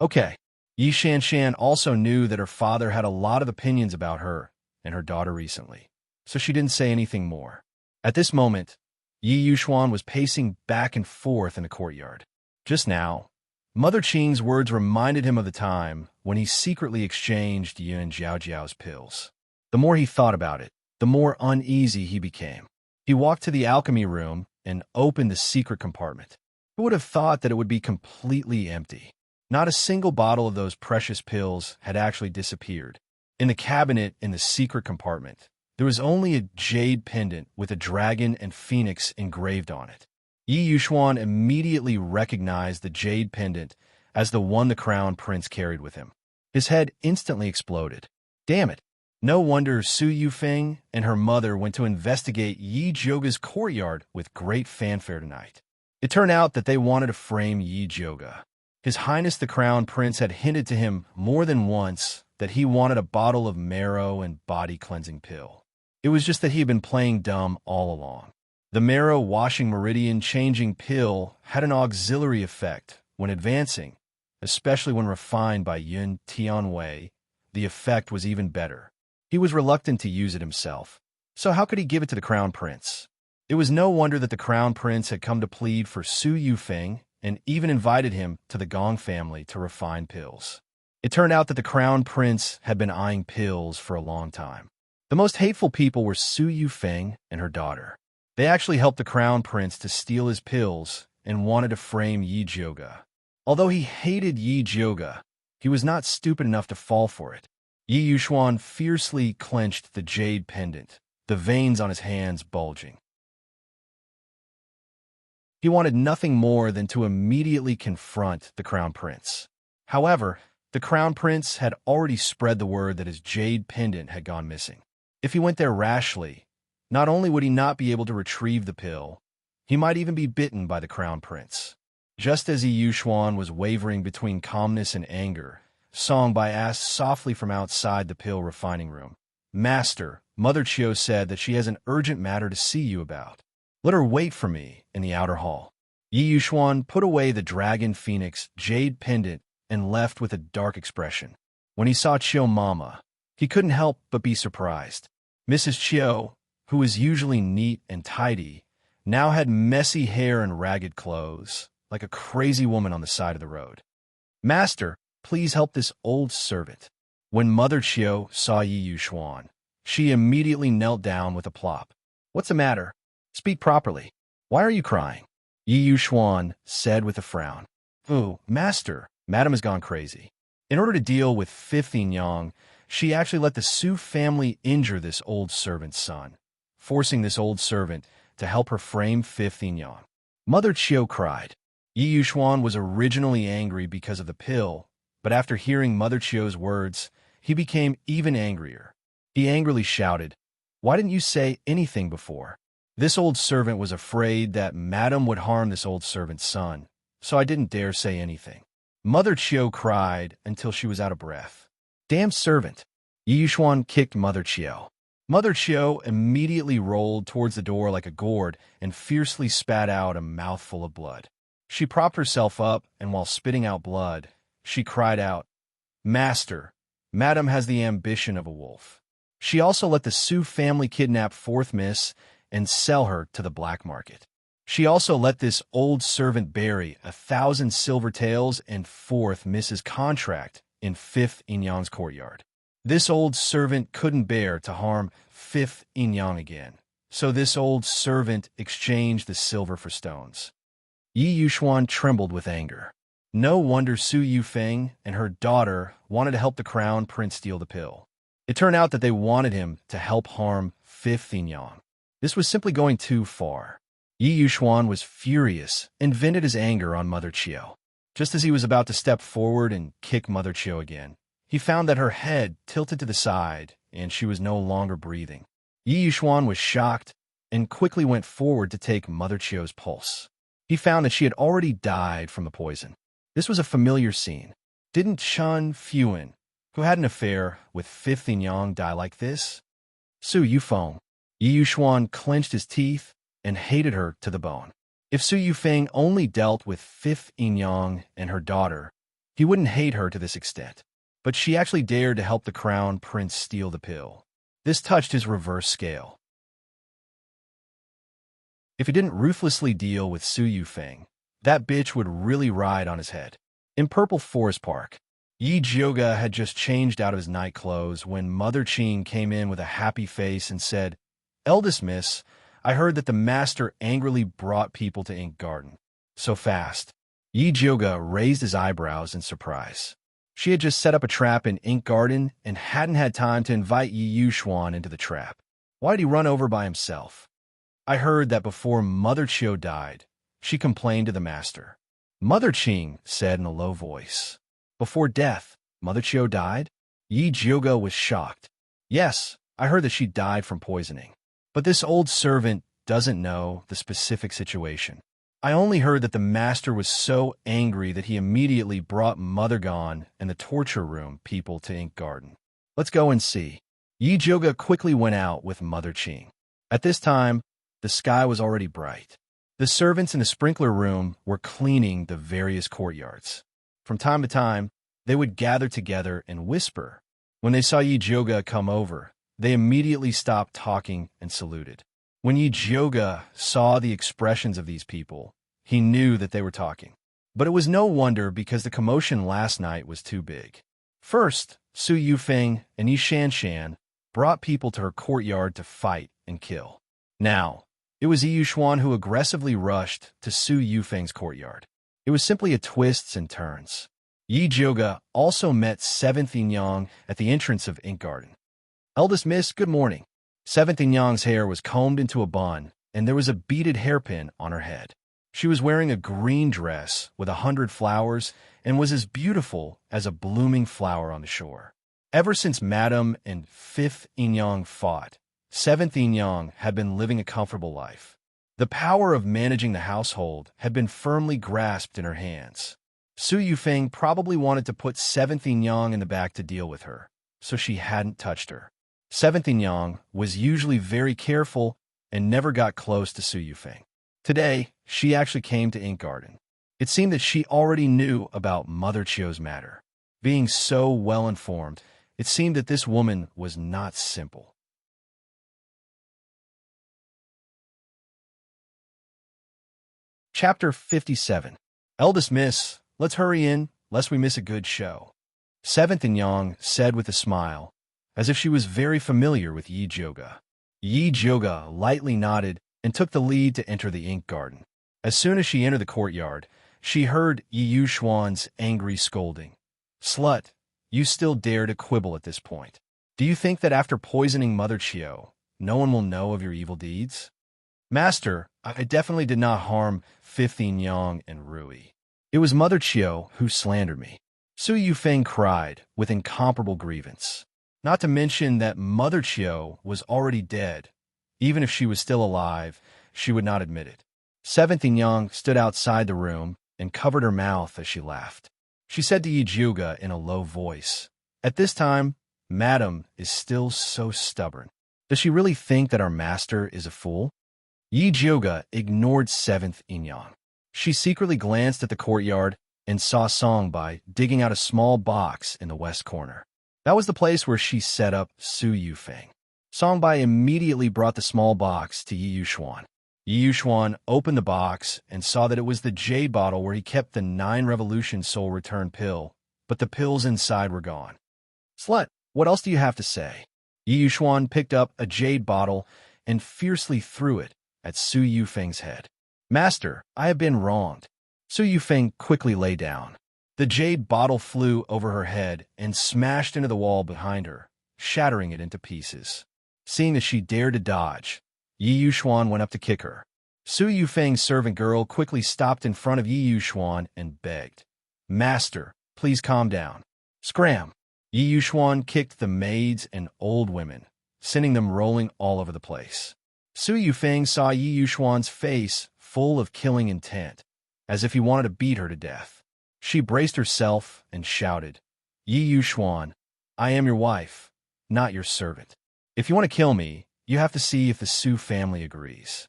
Okay. Yi Shanshan also knew that her father had a lot of opinions about her and her daughter recently, so she didn't say anything more. At this moment, Yi Yuxuan was pacing back and forth in the courtyard. Just now, Mother Qing's words reminded him of the time when he secretly exchanged Yun Jiaojiao's pills. The more he thought about it, the more uneasy he became. He walked to the alchemy room and opened the secret compartment. Who would have thought that it would be completely empty? Not a single bottle of those precious pills had actually disappeared. In the cabinet in the secret compartment, there was only a jade pendant with a dragon and phoenix engraved on it. Yi Yuxuan immediately recognized the jade pendant as the one the crown prince carried with him. His head instantly exploded. Damn it! No wonder Su Yufeng and her mother went to investigate Yi Zhouge's courtyard with great fanfare tonight. It turned out that they wanted to frame Yi Zhouge. His Highness the Crown Prince had hinted to him more than once that he wanted a bottle of marrow and body-cleansing pill. It was just that he had been playing dumb all along. The marrow washing meridian changing pill had an auxiliary effect when advancing, especially when refined by Yun Tianwei. The effect was even better. He was reluctant to use it himself, so how could he give it to the Crown Prince? It was no wonder that the Crown Prince had come to plead for Su Yufeng and even invited him to the Gong family to refine pills. It turned out that the Crown Prince had been eyeing pills for a long time. The most hateful people were Su Yufeng and her daughter. They actually helped the Crown Prince to steal his pills and wanted to frame Yi Zhouge. Although he hated Yi Zhouge, he was not stupid enough to fall for it. Yi Yuxuan fiercely clenched the jade pendant, the veins on his hands bulging. He wanted nothing more than to immediately confront the Crown Prince. However, the Crown Prince had already spread the word that his jade pendant had gone missing. If he went there rashly, not only would he not be able to retrieve the pill, he might even be bitten by the Crown Prince. Just as Yi Yuxuan was wavering between calmness and anger, Songbai asked softly from outside the pill refining room, "Master, Mother Qiu said that she has an urgent matter to see you about. Let her wait for me in the outer hall." Yi Yuxuan put away the dragon phoenix jade pendant and left with a dark expression. When he saw Qiu Mama, he couldn't help but be surprised. Mrs. Qiu, who was usually neat and tidy, now had messy hair and ragged clothes, like a crazy woman on the side of the road. "Master, please help this old servant." When Mother Qiu saw Yi Yuxuan, she immediately knelt down with a plop. "What's the matter? Speak properly. Why are you crying?" Yi Yuxuan said with a frown. "Oh, Master, Madam has gone crazy. In order to deal with fifth yin yang, she actually let the Su family injure this old servant's son, forcing this old servant to help her frame fifth yin yang." Mother Qiu cried. Yi Yuxuan was originally angry because of the pill, but after hearing Mother Qiu's words, he became even angrier. He angrily shouted, "Why didn't you say anything before? This old servant was afraid that Madam would harm this old servant's son, so I didn't dare say anything." Mother Qiu cried until she was out of breath. "Damn servant!" Yi Yuxuan kicked Mother Qiu. Mother Qiu immediately rolled towards the door like a gourd and fiercely spat out a mouthful of blood. She propped herself up, and while spitting out blood, she cried out, "Master, Madam has the ambition of a wolf." She also let the Su family kidnap fourth miss and sell her to the black market. She also let this old servant bury 1,000 silver taels and fourth miss's contract in fifth yin yang's courtyard. This old servant couldn't bear to harm fifth yin yang again, so this old servant exchanged the silver for stones. Yi Yuxuan trembled with anger. No wonder Su Yufeng and her daughter wanted to help the Crown Prince steal the pill. It turned out that they wanted him to help harm fifth yin yang. This was simply going too far. Yi Yuxuan was furious and vented his anger on Mother Qiu. Just as he was about to step forward and kick Mother Qiu again, he found that her head tilted to the side and she was no longer breathing. Yi Yuxuan was shocked and quickly went forward to take Mother Chio's pulse. He found that she had already died from the poison. This was a familiar scene. Didn't Chun Fuan, who had an affair with Fifth Yang, die like this? Su Yufeng. Yi Yuxuan clenched his teeth and hated her to the bone. If Su Yufeng only dealt with Fifth Yang and her daughter, he wouldn't hate her to this extent. But she actually dared to help the crown prince steal the pill. This touched his reverse scale. If he didn't ruthlessly deal with Su Yufeng, that bitch would really ride on his head. In Purple Forest Park, Yi Jioga had just changed out of his night clothes when Mother Qing came in with a happy face and said, "Eldest miss, I heard that the master angrily brought people to Ink Garden. So fast." Yi Jioga raised his eyebrows in surprise. She had just set up a trap in Ink Garden and hadn't had time to invite Yi Yuxuan into the trap. Why did he run over by himself? I heard that before Mother Chio died, she complained to the master. Mother Qing said in a low voice. Before death, Mother Chio died? Yi Jioga was shocked. Yes, I heard that she died from poisoning. But this old servant doesn't know the specific situation. I only heard that the master was so angry that he immediately brought Mother Gon and the torture room people to Ink Garden. Let's go and see. Yi Jioga quickly went out with Mother Qing. At this time, the sky was already bright. The servants in the sprinkler room were cleaning the various courtyards. From time to time, they would gather together and whisper. When they saw Yi Jioga come over, they immediately stopped talking and saluted. When Yi Jioga saw the expressions of these people, he knew that they were talking. But it was no wonder because the commotion last night was too big. First, Su Yufeng and Yi Shanshan brought people to her courtyard to fight and kill. Now, it was Yi Yuxuan who aggressively rushed to Su Yufeng's courtyard. It was simply a twists and turns. Yi Jioga also met Seventh Yang at the entrance of Ink Garden. Eldest miss, good morning. Seventh Yang's hair was combed into a bun, and there was a beaded hairpin on her head. She was wearing a green dress with 100 flowers and was as beautiful as a blooming flower on the shore. Ever since Madame and Fifth Yang fought, Seventh Yang had been living a comfortable life. The power of managing the household had been firmly grasped in her hands. Su Yufeng probably wanted to put Seventh Yang in the back to deal with her, so she hadn't touched her. Seventh Yang was usually very careful and never got close to Su Yufeng. Today, she actually came to Ink Garden. It seemed that she already knew about Mother Chio's matter. Being so well informed, it seemed that this woman was not simple. Chapter 57. Eldest miss, let's hurry in, lest we miss a good show. Seventh Yang said with a smile, as if she was very familiar with Yi Jioga. Yi Jioga lightly nodded and took the lead to enter the Ink Garden. As soon as she entered the courtyard, she heard Yi Yuxuan's angry scolding. Slut, you still dare to quibble at this point. Do you think that after poisoning Mother Chio, no one will know of your evil deeds? Master, I definitely did not harm 15 Yang and Rui. It was Mother Chio who slandered me. Su Yufeng cried with incomparable grievance. Not to mention that Mother Chio was already dead. Even if she was still alive, she would not admit it. Seventh Yang stood outside the room and covered her mouth as she laughed. She said to Yi Jioga in a low voice, "At this time, Madam is still so stubborn. Does she really think that our master is a fool?" Yi Jioga ignored Seventh Yang. She secretly glanced at the courtyard and saw Songbai digging out a small box in the west corner. That was the place where she set up Su Yufeng. Songbai immediately brought the small box to Yi Yuxuan. Yi Yuxuan opened the box and saw that it was the jade bottle where he kept the 9 Revolution Soul Return pill, but the pills inside were gone. Slut, what else do you have to say? Yi Yuxuan picked up a jade bottle and fiercely threw it at Su Yufeng's head. Master, I have been wronged. Su Yufeng quickly lay down. The jade bottle flew over her head and smashed into the wall behind her, shattering it into pieces. Seeing that she dared to dodge, Yi Yuxuan went up to kick her. Su Yufeng's servant girl quickly stopped in front of Yi Yuxuan and begged, Master, please calm down. Scram! Yi Yuxuan kicked the maids and old women, sending them rolling all over the place. Su Yufeng saw Yi Yuxuan's face full of killing intent, as if he wanted to beat her to death. She braced herself and shouted, "Yi Yuxuan, I am your wife, not your servant. If you want to kill me, you have to see if the Su family agrees."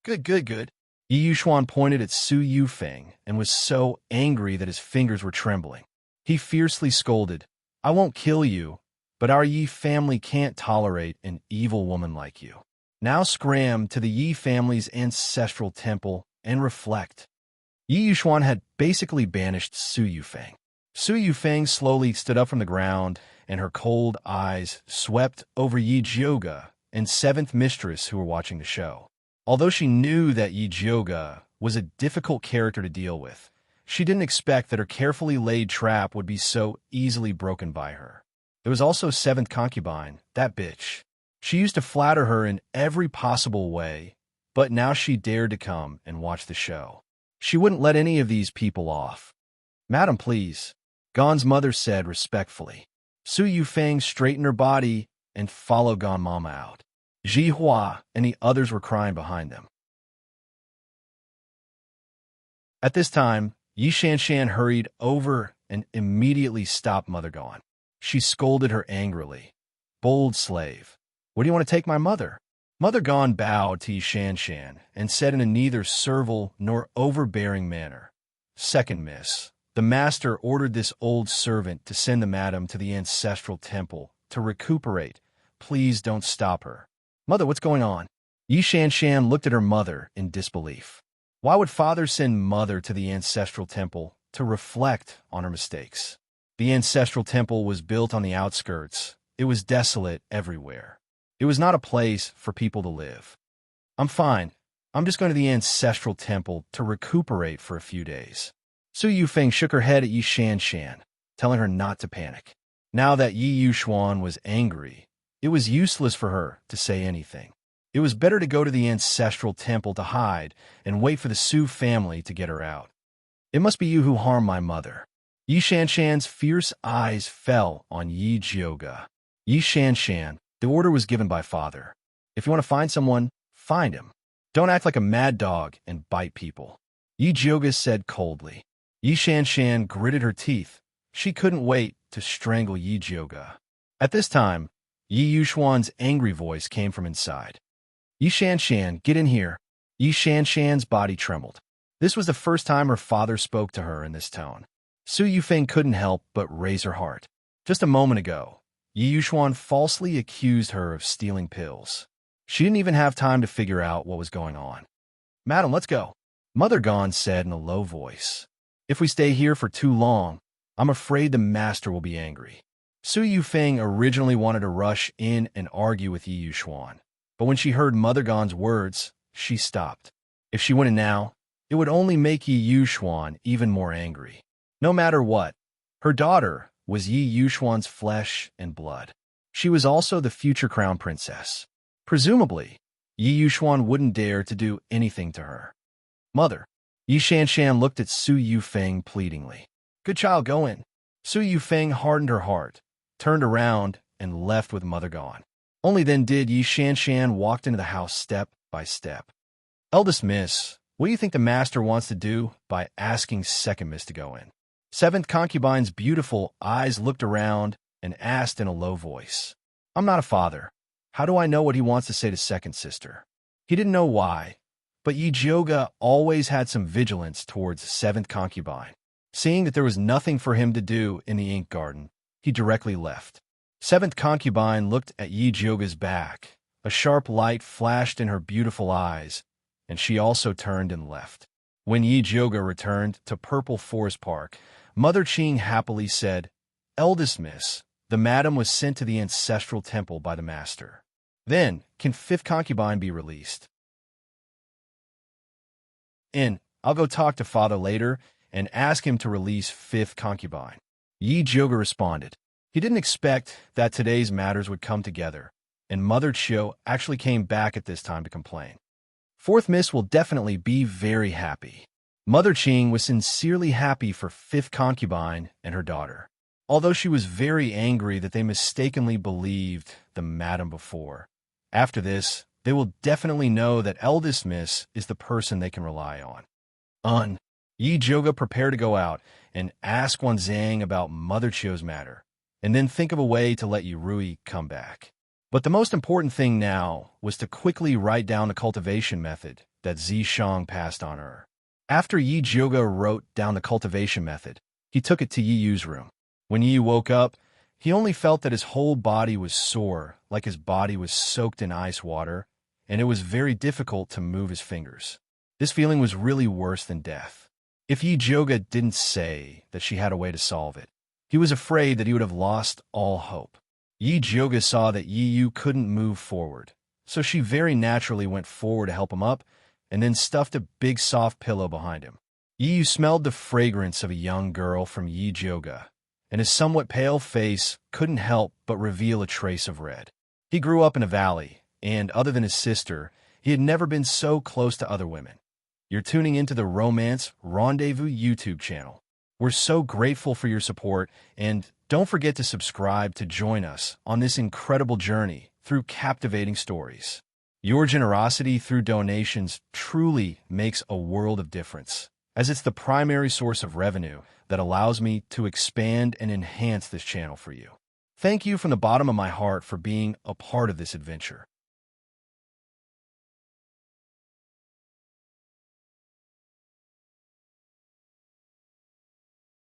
Good, good, good. Yi Yuxuan pointed at Su Yufeng and was so angry that his fingers were trembling. He fiercely scolded, "I won't kill you, but our Yi family can't tolerate an evil woman like you. Now scram to the Yi family's ancestral temple and reflect." Yi Yuxuan had basically banished Su Yufeng. Su Yufeng slowly stood up from the ground, and her cold eyes swept over Yi Jioga and seventh mistress who were watching the show. Although she knew that Yi Jioga was a difficult character to deal with, she didn't expect that her carefully laid trap would be so easily broken by her. There was also seventh concubine, that bitch. She used to flatter her in every possible way, but now she dared to come and watch the show. She wouldn't let any of these people off. "Madam, please," Gon's mother said respectfully. Su Yufeng straightened her body and followed Gon Mama out. Ji Hua and the others were crying behind them. At this time, Yi Shanshan hurried over and immediately stopped Mother Gon. She scolded her angrily. "Bold slave, where do you want to take my mother?" Mother Gon bowed to Yi Shanshan and said in a neither servile nor overbearing manner, "Second miss, the master ordered this old servant to send the madam to the ancestral temple to recuperate. Please don't stop her." "Mother, what's going on?" Yi Shanshan looked at her mother in disbelief. Why would father send mother to the ancestral temple to reflect on her mistakes? The ancestral temple was built on the outskirts. It was desolate everywhere. It was not a place for people to live. "I'm fine. I'm just going to the ancestral temple to recuperate for a few days." Su Yufeng shook her head at Yi Shanshan, telling her not to panic. Now that Yi Yuxuan was angry, it was useless for her to say anything. It was better to go to the ancestral temple to hide and wait for the Su family to get her out. "It must be you who harmed my mother." Yi Shanshan's fierce eyes fell on Yi Jioga. "Yi Shanshan, the order was given by father. If you want to find someone, find him. Don't act like a mad dog and bite people," Yi Jioga said coldly. Yi Shanshan gritted her teeth. She couldn't wait to strangle Yi Jioga. At this time, Yi Yuxuan's angry voice came from inside. "Yi Shanshan, get in here." Yi Shanshan's body trembled. This was the first time her father spoke to her in this tone. Su Yufeng couldn't help but raise her heart. Just a moment ago, Yi Yuxuan falsely accused her of stealing pills. She didn't even have time to figure out what was going on. "Madam, let's go," Mother Gon said in a low voice. "If we stay here for too long, I'm afraid the master will be angry." Su Yufeng originally wanted to rush in and argue with Yi Yuxuan, but when she heard Mother Gon's words, she stopped. If she went in now, it would only make Yi Yuxuan even more angry. No matter what, her daughter was Yi Yuxuan's flesh and blood. She was also the future crown princess. Presumably, Yi Yuxuan wouldn't dare to do anything to her. "Mother." Yi Shanshan looked at Su Yufeng pleadingly. "Good child, go in." Su Yufeng hardened her heart, turned around, and left with Mother Gon. Only then did Yi Shanshan walk into the house step by step. "Eldest miss, what do you think the master wants to do by asking second miss to go in?" Seventh concubine's beautiful eyes looked around and asked in a low voice. "I'm not a father. How do I know what he wants to say to second sister?" He didn't know why, but Yi Jioga always had some vigilance towards seventh concubine. Seeing that there was nothing for him to do in the ink garden, he directly left. Seventh concubine looked at Yi Jioga's back. A sharp light flashed in her beautiful eyes, and she also turned and left. When Yi Jioga returned to Purple Forest Park, Mother Qing happily said, "Eldest miss, the madam was sent to the ancestral temple by the master. Then, can fifth concubine be released?" "I'll go talk to father later and ask him to release fifth concubine," Yi Jioga responded. He didn't expect that today's matters would come together, and Mother Chiu actually came back at this time to complain. Fourth miss will definitely be very happy. Mother Qing was sincerely happy for fifth concubine and her daughter, although she was very angry that they mistakenly believed the madam before. After this, they will definitely know that eldest miss is the person they can rely on. Yi Joga prepare to go out and ask Wan Zhang about Mother Chio's matter, and then think of a way to let Rui come back. But the most important thing now was to quickly write down the cultivation method that Zishang passed on her. After Yi Joga wrote down the cultivation method, he took it to Yi Yu's room. When Yi woke up, he only felt that his whole body was sore, like his body was soaked in ice water, and it was very difficult to move his fingers. This feeling was really worse than death. If Yi Joga didn't say that she had a way to solve it, he was afraid that he would have lost all hope. Yi Joga saw that Yi Yu couldn't move forward, so she very naturally went forward to help him up and then stuffed a big soft pillow behind him. Yi Yu smelled the fragrance of a young girl from Yi Joga, and his somewhat pale face couldn't help but reveal a trace of red. He grew up in a valley, and other than his sister, he had never been so close to other women. You're tuning into the Romance Rendezvous YouTube channel. We're so grateful for your support, and don't forget to subscribe to join us on this incredible journey through captivating stories. Your generosity through donations truly makes a world of difference, as it's the primary source of revenue that allows me to expand and enhance this channel for you. Thank you from the bottom of my heart for being a part of this adventure.